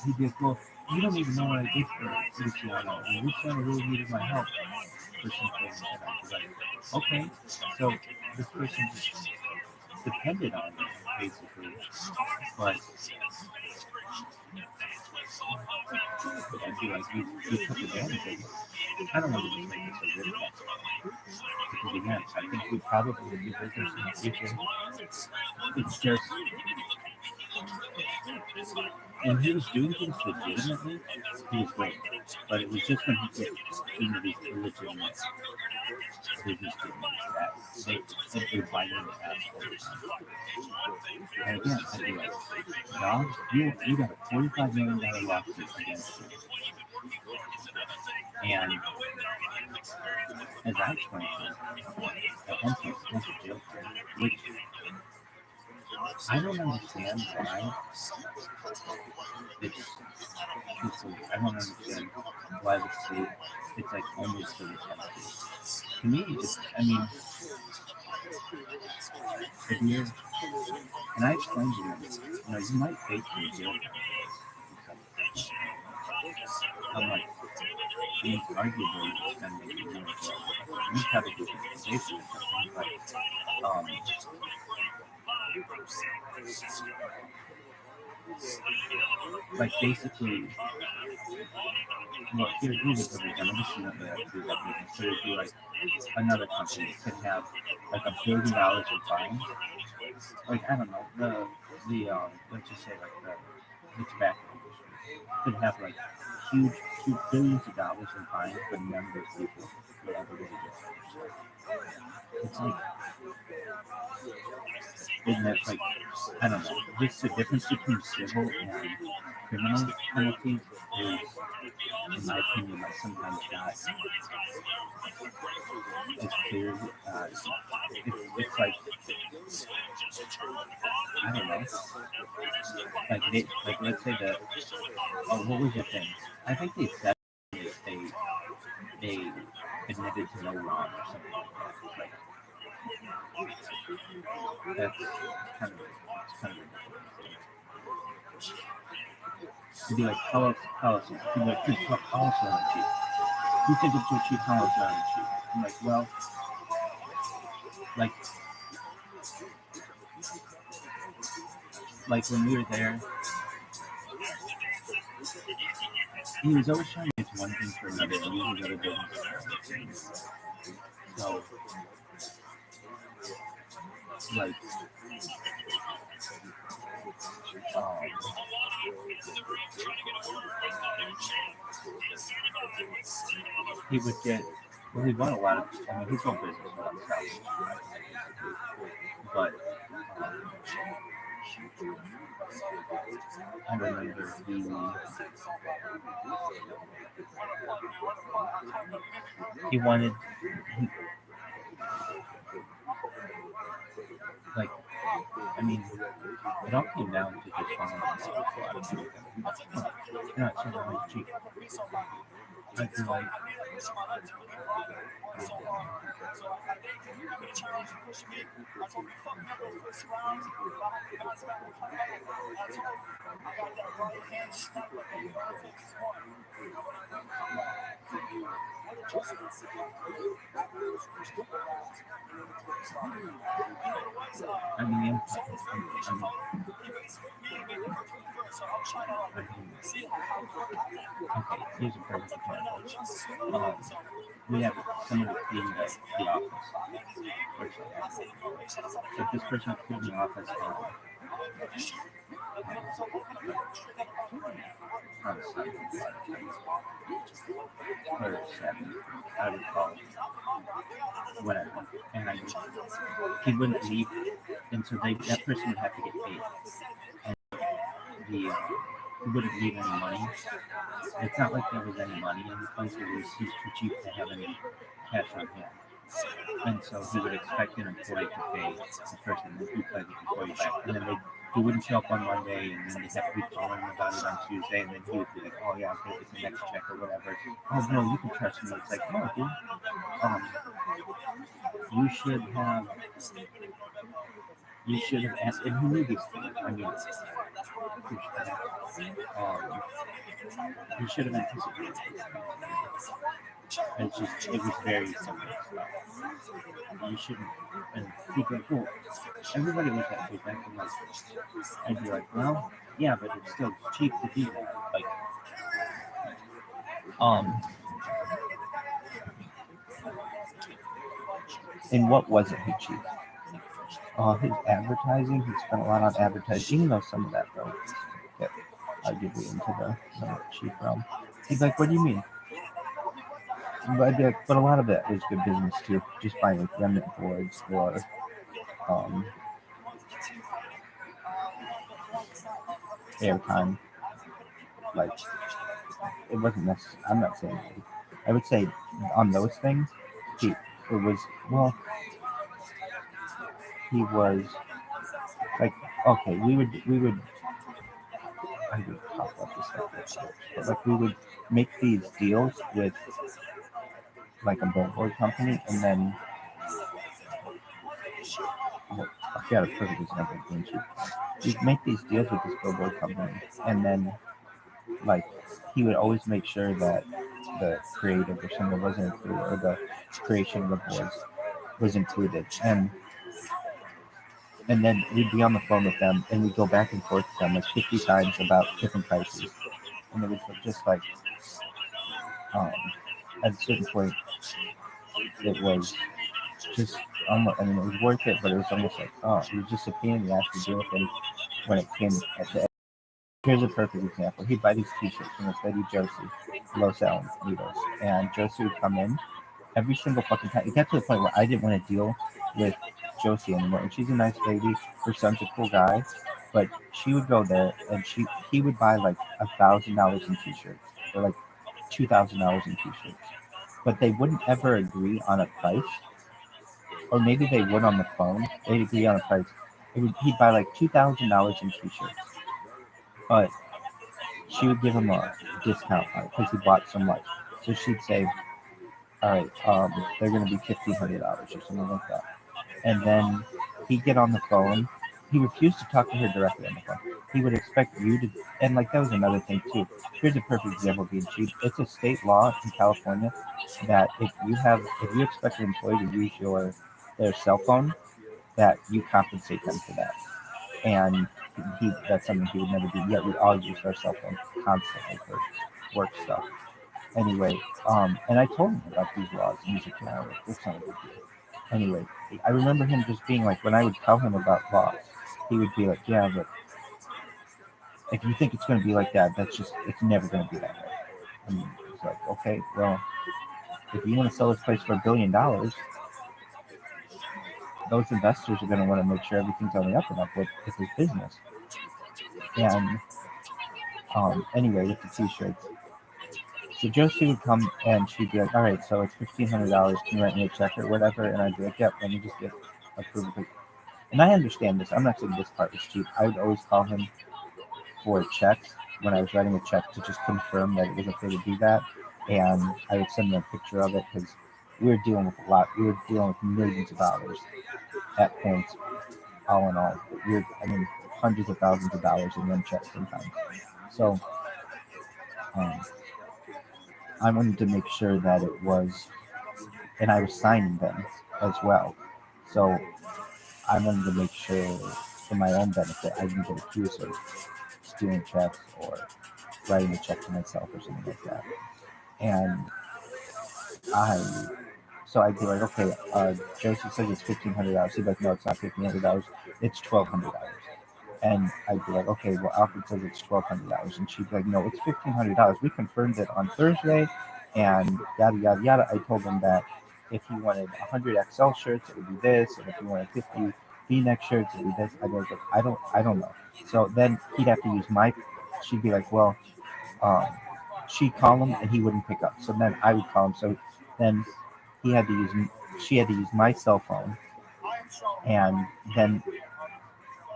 He'd be like, well, you don't even know what I did for Luciano. And Luciano really needed my help for something. And I'd be like, okay, so this person depended on me, basically. But I'd be like, you took advantage of it. I don't want to just make this a real mess. Because again, I think we probably would do business in the future. It's just when he was doing things legitimately, he was great. But it was just when he get into these illegitimate business dealings that they bite in the ass all the time. And again, I'd be like, Dog, you got a $45 million lawsuit against you. And as I explained to him, at one point, he went to jail for it, which I don't understand why it's truthfully, I don't understand why the state, it's like almost to the penalty. To me, it's, I mean, if you're, and I explained to him, you might face the jail time. I'm like, he's arguably spending you have a good reputation or something, but like basically, well, here's what we're going to see what they have to do that business. So it'd be like another company could have like $1 billion in fines. Like, I don't know, let's just say like the tobacco industry could have like huge billions of dollars in fines, but none of those people would ever really get fired. It's like, isn't that like, I don't know, just the difference between civil and criminal penalties is, in my opinion, like sometimes not as clear. It's like, I don't know, like let's say that, what was the thing? I think they said they admitted to no wrong or something like that. Like, that's kind of ridiculous. To be like policy. To be like, good policy on cheap. You think it's so cheap, policy on cheap. I'm like, well, like when we were there, he was always trying to get one thing for another, and using other businesses. So, like, he would get, well, he won a lot of, I mean, his own business without selling, but I remember he wanted, like, I mean, it all came down to just finding a lot of people. You're not so really cheap. I'd be like, I mean, okay, here's a perfect example. We have somebody cleaning the office. If this person cleaned the office on Sunday or Saturday, I would call it whatever, and he wouldn't leave, and so that person would have to get paid, and he wouldn't leave any money. It's not like there was any money in the place. He's too cheap to have any cash on hand. And so he would expect an employee to pay the person that he paid the employee back. And then he wouldn't show up on Monday, and then they'd have to be calling him about it on Tuesday, and then he would be like, oh yeah, okay, it's the next check or whatever. Oh no, you can trust me. It's like, no, dude. You should have asked, and he knew these things. I mean, he should have anticipated this. It was very simple stuff. You shouldn't, and he'd be like, well, everybody was that way back in, like, I'd be like, well, yeah, but it's still cheap to do that. Like, and what wasn't he cheap? His advertising, he spent a lot on advertising, even though some of that, though, get arguably into the somewhat cheap realm. He's like, what do you mean? But I'd be like, but a lot of it was good business too, just buying like remnant boards or airtime. Like, it wasn't necessary. I'm not saying that. I would say on those things, he was like, okay, we would I would talk about this stuff, but like we would make these deals with like a billboard company, and then I got a perfect example of being cheap. We'd make these deals with this billboard company, and then like he would always make sure that the creative or something wasn't included, or the creation of the boards was included, and then we'd be on the phone with them, and we'd go back and forth with them like 50 times about different prices, and it was just like at a certain point it was just almost, I mean, it was worth it, but it was almost like, it was just a pain in the ass to deal with him when it came to. Here's a perfect example. He'd buy these t-shirts from this lady, Josie, low selling needles, and Josie would come in every single fucking time. It got to the point where I didn't want to deal with Josie anymore, and she's a nice lady. Her son's a cool guy, but she would go there, and he would buy like $1,000 in t-shirts, or like $2,000 in t-shirts, but they wouldn't ever agree on a price. Or maybe they would on the phone. They'd agree on a price. He'd buy like $2,000 in t-shirts, but she would give him a discount on it because he bought so much. So she'd say, all right, they're going to be $1,500 or something like that. And then he'd get on the phone. He refused to talk to her directly on the phone. He would expect you to, and like that was another thing too. Here's a perfect example of being cheap. It's a state law in California that if you expect an employee to use their cell phone, that you compensate them for that. And that's something he would never do. Yet we all use our cell phone constantly for work stuff. Anyway, and I told him about these laws, and he's like, yeah, it's not a big deal. Anyway, I remember him just being like, when I would tell him about laws, he would be like, yeah, but if you think it's going to be like that, it's never going to be that way. I mean, it's like, okay, well, if you want to sell this place for $1 billion, those investors are going to want to make sure everything's on the up and up with his business. And anyway, with the t-shirts, so Josie would come and she'd be like, all right, so it's $1,500. Can you write me a check or whatever? And I'd be like, yep, let me just get approved. And I understand this. I'm not saying this part was cheap. I would always call him for checks when I was writing a check to just confirm that it was okay to do that. And I would send him a picture of it because we were dealing with a lot. We were dealing with millions of dollars at points, all in all. Hundreds of thousands of dollars in one check sometimes. So I wanted to make sure that it was, and I was signing them as well. So I wanted to make sure, for my own benefit, I didn't get accused of stealing checks or writing a check to myself or something like that. And so I'd be like, okay, Joseph says it's $1,500. He'd be like, no, it's not $1,500. It's $1,200. And I'd be like, okay, well, Alfred says it's $1,200. And she'd be like, no, it's $1,500. We confirmed it on Thursday, and yada, yada, yada. I told him that if he wanted 100 XL shirts, it would be this. And if he wanted 50 V-neck shirts, it would be this. I was like, I don't know. So then he'd have to use she'd be like, well, she'd call him and he wouldn't pick up. So then I would call him. So then she had to use my cell phone, and then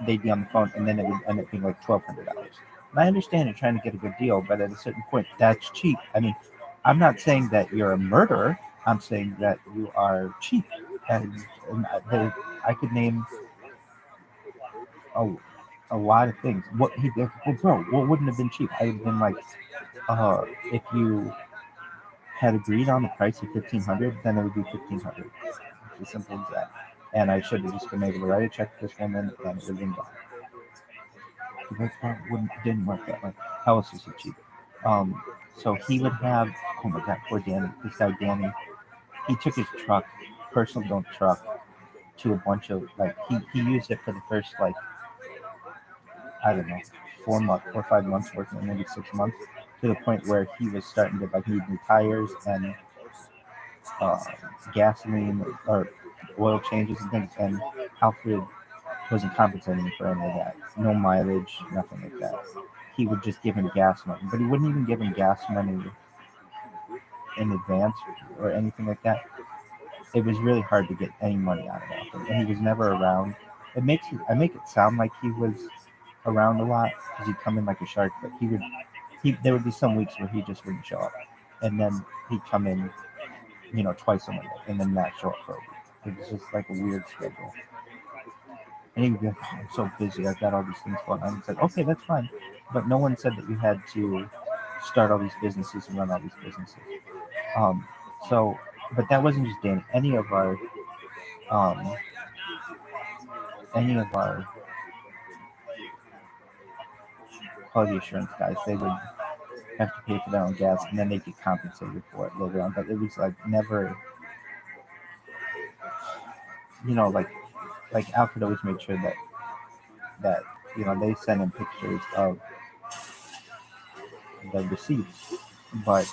they'd be on the phone, and then it would end up being like $1,200. And I understand you're trying to get a good deal, but at a certain point, that's cheap. I mean, I'm not saying that you're a murderer. I'm saying that you are cheap. And I could name a lot of things. What wouldn't have been cheap? I would have been like, if you had agreed on the price of $1,500, then it would be $1,500. It's as simple as that. And I should have just been able to write a check to this woman, and it would have been gone. That didn't work that way. How else is it cheap? So he would have, oh my God, poor Danny. This guy Danny, he took his truck, personal dump truck, to a bunch of, he used it for the first, I don't know, 4 or 5 months working, maybe 6 months, to the point where he was starting to need new tires and gasoline or oil changes and things, and Alfred wasn't compensating for any of that. No mileage, nothing like that. He would just give him gas money, but he wouldn't even give him gas money in advance or anything like that. It was really hard to get any money out of Alfred, and he was never around. I make it sound like he was around a lot because he'd come in like a shark, but there would be some weeks where he just wouldn't show up, and then he'd come in, twice a month, and then not show up for a week. It was just like a weird schedule. And he would be like, oh, I'm so busy, I've got all these things going on. I said, okay, that's fine. But no one said that you had to start all these businesses and run all these businesses. But that wasn't just Danny. Any of our quality assurance guys, they would have to pay for their own gas, and then they'd get compensated for it later on. But it was never, like Alfred always made sure that they sent him pictures of the receipts, but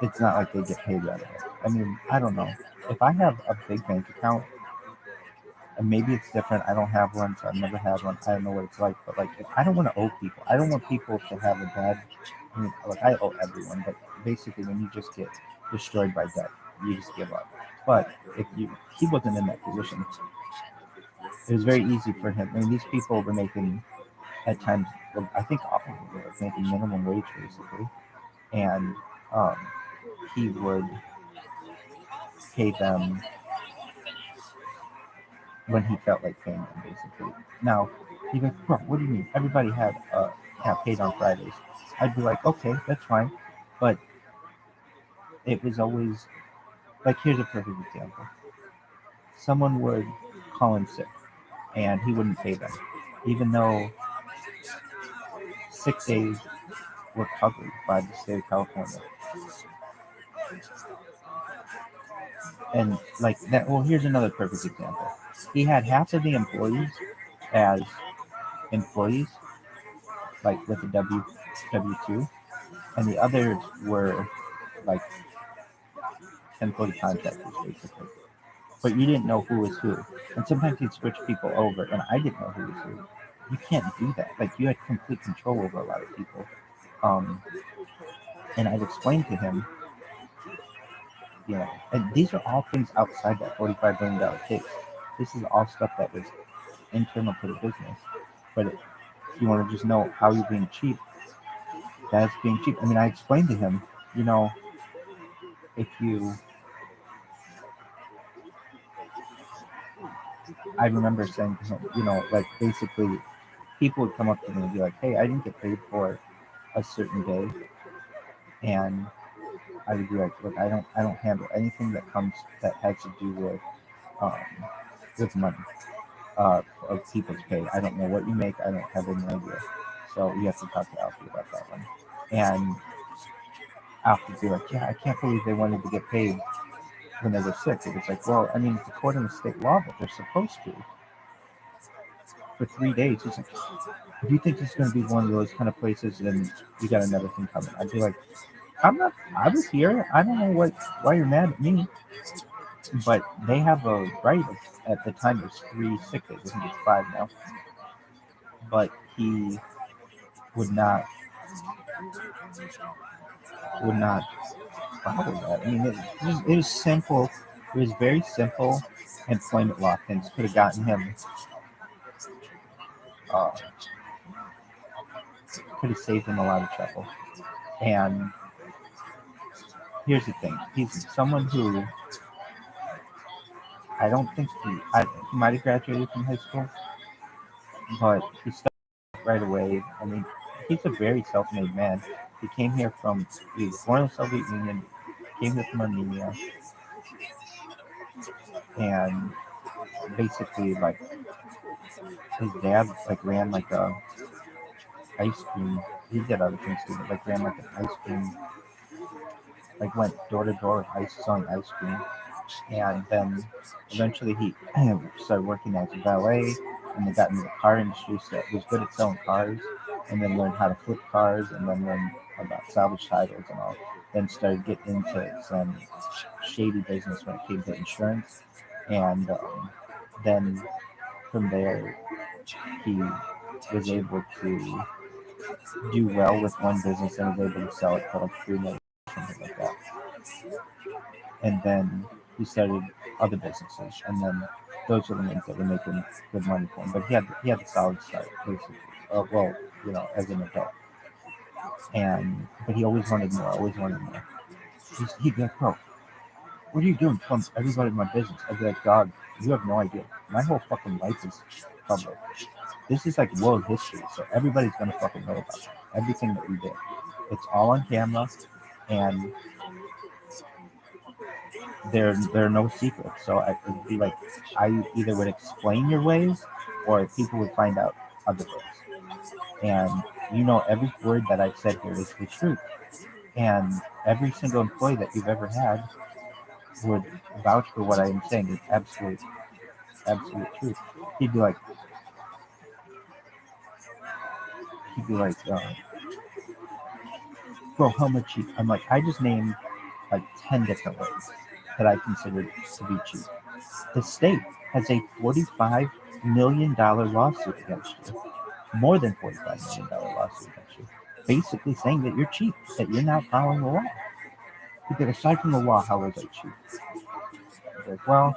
it's not like they get paid right away. I mean, I don't know. If I have a big bank account, and maybe it's different. I don't have one, so I've never had one. I don't know what it's like, but I don't want to owe people. I don't want people to have a bad. I mean, I owe everyone, but basically, when you just get destroyed by debt, you just give up. But he wasn't in that position. It was very easy for him. I mean, these people were making, at times, I think all of them were making minimum wage, basically. And he would pay them when he felt like paying them, basically. Now, he'd be like, bro, what do you mean? Everybody had paid on Fridays. I'd be like, okay, that's fine. But it was always, here's a perfect example. Someone would call in sick, and he wouldn't pay them. Even though sick days were covered by the state of California. And like that, well, here's another perfect example. He had half of the employees as employees, like with a W-2, and the others were like 1040 contractors, basically. But you didn't know who was who. And sometimes he'd switch people over, and I didn't know who was who. You can't do that. Like, you had complete control over a lot of people. And I'd explain to him, you know, and these are all things outside that $45 billion case. This is all stuff that was internal to the business. But if you want to just know how you're being cheap, that's being cheap. I mean, I explained to him, you know, if you... I remember saying to him, you know, like, basically, people would come up to me and be like, hey, I didn't get paid for a certain day. And I would be like, look, I don't handle anything that has to do with money, of people's pay. I don't know what you make. I don't have any idea. So you have to talk to Alfie about that one. And Alfie would be like, yeah, I can't believe they wanted to get paid when they were sick. It was like, well, I mean, it's according to state law that they're supposed to. For 3 days, he's like, if you think it's going to be one of those kind of places, then you got another thing coming. I'd be like, I was here. I don't know why you're mad at me. But they have a right at the time. There's 3 sick days. I think it's 5 now. But he would not follow that. I mean, it was simple. It was very simple employment law things. Could have gotten him. Could have saved him a lot of trouble. And here's the thing. He's someone who I don't think he might have graduated from high school, but he started right away. I mean, he's a very self-made man. He came here he was born in the Soviet Union, came here from Armenia, and basically, like, his dad, like, ran, like, a ice cream. He did other things too, but, like, ran, like, an ice cream, like, went door to door selling ice cream. And then eventually he started working as a valet, and then got into the car industry, so he was good at selling cars, and then learned how to flip cars, and then learned about salvage titles and all. Then started getting into some shady business when it came to insurance, and then from there he was able to do well with one business and was able to sell it for like $3 million, something like that. And then he started other businesses, and then those are the ones that were making good money for him. But he had the solid start, basically. Well, you know, as an adult. But he always wanted more. He'd be like, bro, what are you doing? Telling everybody in my business. I'd be like, dog, you have no idea. My whole fucking life is public. This is like world history, so everybody's gonna fucking know about it. Everything that we did. It's all on camera, and there are no secrets. So it would be like, I either would explain your ways, or people would find out other ways. And you know, every word that I've said here is the truth. And every single employee that you've ever had would vouch for what I am saying is absolute truth. He'd be like, bro, how much cheap? I'm like, I just named like 10 different ways that I considered to be cheap. The state has a $45 million lawsuit against you. More than $45 million lawsuit against you. Basically saying that you're cheap, that you're not following the law. Because aside from the law, how was I cheap? Like, well,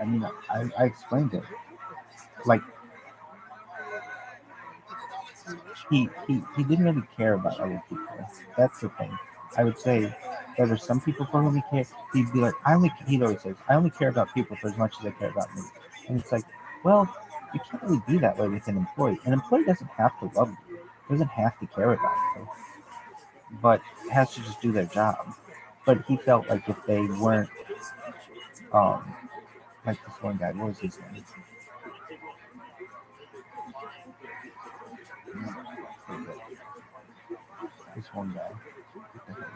I mean, I explained it. Like, he didn't really care about other people. That's the thing. I would say there are some people for whom he cared. He'd be like, he always says, I only care about people for as much as I care about me. And it's like, well, You can't really be that way with an employee. An employee doesn't have to love you, doesn't have to care about you, but has to just do their job. But he felt like if they weren't, like this one guy, what was his name? This one guy. What the hell is his name?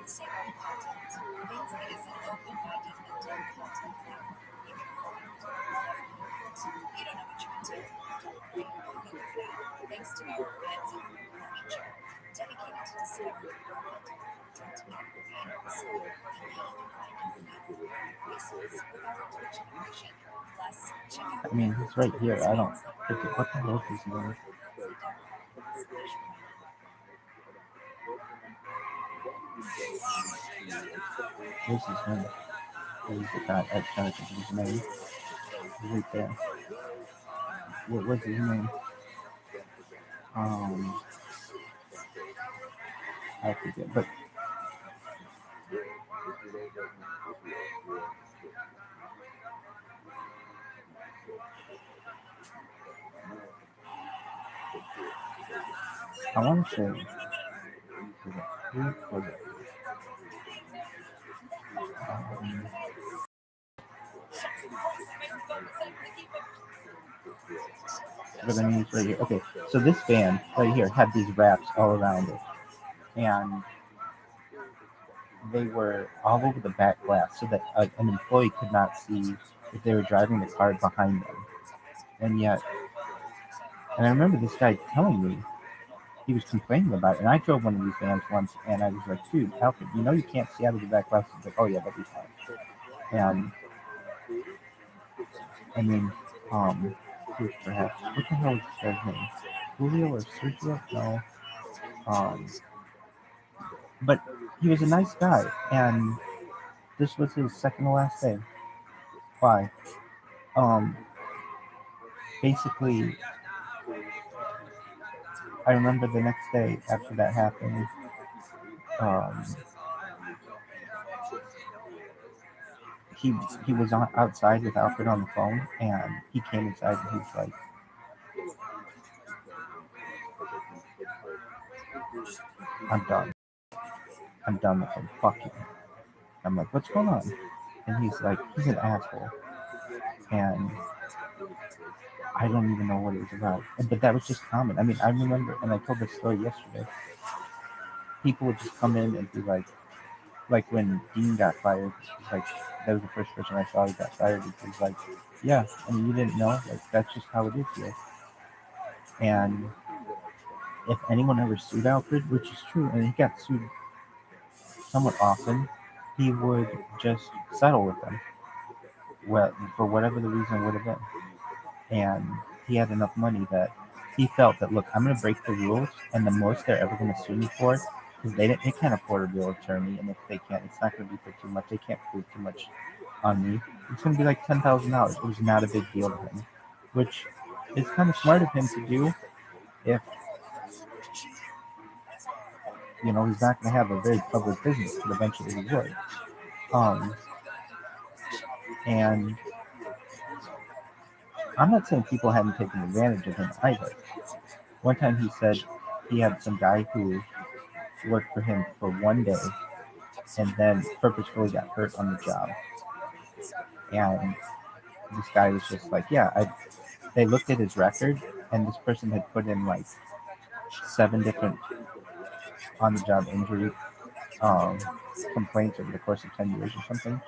Zero content means it is an open-minded adult content platform. You can find whatever you want. You don't know what you're into? Don't worry, we'll figure it out. Thanks to our fancy feature dedicated to discovering your content creators. You can find information resources with our Twitch integration. Plus, check out I mean, he's right here. I don't. What the hell is his name? What's his name? He's the guy at trying to think of his name. He's right there. What was his name? I forget, but I want to say, who was it? But I mean, it's right here. Okay, so this van right here had these wraps all around it, and they were all over the back glass, so that an employee could not see if they were driving the car behind them. And yet, and I remember this guy telling me he was complaining about it. And I drove one of these vans once, and I was like, "Dude, Alfred, you know you can't see out of the back glass." He's like, "Oh yeah, that'll be fine." And I mean, who's perhaps what the hell is this guy's name? Julio or Sergio? No. But he was a nice guy, and this was his second to last day. Why? Basically, I remember the next day after that happened, he was outside with Alfred on the phone, and he came inside and he's like, "I'm done. I'm done with him. Fuck him." I'm like, "What's going on?" And he's like, "He's an asshole." And I don't even know what it was about. But that was just common. I mean, I remember, and I told this story yesterday, people would just come in and be like when Dean got fired, like, that was the first person I saw who got fired. It was like, "Yeah, I mean, you didn't know? Like, that's just how it is here." And if anyone ever sued Alfred, which is true, and he got sued somewhat often, he would just settle with them. Well, for whatever the reason would have been. And he had enough money that he felt that, look, I'm going to break the rules, and the most they're ever going to sue me for, because they can't afford a real attorney, and if they can't, it's not going to be for too much. They can't prove too much on me. It's going to be like $10,000. It was not a big deal to him, which is kind of smart of him to do if, you know, he's not going to have a very public business, but eventually he would. And I'm not saying people hadn't taken advantage of him either. One time he said he had some guy who worked for him for one day and then purposefully got hurt on the job. And this guy was just like, yeah, they looked at his record and this person had put in like 7 different on-the-job injury complaints over the course of 10 years or something.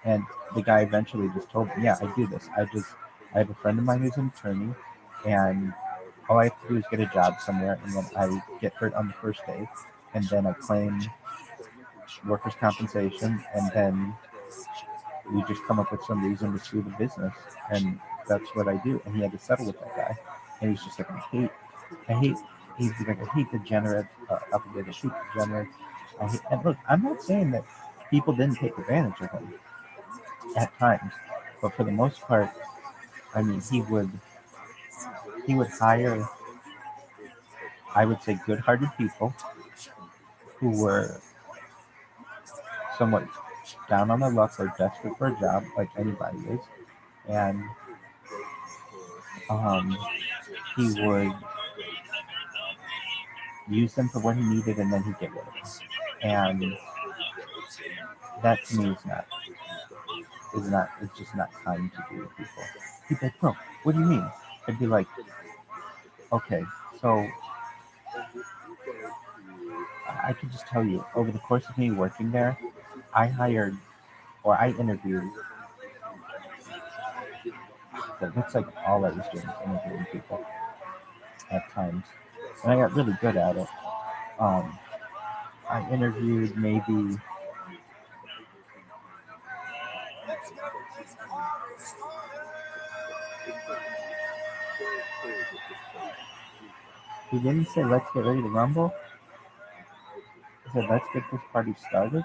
And the guy eventually just told me, yeah, I do this. I have a friend of mine who's an attorney, and all I have to do is get a job somewhere, and then I get hurt on the first day, and then I claim workers' compensation, and then we just come up with some reason to sue the business, and that's what I do. And he had to settle with that guy, and he's just like, he's like, I hate degenerates, I hate degenerates. And look, I'm not saying that people didn't take advantage of him at times, but for the most part, I mean, he would hire, I would say, good-hearted people who were somewhat down on their luck or desperate for a job, like anybody is, and he would use them for what he needed, and then he'd get rid of them. And that to me it's just not kind to do with people. He'd be like, bro, what do you mean? I'd be like, okay, so I could just tell you, over the course of me working there, I interviewed, that's like all I was doing, interviewing people at times. And I got really good at it. I interviewed maybe, he didn't say, let's get ready to rumble. He said, let's get this party started.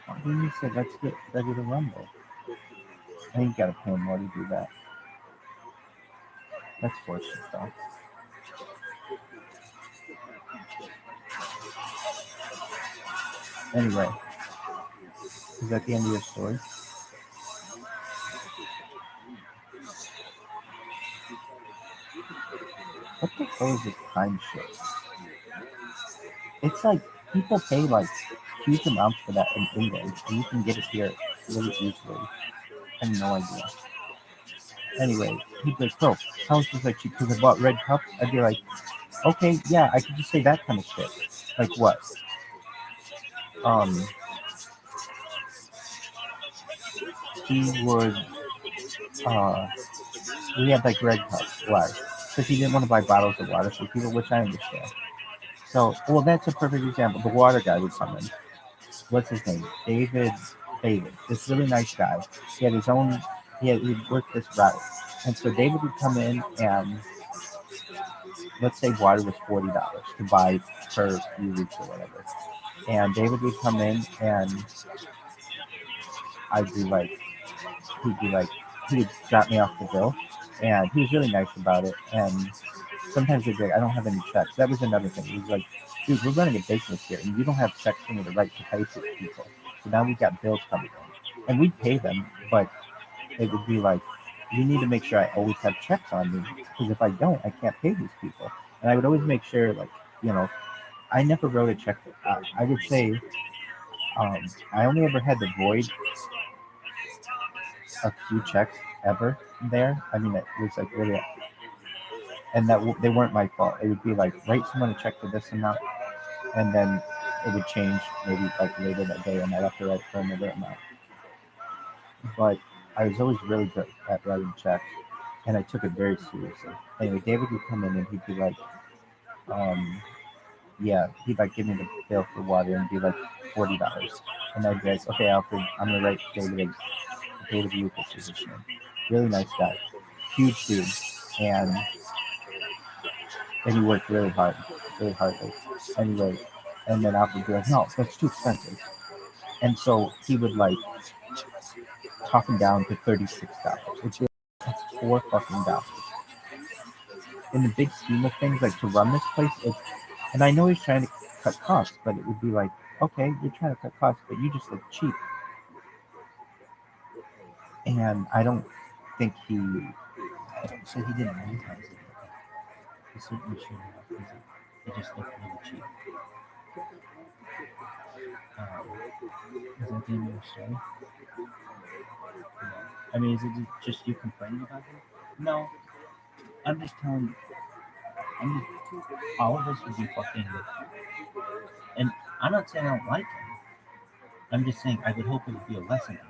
Why didn't you say, let's get ready to rumble? I think you gotta pay more to do that. That's horseshit, though. Anyway, is that the end of your story? What the hell is this time shit? It's like people pay like huge amounts for that in England, and you can get it here really easily. I have no idea. Anyway, he'd be like, bro, how is this like cheap? Because I bought red cups. I'd be like, okay, yeah, I could just say that kind of shit. Like what? He would, we had like red cups. Why? Because he didn't want to buy bottles of water for people, which I understand. So, well, that's a perfect example. The water guy would come in. What's his name? David. This really nice guy. He had his own. He'd worked this route, and so David would come in, and let's say water was $40 to buy per few weeks or whatever. And David would come in, and I'd be like, he would drop me off the bill, and he was really nice about it. And sometimes he'd be like, I don't have any checks. That was another thing. He was like, dude, we're running a business here, and you don't have checks for me to write to pay for people. So now we've got bills coming in, and we'd pay them, but it would be like, you need to make sure I always have checks on me, because if I don't, I can't pay these people. And I would always make sure, like, I never wrote a check. I would say I only ever had to void a few checks ever there. I mean, it was like really, and they weren't my fault. It would be like, write someone a check for this amount, and then it would change maybe like later that day, and I'd have to write for another amount. But I was always really good at writing checks, and I took it very seriously. Anyway, David would come in and he'd be like, yeah, he'd like give me the bill for water and be like $40, and I'd be like, okay, Alfred, I'm gonna write David Lucas is his name. Really nice guy, huge dude, and he worked really hardly. Anyway, and then Alfred would be like, no, that's too expensive, and so he would like talk him down to $36. It'd be like, that's $4 in the big scheme of things, like to run this place. And I know he's trying to cut costs, but it would be like, okay, you're trying to cut costs, but you just look cheap. And I don't think he. So he didn't monetize it. He certainly should have, because he just looked really cheap. Is that the end of your story? I mean, is it just you complaining about him? No, I'm just telling you. All of us would be fucking. And I'm not saying I don't like him. I'm just saying I would hope it would be a lesson for him.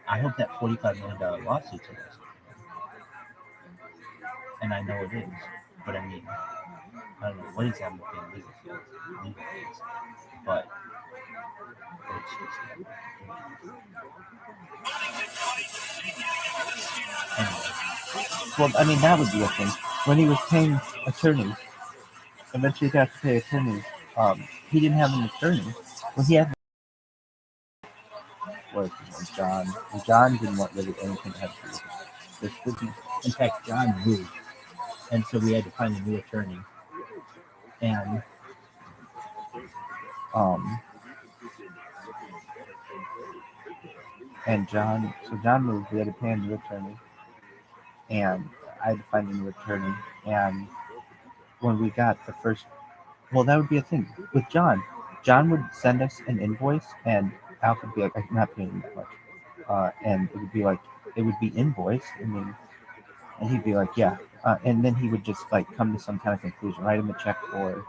I hope that $45 million lawsuit's a lesson for him. And I know it is. But I mean, I don't know what he's having to pay legal fees. But it's just. Anyway. Well, I mean, that would be a thing. When he was paying attorneys, eventually he got to pay attorneys. He didn't have an attorney. Well, he had. Was John? And John didn't want really anything to have to do with this business. In fact, John moved, and so we had to find a new attorney. And John moved. We had to pay a new attorney, and I had to find a new attorney. And when we got the first, well, that would be a thing with John. John would send us an invoice, and Alf would be like, "I'm not paying that much," and it would be like, it would be invoiced. I mean, and he'd be like, "Yeah," and then he would just like come to some kind of conclusion, write him a check for,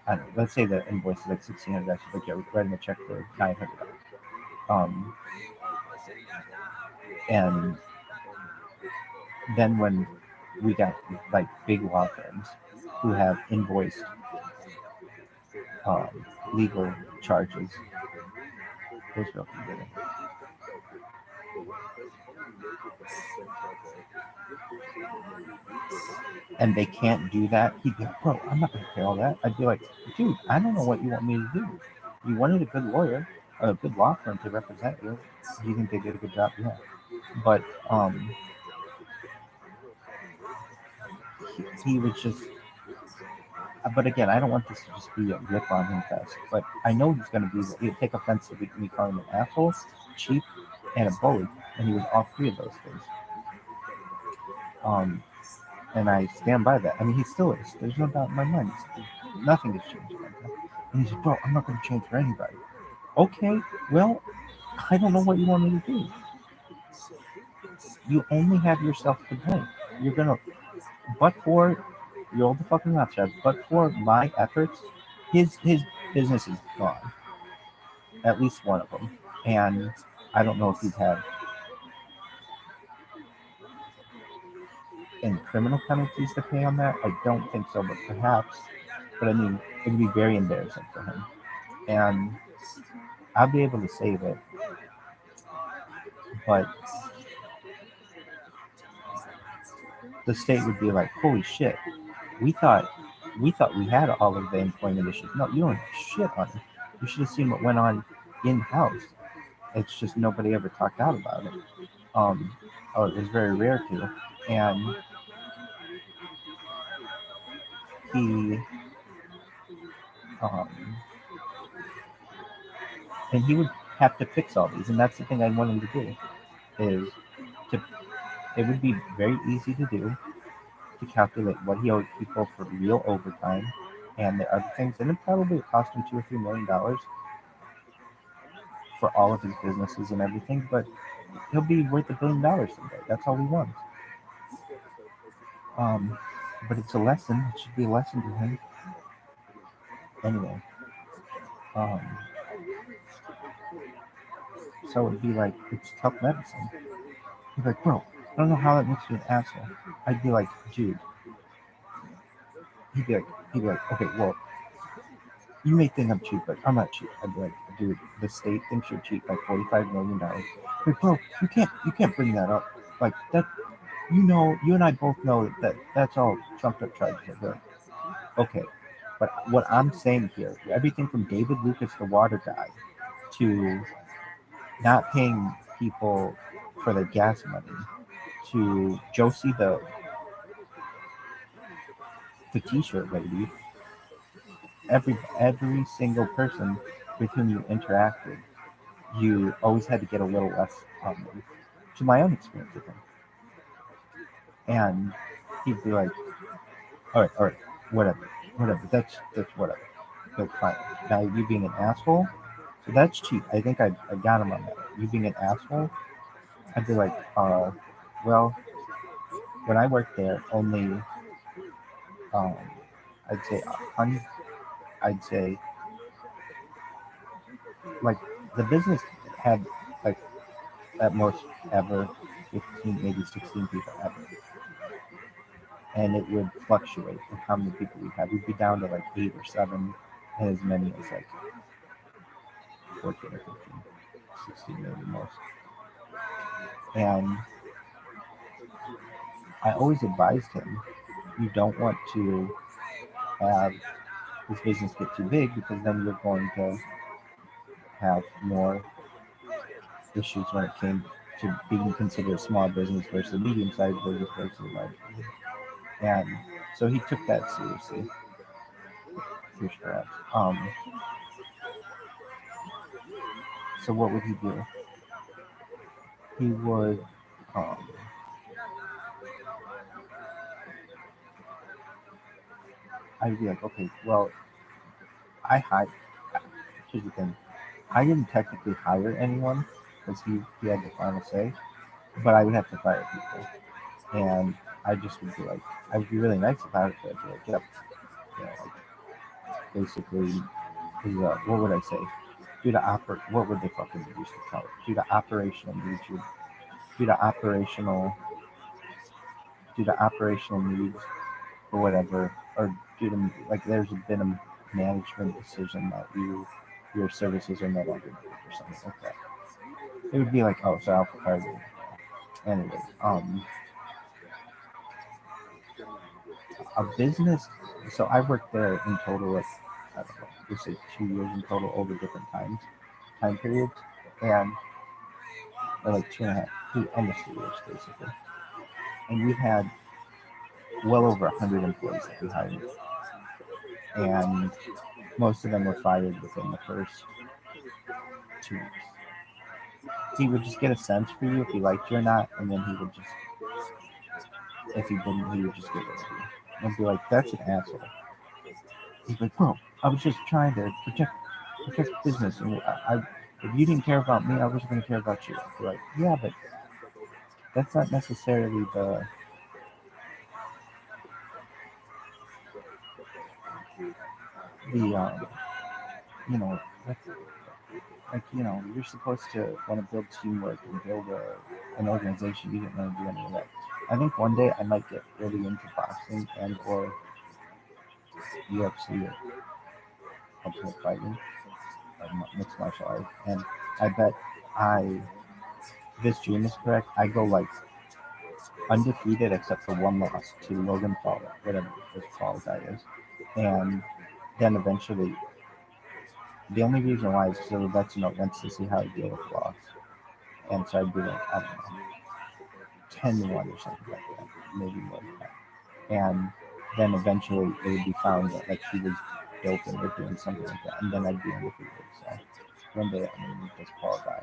I don't know, let's say the invoice is like $1,600. He's like, "Yeah, write him a check for $900." And then when we got like big law firms who have invoiced legal charges, those girls can get it. And they can't do that. He'd be like, "Bro, I'm not going to pay all that." I'd be like, "Dude, I don't know what you want me to do. You wanted a good lawyer, a good law firm to represent you. Do you think they did a good job?" Yeah. But he was just. But again, I don't want this to just be a rip on him fest. But I know he's going to be. He'll take offense to me calling him an asshole, cheap, and a bully, and he was all three of those things. And I stand by that. I mean, he still is. There's no doubt in my mind. Nothing has changed like that. And he said, "Bro, I'm not going to change for anybody." Okay, well, I don't know what you want me to do. You only have yourself to blame. You're going to, but for, you're all the fucking Rothschild, but for my efforts, his business is gone. At least one of them. And I don't know if he's had any criminal penalties to pay on that. I don't think so, but perhaps. But I mean, it would be very embarrassing for him. And I'll be able to save it. But the state would be like, "Holy shit, we thought we had all of the employment issues. No, you don't have shit on it. You should have seen what went on in-house. It's just nobody ever talked out about it. It was very rare to. And he would have to fix all these, and that's the thing I want him to do. It would be very easy to do, to calculate what he owed people for real overtime and the other things, and it probably cost him $2 or $3 million for all of his businesses and everything. But he'll be worth $1 billion someday. That's all he wants. But it's a lesson. It should be a lesson to him. Anyway, so it'd be like, it's tough medicine. He'd be like, "Bro, I don't know how that makes you an asshole." I'd be like, "Dude." He'd be like, "Okay, well, you may think I'm cheap, but I'm not cheap." I'd be like, "Dude, the state thinks you're cheap by $45 million. Like, bro, you can't bring that up. Like that, you and I both know that's all trumped up charges." Okay, but what I'm saying here, everything from David Lucas, the water guy, to not paying people for their gas money, to Josie the t-shirt lady, every single person with whom you interacted, you always had to get a little less on them. To my own experience with him. And he'd be like, all right, whatever, that's whatever. That's fine. Now you being an asshole, so that's cheap. I think I got him on that. You being an asshole, I'd be like, well, when I worked there, only, um, I'd say, I'd say, like, the business had, like, at most ever 15, maybe 16 people ever. And it would fluctuate with how many people we had. We'd be down to like 8 or 7, and as many as like 14 or 15, 16 maybe most. And I always advised him, you don't want to have this business get too big because then you're going to have more issues when it came to being considered a small business versus a medium-sized business versus a large business. And so he took that seriously. For sure. So what would he do? He would I'd be like, okay, well, here's the thing. I didn't technically hire anyone because he had the final say, but I would have to fire people. And I just would be like, I would be really nice if I would be like, get up. You know, like, basically, what would I say? What would they fucking used to call it? Due to operational needs, due to operational, due to operational needs or whatever, or due to, like, there's been a management decision that your services are no longer needed or something like that. It would be like, oh, so Alpha Card. Anyway, a business. So I worked there in total, like, I don't know, let's say 2 years in total over different time periods, and or like 2.5, almost 3 years basically. And we've had well over 100 employees that we hired, and most of them were fired within the first 2 weeks. He would just get a sense for you if he liked you or not, and then he would just, if he didn't, he would just get rid of you. And be like, that's an asshole. He's like, bro, I was just trying to protect business, and if you didn't care about me, I wasn't going to care about you. I'd be like, yeah, but that's not necessarily the you know, that's, like, you're supposed to want to build teamwork and build an organization. You didn't want to do any of that. I think one day I might get really into boxing and or UFC or ultimate fighting, mixed martial arts, and I bet this dream is correct. I go like undefeated except for one loss to Logan Paul, whatever this Paul guy is, and then eventually. The only reason why is because the vets wants to see how I deal with loss. And so I'd be like, I don't know, 10-1 or something like that, maybe more than that. And then eventually it would be found that, like, he was doping or doing something like that, and then I'd be undefeated. So one day I'm gonna meet this Paul guy,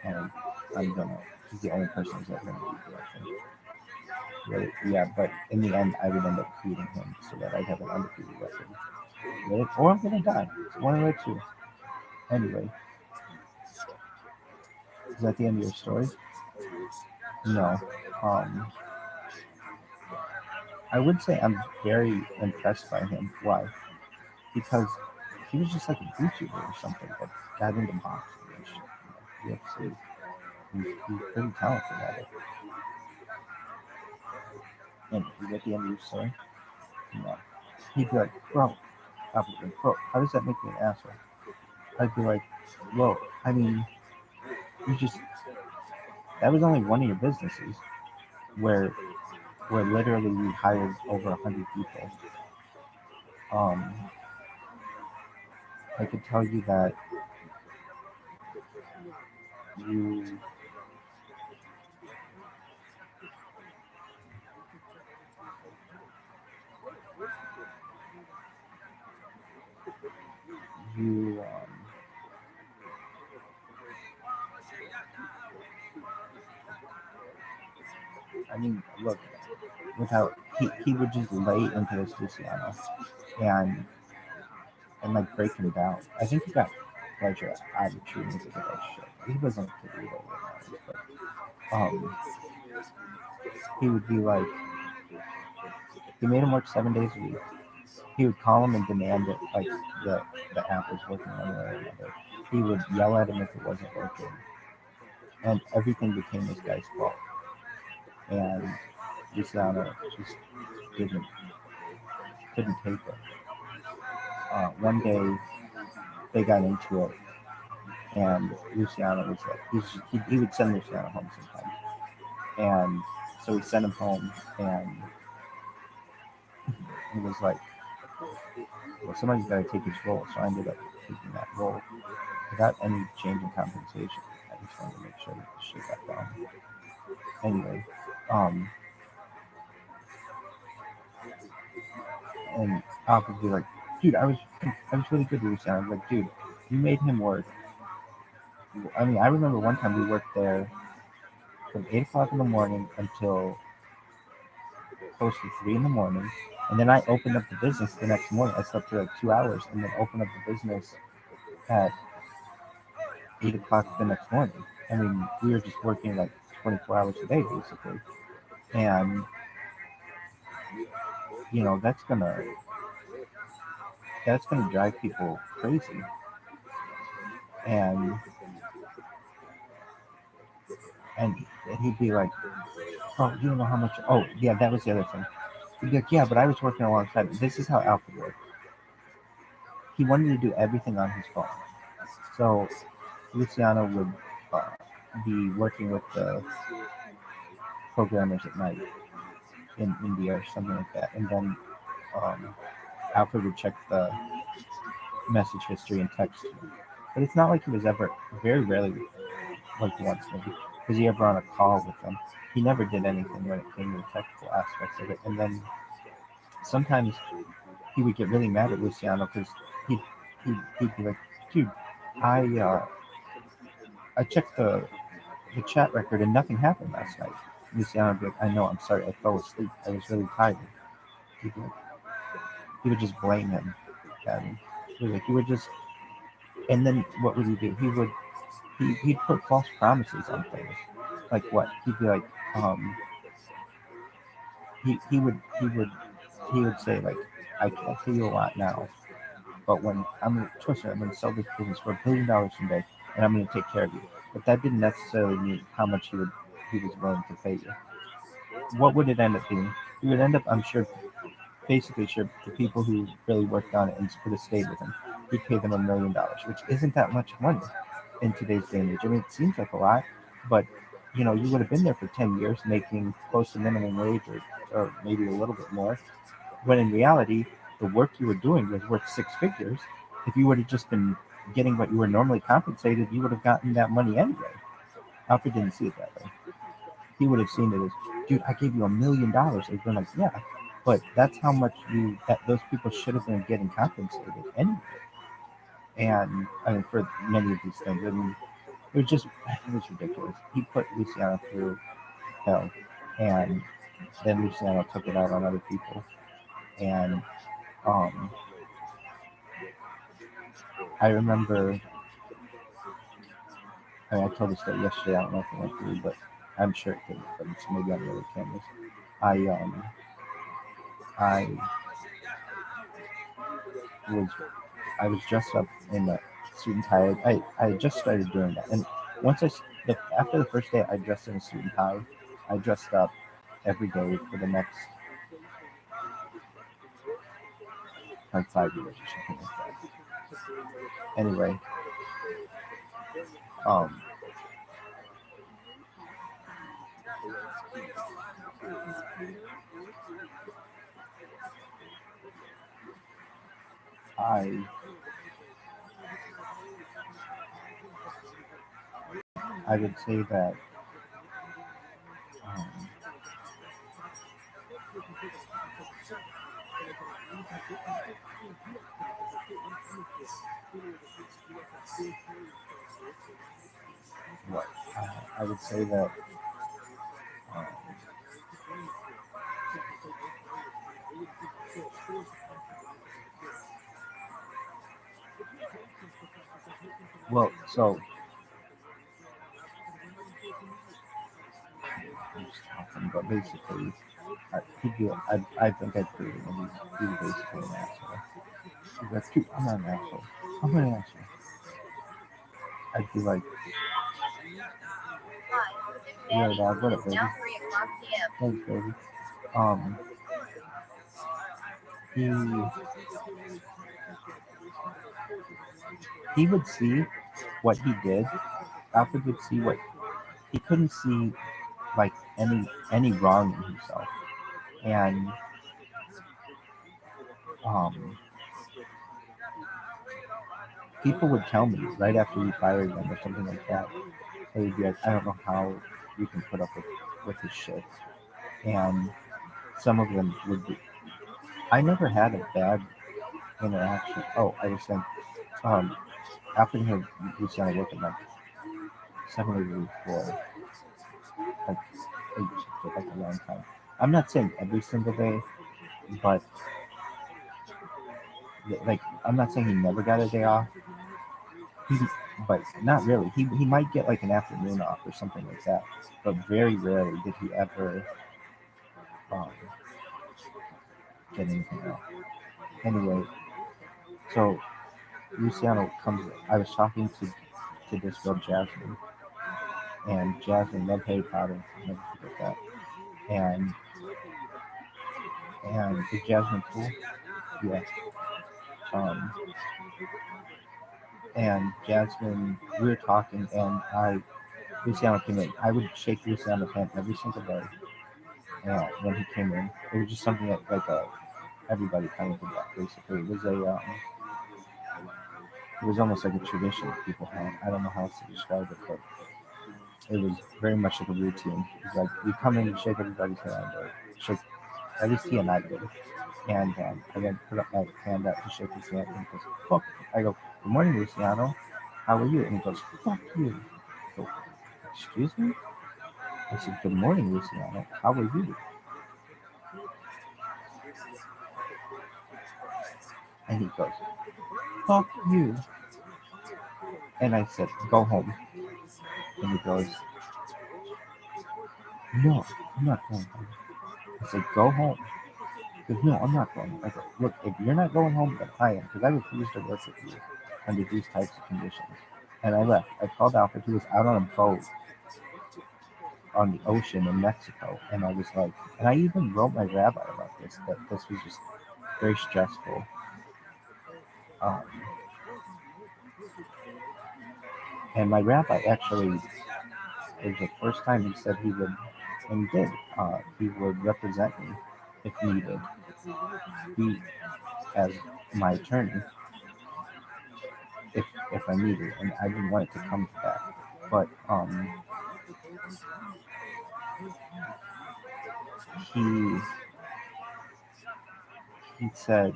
and he's the only person who's ever gonna beat me, I think. Right? Yeah, but in the end, I would end up beating him so that I'd have an undefeated record. Right? Or I'm gonna die. It's one of the two. Anyway, is that the end of your story? No. I would say I'm very impressed by him. Why? Because he was just like a YouTuber or something that got into boxing and shit. UFC. He's pretty talented at it. And you get the end of your story? No. He'd be like, bro, I'd be like, bro, how does that make me an asshole? I'd be like, well, I mean, that was only one of your businesses where literally we hired over 100 people. I could tell you that you I mean, look, without he would just lay into this Luciano and like break him down. I think he got pleasure out of treating as a good show. He wasn't a kid either, but he would be like, he made him work 7 days a week. He would call him and demand that like the app was working one way or another. He would yell at him if it wasn't working, and everything became this guy's fault. And Luciano just couldn't take it. One day they got into it, and Luciano was like, he would send Luciano home sometimes, and so he sent him home, and he was like, well, somebody's got to take his role, so I ended up taking that role without any change in compensation. I just wanted to make sure that the shit got done. Anyway, and Alf would be like, dude, I was really good with Luciano. I was like, dude, you made him work. I mean, I remember one time we worked there from 8 o'clock in the morning until close to 3 in the morning. And then I opened up the business the next morning. I slept for like 2 hours and then opened up the business at 8 o'clock the next morning. I mean, we were just working like 24 hours a day, basically. And, you know, that's gonna drive people crazy. And he'd be like, oh, you don't know how much. Oh, yeah, that was the other thing. He'd be like, yeah, but I was working alongside. This is how Alfred worked. He wanted to do everything on his phone. So Luciano would be working with the programmers at night in India or something like that. And then Alfred would check the message history and text him. But it's not like he was ever, very rarely, like once maybe, was he ever on a call with them. He never did anything when it came to the technical aspects of it. And then sometimes he would get really mad at Luciano because he'd be like, dude, I checked the chat record and nothing happened last night. Luciano would be like, I know, I'm sorry, I fell asleep. I was really tired. He would just blame him. And he would just, and then what would he do? He'd put false promises on things. Like what? He'd be like, he would say like, I can't pay you a lot now, but when I'm going to sell this business for $1 billion someday, and I'm going to take care of you. But that didn't necessarily mean how much he was willing to pay you. What would it end up being? He would end up, I'm sure, basically sure the people who really worked on it and could have stayed with him, he'd pay them $1 million, which isn't that much money in today's day and age. I mean, it seems like a lot, but you know, you would have been there for 10 years making close to minimum wage or maybe a little bit more, when in reality, the work you were doing was worth 6 figures. If you would have just been getting what you were normally compensated, you would have gotten that money anyway. Alfred didn't see it that way. He would have seen it as, dude, I gave you $1 million. They'd been like, yeah, but that's how much those people should have been getting compensated anyway. And I mean, for many of these things, I mean, it was ridiculous. He put Luciano through hell, and then Luciano took it out on other people. And I remember, I told this story yesterday. I don't know if it went through, but I'm sure it did. But it's maybe on the other cameras. I was dressed up in a suit and tie. I just started doing that, and after the first day, I dressed in a suit and tie. I dressed up every day for the next like 5 years or something like that. Anyway, I would say that I would say that Well, so I'm just talking, but basically, I think I'd do it, and he's basically an asshole. He's like, "Dude, I'm not an asshole. I'm an asshole." I'd be like, Hi, "Yo, Daddy. dog, what It up, is baby? now 3:00 p.m. Thanks, baby." Um, he he would see what he did. Alfred would see what he couldn't see, like any wrong in himself, and um, people would tell me right after we fired them or something like that. They would be like, "I don't know how you can put up with his shit," and some of them would be. I never had a bad interaction. Oh, I was saying, Alfred had Luciana working like 7 days a week like for like a long time. I'm not saying every single day, but like I'm not saying he never got a day off. He, but not really. He might get like an afternoon off or something like that, but very rarely did he ever um, get anything off. Anyway, so Luciano comes. I was talking to this girl Jasmine, and Jasmine loved Harry Potter. I'll never forget that. And is Jasmine cool? Yeah. Um, and Jasmine, we were talking, and Luciano came in. I would shake Luciano's hand every single day. And when he came in, it was just something that everybody kind of did that. Basically, it was almost like a tradition that people had. I don't know how else to describe it, but it was very much like a routine. It was like you come in, you shake everybody's hand, or shake. At least he and I did. And I then put up my hand out to shake his hand, and he goes, "Fuck." I go, "Good morning, Luciano. How are you?" And he goes, "Fuck you." I go, "Excuse me?" I said, "Good morning, Luciano. How are you?" And he goes, "Fuck you." And I said, "Go home." And he goes, "No, I'm not going home." I said, "Go home." He goes, "No, I'm not going home." I go, "Look, if you're not going home, then I am, because I refuse to work with you under these types of conditions." And I left. I called Alfred. He was out on a boat on the ocean in Mexico. And I was like, and I even wrote my rabbi about this, that this was just very stressful. Um, and my rabbi actually, it was the first time he said he would, and he did, he would represent me if needed. He, as my attorney, if I needed, and I didn't want it to come to that. But he said,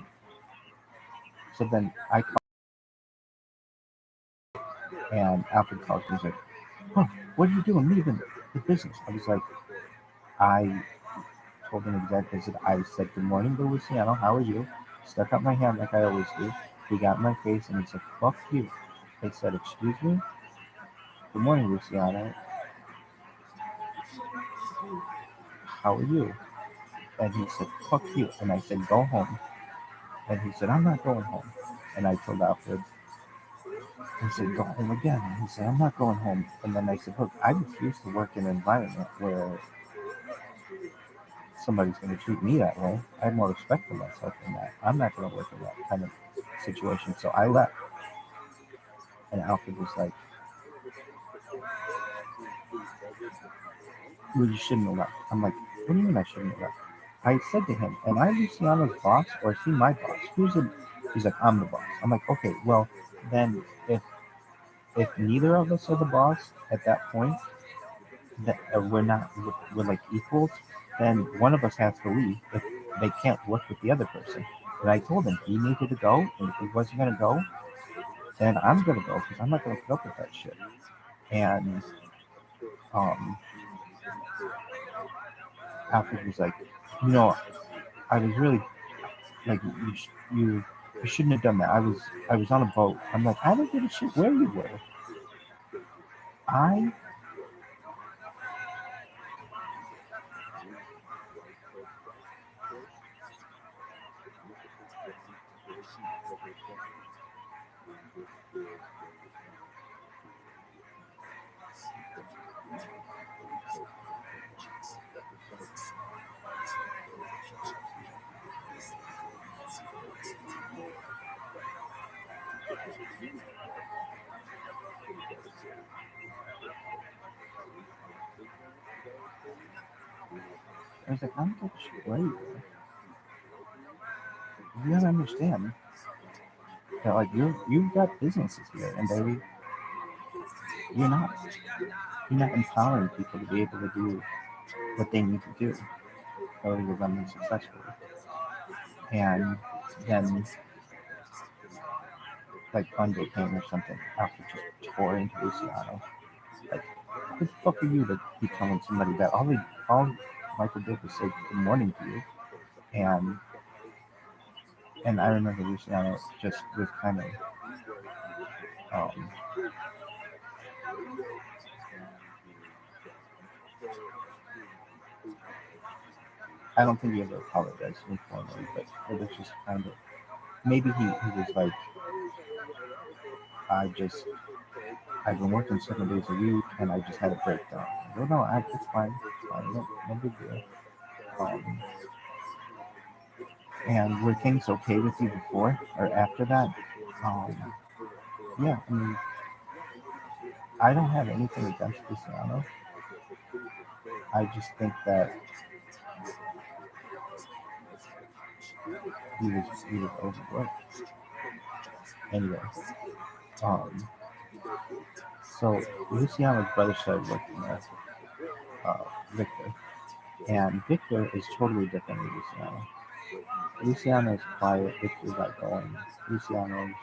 so then I called, and Alfred called me. He's like, "Oh, what are you doing? Leaving the business?" I was like, I told him exactly. I said, "Good morning, Luciano. How are you?" Stuck out my hand like I always do. He got in my face and he said, "Fuck you." I said, "Excuse me? Good morning, Luciano. How are you?" And he said, "Fuck you." And I said, "Go home." And he said, "I'm not going home." And I told Alfred, he said, "Go home again." And he said, "I'm not going home." And then I said, "Look, I refuse to work in an environment where somebody's going to treat me that way. I have more respect for myself than that. I'm not going to work in that kind of situation." So I left. And Alfred was like, "Well, you shouldn't have left." I'm like, "What do you mean I shouldn't have left?" I said to him, "Am I Luciano's boss or is he my boss? He's like, "I'm the boss." I'm like, "Okay, well, then if neither of us are the boss at that point, that we're like equals, then one of us has to leave if they can't work with the other person." And I told him he needed to go, and if he wasn't going to go, then I'm going to go because I'm not going to put up with that shit. And Alfred was like, "I was really like you You shouldn't have done that. I was on a boat. I'm like, I don't give a shit where you were. I was like, I don't give a shit where you were. You gotta understand that like you've got businesses here, and you're not empowering people to be able to do what they need to do in order to run them successfully. And then like Monday came or something after just tore into Luciano. Like, who the fuck are you to be telling somebody that? All Michael did was say good morning to you, and I remember Luciano just was kind of I don't think he ever apologized informally, but it was just kind of maybe he was like, I've been working 7 days a week and I just had a breakdown. I go, no, it's fine, no big deal. And were things okay with you before or after that? Yeah, I mean, I don't have anything against Luciano. I just think that he was overworked. Anyway, so Luciano's brother started working there, Victor, and Victor is totally different than Luciano. Luciano is quiet, Victor's outgoing. Luciano's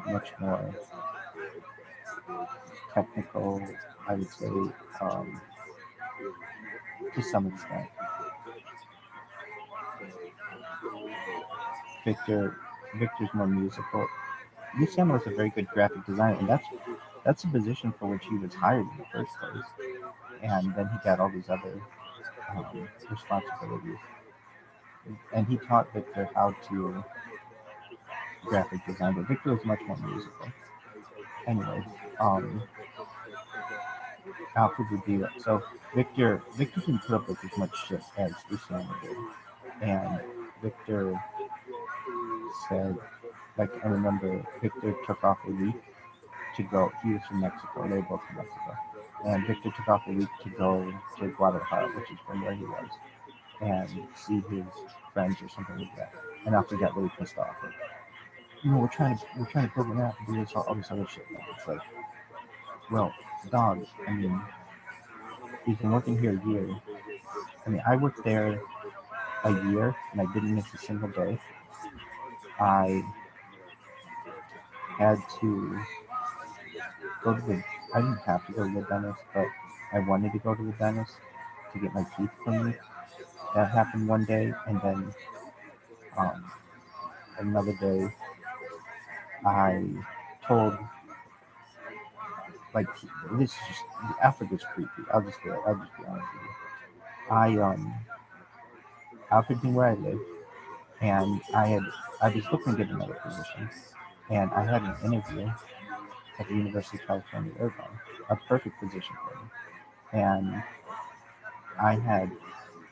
much more technical, I would say, to some extent. Victor's more musical. Luciano is a very good graphic designer, and that's the position for which he was hired in the first place. And then he got all these other responsibilities. And he taught Victor how to graphic design, but Victor was much more musical. Anyway, Alfred would be like, so Victor didn't put up with as much shit as Luciano did. And Victor said, like, I remember Victor took off a week to go. He was from Mexico. They were both from Mexico. And Victor took off a week to go to Guadalajara, which is from where he was, and see his friends or something like that. And Alfred got really pissed off. Like, we're trying to build an app and do all this other shit. And it's like, well, dog, I mean, he's been working here a year. I mean, I worked there a year and I didn't miss a single day. I had to go to I didn't have to go to the dentist, but I wanted to go to the dentist to get my teeth cleaned. That happened one day, and then another day I told, like, this is just, Alfred was creepy. I'll just be honest with you. Alfred knew where I lived, and I was looking to get another position, and I had an interview at the University of California, Irvine, a perfect position for me. And I had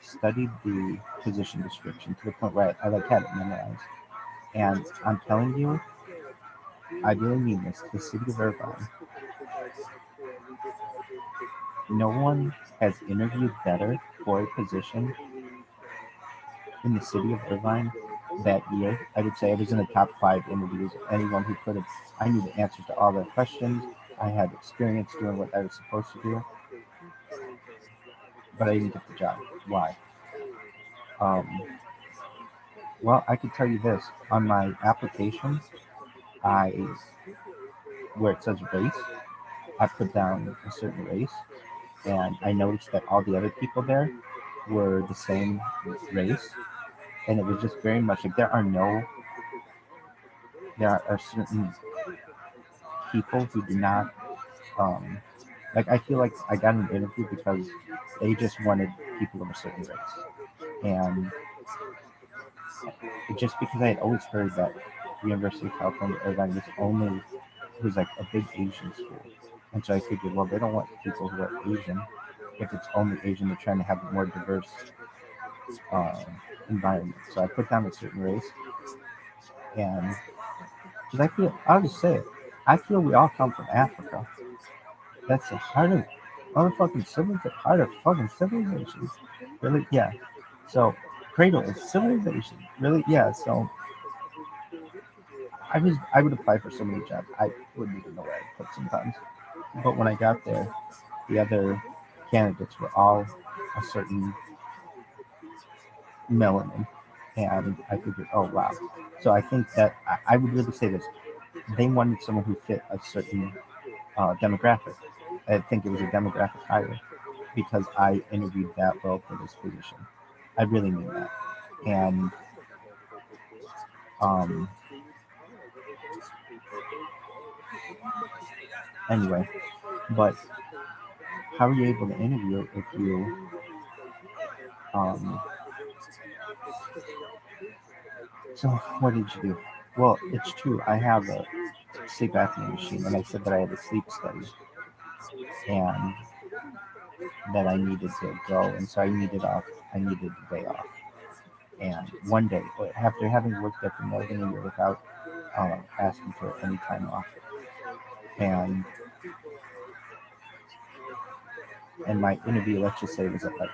studied the position description to the point where I like had it memorized. And I'm telling you, I really mean this, the city of Irvine, no one has interviewed better for a position in the city of Irvine that year. I would say I was in the top 5 interviews. Anyone who could have, I knew the answers to all their questions. I had experience doing what I was supposed to do, but I didn't get the job. Why? Well, I could tell you this. On my application, where it says race, I put down a certain race, and I noticed that all the other people there were the same race, and it was just very much like there are certain people who do not like I feel like I got an interview because they just wanted people of a certain race, and just because I had always heard that University of California Irvine was like a big Asian school, and so I figured, well, they don't want people who are Asian. If it's only Asian, they're trying to have a more diverse uh, environment. So I put down a certain race, and because I'll just say it, I feel we all come from Africa. That's the heart of motherfucking civilization. Heart of fucking civilization. Really? Yeah. So cradle is civilization. Really? Yeah. So I would apply for so many jobs. I wouldn't even know where I'd put sometimes. But when I got there, the other candidates were all a certain melanin, and I figured, oh wow. So I think that I would really say this: they wanted someone who fit a certain demographic. I think it was a demographic hire because I interviewed that well for this position. I really mean that. And um, anyway, but how are you able to interview if you so what did you do? Well, it's true. I have a sleep apnea machine, and I said that I had a sleep study, and that I needed to go, and so I needed a day off. And one day, after having worked there for more than a year without asking for any time off, and my interview, let's just say, was at like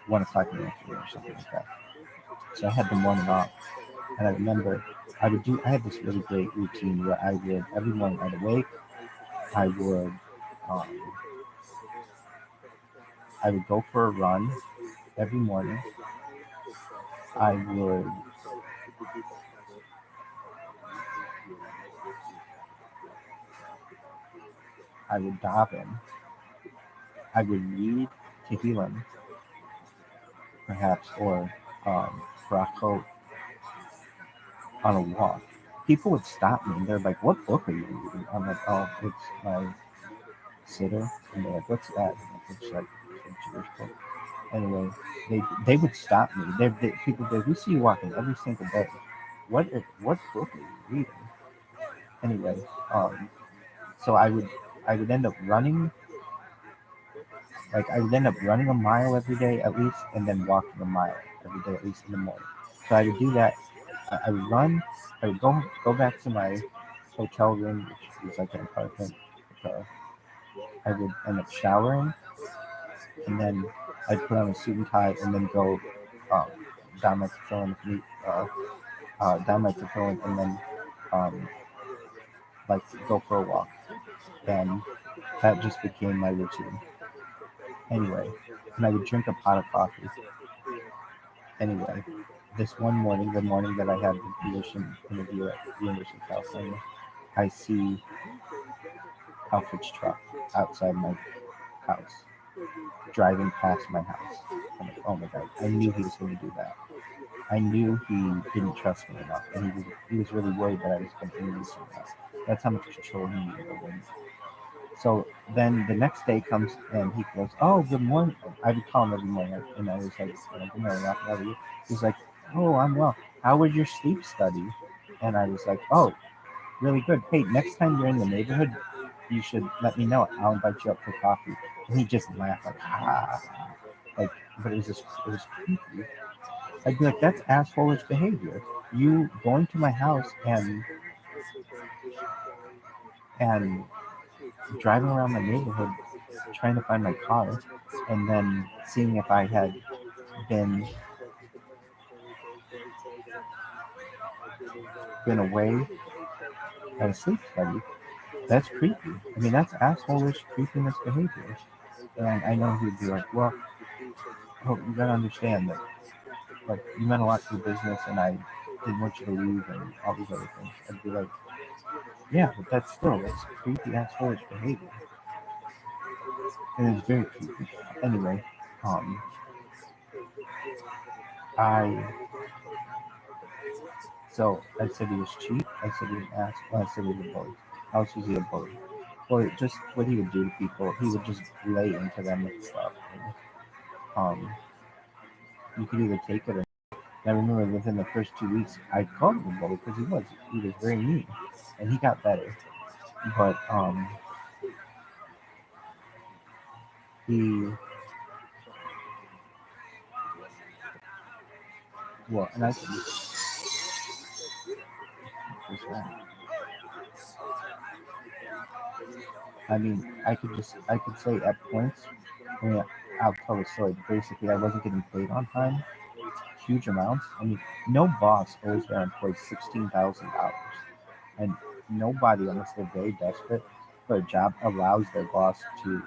1 o'clock in the afternoon or something like that. So I had the morning off, and I remember I had this really great routine where I would every morning I'd awake, I would um, go for a run every morning. I would daven. I would read Tehillim, perhaps, or Brachot on a walk. People would stop me and they're like, "What book are you reading?" I'm like, "Oh, it's my sitter." And they're like, "What's that?" I'm like, "It's like a Jewish book." Anyway, they would stop me. People would be like, "We see you walking every single day. What book are you reading?" Anyway, so I would end up running. Like I would end up running a mile every day at least, and then walking a mile every day at least in the morning. So I would do that. I would run. I would go back to my hotel room, which was like an apartment. I would end up showering, and then I'd put on a suit and tie, and then go um, down my tefillin, down my tefillin, and then um, like go for a walk, and that just became my routine. Anyway, and I would drink a pot of coffee. Anyway, this one morning, the morning that I had the position interview at the University of California, I see Alfred's truck outside my house, driving past my house. I'm like, oh my god, I knew he was going to do that. I knew he didn't trust me enough, and he was really worried that I was going to interview someone else. That's how much control he needed over me. So then the next day comes and he goes, "Oh, good morning." I would call him every morning, and I was like, "Good morning, Ralph, how are you?" He's like, "Oh, I'm well. How was your sleep study?" And I was like, "Oh, really good. Hey, next time you're in the neighborhood, you should let me know. I'll invite you up for coffee." And he just laughed like, "Ah," like, but it was creepy. I'd be like, "That's assholeish behavior. You going to my house and driving around my neighborhood trying to find my car, and then seeing if I had been away at a sleep study. That's creepy. I mean, that's assholeish creepiness behavior." And I know he'd be like, "Well, oh, you gotta understand that, like, you meant a lot to the business, and I didn't want you to leave, and all these other things." I'd be like, "Yeah, but that's creepy assholeish behavior." And it's very creepy. Anyway, So I said he was cheap. I said he was an ass. I said he was a bully. How else was he a bully? Well, just what he would do to people, he would just lay into them with stuff. And, you could either take it or. And I remember within the first 2 weeks, I called him a bully because he was very mean, and he got better. But he. Well, and I said, I mean, I could say at points, I mean, I'll tell the story. Basically, I wasn't getting paid on time, huge amounts. I mean, no boss owes their employees $16,000, and nobody, unless they're very desperate for a job, allows their boss to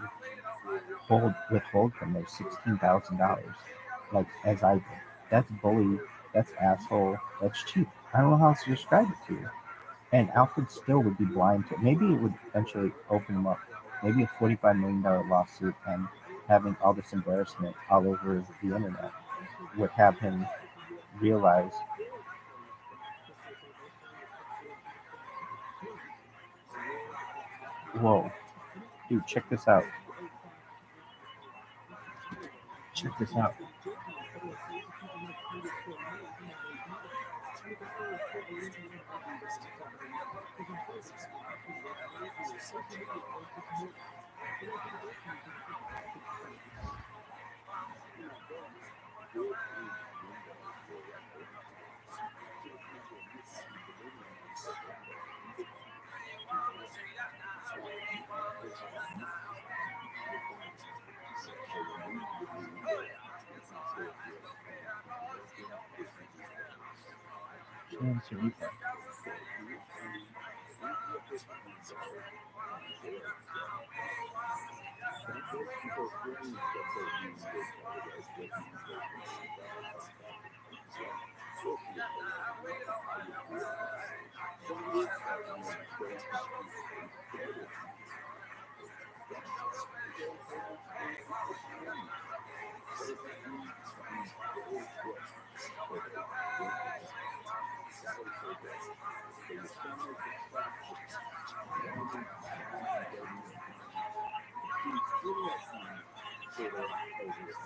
withhold from their $16,000, like as I did. That's bully. That's asshole. That's cheap. I don't know how else to describe it to you. And Alfred still would be blind to it. Maybe it would eventually open him up. Maybe a $45 million lawsuit and having all this embarrassment all over the internet would have him realize. Whoa, dude, check this out. Check this out.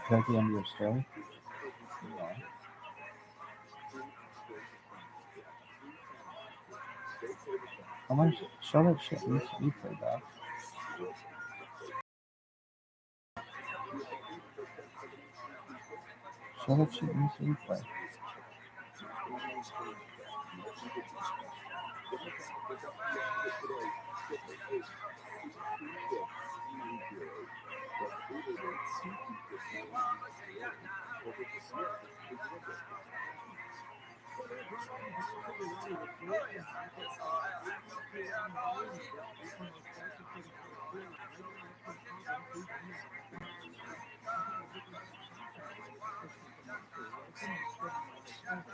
Is that the end of your story? No. How much? Show that shit. You play that. Show that shit in this replay.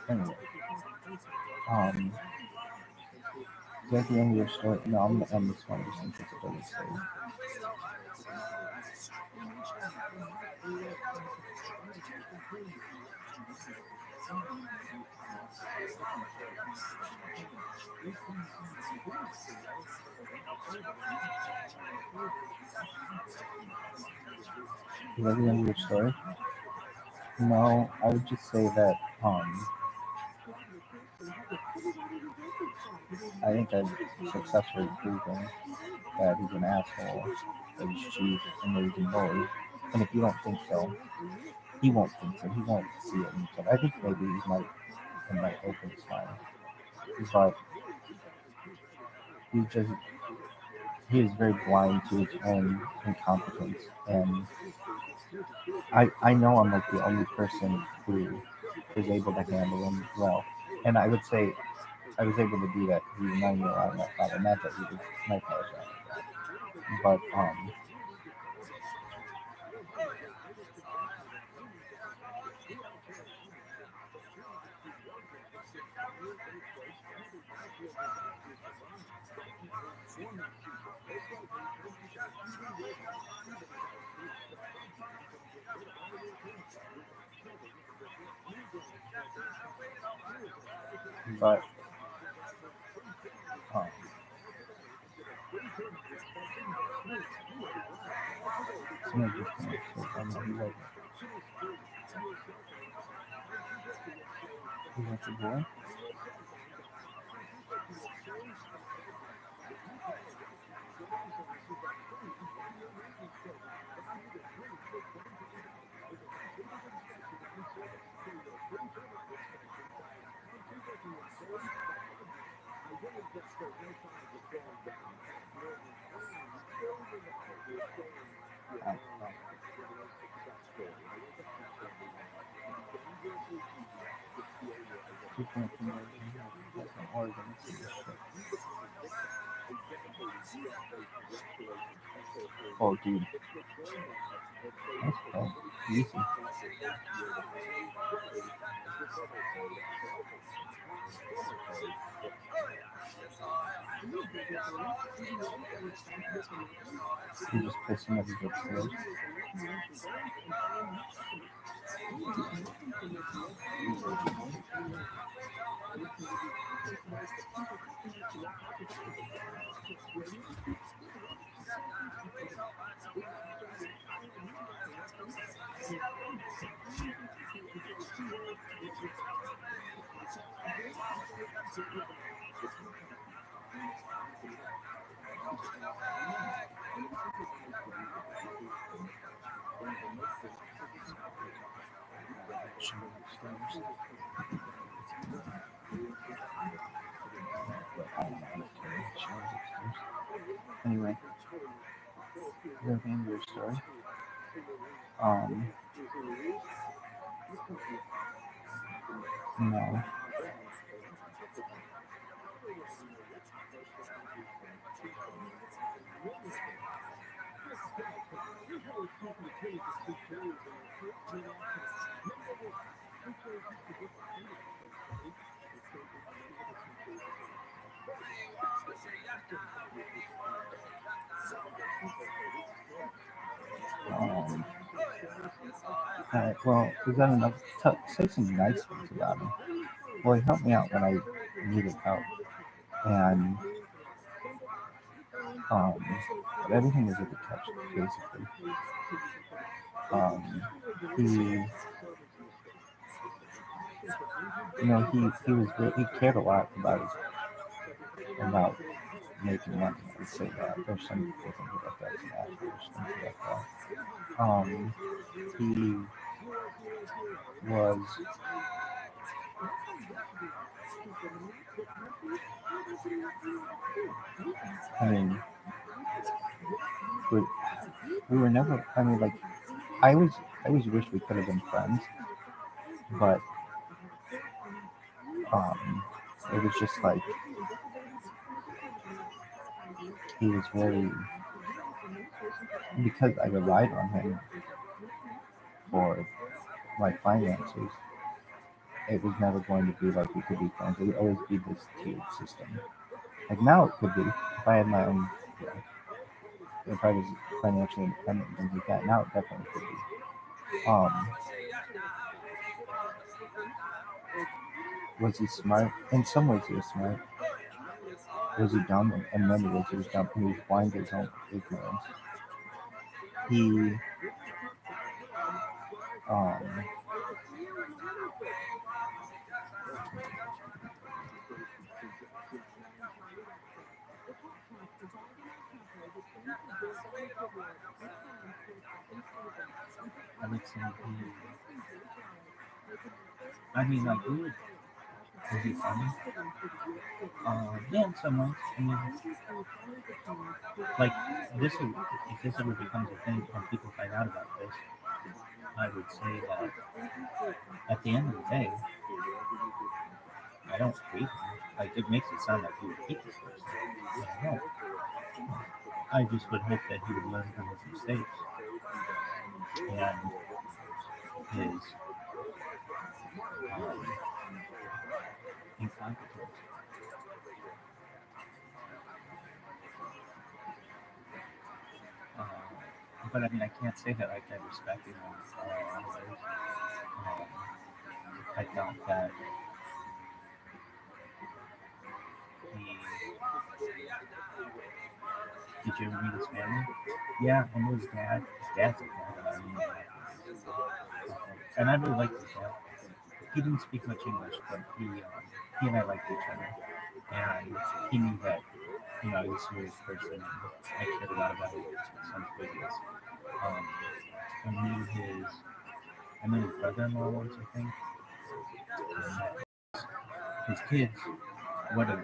Anyway, is that the end of your story? No, I'm gonna end this one just in case it doesn't save. Is that the end of your story? No, I would just say that I think I've successfully proven that he's an asshole, that he's cheap, and that he's a bully. And if you don't think so, he won't think so. He won't see it himself. I think maybe it might open his mind. But he is very blind to his own incompetence. And I know I'm like the only person who is able to handle him well. And I would say I was able to do that because he was 9 years old. My father, not that he was my father's not like that. But but somebody just came upstairs. I don't know who was it. Was that the boy? Oh, dude. That's cool. Easy. You just pissed him every upstairs. Anyway, the end of your story. No. Alright, well, is that enough? Say some nice things about him. Well, he helped me out when I needed help. And but everything is a good touch, basically. He was he cared a lot about making money. I would say that there's some people think about that, some assholes think about that. He was. I mean, we were never. I mean, like, I always wish we could have been friends, but it was just like he was very, because I relied on him for my finances. It was never going to be like we could be friends. It would always be this tiered system. Like now it could be if I had my own, if I was financially independent and things like that. Now it definitely could be. Was he smart? In some ways he was smart. Was he dumb? In many ways he was dumb. He was blind to his own ignorance. He I would say I mean, like, we would. Was he funny? Yeah, in some ways. I mean, like, if this ever becomes a thing and people find out about this, I would say that at the end of the day, I don't hate him. Like, it makes it sound like he would hate this person. No. I just would hope that he would learn from his mistakes and his incompetence. But I mean, I can't say that like I respected him. I felt that Did you ever meet his family? Yeah, I knew his dad. His dad's a dad that I knew. And I really liked his dad. He didn't speak much English, but he and I liked each other. And he knew that, I was a serious person and I cared a lot about his son's business. I knew his brother-in-law once, I think. His kids, what are they?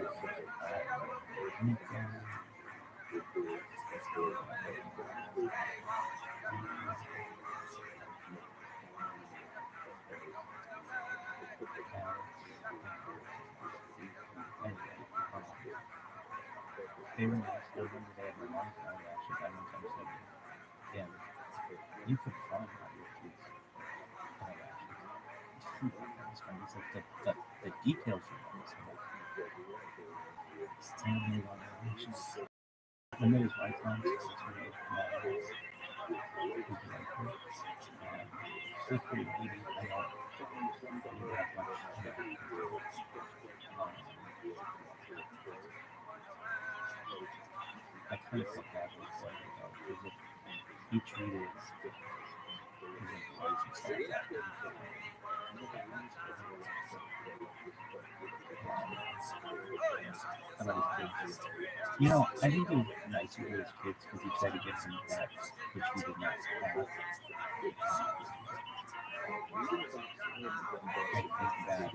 They were nice. I remember they had my mom's eyelashes. I went on set. Yeah, you could find out your kids' eyelashes. That was funny. It's like the details you notice. Family eyelashes. I met his wife once. That's when I was mad. She's a pretty lady. I don't have much. I kind of felt bad with him though, because if he treated his employees and stuff like that. How about his kids? I think he was nicer to his kids because he tried to give them that which he did not have. I think that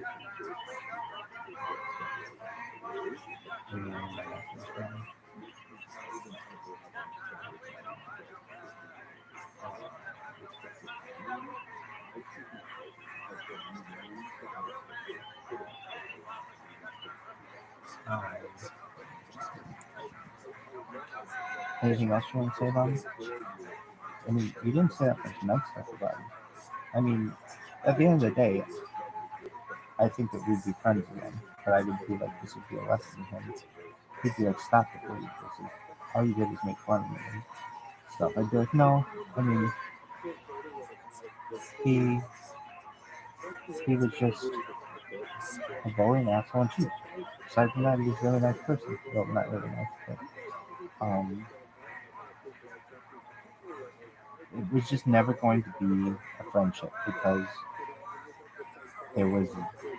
anything else you want to say about him? I mean, you didn't say that much nice stuff about him. I mean, at the end of the day, I think that we'd be friends again, but I would be like, this would be a lesson to him. He'd be like, stop it, please. This is, all you did was make fun of me and stuff. I'd be like, no, I mean, he was just a bullying asshole and cheap. Aside from that, he was a really nice person. Well, not really nice, but it was just never going to be a friendship because there was,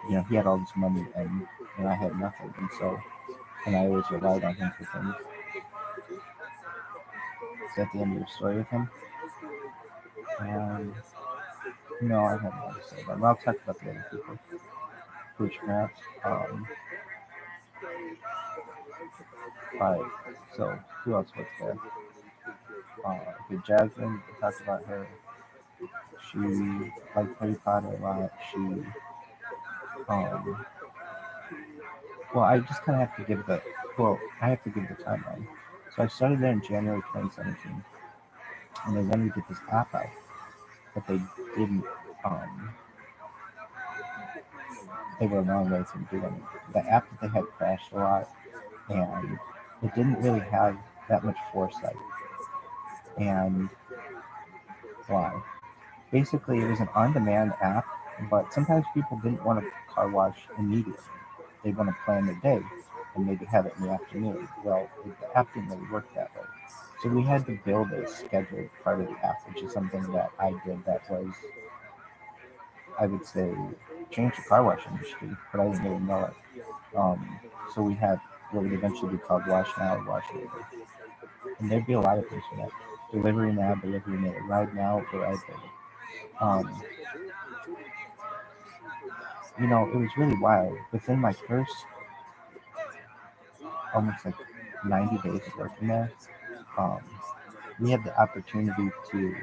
he had all this money and I had nothing, and I always relied on him for things. Is that the end of your story with him? No, I have nothing to say about him. I'll talk about the other people. Which perhaps, alright, so who else was there? Okay, Jasmine, we talked about her. She liked Harry Potter a lot. Well, I just kind of have to give the timeline. So I started there in January 2017, and they wanted to get this app out, but they didn't. They were a long way from doing it. The app that they had crashed a lot, and it didn't really have that much foresight. And why? Basically, it was an on-demand app, but sometimes people didn't want to car wash immediately. They want to plan the day and maybe have it in the afternoon. Well, the app didn't really work that way. So we had to build a scheduled part of the app, which is something that I did that was, I would say, changed the car wash industry, but I didn't really know it. So we had what would eventually be called Wash Now or Wash Later. And there'd be a lot of things for that. Delivery Now, Delivery Later, Ride Now, or Ride Later. It was really wild. Within my first almost like 90 days of working there, we had the opportunity to.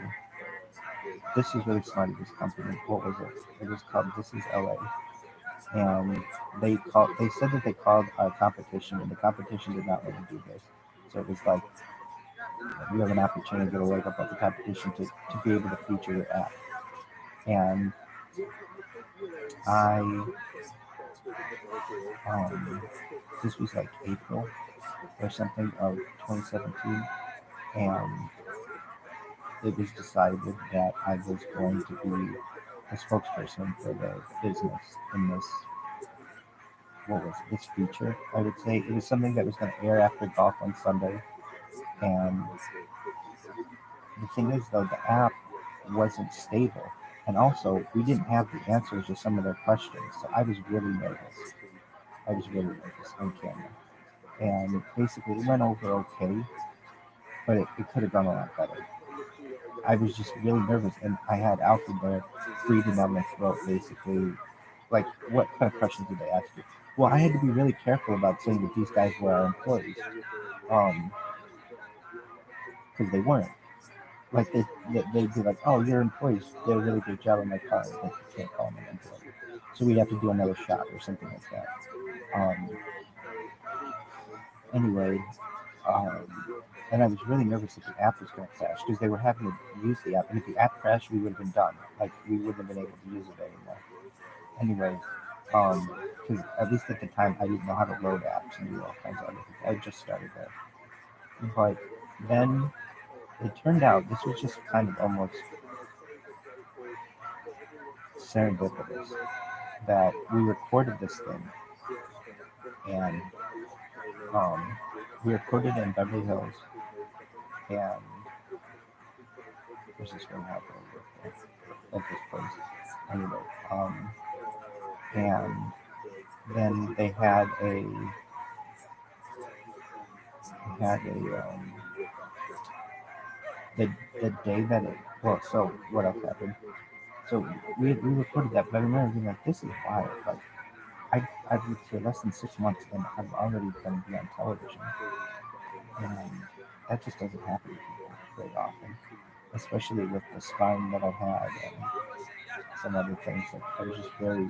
This is really smart of this company. What was it? It was called This Is LA, and they said that they called our competition, and the competition did not want to do this. So it was like you have an opportunity to get a leg up on the competition to be able to feature your app. And this was like April or something of 2017, and it was decided that I was going to be the spokesperson for the business in this, this feature, I would say. It was something that was going to air after golf on Sunday, And the thing is, though, the app wasn't stable. And also, we didn't have the answers to some of their questions. So I was really nervous. On camera. And basically, it went over okay, but it could have gone a lot better. I was just really nervous, and I had Alfred there breathing down my throat, basically. Like, what kind of questions did they ask you? Well, I had to be really careful about saying that these guys were our employees. Because they weren't. Like, they'd be like, oh, you're employees. Did a really good job on my car. But you can't call them an employee. So we'd have to do another shot or something like that. Anyway, and I was really nervous that the app was going to crash because they were having to use the app. And if the app crashed, we would have been done. Like, we wouldn't have been able to use it anymore. Anyway, because at least at the time, I didn't know how to load apps and do all kinds of other things. I just started there. But then it turned out this was just kind of almost serendipitous that we recorded this thing. And we recorded it in Beverly Hills. And there's this one happening at this place. Anyway, and then they had the day that it, well, so what else happened? So we recorded that, but I remember being like, this is wild. Like, I've lived here less than 6 months, and I'm already going to be on television. And that just doesn't happen to people very often, especially with the spine that I had and some other things. Like, I was just very,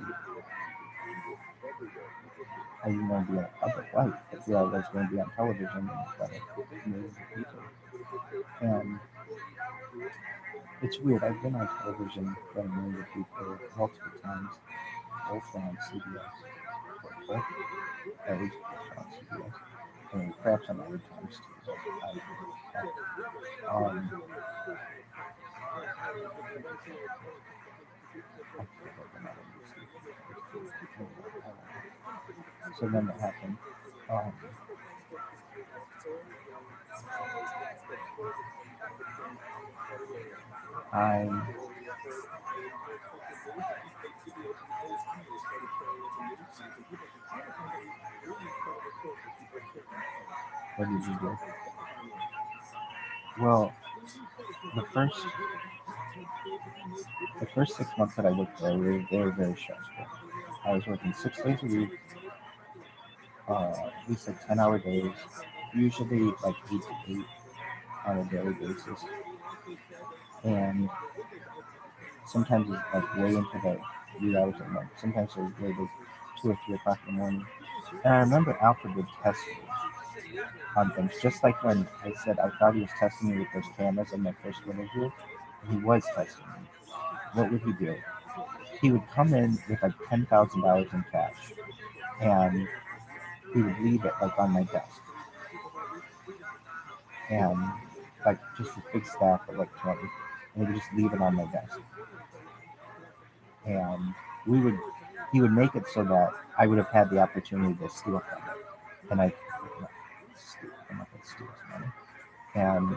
I didn't want to be in a public light, but here I was going to be on television in front of millions of people. And it's weird. I've been on television in front of millions of people multiple times, both on CBS, both at least on CBS, and perhaps on other times too. So then what happened? What did you do? Well, the first 6 months that I worked there, they were very stressful. I was working 6 days a week, at least like 10-hour days, usually like 8 to 8 on a daily basis. And sometimes it's like way into the wee hours at night. Sometimes it was way like 2 or 3 o'clock in the morning. And I remember Alfred would test me on things, just like when I said I thought he was testing me with those cameras in my first interview. He was testing me. What would he do? He would come in with like $10,000 in cash, and he would leave it like on my desk, and like just this big stack of like 20, and he would just leave it on my desk. And he would make it so that I would have had the opportunity to steal from it, and I'm not going to steal his money. And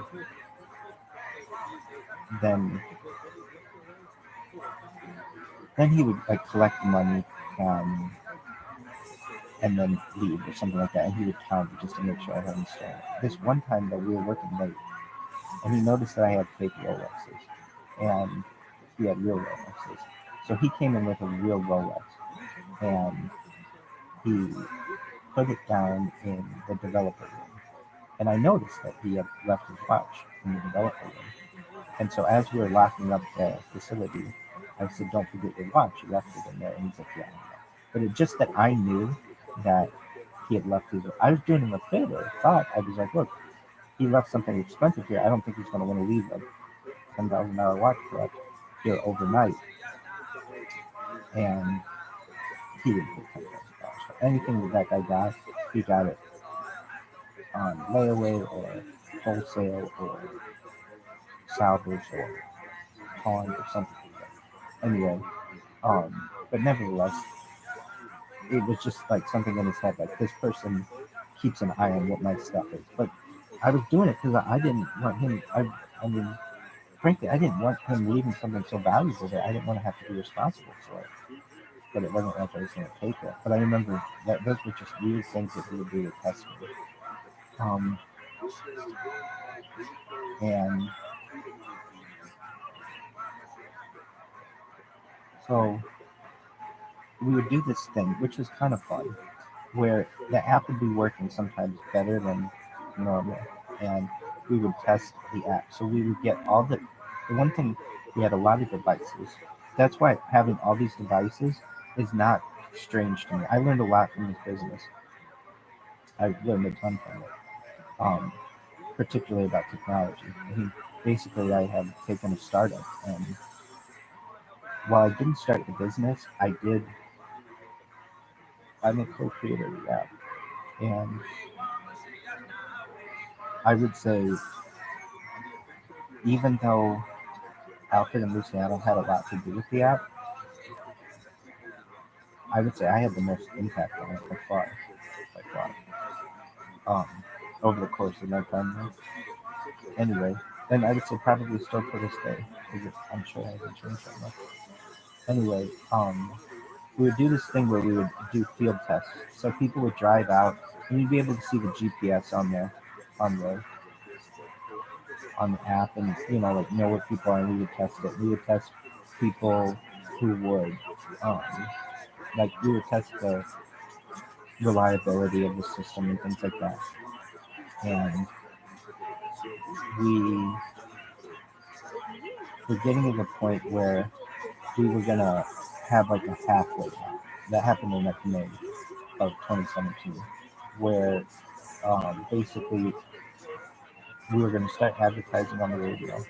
then he would like collect the money and then leave or something like that, and he would count it just to make sure I hadn't stolen it. This one time though, we were working late, and he noticed that I had fake Rolexes, and he had real Rolexes. So he came in with a real Rolex, and he put it down in the developer room. And I noticed that he had left his watch in the developer room. And so as we were locking up the facility, I said, don't forget your watch. You left it in there. And he's like, yeah. But it's just that I knew that he had left his. I was doing him a favor. I was like, look, he left something expensive here. I don't think he's going to want to leave a $10,000 watch collection here overnight. And he didn't pay $10,000 for anything that guy got. He got it on layaway or wholesale or salvage or pawn or something like that. Anyway, but nevertheless, it was just like something in his head, like this person keeps an eye on what my stuff is. But I was doing it because I didn't want him. I mean, frankly, I didn't want him leaving something so valuable that I didn't want to have to be responsible for it. But it wasn't like I was going to take it. But I remember that those were just weird things that he would do to test me. And so we would do this thing, which was kind of fun, where the app would be working sometimes better than normal, and we would test the app. So we would get all the one thing, we had a lot of devices. That's why having all these devices is not strange to me. I learned a lot from this business. I learned a ton from it, particularly about technology. I mean, basically, I have taken a startup, and while I didn't start the business, I'm a co-creator of the app, and I would say, even though Alfred and Luciano had a lot to do with the app, I would say I had the most impact on it by far, over the course of my time there. Anyway, and I would say probably still to this day, because I'm sure it hasn't changed that much. Anyway, we would do this thing where we would do field tests. So people would drive out, and you'd be able to see the GPS on on the app, and like know where people are, and we would test it. We would test people who would, like we would test the reliability of the system and things like that. And we were getting to the point where we were gonna have like a halfway app. That happened in like May of 2017, where basically we were going to start advertising on the radio,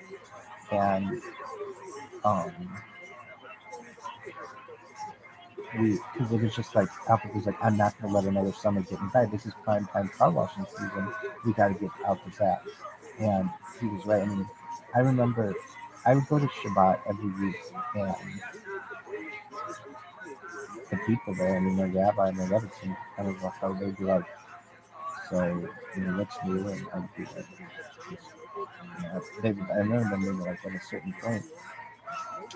and because it was just like Alfred was like, I'm not going to let another summer get by. This is prime time car washing season. We got to get out this app, and he was right. I mean, I remember I would go to Shabbat every week, and the people there, I mean, the rabbi and the Rebbe kind of how they'd be like, so what's new? And I'd be like, I remember them being like, at a certain point,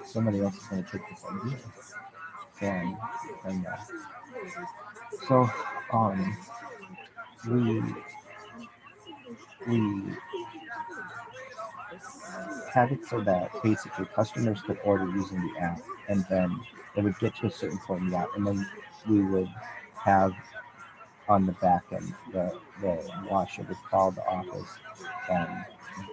somebody else is going to take this idea, and so we had it so that basically customers could order using the app, and then it would get to a certain point in the app, and then we would have on the back end the washer would call the office, and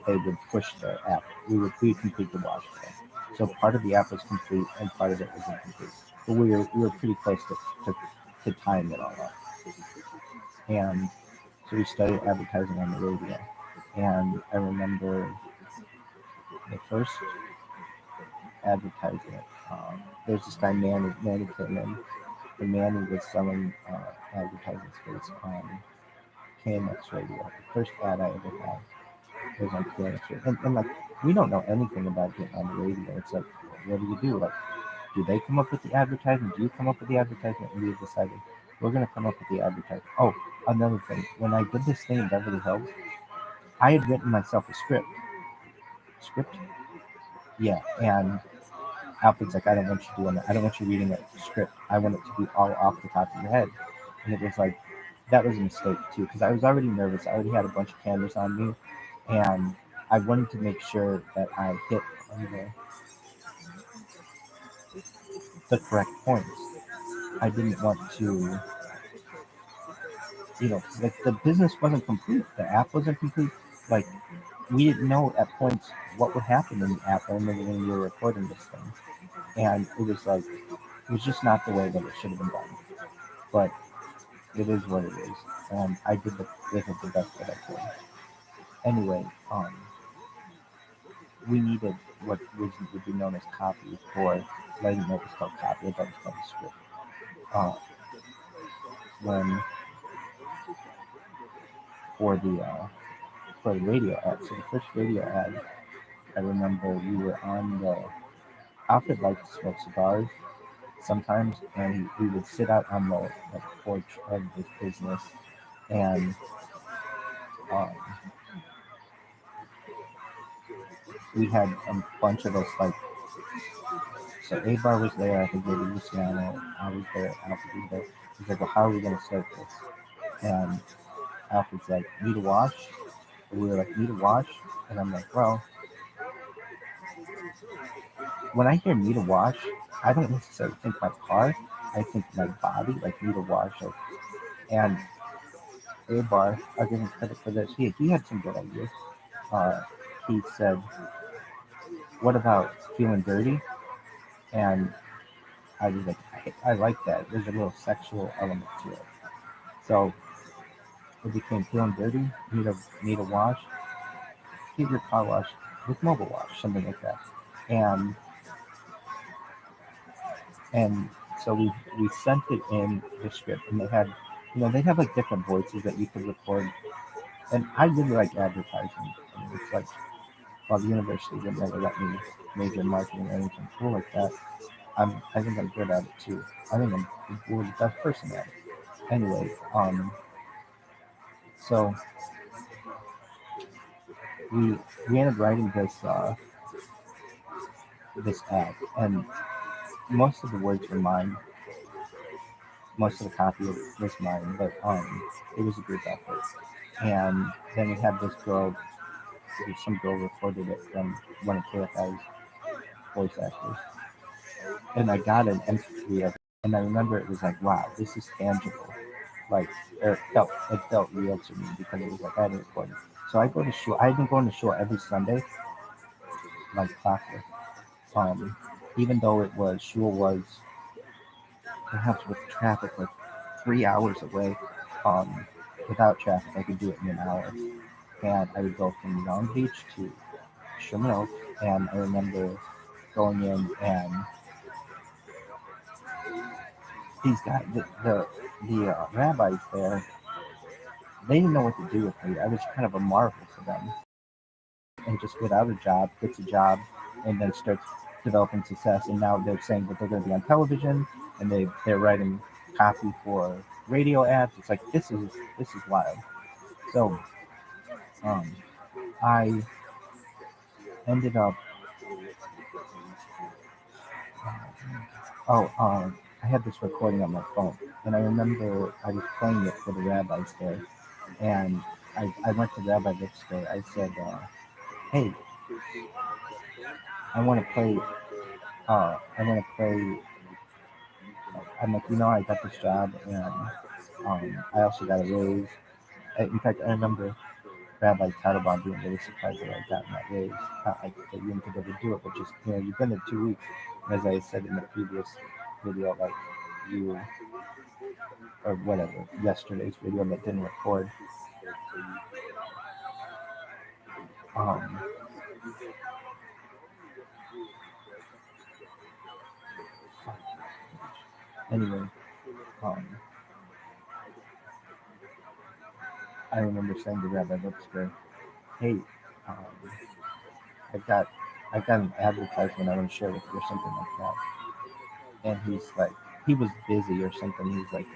they would push the app. We would complete the wash for them. So part of the app was complete, and part of it was incomplete. But we were pretty close to tying it all up. And so we started advertising on the radio. And I remember the first advertisement. There's this guy, Manny came in. And Manny was selling advertising space on KMX radio. The first ad I ever had was on KMX radio. And like, we don't know anything about getting on the radio. It's like, what do? Like, do they come up with the advertisement? Do you come up with the advertisement? And we decided we're going to come up with the advertisement. Oh, another thing. When I did this thing in Beverly Hills, I had written myself a script. Yeah, and Alfred's like, I don't want you doing that. I don't want you reading a script. I want it to be all off the top of your head. And it was like, that was a mistake too, because I was already nervous. I already had a bunch of cameras on me, and I wanted to make sure that I hit on the correct points. I didn't want to, like the business wasn't complete. The app wasn't complete. Like, we didn't know at points what would happen in the app when we were recording this thing. And it was just not the way that it should have been done. But it is what it is. And I did with it the best that I could. Anyway, we needed what would be known as copy for letting know it was called copy. I thought it was called a script. When for the radio ad. So the first radio ad, I remember we were on the Alfred liked to smoke cigars sometimes, and we would sit out on the porch of this business, and we had a bunch of us, like, so A-Bar was there, I think maybe Luciano, I was there, Alfred was there. He's like, well, how are we going to start this? And Alfred's like, need a wash? And we were like, need a wash? And I'm like, well, when I hear need a wash, I don't necessarily think my car. I think my body, like, need a wash. Like, and A-Bar, I'll give him credit for this. He had some good ideas. He said, what about feeling dirty? And I was like, I like that. There's a little sexual element to it. So it became feeling dirty, need a wash, get your car washed with mobile wash, something like that. And so we sent it in the script, and they had, they have like different voices that you could record. And I really like advertising. I mean, it's like, well, the university would never let me major in marketing or anything cool like that. I think I'm good at it too. I think I'm the best person at it. Anyway, so we ended up writing this ad, and most of the words were mine. Most of the copy was mine, but it was a group effort. And then we had this girl, some girl recorded it from one of KFI's voice actors, and I got an MP3 of it, and I remember it was like, wow, this is tangible. Like, it felt real to me because it was like I had to record it. So I go to shul. I've been going to shul every Sunday, like clockwork. Even though shul was perhaps with traffic like 3 hours away. Without traffic, I could do it in an hour. And I would go from Long Beach to Sherman Oaks, and I remember going in, and these guys, the rabbis there, they didn't know what to do with me. I was kind of a marvel to them. And just without a job, gets a job, and then starts developing success. And now they're saying that they're going to be on television, and they're writing copy for radio ads. It's like, this is wild. So I ended up I had this recording on my phone, and I remember I was playing it for the rabbis there, and I went to Rabbi this day. I said, hey, I want to play. I'm like, I got this job, and I also got a raise. In fact, I remember Rabbi Tadabon being really surprised that I got that raise. Not like that you didn't think I would do it, but just, you've been there 2 weeks. And as I said in the previous video, like, or whatever, yesterday's video that didn't record. Anyway, I remember saying to Rabbi Lipsker, hey, I've got an advertisement I want to share with you or something like that. And he's like, he was busy or something. He's like,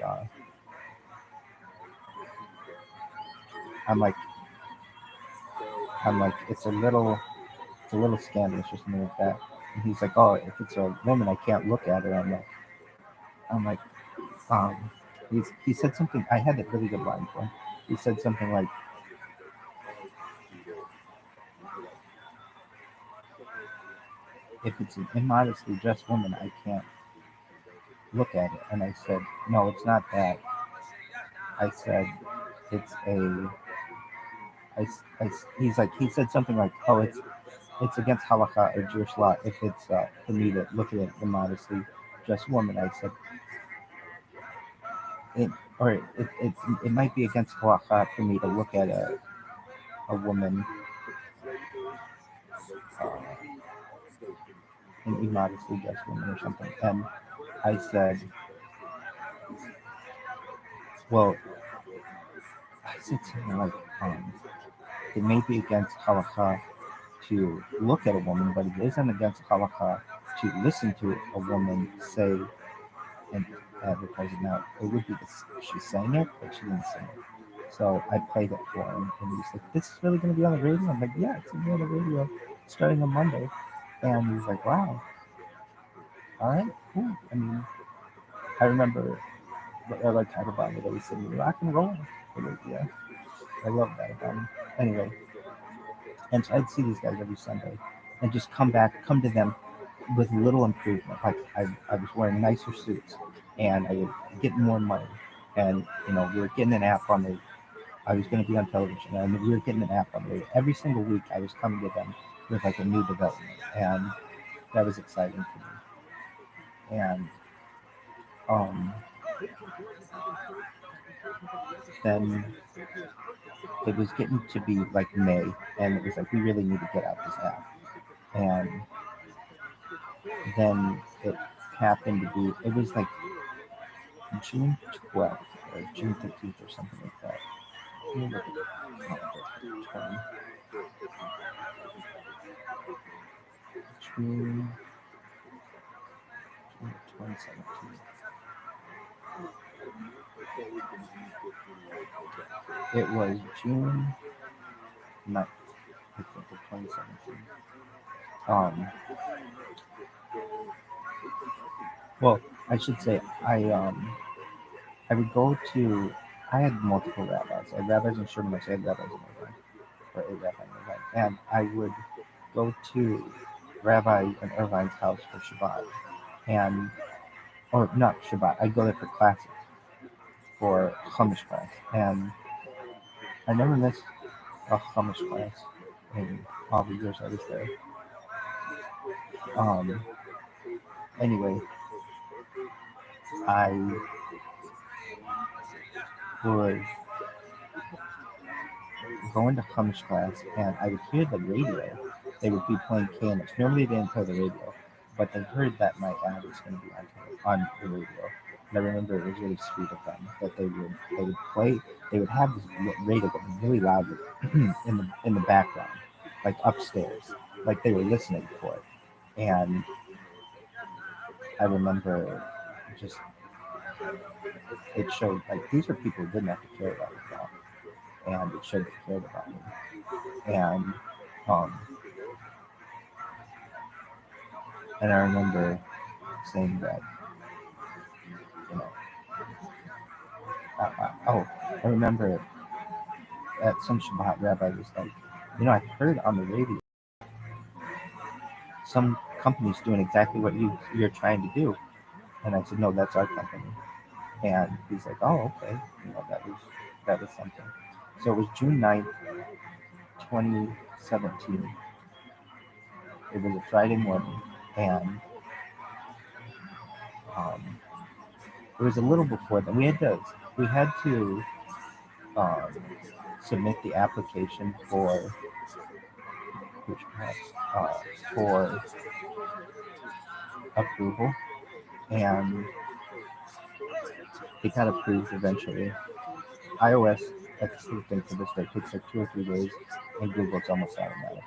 I'm like, it's a little scandalous or something like that. And he's like, oh, if it's a woman, I can't look at her. I'm like, he said something. I had that really good line for him. He said something like, if it's an immodestly dressed woman, I can't look at it. And I said, no, it's not that. I said, it's he's like, he said something like, oh, it's against halakha or Jewish law if it's for me to look at an immodestly dressed woman. I said, it might be against halakha for me to look at a woman, an immodestly dressed woman or something. And I said, well, I said something like, it may be against halakha to look at a woman, but it isn't against halakha to listen to a woman say and advertise it. Now, it would be she sang it, but she didn't sing it. So I played it for him, and he's like, this is really going to be on the radio? I'm like, yeah, it's going to be on the radio. starting on Monday. And he was like, wow, all right, cool. I mean, I remember like talk about it, always saying rock and roll. Yeah, I love that about him. Anyway, and so I'd see these guys every Sunday and just come to them with little improvement. Like I was wearing nicer suits and I would get more money. And, we were getting an app on the, I was going to be on television and we were getting an app on the radio. Every single week I was coming to them with like a new development. And that was exciting to me. And then it was getting to be like May and it was like, we really need to get out this app. And then it happened to be, it was like June 12th or June 15th or something like that. Let me look at the calendar. June 2017. It was June 9th, I think, of 2017. Well, I should say I would go to. I had multiple rabbis. I had rabbis in Sherman Oaks. I had rabbis in Irvine, or a rabbi in Irvine, and I would go to Rabbi in Irvine's house for Shabbat, or not Shabbat. I'd go there for classes, for Chumash class, and I never missed a Chumash class in all the years I was there. Anyway, I would go into Chumash class and I would hear the radio. They would be playing Kamish. Normally they didn't play the radio, but they heard that my ad was going to be on the radio. And I remember it was really sweet of them that they would play. They would have this radio going really loudly in the background, like upstairs, like they were listening for it. And I remember just it showed like these are people who didn't have to care about it all, and it showed they cared about me. And I remember saying that, I remember at some Shabbat Rabbi was like, I heard on the radio some company's doing exactly what you're trying to do. And I said, no, that's our company. And he's like, oh, okay. That was something. So it was June 9th, 2017. It was a Friday morning, and it was a little before that. We had to submit the application for approval, and it got approved eventually. iOS, I still think to this day, takes like 2 or 3 days, and Google's almost automatic.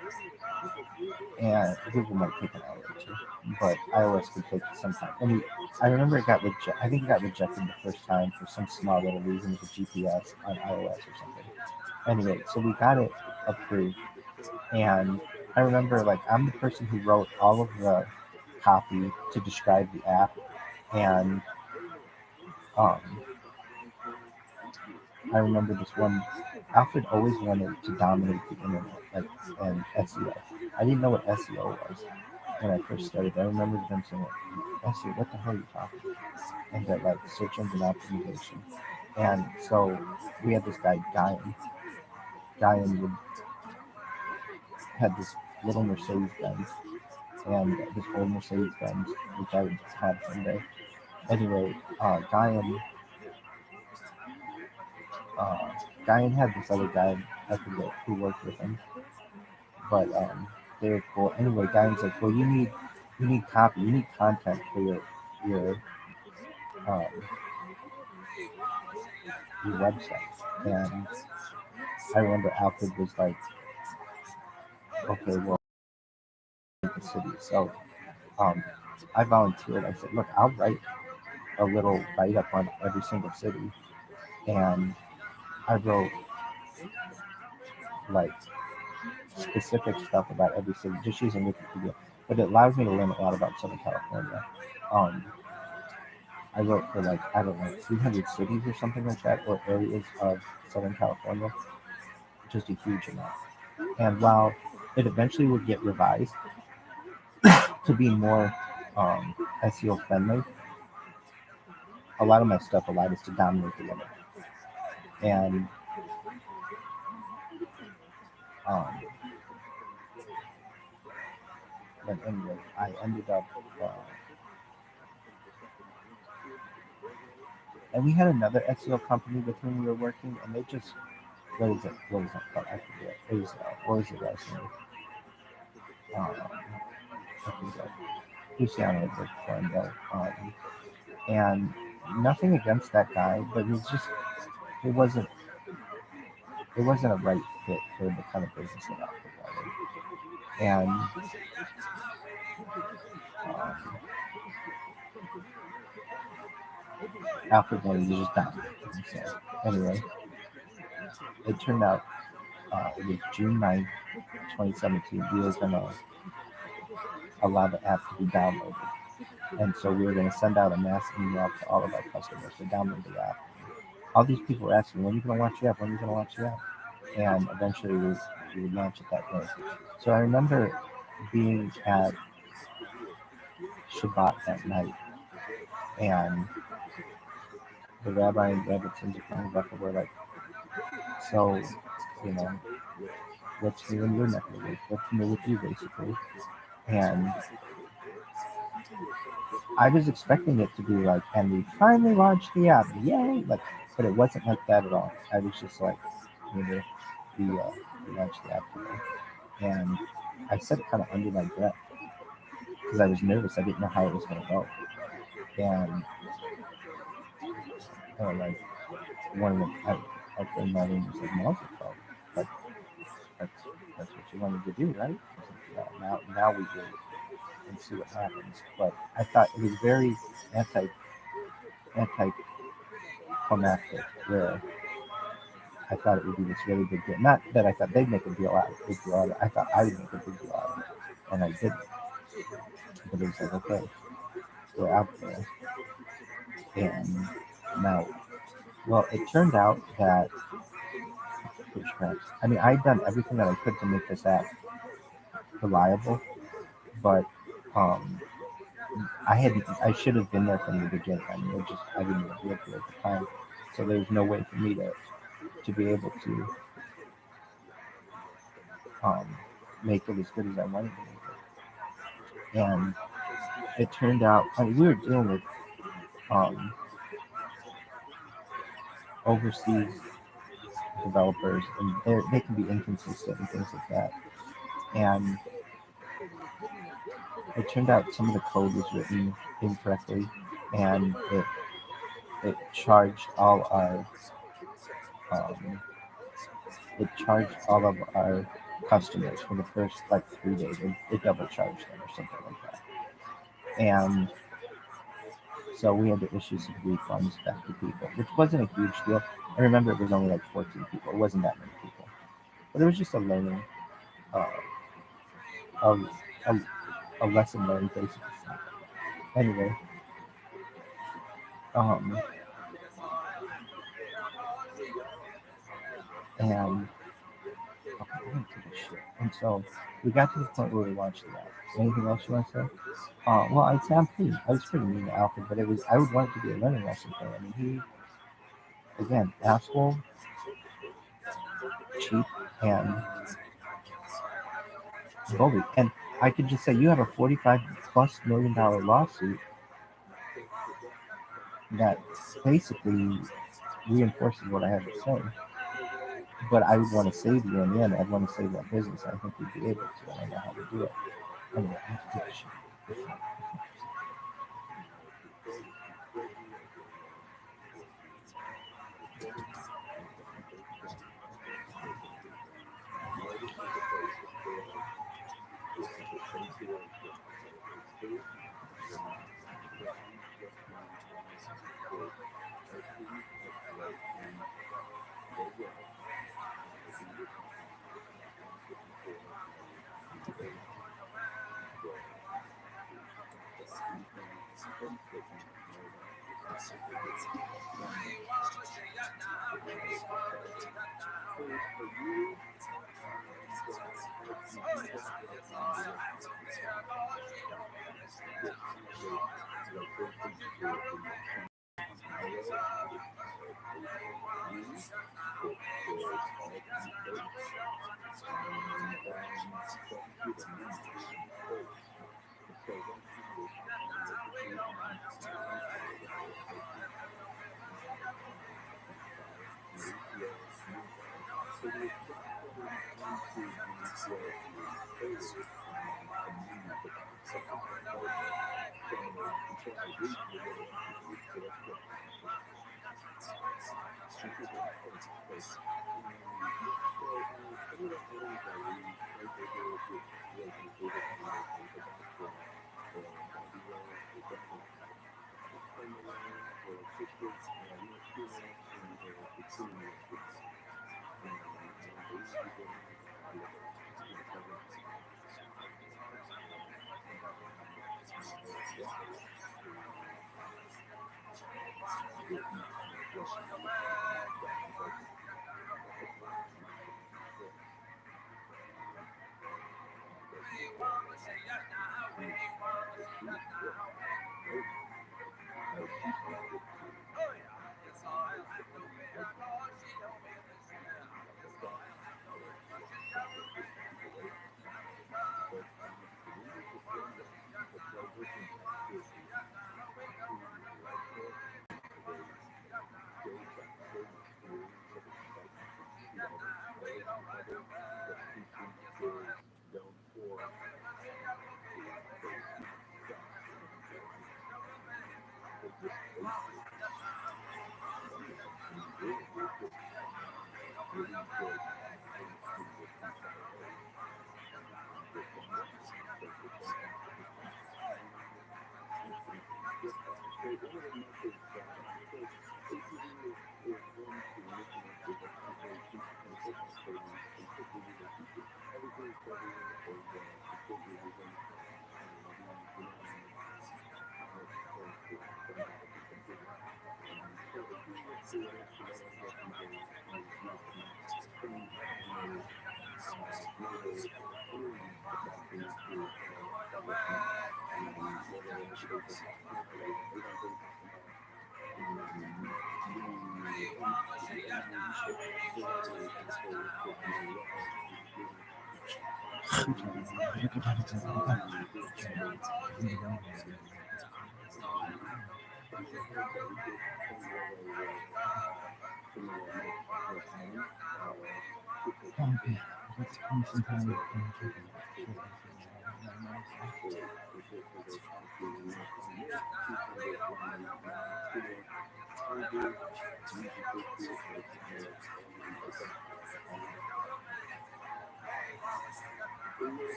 And Google might take an hour or two, but iOS could take some time. I mean, I remember it got rejected. I think it got rejected the first time for some small little reason with the GPS on iOS or something. Anyway, so we got it approved, and I remember I'm the person who wrote all of the copy to describe the app, and I remember this one. Alfred always wanted to dominate the internet, and SEO. I didn't know what SEO was when I first started. I remember them saying, "SEO, what the hell are you talking about?" And that search engine optimization. And so we had this guy, Guyan. Guyan had this little Mercedes Benz, and this old Mercedes Benz, which I would have someday. Anyway, Guyan had this other guy, I forget who worked with him, but they were cool. Anyway, Guyan's like, well, you need copy, you need content for your website. And I remember Alfred was like, okay, well, the city. So I volunteered. I said, look, I'll write a little write up on every single city, and I wrote specific stuff about every city, just using Wikipedia. But it allows me to learn a lot about Southern California. I wrote for like, I don't know, 300 cities or something like that, or areas of Southern California, just a huge amount. And while it eventually would get revised to be more SEO friendly, a lot of my stuff allowed us to dominate the limit. And but anyway, I ended up, and we had another SEO company with whom we were working, and they just, what is it called? I forget. It was, what was the last name? I forget. Luciano had worked for him though. And nothing against that guy, but it was just, it wasn't a right fit for the kind of business that Alfred wanted. And Alfred wanted to just dominate. So anyway, it turned out it was June 9th, 2017. We were going to allow the app to be downloaded. And so we were going to send out a mass email to all of our customers to download the app. All these people were asking, when are you going to launch the app? When are you going to launch the app? And eventually we would launch it that day. So I remember being at Shabbat that night, and the rabbi and Rebbitzins were like, so, what's new in your neck of the woods? What's new with you, basically? And I was expecting it to be like, and we finally launched the app, yay! Like, but it wasn't like that at all. I was just like, we launched the app today. And I said it kind of under my breath because I was nervous. I didn't know how it was going to go. And like one of them, I told my name was like, "Moses, but that's what you wanted to do, right?" I was like, "Yeah, now we do it and see what happens." But I thought it was very anticlimactic, where I thought it would be this really big deal. Not that I thought they'd make a big deal out of it. I thought I would make a big deal out of it, and I didn't. But it was like, okay, we're out there, and now, well, it turned out that, I mean, I'd done everything that I could to make this app reliable, but I should have been there from the beginning. I mean, I didn't even live here at the time, so there was no way for me to be able to make it as good as I wanted to make it. And it turned out, I mean, we were dealing with overseas developers, and they can be inconsistent and things like that. And it turned out some of the code was written incorrectly, and it charged all of our customers for the first like 3 days. It double charged them or something like that. And so we had to issue some refunds back to people, which wasn't a huge deal. I remember it was only like 14 people. It wasn't that many people, but it was just a learning, a lesson learned, basically. Anyway, and and so we got to the point where we launched the app. Anything else you want to say? Well, I'd say I was pretty mean to Alfred, but I would want it to be a learning lesson for him. I mean, he, again, asshole, cheap, and bully. And I could just say, you have a $45+ million lawsuit that basically reinforces what I have to say. But I would want to save you in the end. I'd want to save that business. I think we'd be able to. I don't know how to do it. Anyway, I have to take a shit.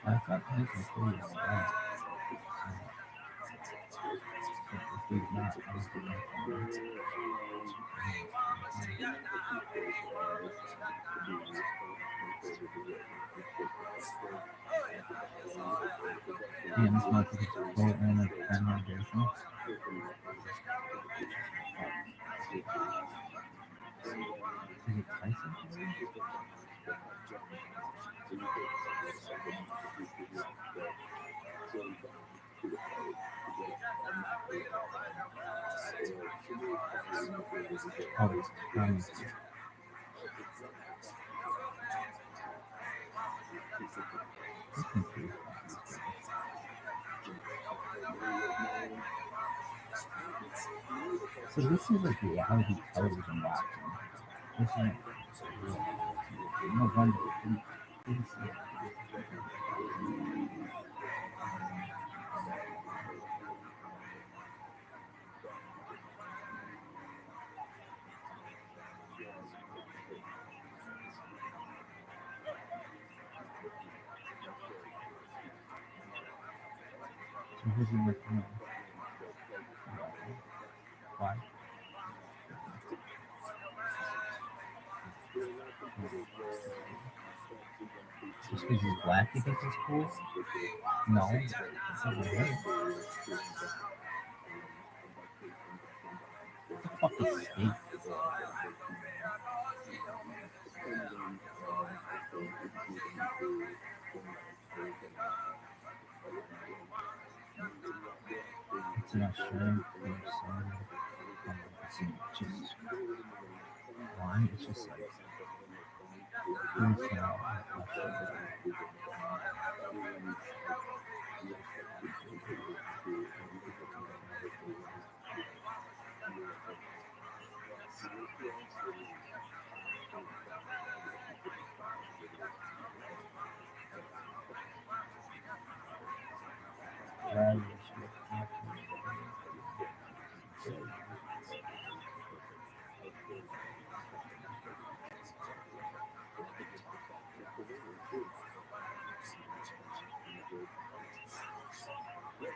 I thought this was really bad. If it's not, I was going and it's not because it's full animation. Is it Tyson? Oh, it's so this is like reality television watching. This is No wonder. Please, so who's in the room? Why? Just because he's black, you think he's cool? No. It doesn't hurt. What the fuck is Steve? It's an Australian person. Jesus Christ. Why? It's just like. Please now.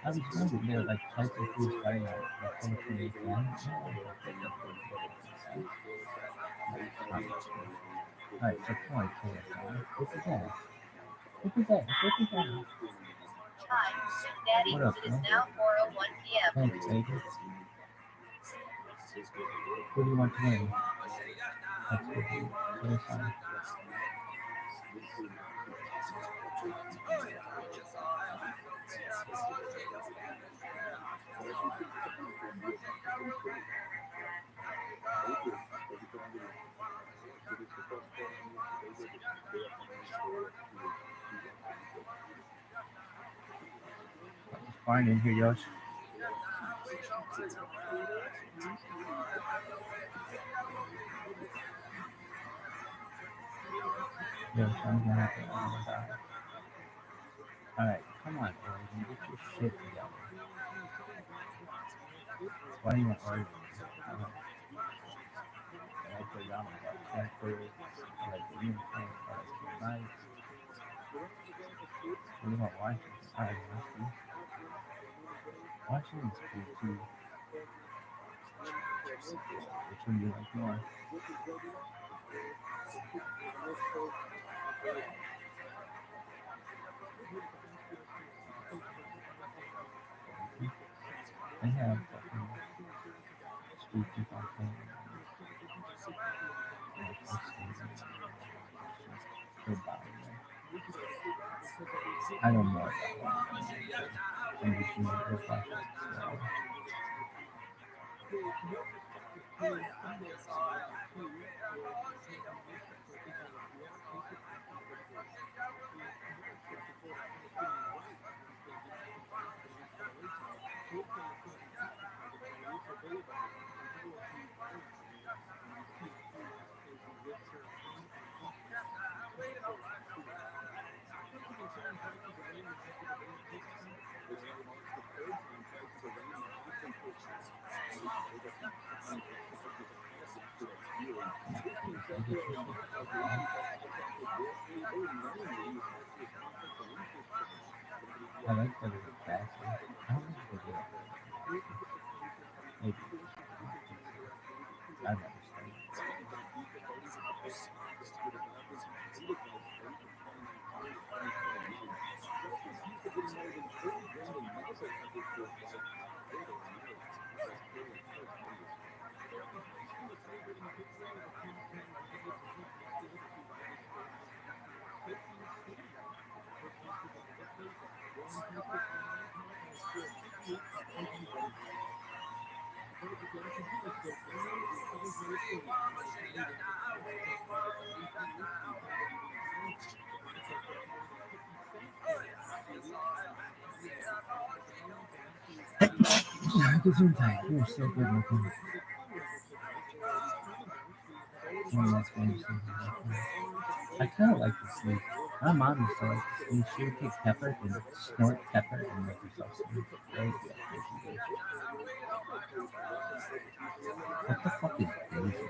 I was wondering, there like types of foods fighting like poetry again. Alright, so point KSI. This is that. Look at that. Look at that. Hi, Daddy. What up, It is man? now 4:01 p.m. Thanks, baby. What do you want today? That's good. KSI. It's fine in here, Yosh. Yosh, I'm gonna have to die. Alright, come on, Oregon, get your shit together. Why do you want Oregon? I like the Yama about Campers, I like the uniform, I like the nights. What about Washington? I like Washington. Washington's cool too. Which one do you like more? They have fucking street food on campus. I don't know about that. I'm just using it as like I like the castle. I don't think they do that. Maybe. I've never studied. You're so good looking. One of my favorite things. I kind of like to sneeze. My mom used to like to sneeze. She would take pepper and snort pepper and make herself sneeze. That would be a crazy bitch. What the fuck is crazy?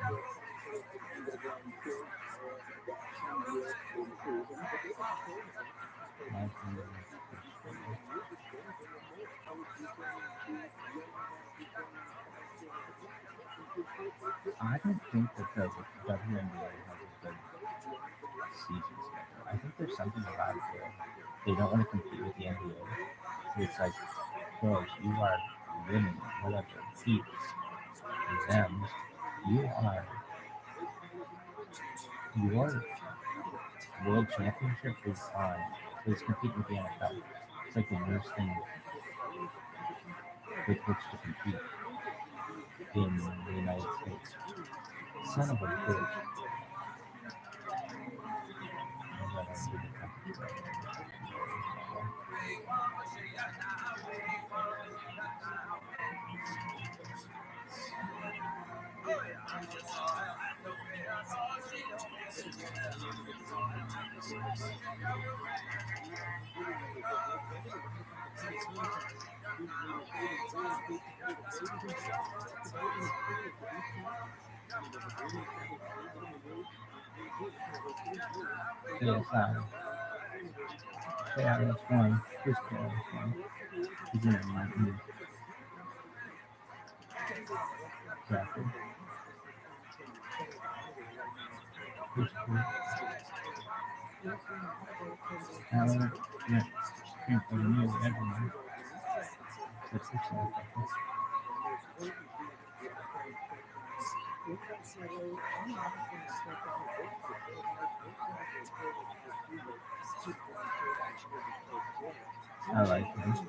I don't think that the WNBA has a good season schedule. I think there's something about it where they don't want to compete with the NBA. So it's like, girls, you are women, whatever, he, them, you are, your world championship is competing with the NFL. It's like the worst thing with which to compete in the United States. Son of a bitch. KSI. KRS-One. Who's KRS-One? He's in a new rapper. Who's cool? Alan, yeah, can't put a new everyone. That's the same. I like him.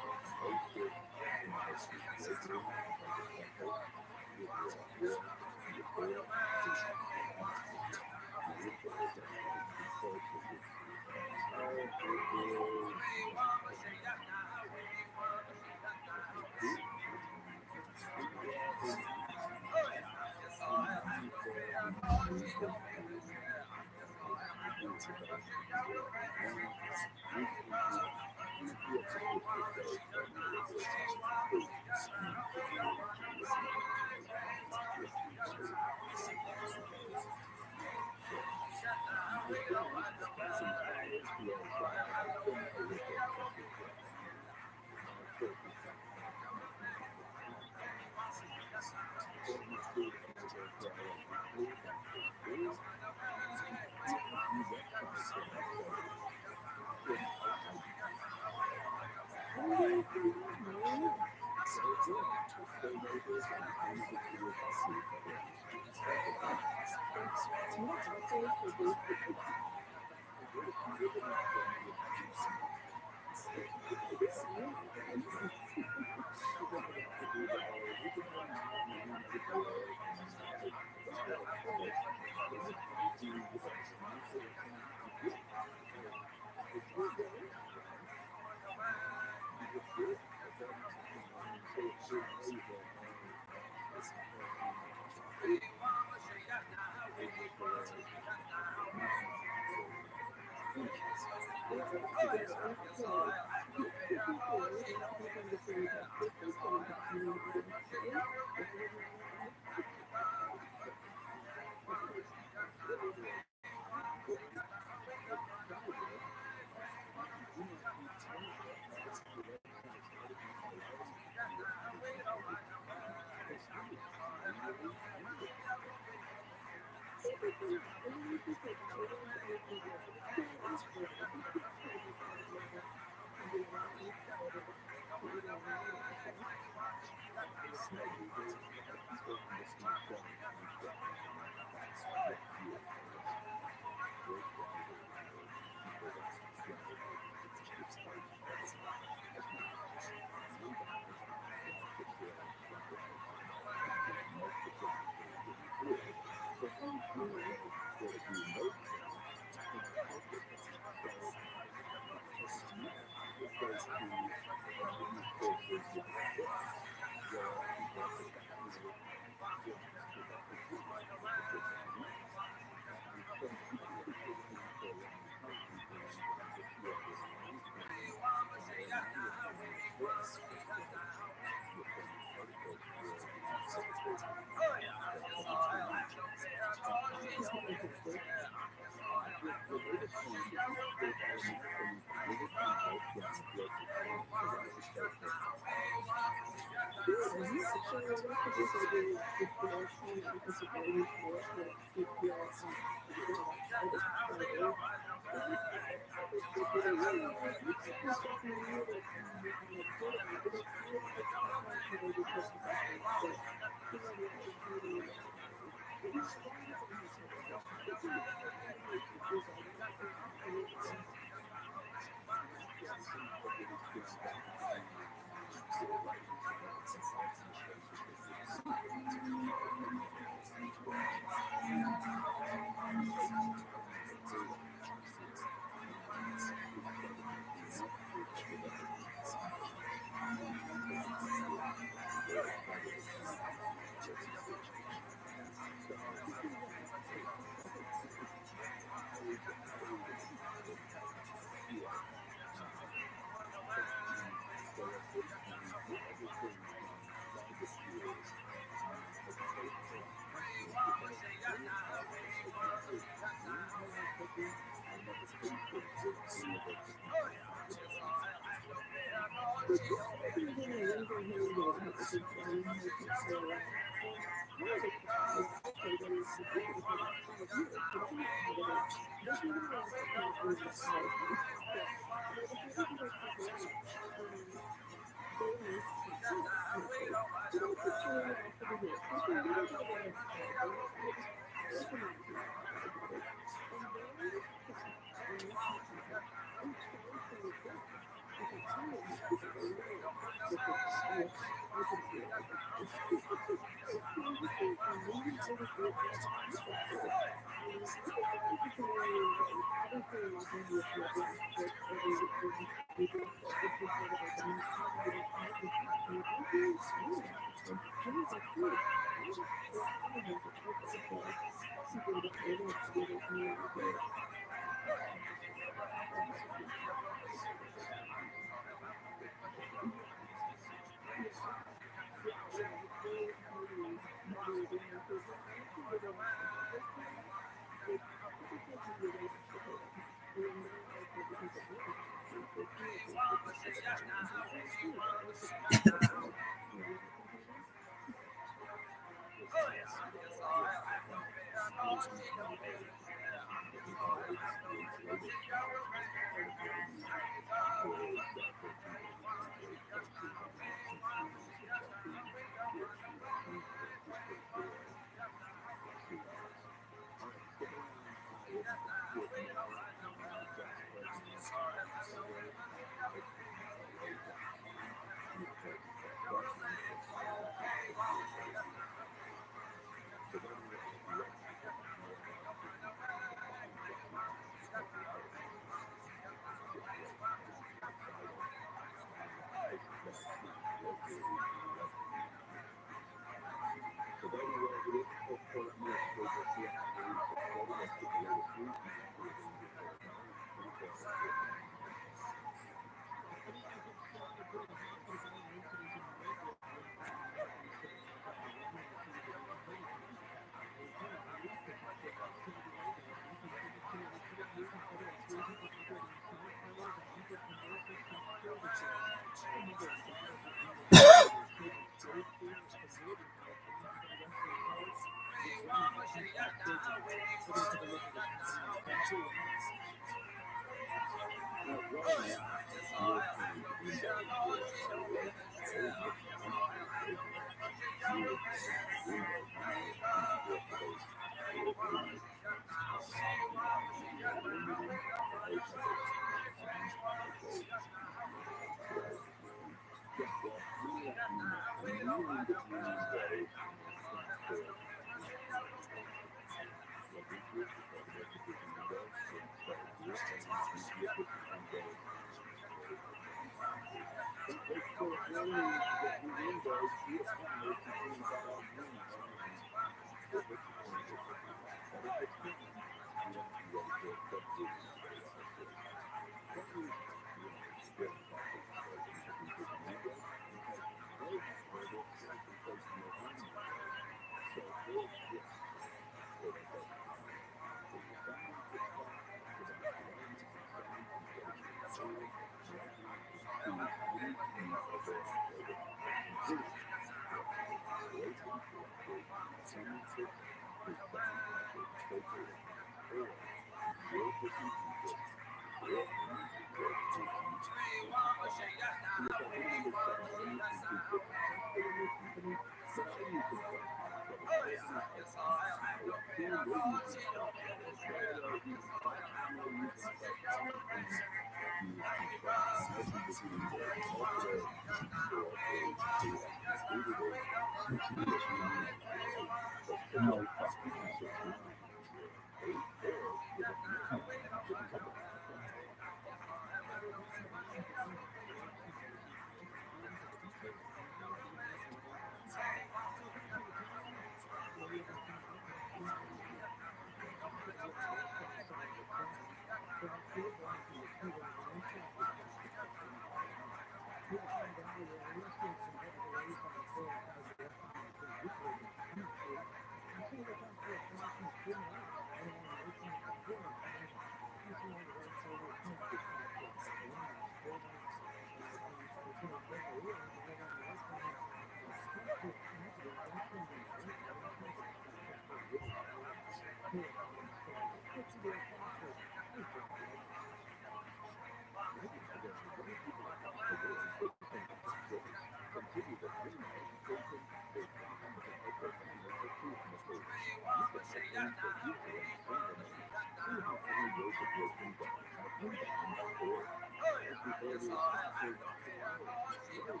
That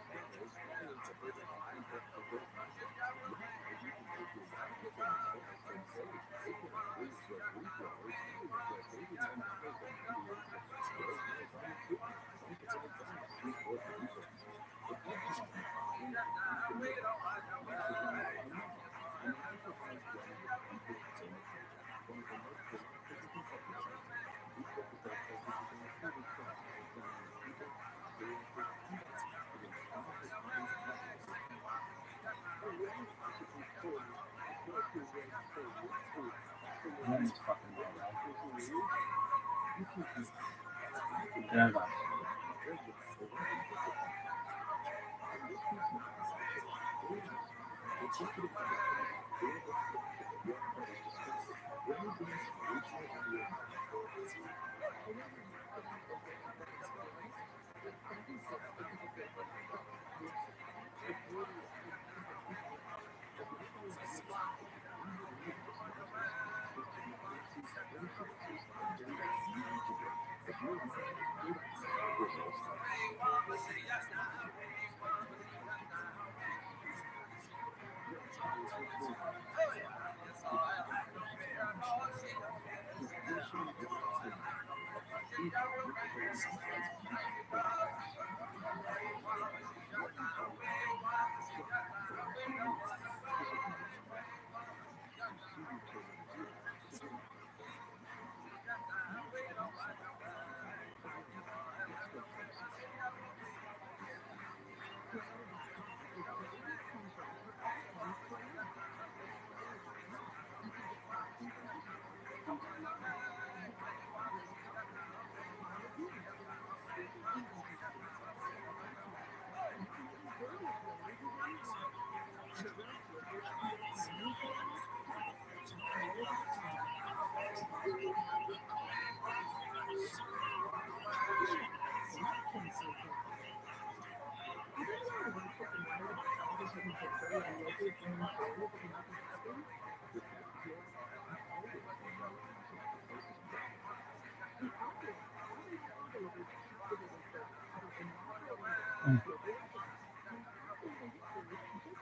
is fucking well done. There I go.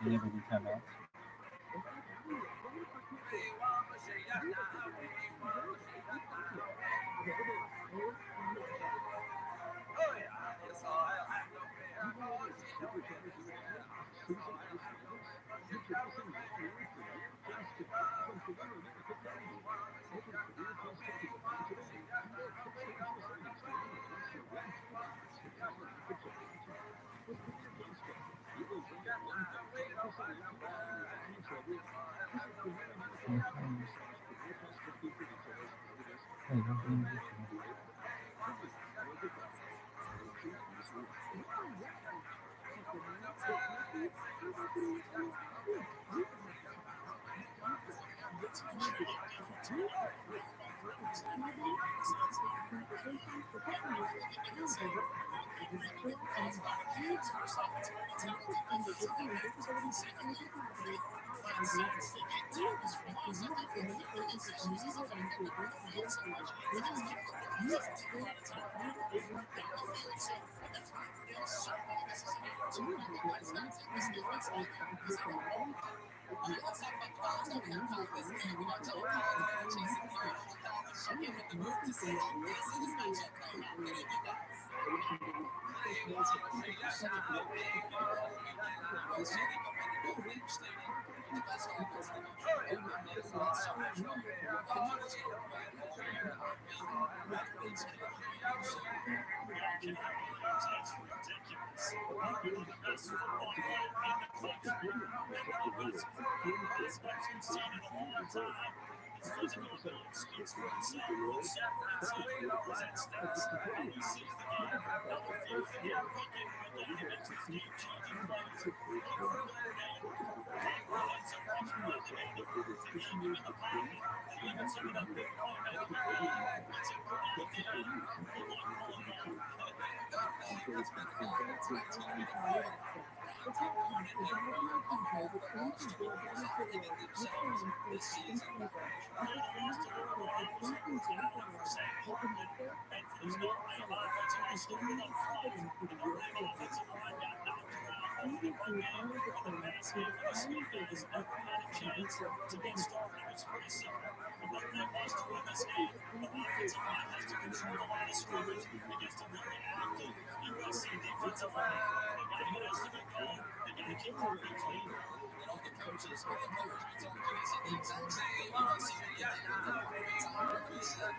Enable the timeouts. the run game on the pass game for the Scarface never had a chance to get started. It was pretty simple. The run game wants to win this game. The offensive line has to control the line of scrimmage against a very active USC defensive line. They got to get us to get going. They got to keep moving clean. And all the coaches, all the players, we talked to, they said the exact same thing. USC, yeah, every time we said,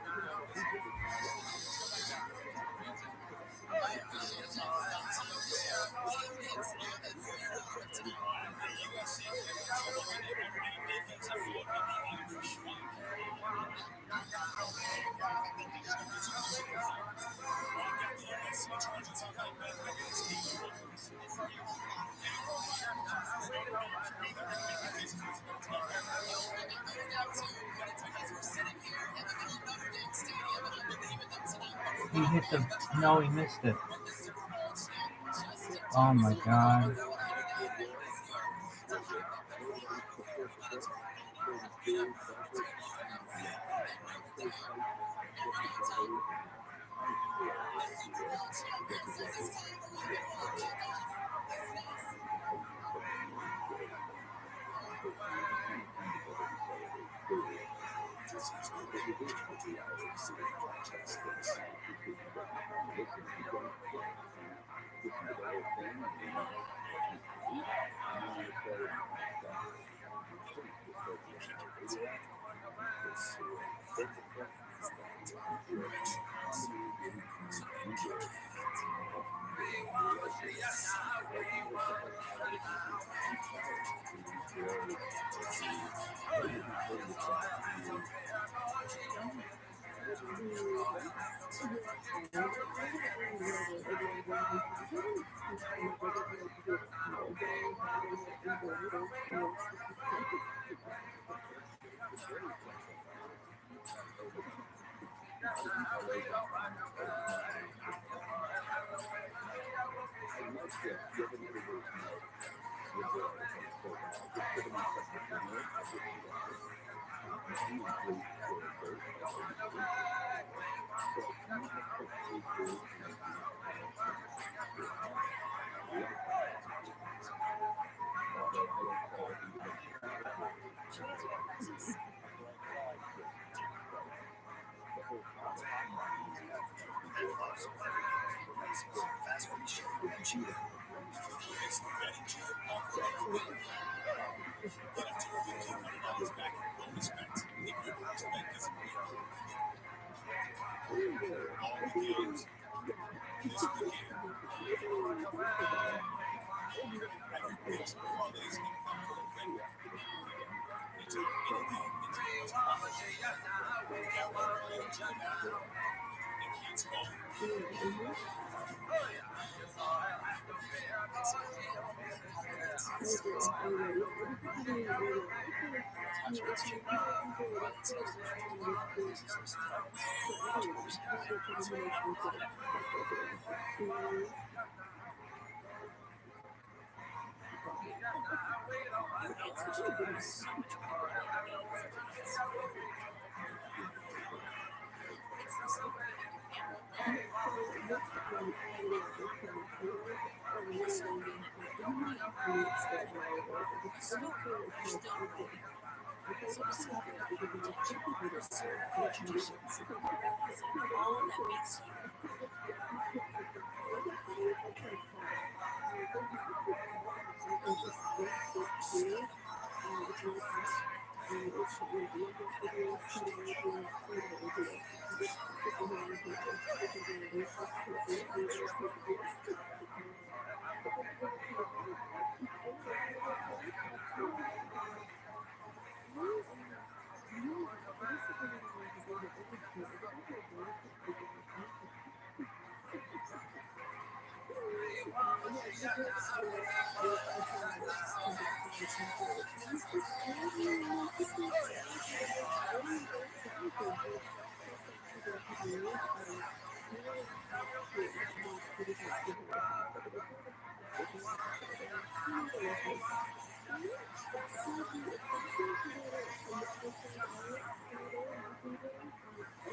He hit the. No, he missed it. Oh my god.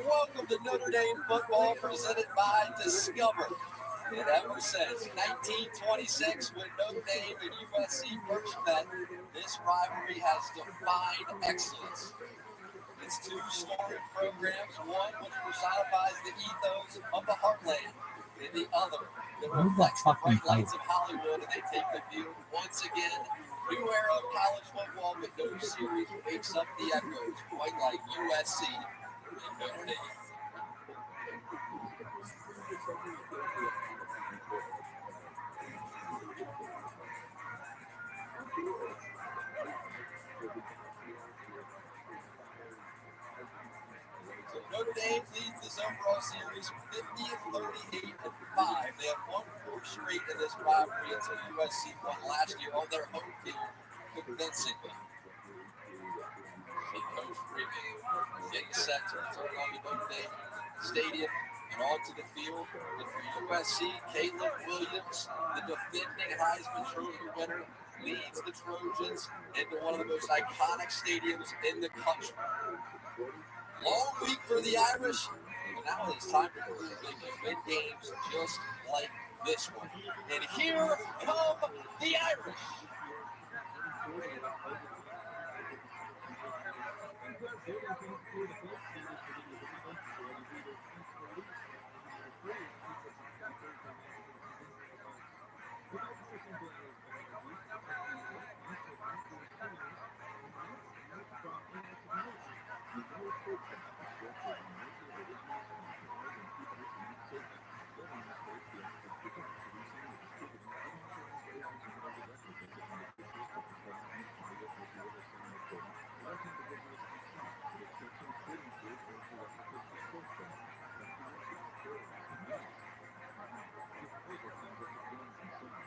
welcome to Notre Dame football presented by Discover. And ever since 1926, when Notre Dame and USC first met, this rivalry has defined excellence. It's two storied programs, one which personifies the ethos of the heartland, and the other that reflects the bright lights of Hollywood, and they take the field once again. New era of college football, but no series wakes up the echoes quite like USC and Notre Dame. Notre Dame leads this overall series 50-38-5. They have won 4 straight in this rivalry until USC won last year on their home field convincingly. Coach Rabbi getting set to return on the Notre Dame Stadium and onto the field. And for USC, Caleb Williams, the defending Heisman Trophy winner, leads the Trojans into one of the most iconic stadiums in the country. Long week for the Irish, but now it's time to prove they can win games just like this one. And here come the Irish.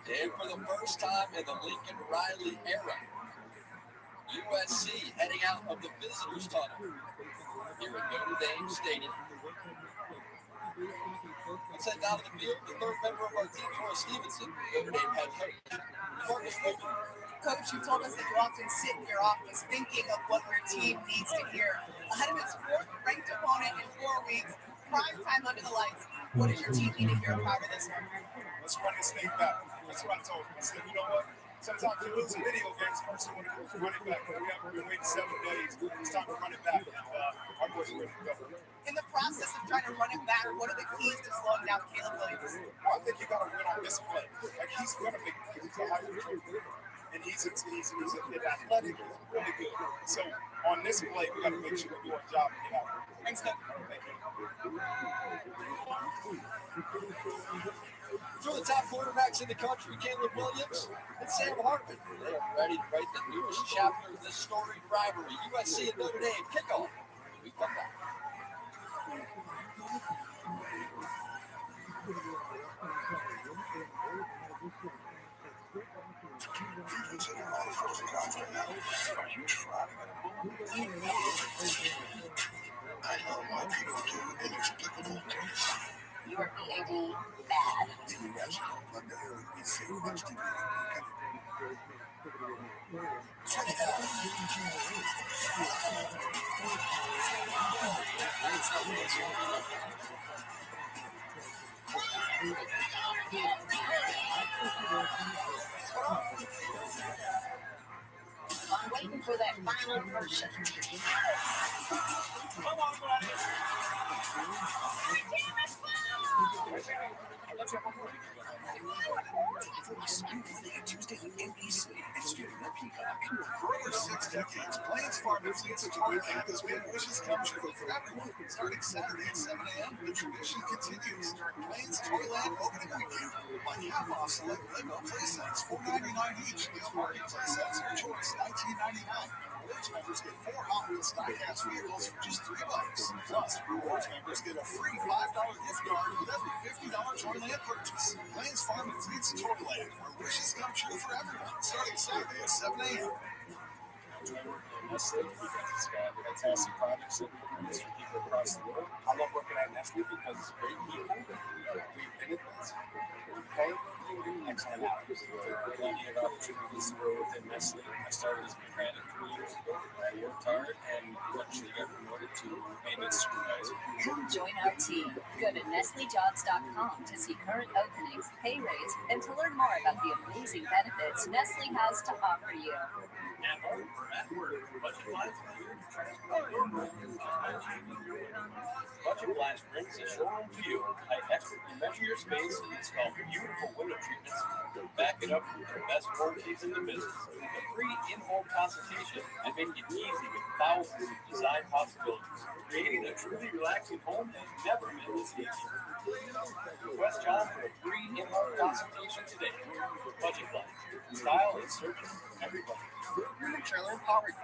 And for the first time in the Lincoln Riley era, USC heading out of the visitors' tunnel here at Notre Dame Stadium. Let's head down to the field. The third member of our team, Troy Stevenson, Notre Dame head coach. Marcus Wilson. Coach, you told us that you often sit in your office thinking of what your team needs to hear. Ahead of its 4th ranked opponent in 4 weeks, prime time under the lights. What does your team need to hear prior to this one? Let's run this thing back. That's what I told him. I said, you know what? Sometimes you lose a video games, first you want to run it back. But we haven't been waiting 7 days. It's time to run it back. And our boys are ready to go. In the process of trying to run it back, what are the keys to slowing down Caleb Williams? Well, I think you got to win on discipline. Like, he's going to make it. He's a high recruit. And he's athletic. He's really good. So on this play, we got to make sure we do our job and get out. Thanks, Coach. Thank you. Two of the top quarterbacks in the country, Caleb Williams and Sam Hartman. They are ready to write the newest chapter of this storied rivalry. USC and Notre Dame kickoff. We come back. Are you trying? I know why people do inexplicable things. You're behaving bad. Irrational, unknown, insane, much deeper. Check it out. I'm waiting for that final version. Come on, buddy. Tuesday on NBC and streaming on Peacock. For over 6 decades, Plains Farm Fleets of Toyland has made wishes come true for everyone. Starting Saturday at 7 a.m., the tradition continues. Plains Toyland opening weekend. Like half off select Lego playsets, $4.99 each. Deal Market playsets, your choice, $19.99. Rewards members get 4 Hot Wheels die-cast vehicles for just $3. Plus, rewards members get a free $5 gift card with every $50 Toyland purchase. Plains Farm and Fleets of Toyland, where wishes come true for everyone. Starting Saturday at 7 a.m. Nestle because it's got fantastic products and it's for people across the world. I love working at Nestle because it's great people, great benefits, we pay, excellent hours. Plenty of opportunities to grow within Nestle. I started as a mechanic 3 years ago. I worked hard and eventually got promoted to maintenance supervisor. Come join our team. Go to NestleJobs.com to see current openings, pay rates, and to learn more about the amazing benefits Nestle has to offer you. At home or at work, Budget Blinds are here to transform your home just by changing your window. Budget Blinds brings a showroom view. I expertly measure your space and install beautiful window treatments. Back it up with the best warranties in the business. A free in-home consultation and make it easy with thousands of design possibilities. Creating a truly relaxing home has never been this easy. Request John for a free in-home consultation today. Budget Blinds. Style and service for everybody. Trailer Empowered.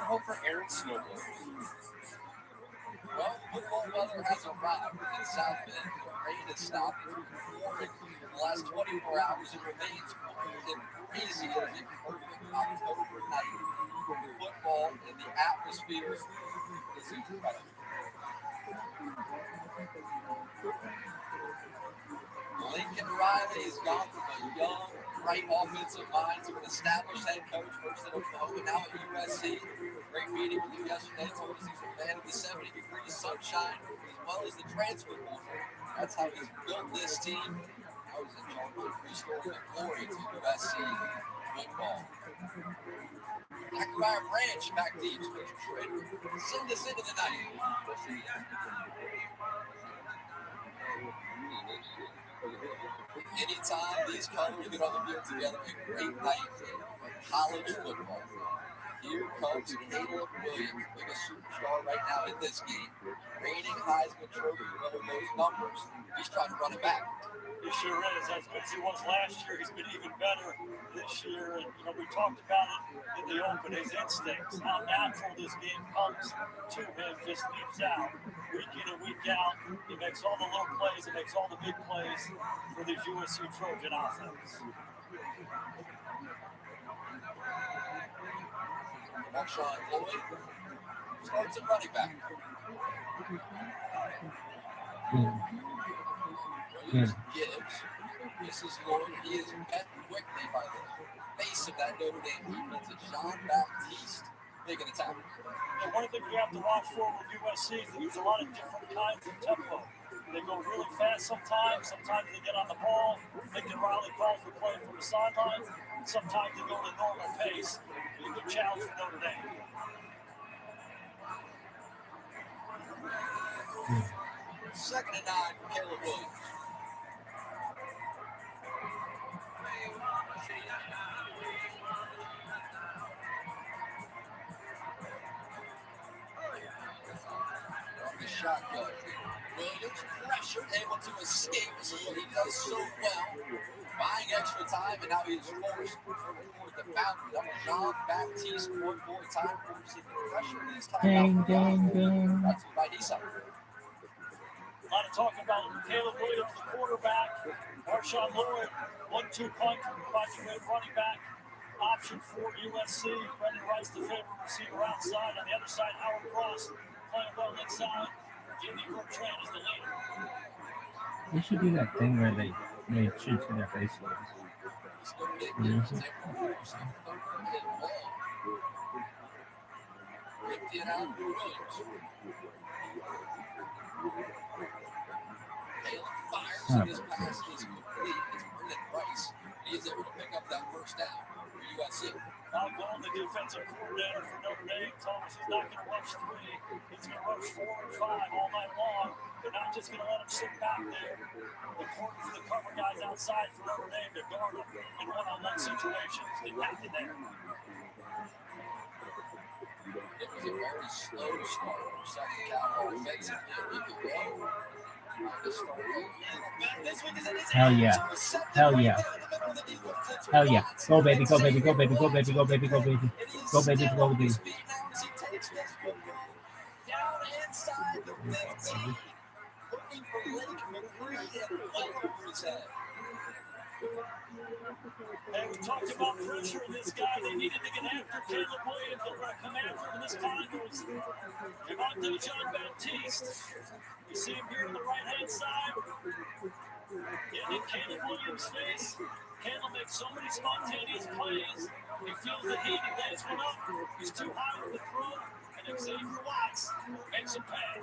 Home for Aaron Snowblowers. Well, football weather has arrived in South Bend. The rain has stopped. Pouring in the last 24 hours, it remains cold and crazy. It is a perfect October night. Football and the atmosphere is incredible. Lincoln Riley has gone from a young, bright offensive mind to an established head coach, first at Oklahoma, now at USC. Great meeting with him yesterday. Told us he's a fan of the 70-degree sunshine as well as the transfer portal. That's how he's built this team. I was in charge of restoring the glory to USC football. Ackmeyer Branch back deep. Special Schrader. Send us into the night. Anytime these colors get on the field together, a great night of college football. Here comes Caleb Williams, biggest superstar right now in this game. Reigning Heisman Trophy winner, those numbers. He's trying to run it back. He sure is. As good as he was last year, he's been even better this year. And, we talked about it in the open, his instincts, how natural this game comes to him, just leaps out week in and week out. He makes all the little plays, he makes all the big plays for the USC Trojan offense. Marshawn Lloyd starts at running back. Williams gives. This is Lloyd. He is met quickly by the face of that Notre Dame defense. It's Jean-Baptiste making a tackle. And one of the things we have to watch for with USC is they use a lot of different kinds of tempo. They go really fast sometimes they get on the ball. Lincoln Riley calls the play from the sidelines. Sometimes they go at a normal pace. It's a good challenge for Notre Dame. Second and 9 for Caleb Williams. From the shotgun. Williams pressured, able to escape. This is what he does so well. Buying extra time, and now he is forced toward the boundary. That was Jean-Baptiste, one more time, forcing the pressure this time. Ding. That's by Nissan. A lot of talk about Caleb Williams, the quarterback. Marshawn Lloyd, 1-2 punch, providing great running back. Option for USC. Brendan Rice, the favorite receiver outside. On the other side, Howard Cross playing well inside. Jimmy Bertrand is the leader. They should do that thing where they shoot to their faces. Ripped it out for Williams. Caleb fires, and his pass is complete. It's Brendan Rice. He is able to pick up that first down for USC. Now going the defensive coordinator for Notre Dame. Thomas is not going to rush 3. He's going to rush 4 and 5 all night long. They're not just going to let him sit back there. According to the cover guys outside for Notre Dame, they're guarding him in one-on-one situations. They have to there. It was a very slow start for Southern Cal offensively a week ago. Hell yeah. Hell yeah. Hell yeah. Go baby, go baby, go baby, go baby, go baby, go baby. Go baby, go baby. Down inside the 15. Looking for Lake McCree and well over his head. Hey, we talked about pressure in this guy. They needed to get after Caleb Williams. They're going to come after him this time. It was Javante Jean-Baptiste. You see him here on the right-hand side. And in Caleb Williams' face, Caleb makes so many spontaneous plays. He feels the heat, he lays one up. He's too high with the throw, and Xavier Watts makes him pay.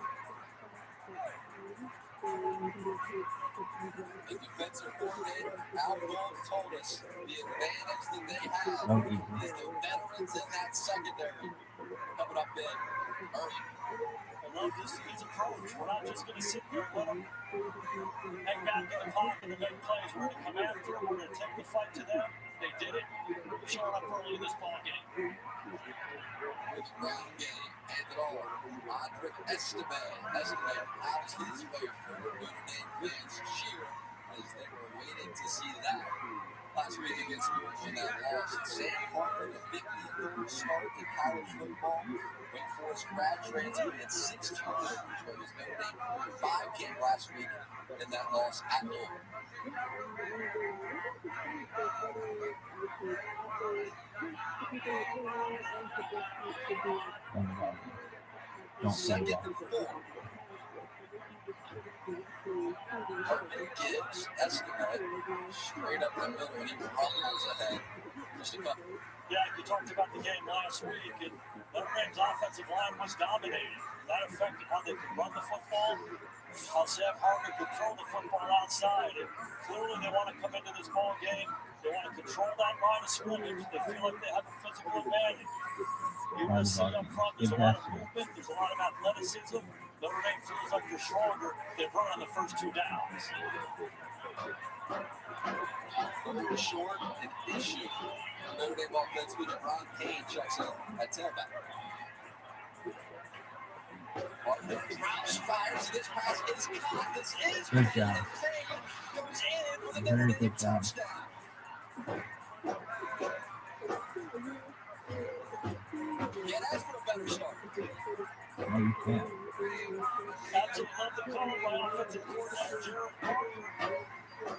The defensive coordinator, Al Gold, told us the advantage that they have is the veterans in that secondary. Coming up big, Murray. I love this his approach. We're not just going to sit there and let them hang back in the pocket and make plays. We're going to come after them. We're going to take the fight to them. They did it. We're showing up early in this ball game. Ground game, handed off. Roderick Estime. Estime pounds his way through Notre Dame fans cheer as they were waiting to see that. Last week against Georgia in that loss, Sam Hartman, a big start in college football. Wake Forest grad transfer, he had 6 turnovers, but was Notre Dame 5 game last week in that loss at Louisville. Second and 4. Hartman gives Estime straight up the middle, and he rumbles ahead. Just a couple. Yeah, you talked about the game last week, and Notre Dame's offensive line was dominating. That affected how they could run the football, how Sam Hartman could throw the football outside. And clearly they want to come into this ball game. They want to control that line of scrimmage. They feel like they have a physical advantage. You're going to see up front, there's a lot of movement, there's a lot of athleticism. Notre Dame feels like they're stronger. They've run on the first 2 downs. Short and issue. Notre Dame offense with Ron Payne checks in at tailback. Drops, fires, this pass is caught. This is good job. Goes in with a Very Notre Dame good job. touchdown. Can't ask for a better start. No, you can't. Absolutely love the call by offensive coordinator Jared Carter.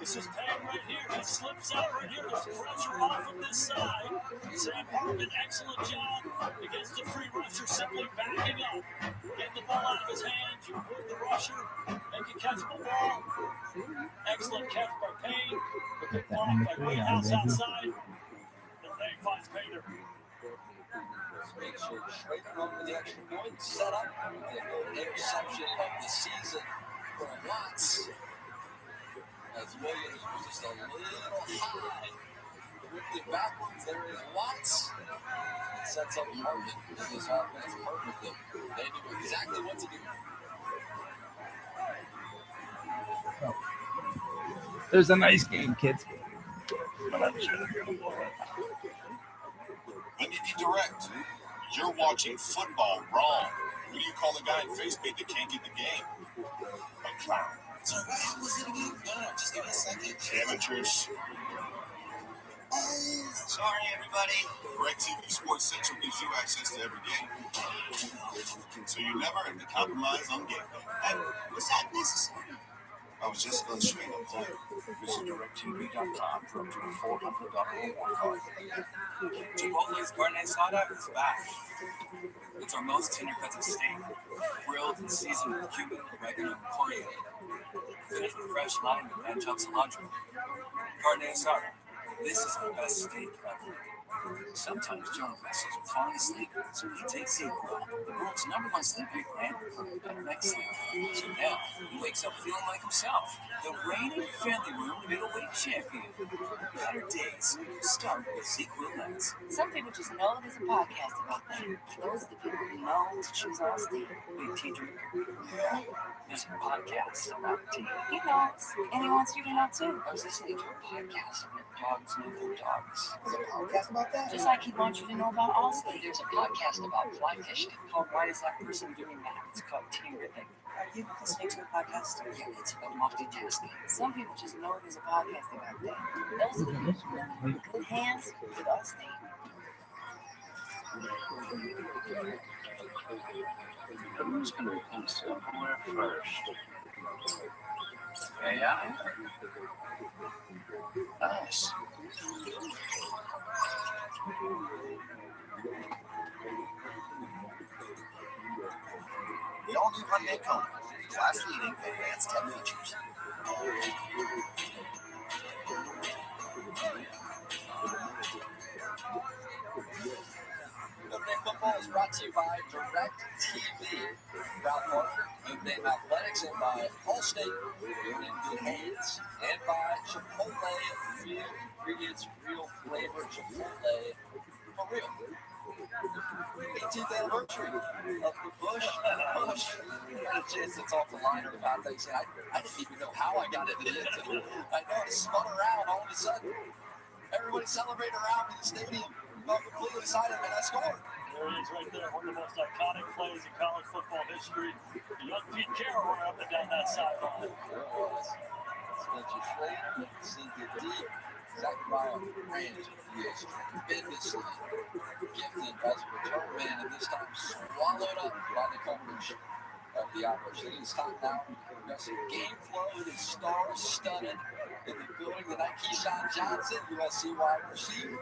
This is Payne right here. He slips out right here. There's pressure off of this side. Sam Hartman, excellent job against the free rusher, simply backing up. Getting the ball out of his hands. You avoid the rusher. Make a catch the ball. Excellent catch by Payne. The big block by Wayhouse outside. Notre Dame finds Payne. Straight short, straight from the extra point. Set up. The interception of the season for Watts. As Williams was just a little high. Ripped it backwards. There is Watts. It sets up Hartman in this offense perfectly. They knew exactly what to do. There's a nice game, kids. Let me be direct. You're watching football wrong. Who do you call the guy in face paint that can't get the game? A clown. So what was it again? No, just give me a second. Amateurs. Sorry, everybody. DirecTV Sports Central gives you access to every game. So you never have to compromise on game day. Hey, was that necessary? I was just going to straight up play. Visit DirecTV.com for up to a $400 reward card. Chipotle's carne asada is back. It's our most tender-cuts of steak, grilled and seasoned with Cuban, oregano, and coriander. Finished with fresh lime and pan-chopped cilantro. Carne asada. This is the best steak ever. Sometimes John wrestles with falling asleep, so he takes Sequel, the world's #1 sleep aid brand, for a better night's sleep. So now he wakes up feeling like himself, the reigning family room middleweight champion. Better days start with Sequel nights. Some people just know there's a podcast about them. Those are the people who know to choose our sleep. Hey, teacher, there's a podcast about tea. He knows, and he wants you to know too. I was listening to a podcast about dogs know their dogs. There's a podcast about that? Just like he wants you to know about all sleep. There's a podcast about fly fishing called Why Is That Person Doing That? It's called Tea Ripping. Are you listening to a podcast? Yeah, it's about multitasking. Some people just know there's a podcast about that. Those are the people in good hands with our sleep. Who's going to become self-aware first? AI? Us. The all-new Hyundai Kona, class-leading advanced tech features. Notre Dame football is brought to you by DirecTV, proud partner, Notre Dame Athletics, and by Allstate, you're in good hands, and by Chipotle, real ingredients, real flavor, Chipotle, for real. 18th anniversary of the Bush. I had a chance to talk to Liner about that. He said, I didn't even know how I got into it. I know it spun around all of a sudden. Everybody celebrated around in the stadium. Felt completely excited, and I scored. There it is right there. One of the most iconic plays in college football history. The young Pete Carroll went up and down that sideline. Spencer Slater, Cynthia Deep, Zach Brown, Ranch. He is tremendously gifted as a return man, and this time swallowed up by the coverage of the Irish. It is time now. Progressive game flow. It is star-studded in the building tonight. Keyshawn Johnson, USC wide receiver.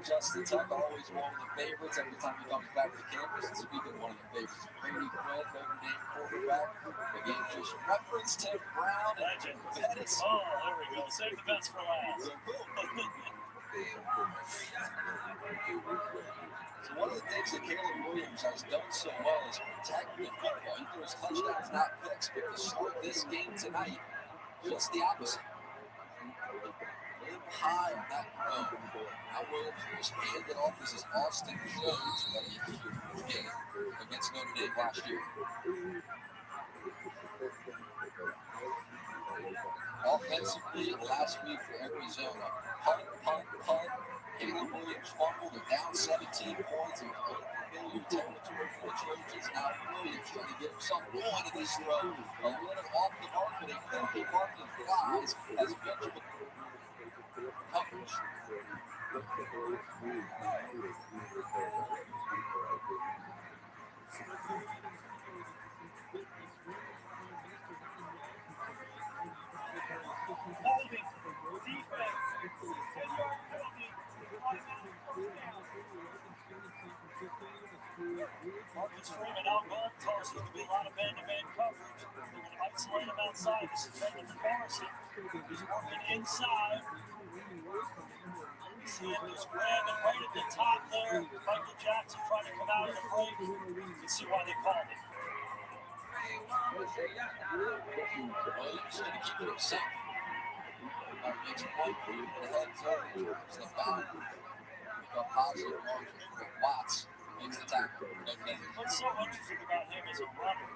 Justin Tuck, always one of the favorites every time he comes back to campus. And speaking of one of the favorites, Brady Quinn, Notre Dame quarterback. Again, just reference Tim Brown and Pettis. Oh, there we go. Save the best for last. So one of the things that Caleb Williams has done so well is protect the football. He throws touchdowns, not picks, but to start this game tonight, just the opposite. Live high on that throw. Now Williams just handed it off. This is Austin Jones, who had a huge game against Notre Dame last year. Offensively, last week for Arizona, punt. Caleb Williams fumbled. They're down 17 points in unfamiliar territory for the Trojans. Now Williams trying to get himself going in this throw. A little off the mark, but a filthy mark and flies as Benjamin coverage. Holding, defense, 10-yard penalty, automatic first down. Marcus Freeman outgunned, tells us to be a lot of man-to-man coverage. They're going to isolate him outside. This is Brendan Morrison. He's working inside. You see him just grabbing right at the top there. Michael Jackson trying to come out of the break. You can see why they called it. Williams going to keep it himself. Makes one move in the head zone towards the boundary. A positive margin for Watts. Makes the tackle. What's so interesting about him as a runner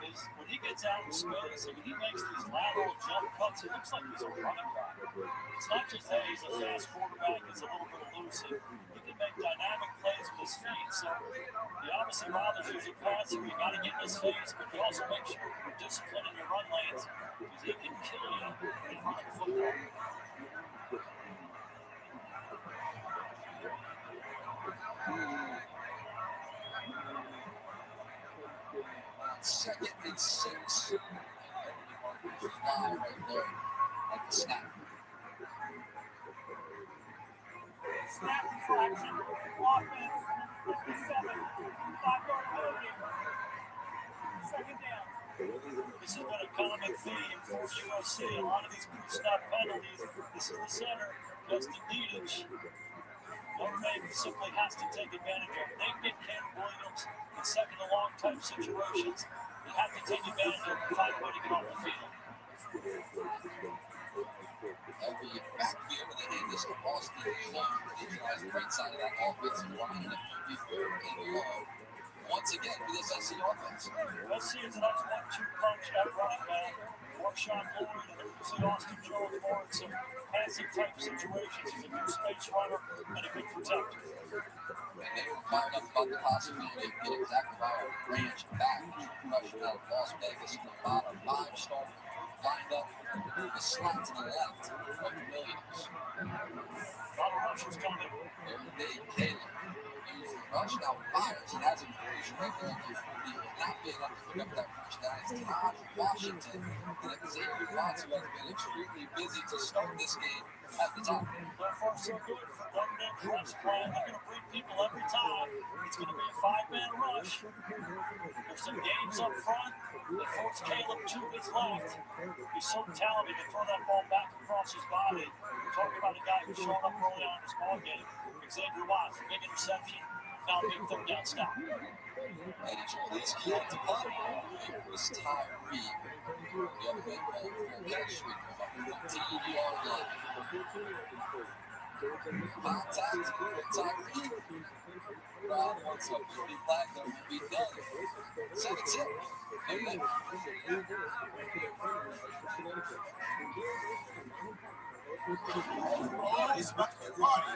is when he gets out in space and he makes these lateral jump cuts, it looks like he's a running back. It's not just that he's a fast quarterback, he's a little bit elusive. He can make dynamic plays with his feet. So he obviously bothers you as a passer. You got to get in his face, but you also make sure you're disciplined in your run lanes because he can kill you and run the football. Second and 6. Fly right there at the snap. Snap infraction, offense, 57, 5-yard penalty. Second down. This has been a common theme for USC. A lot of these pre-snap penalties. This is the center, Justin Dedich. Notre Dame simply has to take advantage of it. They can get Caleb Williams in second and long type situations. They have to take advantage of it and find a way to get off the field. Every backfield, and they hand this to Austin Jones. He tries the right side of that offensive line, and it could be third and long. Once again, for this SC offense. SC is a nice 1-2 punch at running back. Marshawn Lloyd, and then you see Austin Jones more in some passing type situations. He's a good space runner and a good protector. And they were fired up about the possibility of getting Zach Brown Ranch back. Rushing out of Las Vegas in the bottom 5-star lined up the slot to the left of Williams. A lot of rushers coming. They're big. Caleb used the rush now fires and has him fully striking. Not being able to pick up that first down is Todd Washington and Xavier Watts, who has been extremely busy to start this game at the top. So far, so good for one-man rush plan. They're going to bring people every time. It's going to be a five-man rush. There's some games up front. They force Caleb to his left. He's so talented to throw that ball back across his body. We're talking about a guy who's shown up early on in this ball game. Xavier Watts, big interception. Now big third down stop. Eddie, please keep the punt. It was Tyree. The other way back from that street from up 15-yard line. Contact with Tyree. Brown wants a 30 flag that will be done. Second tip. Okay. Oh, it's about to be a party.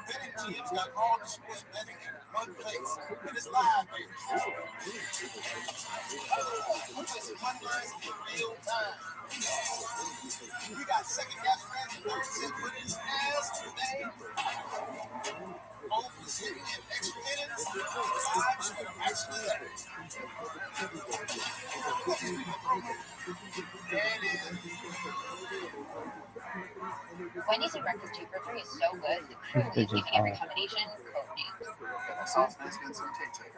Betting teams got all the sports betting in one place. And it's live, baby. We're placing money lines in real time. We got second gas fans and third tip winners as today. Home is hitting in extra innings. Lives are actually there. Wendy's and breakfast 2 for $3 is so good. The crew is giving every combination code names. Sauce biscuits and Tay-Tay.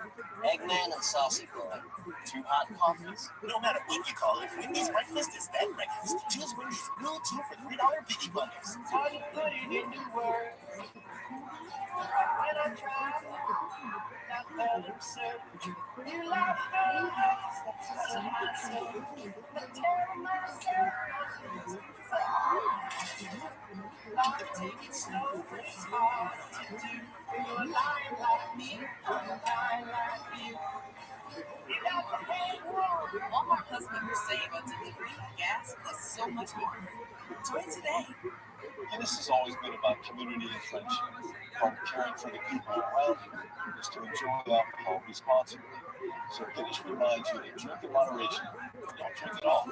Eggman and saucy boy. 2 hot coffees. No matter what you call it, Wendy's breakfast is that breakfast. Choose Wendy's Grill 2 for $3 biggie bundles. How you put it into words? When I try not better said, you laugh at us, that's my soul. But tell myself, I'll take it slow, it's hard to do. You're a lion like me, I'm a lion like you. You got the whole world. Walmart Plus members save on delivery, gas, plus so much more. Join today. Guinness has always been about community and friendship. Part of caring for the people around you is to enjoy alcohol responsibly. So Guinness reminds you to drink in moderation, don't drink at all.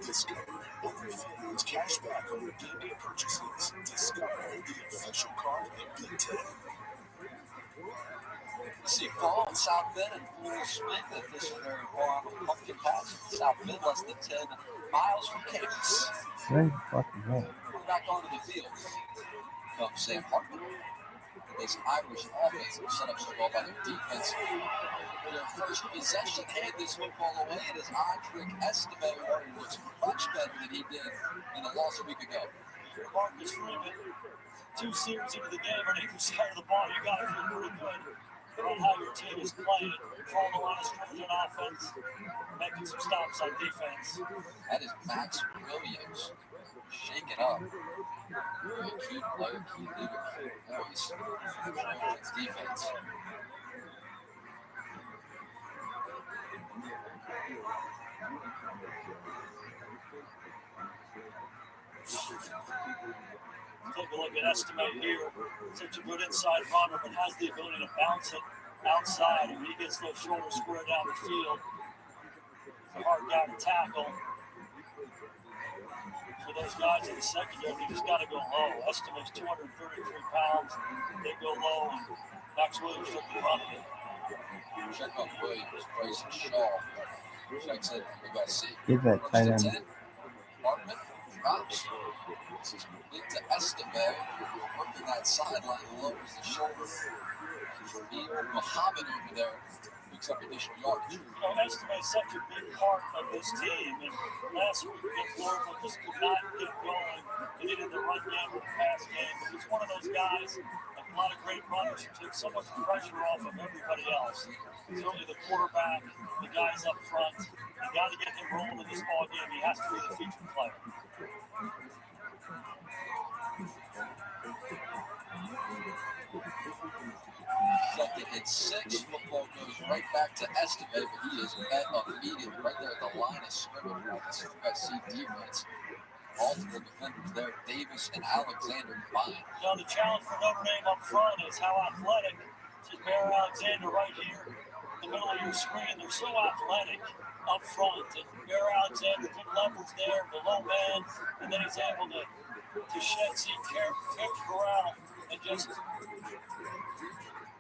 Discover Overflow's cashback on your gaming purchases. Discover the official card of Big Ten. See Paul in South Bend and full swing at this very warm pumpkin patch. South Bend less than 10 miles from campus. Great fucking hell. We're back onto the field. From Sam Hartman. This Irish offense is set up so well by their defense. Their first possession hand this football away, and his Andre Estime looks much better than he did in the loss a week ago. Marcus Freeman, 2 series into the game on either side of the ball. You got to feel pretty good about how your team is playing. Controlling the line of scrimmage on offense, making some stops on defense. That is Max Williams. Shake it up. Really key player, key leader, key voice for Charlotte's defense. Take a look at Estimate here. Such a good inside runner, but has the ability to bounce it outside. And when he gets those shoulders square down the field, it's a hard guy to tackle. For those guys in the secondary, you just got to go low. Estimate's 233 pounds. They go low, and Max Williams took the run. Check out Williams, Grayson Shaw. Checks in from USC. Give that tight end. Hartman drops. Into Estime. Working that sideline, lowers the shoulder. Muhammad over there, who picks up additional yardage. Estime is such a big part of this team, and last week Florida just could not get going. They did in the run game or the pass game, but he's one of those guys, like a lot of great runners, who take so much pressure off of everybody else. Certainly the quarterback, the guys up front. You got to get him rolling in this ball game. He has to be the featured player. Second and 6. Football goes right back to Estime, but he is met immediately right there at the line of scrimmage by this USC defense. Multiple defenders there, Davis and Alexander combined. Now the challenge for Notre Dame up front is how athletic. This is Bear Alexander right here in the middle of your screen. They're so athletic up front. And Bear Alexander, good leverage there, the low man, and then he's able to shed seat corral and just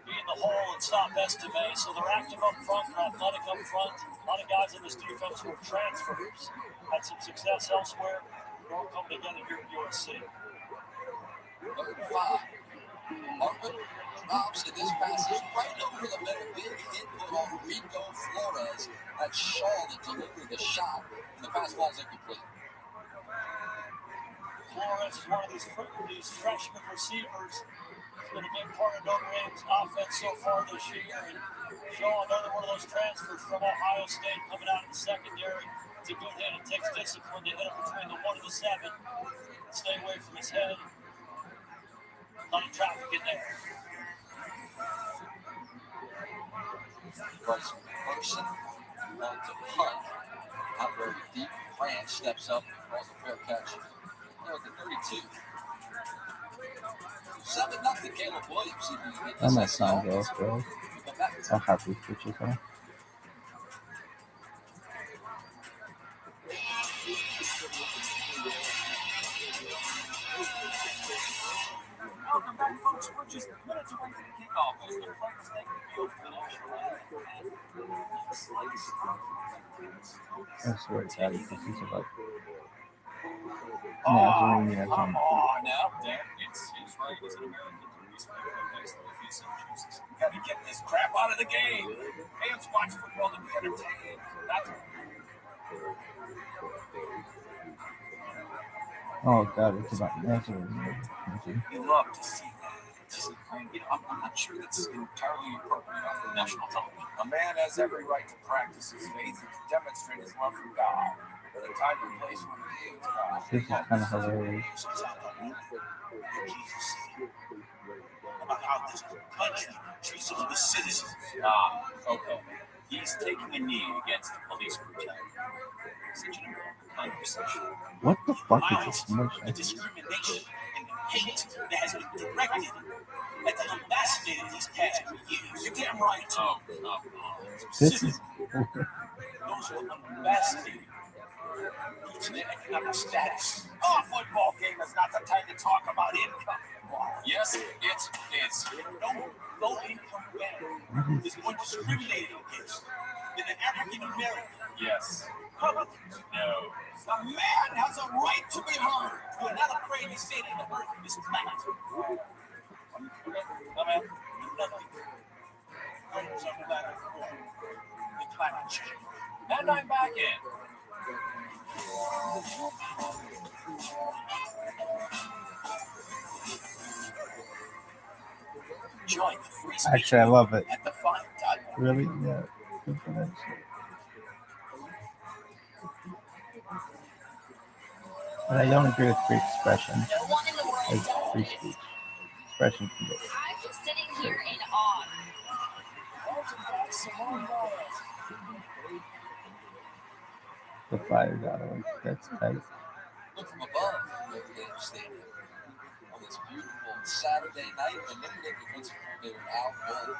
be in the hole and stop Estime. So they're active up front, they're athletic up front. A lot of guys in this defense who are transfers. Had some success elsewhere. They're all coming together here at USC. 3rd and 5. Hartman drops, and this pass is right over the middle. Big input on Rico Flores. That's Shaw that delivered the shot, and the pass ball is incomplete. Flores is one of these freshman receivers. He's been a big part of Notre Dame's offense so far this year. And Shaw, another one of those transfers from Ohio State coming out in the secondary. It's a good hit. It takes discipline to hit him between the 1 and the 7. Stay away from his head. A lot of traffic in there. Bryson Person on to punt. Not very deep. France steps up and calls a fair catch. There at the 32. 7-0 Caleb Williams. I'm not sign girls, bro. I'll have these pictures on. Welcome back, folks. We're just minutes away from kickoff as the players take the field for the national anthem. I swear to God, this is about. Come on now, Dan. It's right as an American to respect their next to his choices. You gotta get this crap out of the game. Fans watch football to be entertained. That's Oh God, it's about Nazareth. you love to see that. I'm not sure that's entirely appropriate on national television. A man has every right to practice his faith and to demonstrate his love for God. But a time and place when he is God. This is kind of hilarious. About how this country treats all the citizens. Okay. He's taking a knee against the police brutality. Such an important conversation. What the fuck is this commercial? The discrimination and the hate that has been directed at the ambassador these past 2 years. You're damn right. This is. Those who are ambassadors. Their economic status. Our football game is not the time to talk about income. Yes, it is. No low-income man is more discriminated against than an African American. Yes. Republicans. No. A man has a right to be heard. We're not afraid to say that the earth is flat. Nothing. The climate change. And I'm back in. Join the free speech Actually, I love it. at the fine time. Really? Yeah. Good for that shit. But I don't agree with free expression. No one in the world It's does free this. speech. Expression can get. I'm just sitting here in awe. The fire.org. That's tight. Look from above Notre Dame Stadium on this beautiful Saturday night. The Notre Dame defensive coordinator Al Gold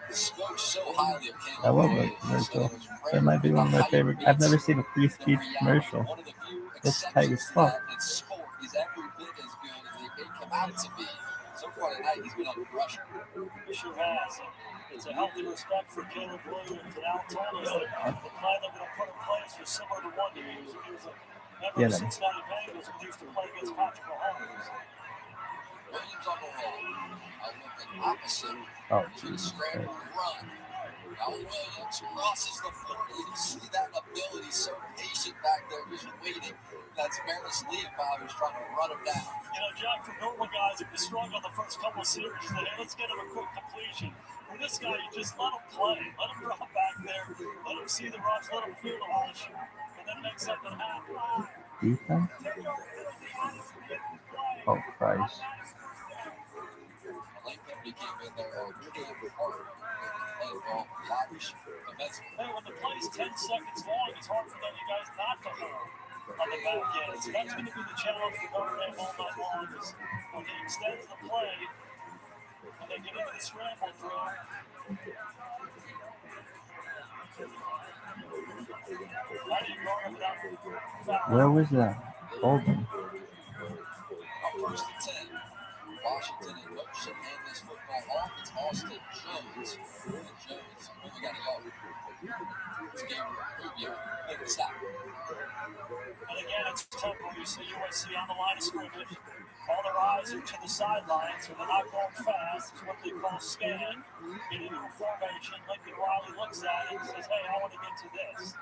spoke so highly of Caleb I love Williams. that commercial. That might be one of my favorite. I've never seen a free speech commercial. That's tight as fuck. And sport is every bit as good as they make him out to be. So far tonight, he's been under pressure. He sure has. It's a healthy respect for Caleb Williams, and Al told us that the plan they're going to put in place was similar to one he was a member of the Cincinnati Bengals who used to play against Patrick Mahomes. Williams on the roll. A look at opposite Oh, to the scramble run. Allie Williams crosses the 40. You see that ability, so patient back there, just waiting. That's Maris Leopold who's trying to run him down. You know, Jack, for normal guys, if you struggle the first couple of series, you say, hey, let's get him a quick completion. For this guy, you just let him play. Let him drop back there. Let him see the rush. Let him feel the rush. And then make something happen. Defense? Oh, Christ. Lane Kennedy came in there and came hard. Play ball, Irish defensive. Hey, when the play's 10 seconds long, it's hard for you guys not to hold on the back end. So that's going to be the challenge for Notre Dame all night long is when he extends the play and they get into the scramble drill. How do you guard him without foul? Where was that? Holding. First and 10. Washington and Roach should hand this football off. It's Austin Jones. And Jones, we got to go. It's Gabriel Rubio. Make it stop. And again, it's tough when you see USC on the line of scrimmage. All their eyes are to the sidelines, so they're not going fast. It's what they call scan. Get into a formation. Lincoln Riley looks at it and says, hey, I want to get to this.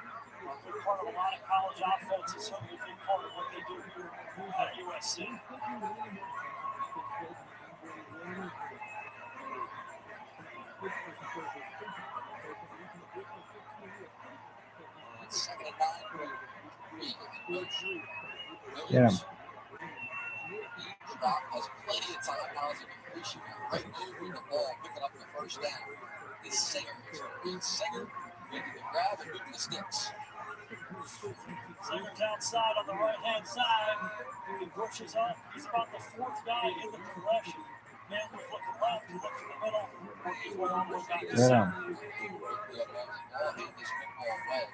They're part of a lot of college offenses, certainly a big part of what they do here at USC. Second and 9. Yeah. Drop has plenty of time now as a completion. Right over the ball, picking up the first down. Is Singer. It's Singer making the grab and moving the sticks. Singer's outside on the right-hand side. He pushes up. He's about the fourth guy in the progression. Man was looking left, he looked in the middle, worked his way almost out to center. Ball hit this football away.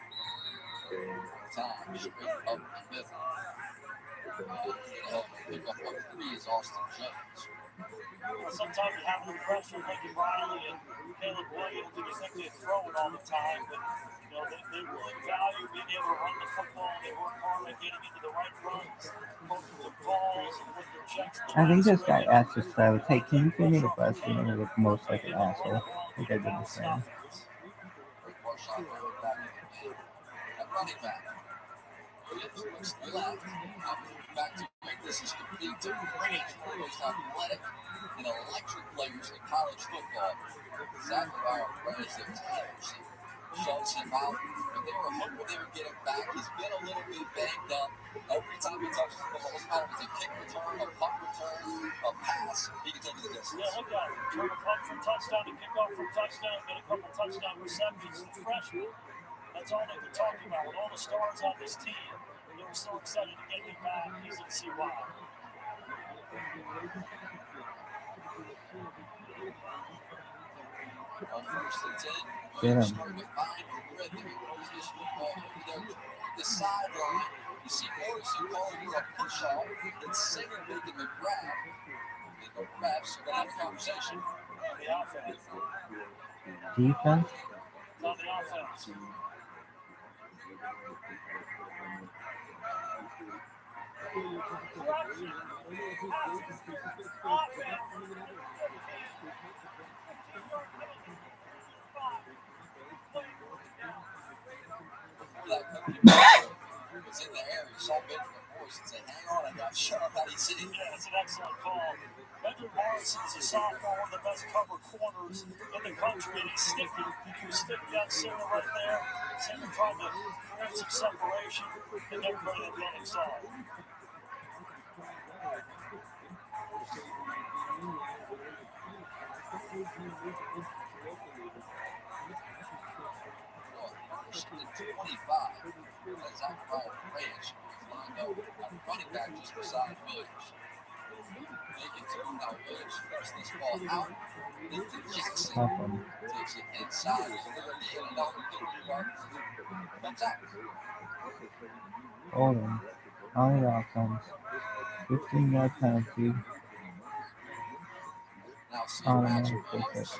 Time straight up the middle. Pick up on 3 is Austin Jones. Well, sometimes you have the pressure of Lincoln Riley and Caleb Williams, and you think they throw it all the time, but you know, they really value being able to run the football. They work hard at getting into the right runs, both with the balls and with their checks. I think this guy asked us to hey, can you give me the bus? And he looked most like an asshole. I think I did the same. Running back. Williams looks to the left. Back to make this is complete to Greenwich, one of the most athletic and electric players in college football. Zachariah Perez, their tight receiver, shoves him out, but they were hoping they would get him back. He's been a little bit banged up. Every time he touches the ball, it's a kick return, a punt return, a pass. He can take it the distance. Yeah, look at him. Turn a punt from touchdown to kick off from touchdown, get a couple touchdown receptions. The freshman. That's all they've been talking about with all the stars on this team. They were so excited to get him back. Easy to see why. On first and 10, Williams starting to find a rhythm. He throws this football over there toward the sideline. You see Morrison calling for a push-off. It's Singer making the grab. And the refs are going to have a conversation. On the offense. Defense? On the offense. Was in the air, he saw Benjamin Morrison say, hang on, I got shut up. How do you see? Yeah, it's an excellent call. Benjamin Morrison's a sophomore, one of the best cover corners in the country, and he's sticky. He can stick that Singer right there. Singer trying to create some separation, and everybody that got inside. First and 25. Zachariah Perez is lined up on running back just beside Williams. Making two. Now Williams flips this ball out into Jackson. Takes it inside. Comes out. Hold on. On the offense. 15-yard penalty. Now see Automatic Williams. perfect.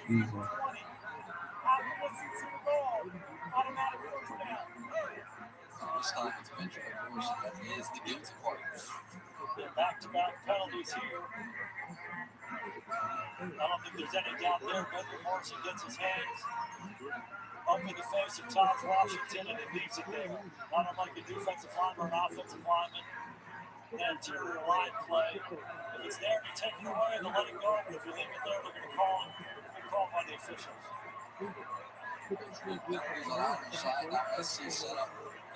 Jesus. This time it's Benjamin Morrison that is the guilty party. Back-to-back penalties here. I don't think there's any doubt there. Bender Morrison gets his hands up in the face of Todd Washington, and he leaves it there. Not unlike a defensive lineman or an offensive lineman. That interior line play. If it's there, you take it away, they'll let it go. But if you leave it there, they're going to call it. Good call by the officials. Penalties on either side. Now SC set up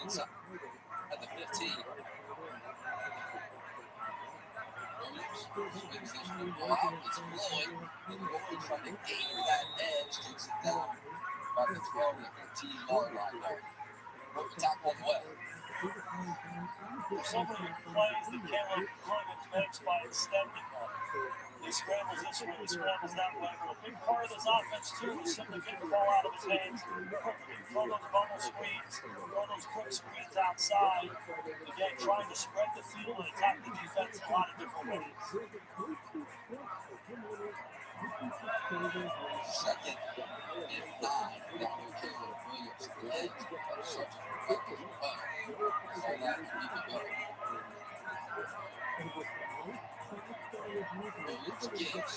inside at the 15. Williams swings this one out. It's flowing. And Gordon trying to gain that edge. Takes it down about the 12 to 15-yard line there. Broke the tackle well. There's so many plays that Caleb Clemens makes by extending them. He scrambles this way, he scrambles that way. But a big part of this offense, too, is simply get the ball out of his hands quickly. Throw those bubble screens, throw those quick screens outside. Again, trying to spread the field and attack the defense in a lot of different ways. Second and 9. Down here, Caleb Williams led by Sergeant Buck as well. All that to keep it going. Williams gives.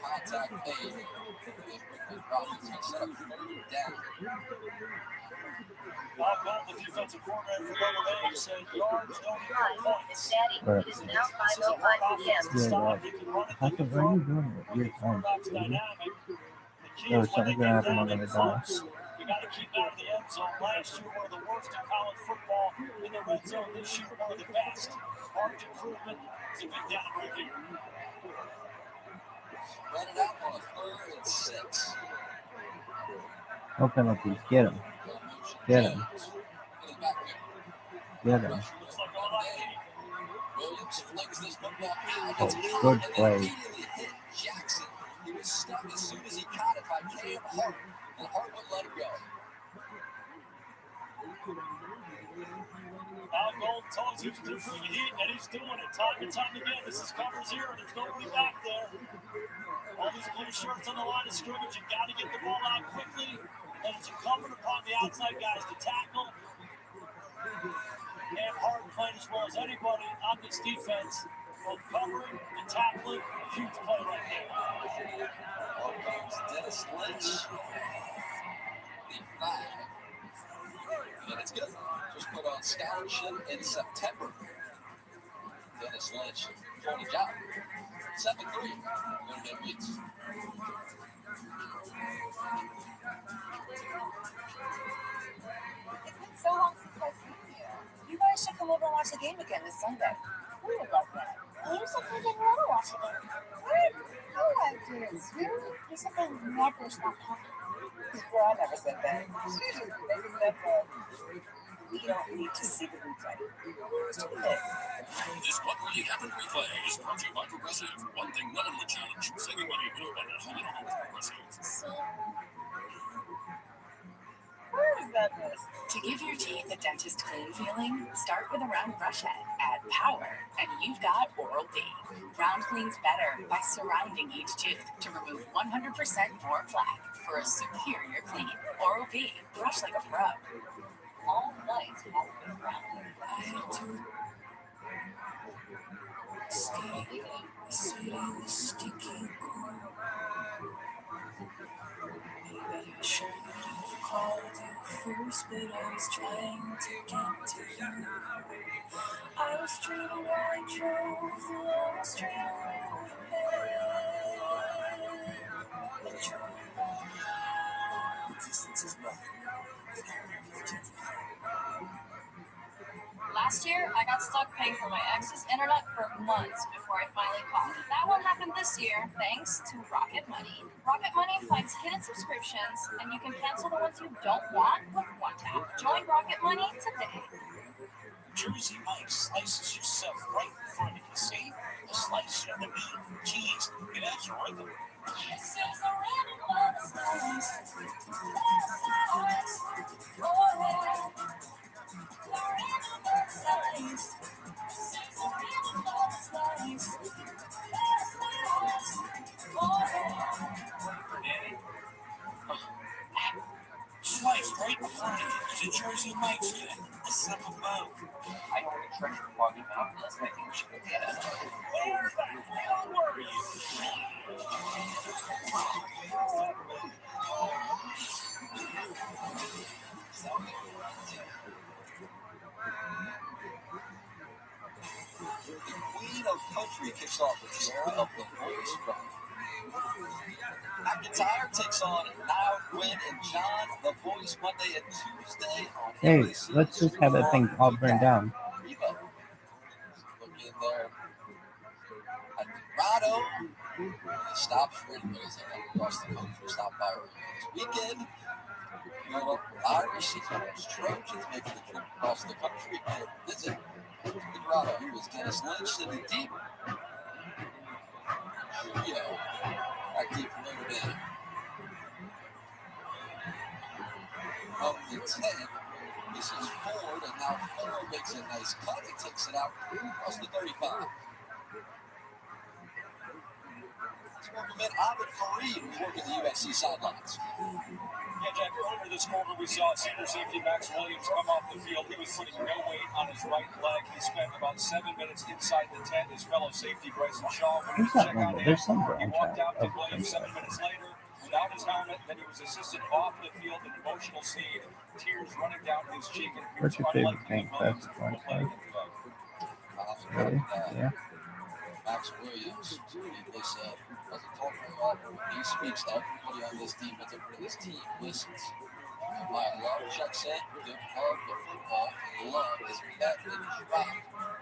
Contact made. And Ricky Robbins gets set up third down. Bob Gold, the defensive coordinator for Notre Dame, said yards don't equal points. But This is a hard offense to stop. They can run it, how they come can are you throw. doing it? Your time, Quarterback's baby. dynamic. The key There is was when they something gonna get happen. down I'm in gonna die. close, you got to keep out of the end zone. Last year, one of the worst in college football. In the red zone this year, one of the best. Marked improvement is a big down right here. Run it out on a 3rd and 6. No penalties. Get him. Get him. Get him. Looks like all I need. Williams flings this football out. Oh, It's caught good and play. immediately hit Jackson. He was stuck as soon as he caught it by Cam Hart, and Hart wouldn't let it go. Al Gold told you to do for the heat, and he's doing it time and time again. This is cover 0. There's nobody back there. All these blue shirts on the line of scrimmage, you got to get the ball out quickly. And it's incumbent upon the outside guys to tackle. And Hart playing as well as anybody on this defense, both covering and tackling. Huge play right there. Out comes Dennis Lynch. The 5. And it's good. Just put on scholarship in September. Dennis Lynch doing a job. 7-3. Notre Dame leads. It's been so long since I've seen you. You guys should come over and watch the game again this Sunday. We would love that. You said you didn't want to watch the game. What? No, I didn't. Really? You said they never stop talking. Well, I never said that. They said that we don't need to see the replay. This What Really Happened replay is brought to you by Progressive. One thing no one would challenge. Saving money, no one at home and home with Progressive. Where is that list? To give your teeth a dentist clean feeling, start with a round brush head. Add power, and you've got Oral-B. Round cleans better by surrounding each tooth to remove 100% more plaque for a superior clean. Oral-B. Brush like a pro. All flights have been grounded. I do stay, sticky cool. Maybe I should have called you first, but I was trying to get to you. I was dreaming while I drove the long street. The distance is nothing. Last year, I got stuck paying for my ex's internet for months before I finally caught it. That won't happen this year, thanks to Rocket Money. Rocket Money finds hidden subscriptions, and you can cancel the ones you don't want with one tap. Join Rocket Money today. Jersey Mike's slices yourself right in front of you. See? A slice of the meat, cheese, it has rhythm. place right in front of you. It's a Jersey Mike's thing. Let's set them both. I know the treasure plug him out. Let's make him shoot the end. Don't worry. The Queen of Country kicks off with the era of the voice drum. McIntyre takes on Now, Gwen, and John. The Voice Monday and Tuesday on Hey, NBC. let's just have that thing all burned down. Reba. Look in there. At Dorado. He stops for anybody across the country. Stop by this weekend. You know, Irish Trojans making the trip across the country to visit Dorado. Here was Dennis Lynch in the deep trio. Active from Notre Dame. Up the 10. This is Ford, and now Ford makes a nice cut. He takes it out across the 35. Let's welcome in Abed Fareed, who's working the USC sidelines. Yeah, Jack, earlier this quarter, we saw senior safety Max Williams come off the field. He was putting no weight on his right leg. He spent about 7 minutes inside the tent. His fellow safety, Bryson Shaw, went to check on him. There's some He branch walked out to of Williams 7 minutes later without his helmet. Then he was assisted off the field, an emotional scene, tears running down his cheek. And What's your favorite thing? That's one side. Really? Yeah. Max Williams, needless, doesn't talk very often. When he speaks, everybody on this team, everybody on this team listens. My love checks in, good love to football, love is bet and drop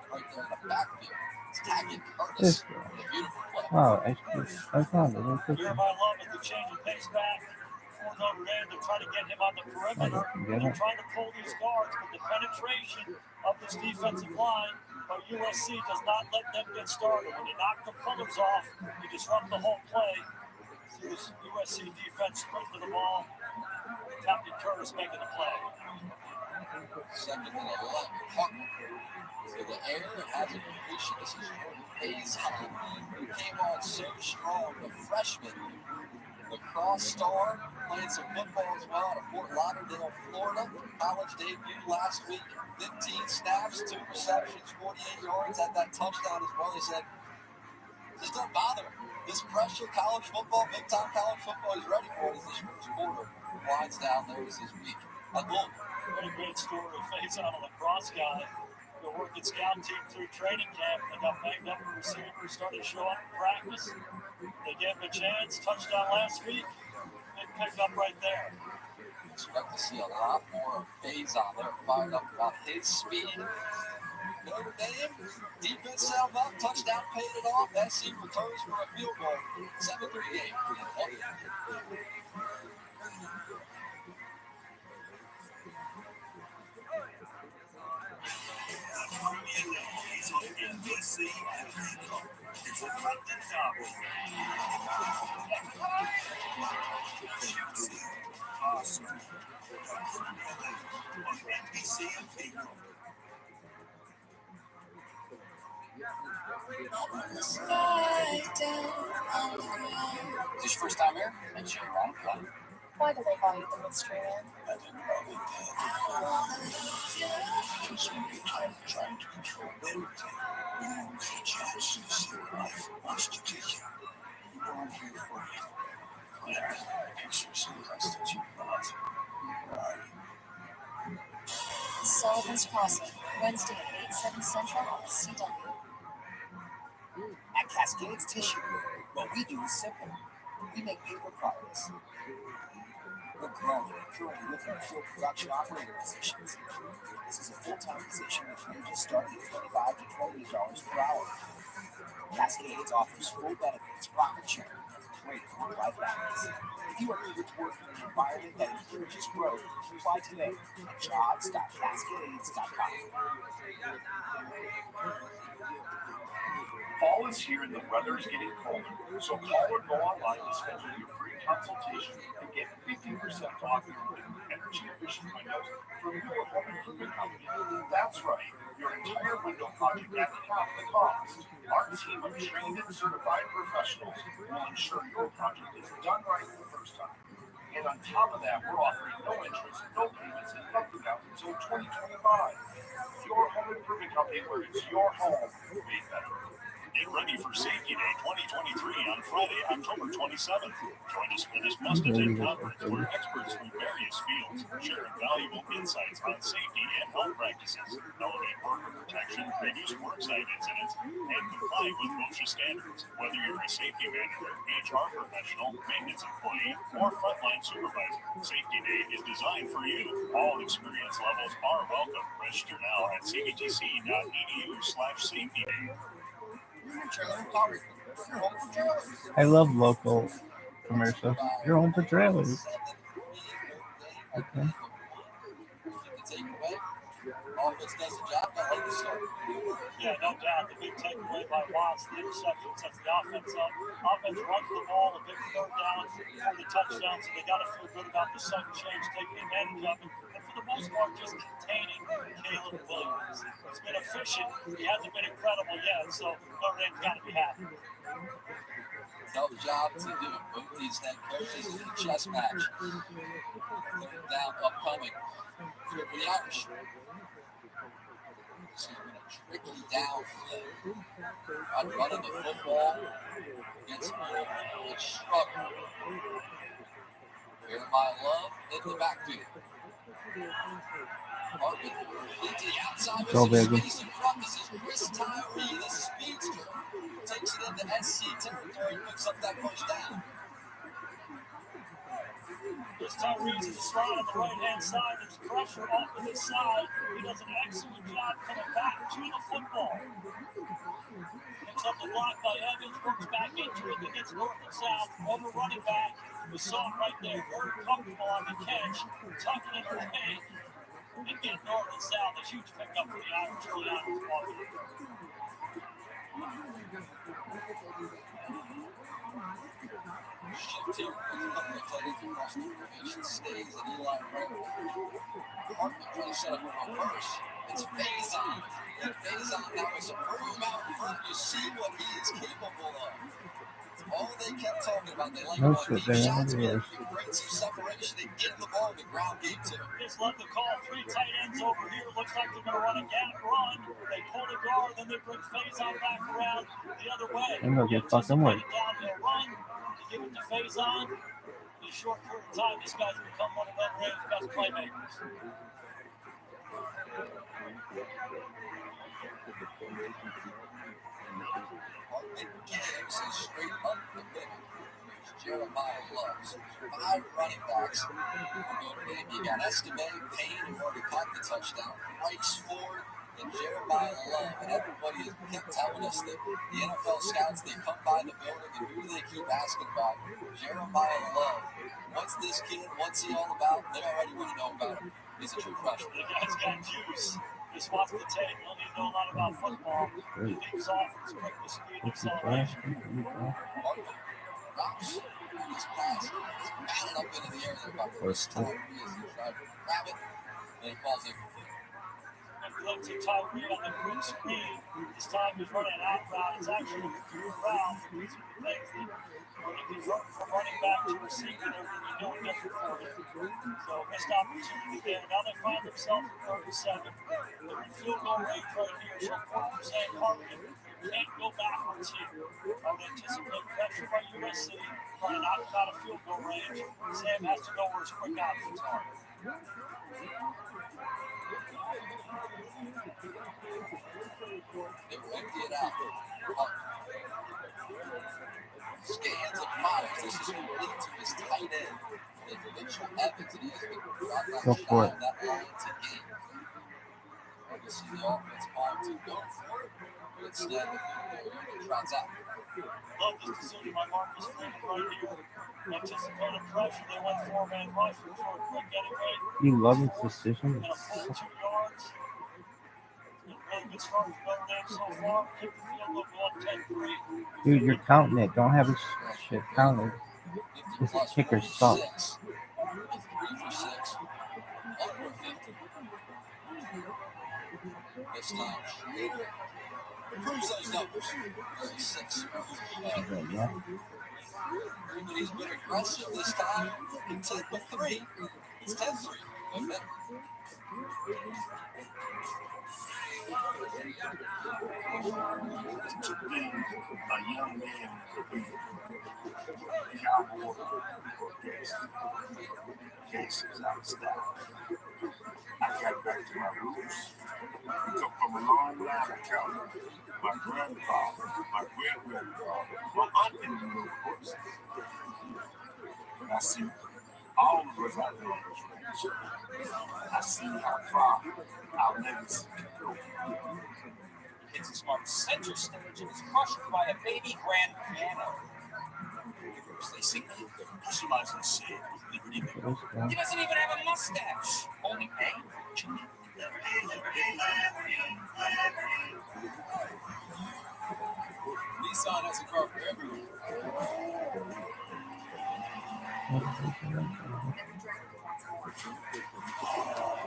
right there in the backfield. It's tagging Curtis with a beautiful play. Wow, I found it. Real quick. Here, my love is the change of pace back for Notre Dame. They're trying to get him on the perimeter. They're trying to pull these guards, but the penetration of this defensive line by USC does not let them get started. When you knock the colors off, you disrupt the whole play. See this USC defense sprint to the ball. Captain Curtis making the play. Second and 11. Hutton to the air and has a completion. This is Hayes Hutton, who came on so strong, the freshman. The cross star, playing some football as well out of Fort Lauderdale, Florida. College debut last week. 15 snaps, 2 receptions, 48 yards, had that touchdown as well. He said, just don't bother. This pressure, college football, big-time college football, he's ready for it as this first quarter winds down there is his week. What a great story of face on a lacrosse guy. The working scout team through training camp. They got banged up with receivers, started to show up in practice. They gave him a chance. Touchdown last week. Big pickup right there. Expect to see a lot more phase on there. Fired up about his speed. Notre Dame, defense held up, touchdown paid it off. SC returns for a field goal. 7-3 game. Is this your first time here? And you're wrong for that. Why do they call you the mystery man? I didn't know they did. Because when you're trying to control everything, you don't get a chance to see what life wants to take you. You know I'm here for you. Yeah, pictures and questions you want. Sullivan's Crossing, Wednesday at 8, 7 Central on the CW. At Cascades Tissue, what we do is simple. We make paper products. We're growing and currently looking to fill production operator positions. This is a full-time position with wages starting at $25 to $28 per hour. Cascades offers full benefits, profit sharing, and great work-life balance. If you are eager to work in an environment that encourages growth, apply today at jobs.cascades.com. Fall is here and the weather is getting colder, so call or go online to schedule your free consultation and get 15% off your energy efficient windows from your home improvement company. That's right, your entire window project at half the cost. Our team of trained and certified professionals will ensure your project is done right the first time. And on top of that, we're offering no interest company where it's your home made better. Get ready for Safety Day 2023 on Friday, October 27th. Join us for this must-attend conference where experts from various fields share valuable insights on safety and health practices, elevate worker protection, reduce worksite incidents, and comply with OSHA standards. Whether you're a safety manager, HR professional, maintenance employee, or frontline supervisor, Safety Day is designed for you. All experience levels are welcome. Register now at cbtc.edu/safetyday. I love local commercials. You're home for trailers. Okay. Offense does the job. I like the start. Yeah, no doubt. The big takeaway by Watts, the interception sets the offense up. Offense runs the ball, a big third down for the touchdown, so they got to feel good about the sudden change, taking advantage of it. And for the most part, just containing Caleb Williams. He's been efficient. He hasn't been incredible yet, so Notre Dame's got to be happy. Tough job to do. Both these head coaches in a chess match. Third down upcoming. Here for the Irish. This has been a tricky down for them. Running the football against a struggle. Jeremiah Love in the backfield. Hartman into the outside with some space in front. This is Chris Tyree, the speedster. Takes it into SC territory, picks up that first down. Chris Tyree's in the slot on the right-hand side. There's pressure off of his side. He does an excellent job coming back to the football. Picks up the block by Evans, works back into it, then gets north and south over running back. We saw it right there, very comfortable on the catch, tucking it away, and get north and south. A huge pickup for the Irish early on in the ball game. Shift here, a couple of tight ends across the formation, stays and Eli Rabbi. Hartman trying to set up a reverse. It's Faison. And Faison now is a room out in front. You see what he is capable of. All they kept talking about, they like No about shit, deep they shots, really but you break some separation and get the ball in the ground game too. Just love the call. 3 tight ends over here. Looks like they're going to run a gap run. They pull the guard, then they bring Faison back around the other way. I'm gonna get fucking work. Downhill run. They give it to Faison. In a short period of time, this guy's become one of Notre Dame's best playmakers. Hartman gives a straight up the middle. Jeremiah Love. 5 running backs for Notre Dame. You got Estime, Payne, who already caught the touchdown, Bryce Ford, and Jeremiah Love. And everybody has kept telling us that the NFL scouts, they come by the building, and who do they keep asking about? Jeremiah Love. What's this kid? What's he all about? They already want to know about him. He's a true freshman. The guy's got juice. Just watch the tape. You don't need to know a lot about football. He leaps off with quickness, speed, and acceleration. Drops. This pass is batted up into the air there by Chris Tyree as he tried to grab it. And he falls in. And look to Tyree on the quick screen. This time he's running out route. It's actually a route. These are the things that he's running from running back to receiver. They're really doing different for him. So missed opportunity there. Now they find themselves at 37. They're in field goal range right here. So 4% Hartman can't go backwards here. I would anticipate pressure by USC. Trying to knock him out of field goal range. Sam has to know where his quick options are. They will empty it out. Scans of Myers. This is complete to his tight end. And Mitchell Evans, and he has been brought back shy of that line to gain. Obviously, the offense wanted to go for it, but instead they trots out. Love this decision by Marcus Freeman right here. Anticipated pressure. They went 4-man rush for a quick getaway. You love this decision. And a full 2 yards. Really good start for Notre Dame so far. Kick the field goal, go up 10-3. Dude, you're counting it. Don't have his shit counted. This kicker sucks. 3 for 6. Under 50. This time, Schrader improves those numbers. 6. Yeah. He's been aggressive this time. He took the 3. It's 10-3. Okay. It took me a young man to be cowboy cases out of style. I got back to my roots. I come from a long line of cowboys. My grandfather, my great-grandfather, my aunt in the New York. I see all of us out there on this range. I see how far our legacy can go. Hits a smart center stage and is crushed by a baby grand piano. They sing customizing the same with Liberty. He doesn't even have a mustache. Only pain. Nissan has a car for everyone.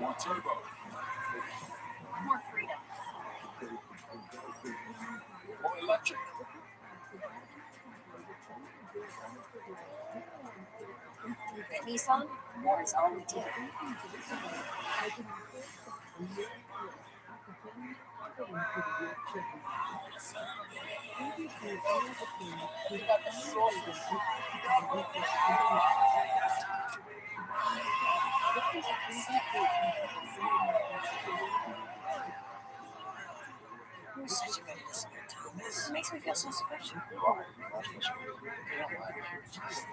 More turbo. More freedom. More electric. At Nissan, more is all we do. You're such a good listener, Thomas. It makes me feel so special.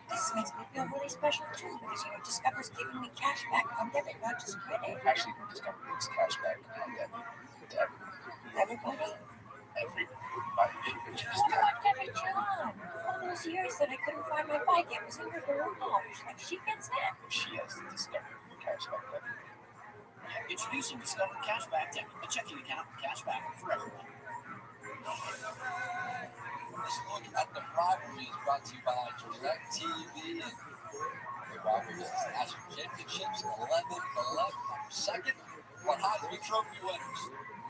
This makes me feel really special too because Discover's giving me cash back on debit, not just credit. Actually, Discover gives cash back on debit to everybody. Everybody? Everybody. Chill on, Kevin, chill on. All those years that I couldn't find my bike, it was in her garage. Like, she gets that. She has the Discover cash back debit. Introducing Discover Cashback Debit, a checking account cashback for everyone. This look at the rivalry is brought to you by DirecTV. The rivalry is national championships 11-11. Second, one Heisman Trophy winners.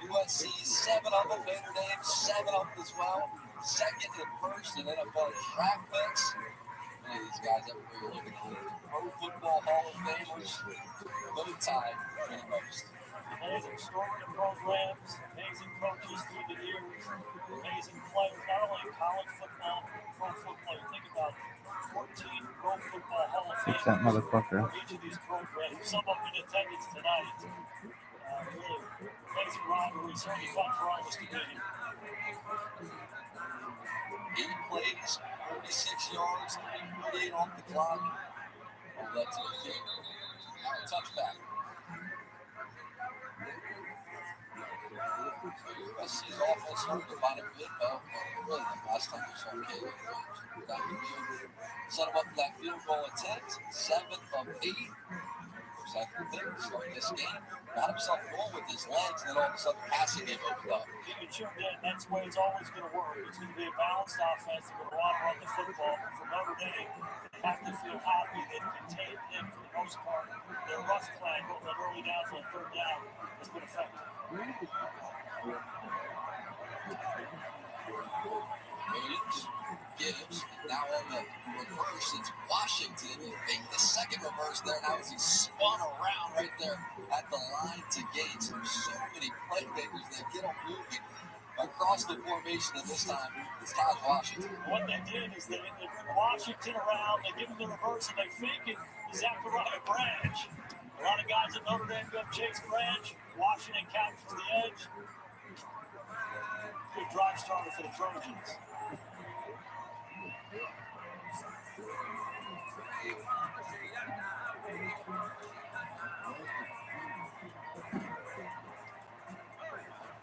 USC 7 up at Notre Dame, 7 up as well. Second and first in NFL draft picks. Many of these guys everywhere you're looking at. Pro Football Hall of Famers. No time for the most. Amazing story of programs, amazing coaches through the years, amazing players, not only in college football, pro football. You think about 14 Pro Football Hall of It's that motherfucker. For each of these programs. Some of them in attendance tonight. Really amazing rivalry, certainly fun for all of us to be here. 8 plays, 46 yards, 3:48 off the clock. All that to the game. Touchback. USC's offense started to find a good belt. Really, the last time we saw Caleb down the field. Set him up for that field goal attempt. 7 of 8. Second thing, starting this game. Got himself going with his legs, and then all of a sudden, passing game opened up. He sure did. That's the way it's always going to work. It's going to be a balanced offense. They're going to want to run the football. But for Notre Dame, they have to feel happy they've contained him for the most part. Their rush plan, both on early downs and third down, has been effective. Williams gives, now on the reverse, it's Washington. He made the second reverse there. Now as he spun around right there at the line to Gates. There's so many playmakers that get him moving across the formation, and this time it's Taj Washington. What they did is they bring Washington around, they give him the reverse, and they fake it. Zachariah Branch. A lot of guys at Notre Dame go chase Branch. Washington captures the edge. Good drive starter for the Trojans.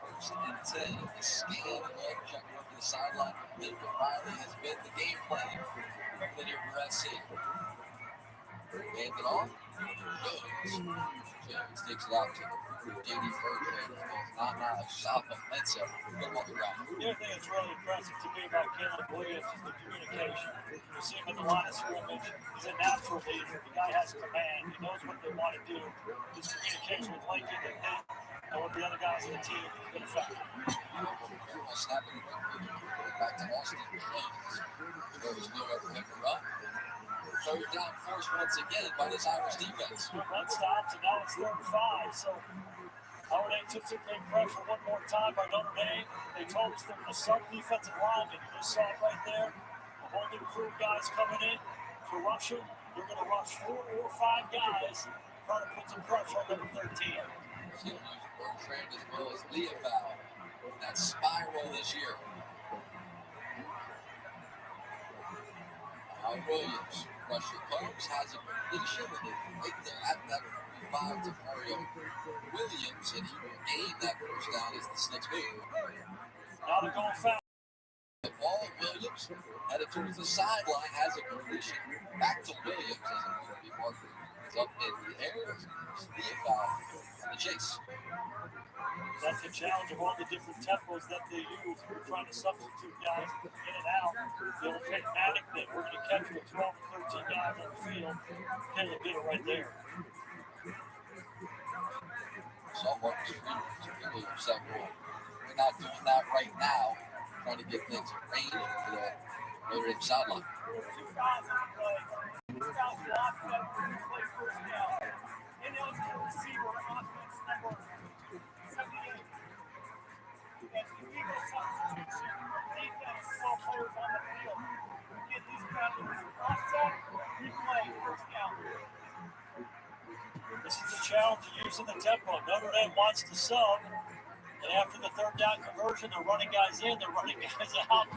First and 10, the scan look, checking up to the sideline. Lincoln Riley has been the game plan from the near SC. Hand it off. Jones takes it out to J.D. Bertrand. Nana South of Mensa. Put him on the ground. The other thing that's really impressive to me about Caleb Williams is the communication. You see him in the line of scrimmage. He's a natural leader. The guy has command. He knows what they want to do. His communication with Lincoln and Nate and with the other guys on the team has been effective. Snapping it back to Austin Jones. There was no other him to run. Third down force once again by this Irish defense. One stops, and now it's 3rd and 5. So Howard anticipating pressure one more time by Notre Dame. They told us they're going to sub defensive linemen. You just saw it right there. The whole new crew guys coming in to rush him. They're going to rush 4 or 5 guys, trying to put some pressure on number 13. He'll use Bertrand as well as Leopold. That spiral this year. Williams, pressure comes, has a completion, and right there at that 5 to Mario Williams, and he will gain that first down as the Sticks move. Now they're going fast. The ball, Williams headed towards the sideline, has a completion back to Williams as it will be marked. It's up in the air. Leopold on the chase. That's the challenge of all the different tempos that they use. We're trying to substitute guys in and out. The old pragmatic thing. We're going to catch with 12 or 13 guys on the field. Caleb did it right there. So Marcus Freeman really upset. We're not doing that right now. Trying to get things arranged for the Notre Dame sideline. 2 guys on the play. 2 guys blocked that play first down. Ineligible receiver, offense number 78. And the Eagles substitution, defense, 12 players on the field. Get these guys offset, replay, first down. This is the challenge of using the tempo. Notre Dame wants to sub, and after the 3rd down conversion, they're running guys in, they're running guys out.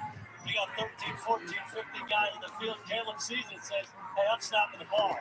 You got 13, 14, 15 guys in the field. Caleb sees it, says, hey, I'm snapping the ball.